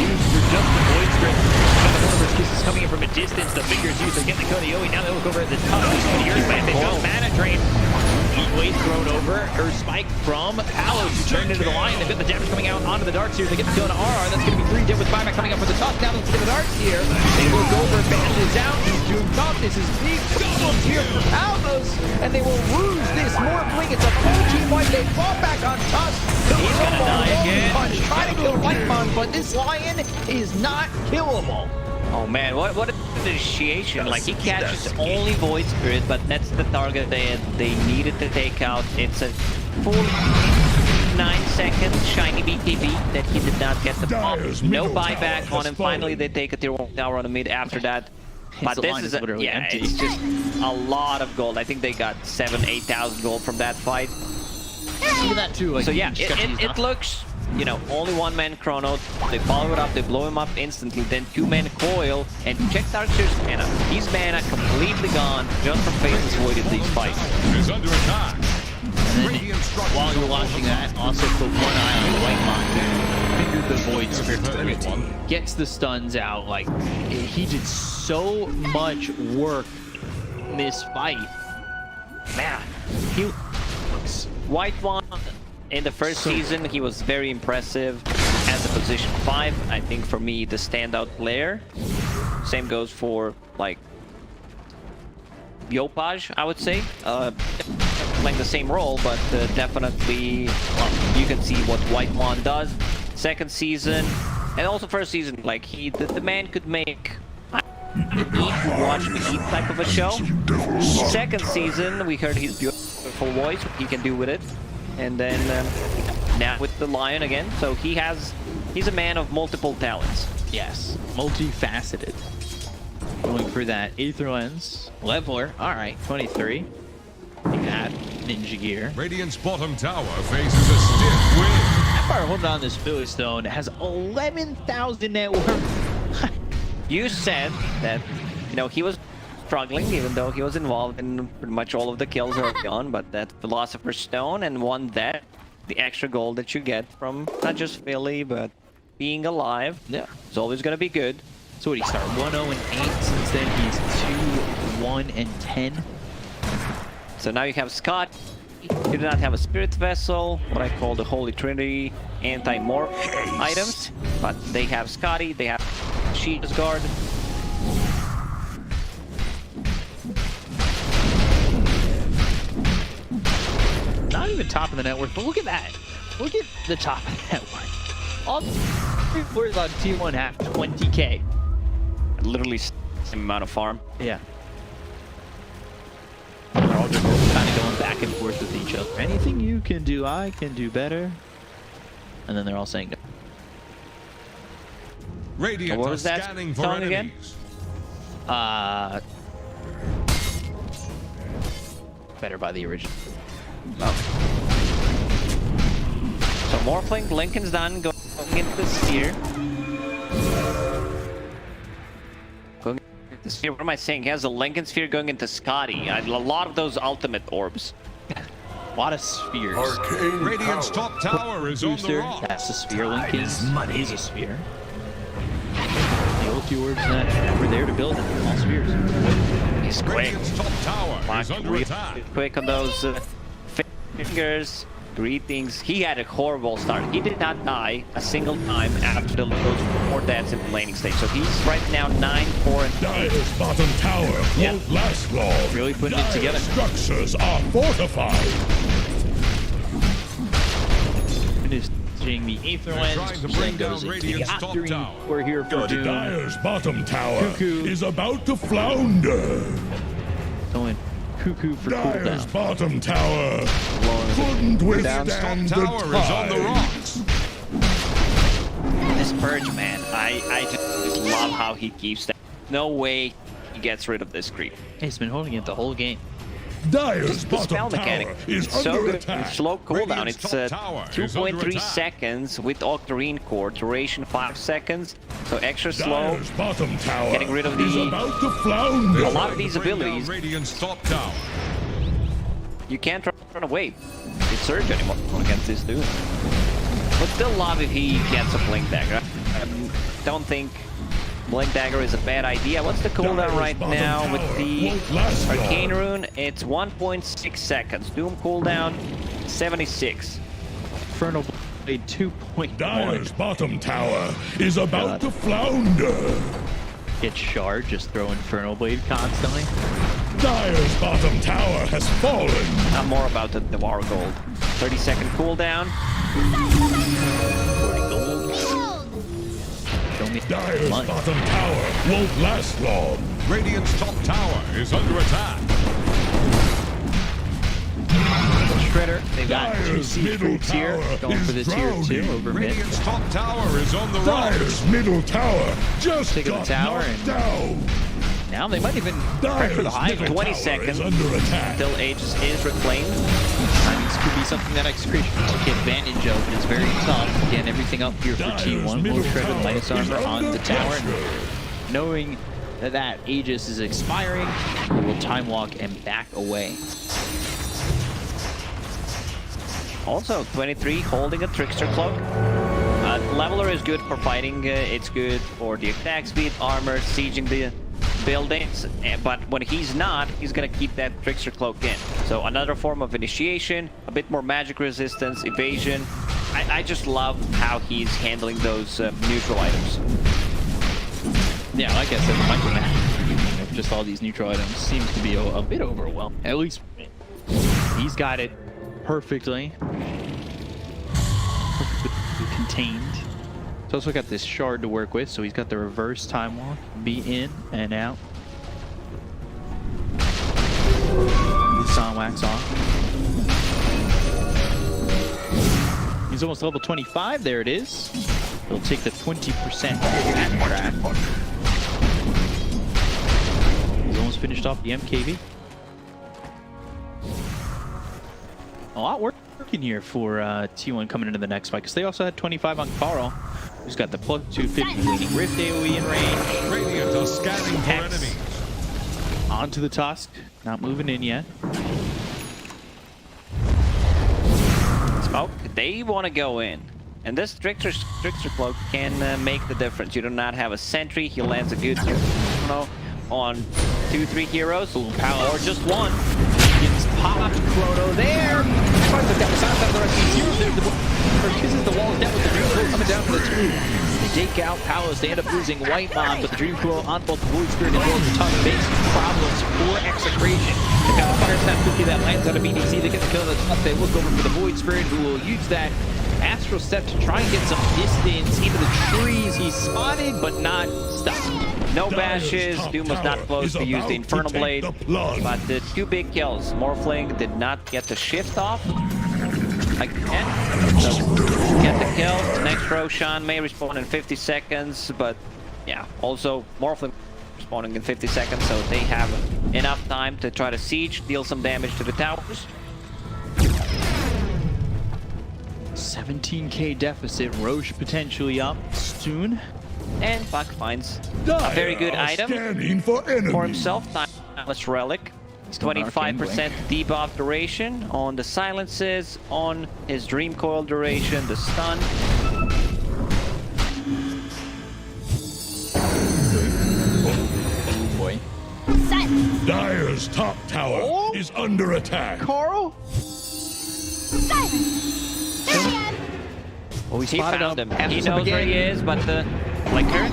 used for just the void script. Got one of his kisses coming in from a distance. The fingers used to get the Kodioe. Now they look over at the top. The Earth Man. They got mana drain. Heatwave thrown over. Earth Spike from Palos, who turned into the Lion. They've got the damage coming out onto the Darts here. They get the kill to RR. That's going to be 3 dead with buyback coming up for the top. Now let's get the Darts here. They look over, bashes out. He's doomed up. This is big problems here for Palos. And they will lose this Morphling. It's a full team wipe. They fall back on Tusk. He's going to die again. Punch. Try to kill Whitemon, but this Lion is not killable. Oh man, what an initiation. Like, he catches only Void Spirit, but that's the target they needed to take out. It's a full 9 seconds shiny BKB that he did not get the pop. Dire's No middle buyback tower on him. has fallen. Finally, they take a tier 1 tower on the mid after that. But The this line is is literally yeah, empty. it's just a lot of gold. I think they got 7,000-8,000 gold from that fight. Even that too. Like, So yeah, you just got to use it nothing. looks, you know, only one man Chrono. They follow it up, they blow him up instantly. Then 2-man Coil, and check Darkseer's mana. His mana completely gone just from Faceless Void in these fights. Is under attack. And then, Radiant structures while you're watching that, also put one eye on the Whitemon. Figured the Void Spirit gets the stuns out. Like, he did so much work in this fight. Man, he Whitemon in the first season, he was very impressive as a position 5. I think for me, the standout player. Same goes for like Yopaj, I would say. Playing the same role, but definitely you can see what Whitemon does. Second season, and also first season, like the man could make eat, watch me eat type of a show. Second season, we heard his beautiful voice, what he can do with it. And then now with the Lion again, so he's a man of multiple talents. Yes, multifaceted. Going for that Aether Lens. Leveler, alright, 23. Take that, Ninja Gear. Radiant's bottom tower faces a stiff wind. Empire holding on this Philly Stone has 11,000 net worth. You said that, you know, he was struggling, even though he was involved in pretty much all of the kills early on, but that Philosopher's Stone and one that, the extra gold that you get from not just Philly, but being alive, Yeah. is always going to be good. So what, he started 1-0-8, since then he's 2-1-10. So now you have Scott. You do not have a Spirit Vessel, what I call the Holy Trinity anti-morph items, but they have Scotty, they have Sheep's Guard. Not even top of the net worth, but look at that. Look at the top of the net worth. All 3 players on T1 have 20k. Literally same amount of farm. Yeah. They're all just kind of going back and forth with each other. Anything you can do, I can do better. And then they're all saying no. Radiant What are was that scanning for song again? enemies. Better by the original. So Morphling, Lincoln's done, going into the sphere. Going the sphere. What am I saying? He has a Lincoln sphere going into Scotty. A lot of those ultimate orbs. A lot of spheres. Radiant's top tower is on the Booster, rocks. that's a sphere. Lincoln is a sphere. The ulti orbs that were there to build it, all spheres. He's quick. Radiant's top tower is under attack. Quick on those fingers. Greetings. He had a horrible start. He did not die a single time after those 4 deaths in the laning stage. So he's right now 9, 4, and 8. Dire's bottom tower won't last long. Really putting it together. Structures are fortified. Finishing the Aether Lens. Trying to bring down Radiant's top tower. We're here for Doom. Dire's bottom tower Cuckoo. is about to flounder. Going Cuckoo for Dire's cooldown. bottom tower couldn't withstand the Top tower is on the tide. rocks. This Purge, man, I just love how he keeps that. No way he gets rid of this creep. He's been holding it the whole game. Dire's The spell bottom mechanic tower is is so under good. attack. It's slow cooldown. Radiant's It's top tower is under 2.3 attack. seconds with Octarine Core. Duration 5 seconds. So extra slow. Dire's bottom tower Getting rid of is the- about to flounder. A lot of these Bring down abilities, Radiant's top tower. you can't run away. It's Surge anymore against this dude. But still love if he gets a Blink Dagger. I don't think Blink Dagger is a bad idea. What's the cooldown right now with the Arcane Rune? It's 1.6 seconds. Doom cooldown 76. Infernal Blade 2.1. Dire's bottom tower is about to flounder. Get Shard, just throw Infernal Blade constantly. Dire's bottom tower has fallen. Not more about the War Gold. 30-second cooldown. 40 gold. Show me Dire's money. bottom tower won't last long. Radiant's top tower is under attack. Shredder, they've got 2 Dire's siege middle creeps here. tower Going for is the tier 2 drowning. over mid. Radiant's top tower is on the rocks. Dire's middle tower just Taking the got tower knocked and- down. Now they might even prep for the Dire's high middle ground. 20 tower seconds. is under attack. Until Aegis is reclaimed. This could be something that Execration can take advantage of. It's very tough. Again, everything up here for Dire's T1. middle Low Shredder, tower minus is armor on under the tower. pressure. Knowing that Aegis is expiring, we will time walk and back away. Also, 23 holding a Trickster Cloak. Leveler is good for fighting. It's good for the attack speed, armor, sieging the buildings. But when he's not, he's gonna keep that Trickster Cloak in. So another form of initiation, a bit more magic resistance, evasion. I just love how he's handling those neutral items. Yeah, like I said, the micromanaging of just all these neutral items seems to be a bit overwhelming. At least he's got it perfectly contained. He's also got this shard to work with, so he's got the reverse time walk, be in and out. Sun wax off. He's almost level 25. There it is. He'll take the 20% track. He's almost finished off the MKB. A lot working here for T1 coming into the next fight, because they also had 25 on Carl. Who's got the plug 250 leading Rift AoE in range. Radiant are scanning for Hex. enemies. Onto the Tusk. Not moving in yet. Smoke, they want to go in. And this Trickster Cloak can make the difference. You do not have a sentry. He lands a good on 2-3 heroes. Power. Or just one. Gets popped. Chrono there. Kisses the wall down with the Dream Coil coming down for the 2. They take out Palos. They end up losing White Mom, but the Dream Coil on both the Void Spirit as well as the Tusk makes problems for Execration. They've got a Fire Snap 50 that lands on a BDC. They get the kill on the Tusk. They look over for the Void Spirit, who will use that Astral Step to try and get some distance into the trees. He's spotted, but not stopped. No bashes. Doom was not close to use the Infernal Blade. But the 2 big kills. Morphling did not get the shift off. Again. So get the kill. Next Roshan may respawn in 50 seconds. But yeah, also Morphling respawning in 50 seconds. So they have enough time to try to siege, deal some damage to the towers. 17k deficit. Roche potentially up soon. And Puck finds a very good item for himself. Timeless Relic. It's 25% debuff duration on the silences, on his Dream Coil duration, the stun. Boy. Dire's top tower is under attack. Carl? Oh, he found him. He knows where he is, but the flicker.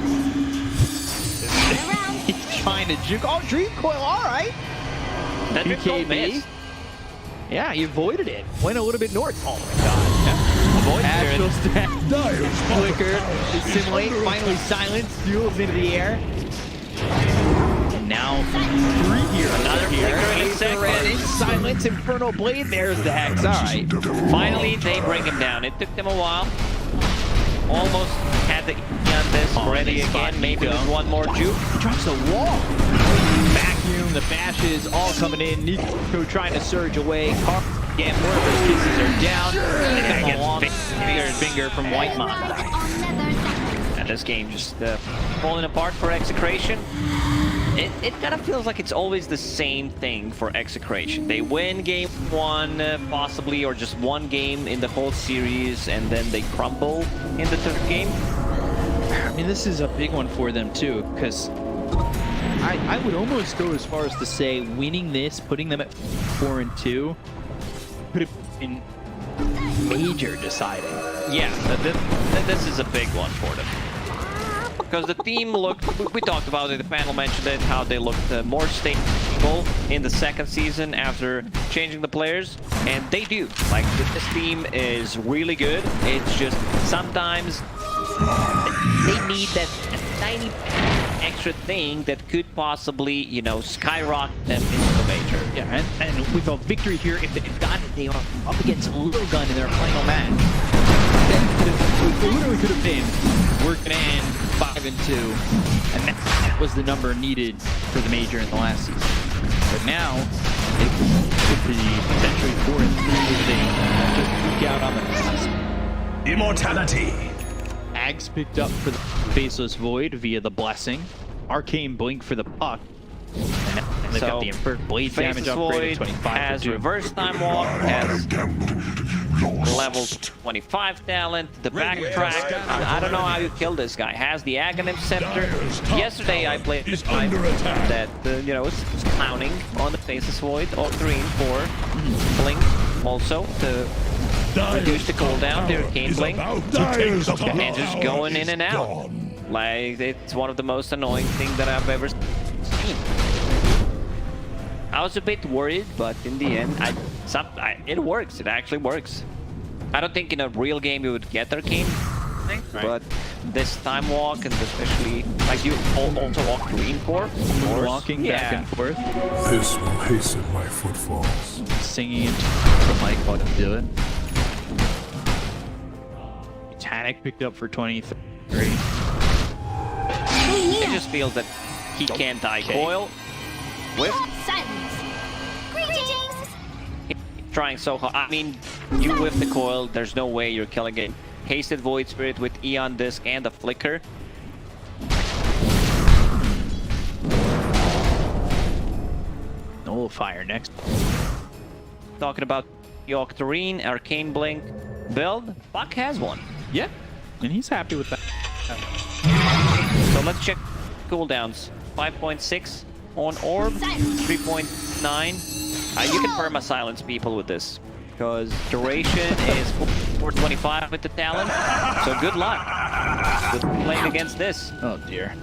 He's trying to juke. Oh, Dream Coil, all right. That Dream Coil missed. Yeah, he avoided it. Went a little bit north. Oh my god. Astral Stack. Flicker. Assimilate. Finally silenced. Duels into the air. And now 3 here. Another flicker in a second. Silence. Infernal Blade. There's the Hex. All right. Finally, they bring him down. It took them a while. Almost had the on this ready again. Maybe with one more juke. He drops the wall. Vacuum, the bashes all coming in. Nico trying to surge away. Carl, again, more of those kisses are down. And they get finger from White Mamba. And this game just falling apart for Execration. It kind of feels like it's always the same thing for Execration. They win game 1, possibly, or just one game in the whole series, and then they crumble in the third game. I mean, this is a big one for them, too, because I would almost go as far as to say winning this, putting them at 4-2, could have been major deciding. Yeah, this is a big one for them. Because the team looked, we talked about it, the panel mentioned it, how they looked more stable in the second season after changing the players, and they do. Like, this team is really good. It's just sometimes they need that tiny extra thing that could possibly, you know, skyrocket them into the major. Yeah, and with a victory here, if they've gotten it, they are up against Little Gun in their final match. It literally could have been, we're going to end 5-2, and that was the number needed for the major in the last season. But now, it could be potentially 4-3 if they just peek out on the cusp. Immortality. Ags picked up for the Faceless Void via the Blessing. Arcane Blink for the Puck. And they've got the Inferred Blade damage upgrade at 25. Has reverse time walk, has level 25 talent, the backtrack. I don't know how you kill this guy. Has the Aghanim Scepter. Yesterday I played this guy that, you know, was clowning on the Faceless Void, or green for Blink also to reduce the cooldown, the Arcane Blink, and just going in and out. Like, it's one of the most annoying things that I've ever seen. I was a bit worried, but in the end, it works. It actually works. I don't think in a real game you would get Arcane, but this time walk, and especially, like, you also walk green for, walking back and forth. This will hasten my footfalls. Singing into the mic while you do it. Titanic picked up for 23. It just feels that he can't die. Coil. Whip. Trying so hard. I mean, you whip the coil, there's no way you're killing it. Hasted Void Spirit with Eon Disc and the Flicker. Nullifier next. Talking about the Octarine, Arcane Blink build. Puck has one. Yeah, and he's happy with that. So let's check cooldowns. 5.6 on Orb, 3.9. You can perma-silence people with this, because duration is 425 with the talent, so good luck with playing against this. Oh dear.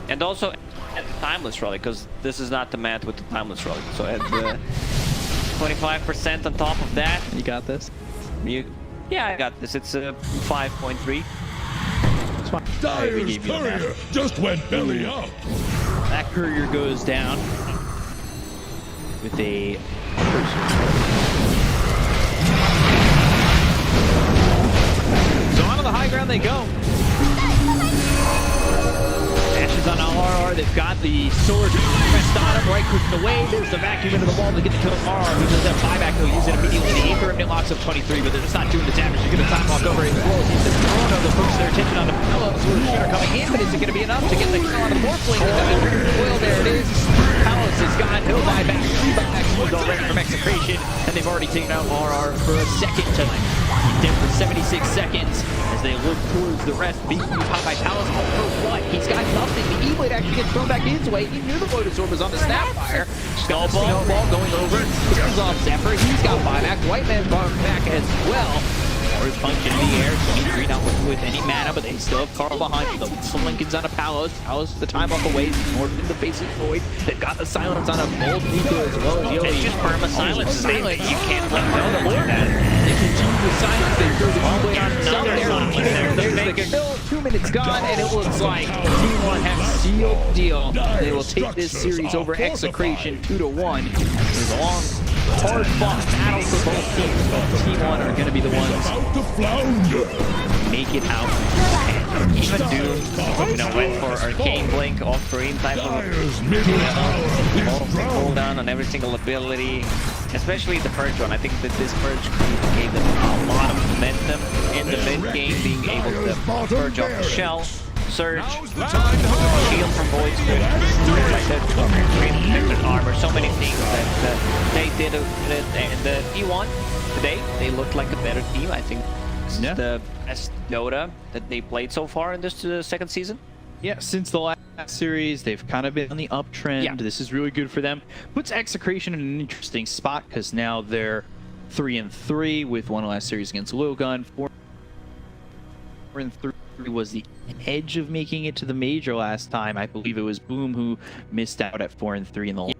And also at the Timeless Relic, because this is not the mat with the Timeless Relic, so at 25% on top of that. You got this? Yeah, I got this. It's 5.3. Dire's courier just went belly up. That courier goes down with a So onto the high ground they go. Ashes on LRR, they They've got the sword pressed on him, right clicking away. There's the vacuum into the wall to get the kill. R, who does that buyback, he'll use it immediately. The Aether Remnant locks up 23, but they're just not doing the damage. They're going to time walk over as well. He's the Corona, they'll focus their attention on the Palos, who are shooter coming in, but is it going to be enough to get the kill on the Morphling? Well, there it is. Palos is gone. He'll buy back. 3 buybacks will go right from Execration, and they've already taken out RR for a second tonight. He's down for 76 seconds as they look towards the rest. Being caught by Palos, but for what? He's got nothing. The E-Blade actually gets thrown back his way. He knew the Lotus Orb was on the Snapfire. Snowball going over. Kills off Zephyr. He's got buyback. White Man back as well. Or his punch in the air. Need Green out with any mana, but they still have Carl behind them. Some Lincolns on a Palos. Palos the time off away. More in the face of Void. They've got the silence on a bold Nico as well as Yogi. It's just perma silence. You can't let go like that. They continue with silence. They throw the E-Blade on himself. There's the kill. 2 minutes gone, and it looks like T1 has sealed the deal. They will take this series over Execration 2-1. There's a long, hard-fought battle for both teams, but T1 are going to be the ones make it out. And even Doom, went for Arcane Blink off-screen type of cooldown on every single ability, especially the Purge one. I think that this Purge gave them a lot of momentum in the mid-game, being able to purge off the shell, Surge, shield from Void Spirit, like that, armor, so many things that they did with it. And T1 today, they looked like a better team. I think this is the best Dota that they played so far in this second season. Yeah, since the last series, they've kind of been on the uptrend. Yeah. This is really good for them. Puts Execration in an interesting spot because now they're 3-3 with one last series against Logan. 4-3 was the edge of making it to the major last time. I believe it was Boom who missed out at 4-3 in the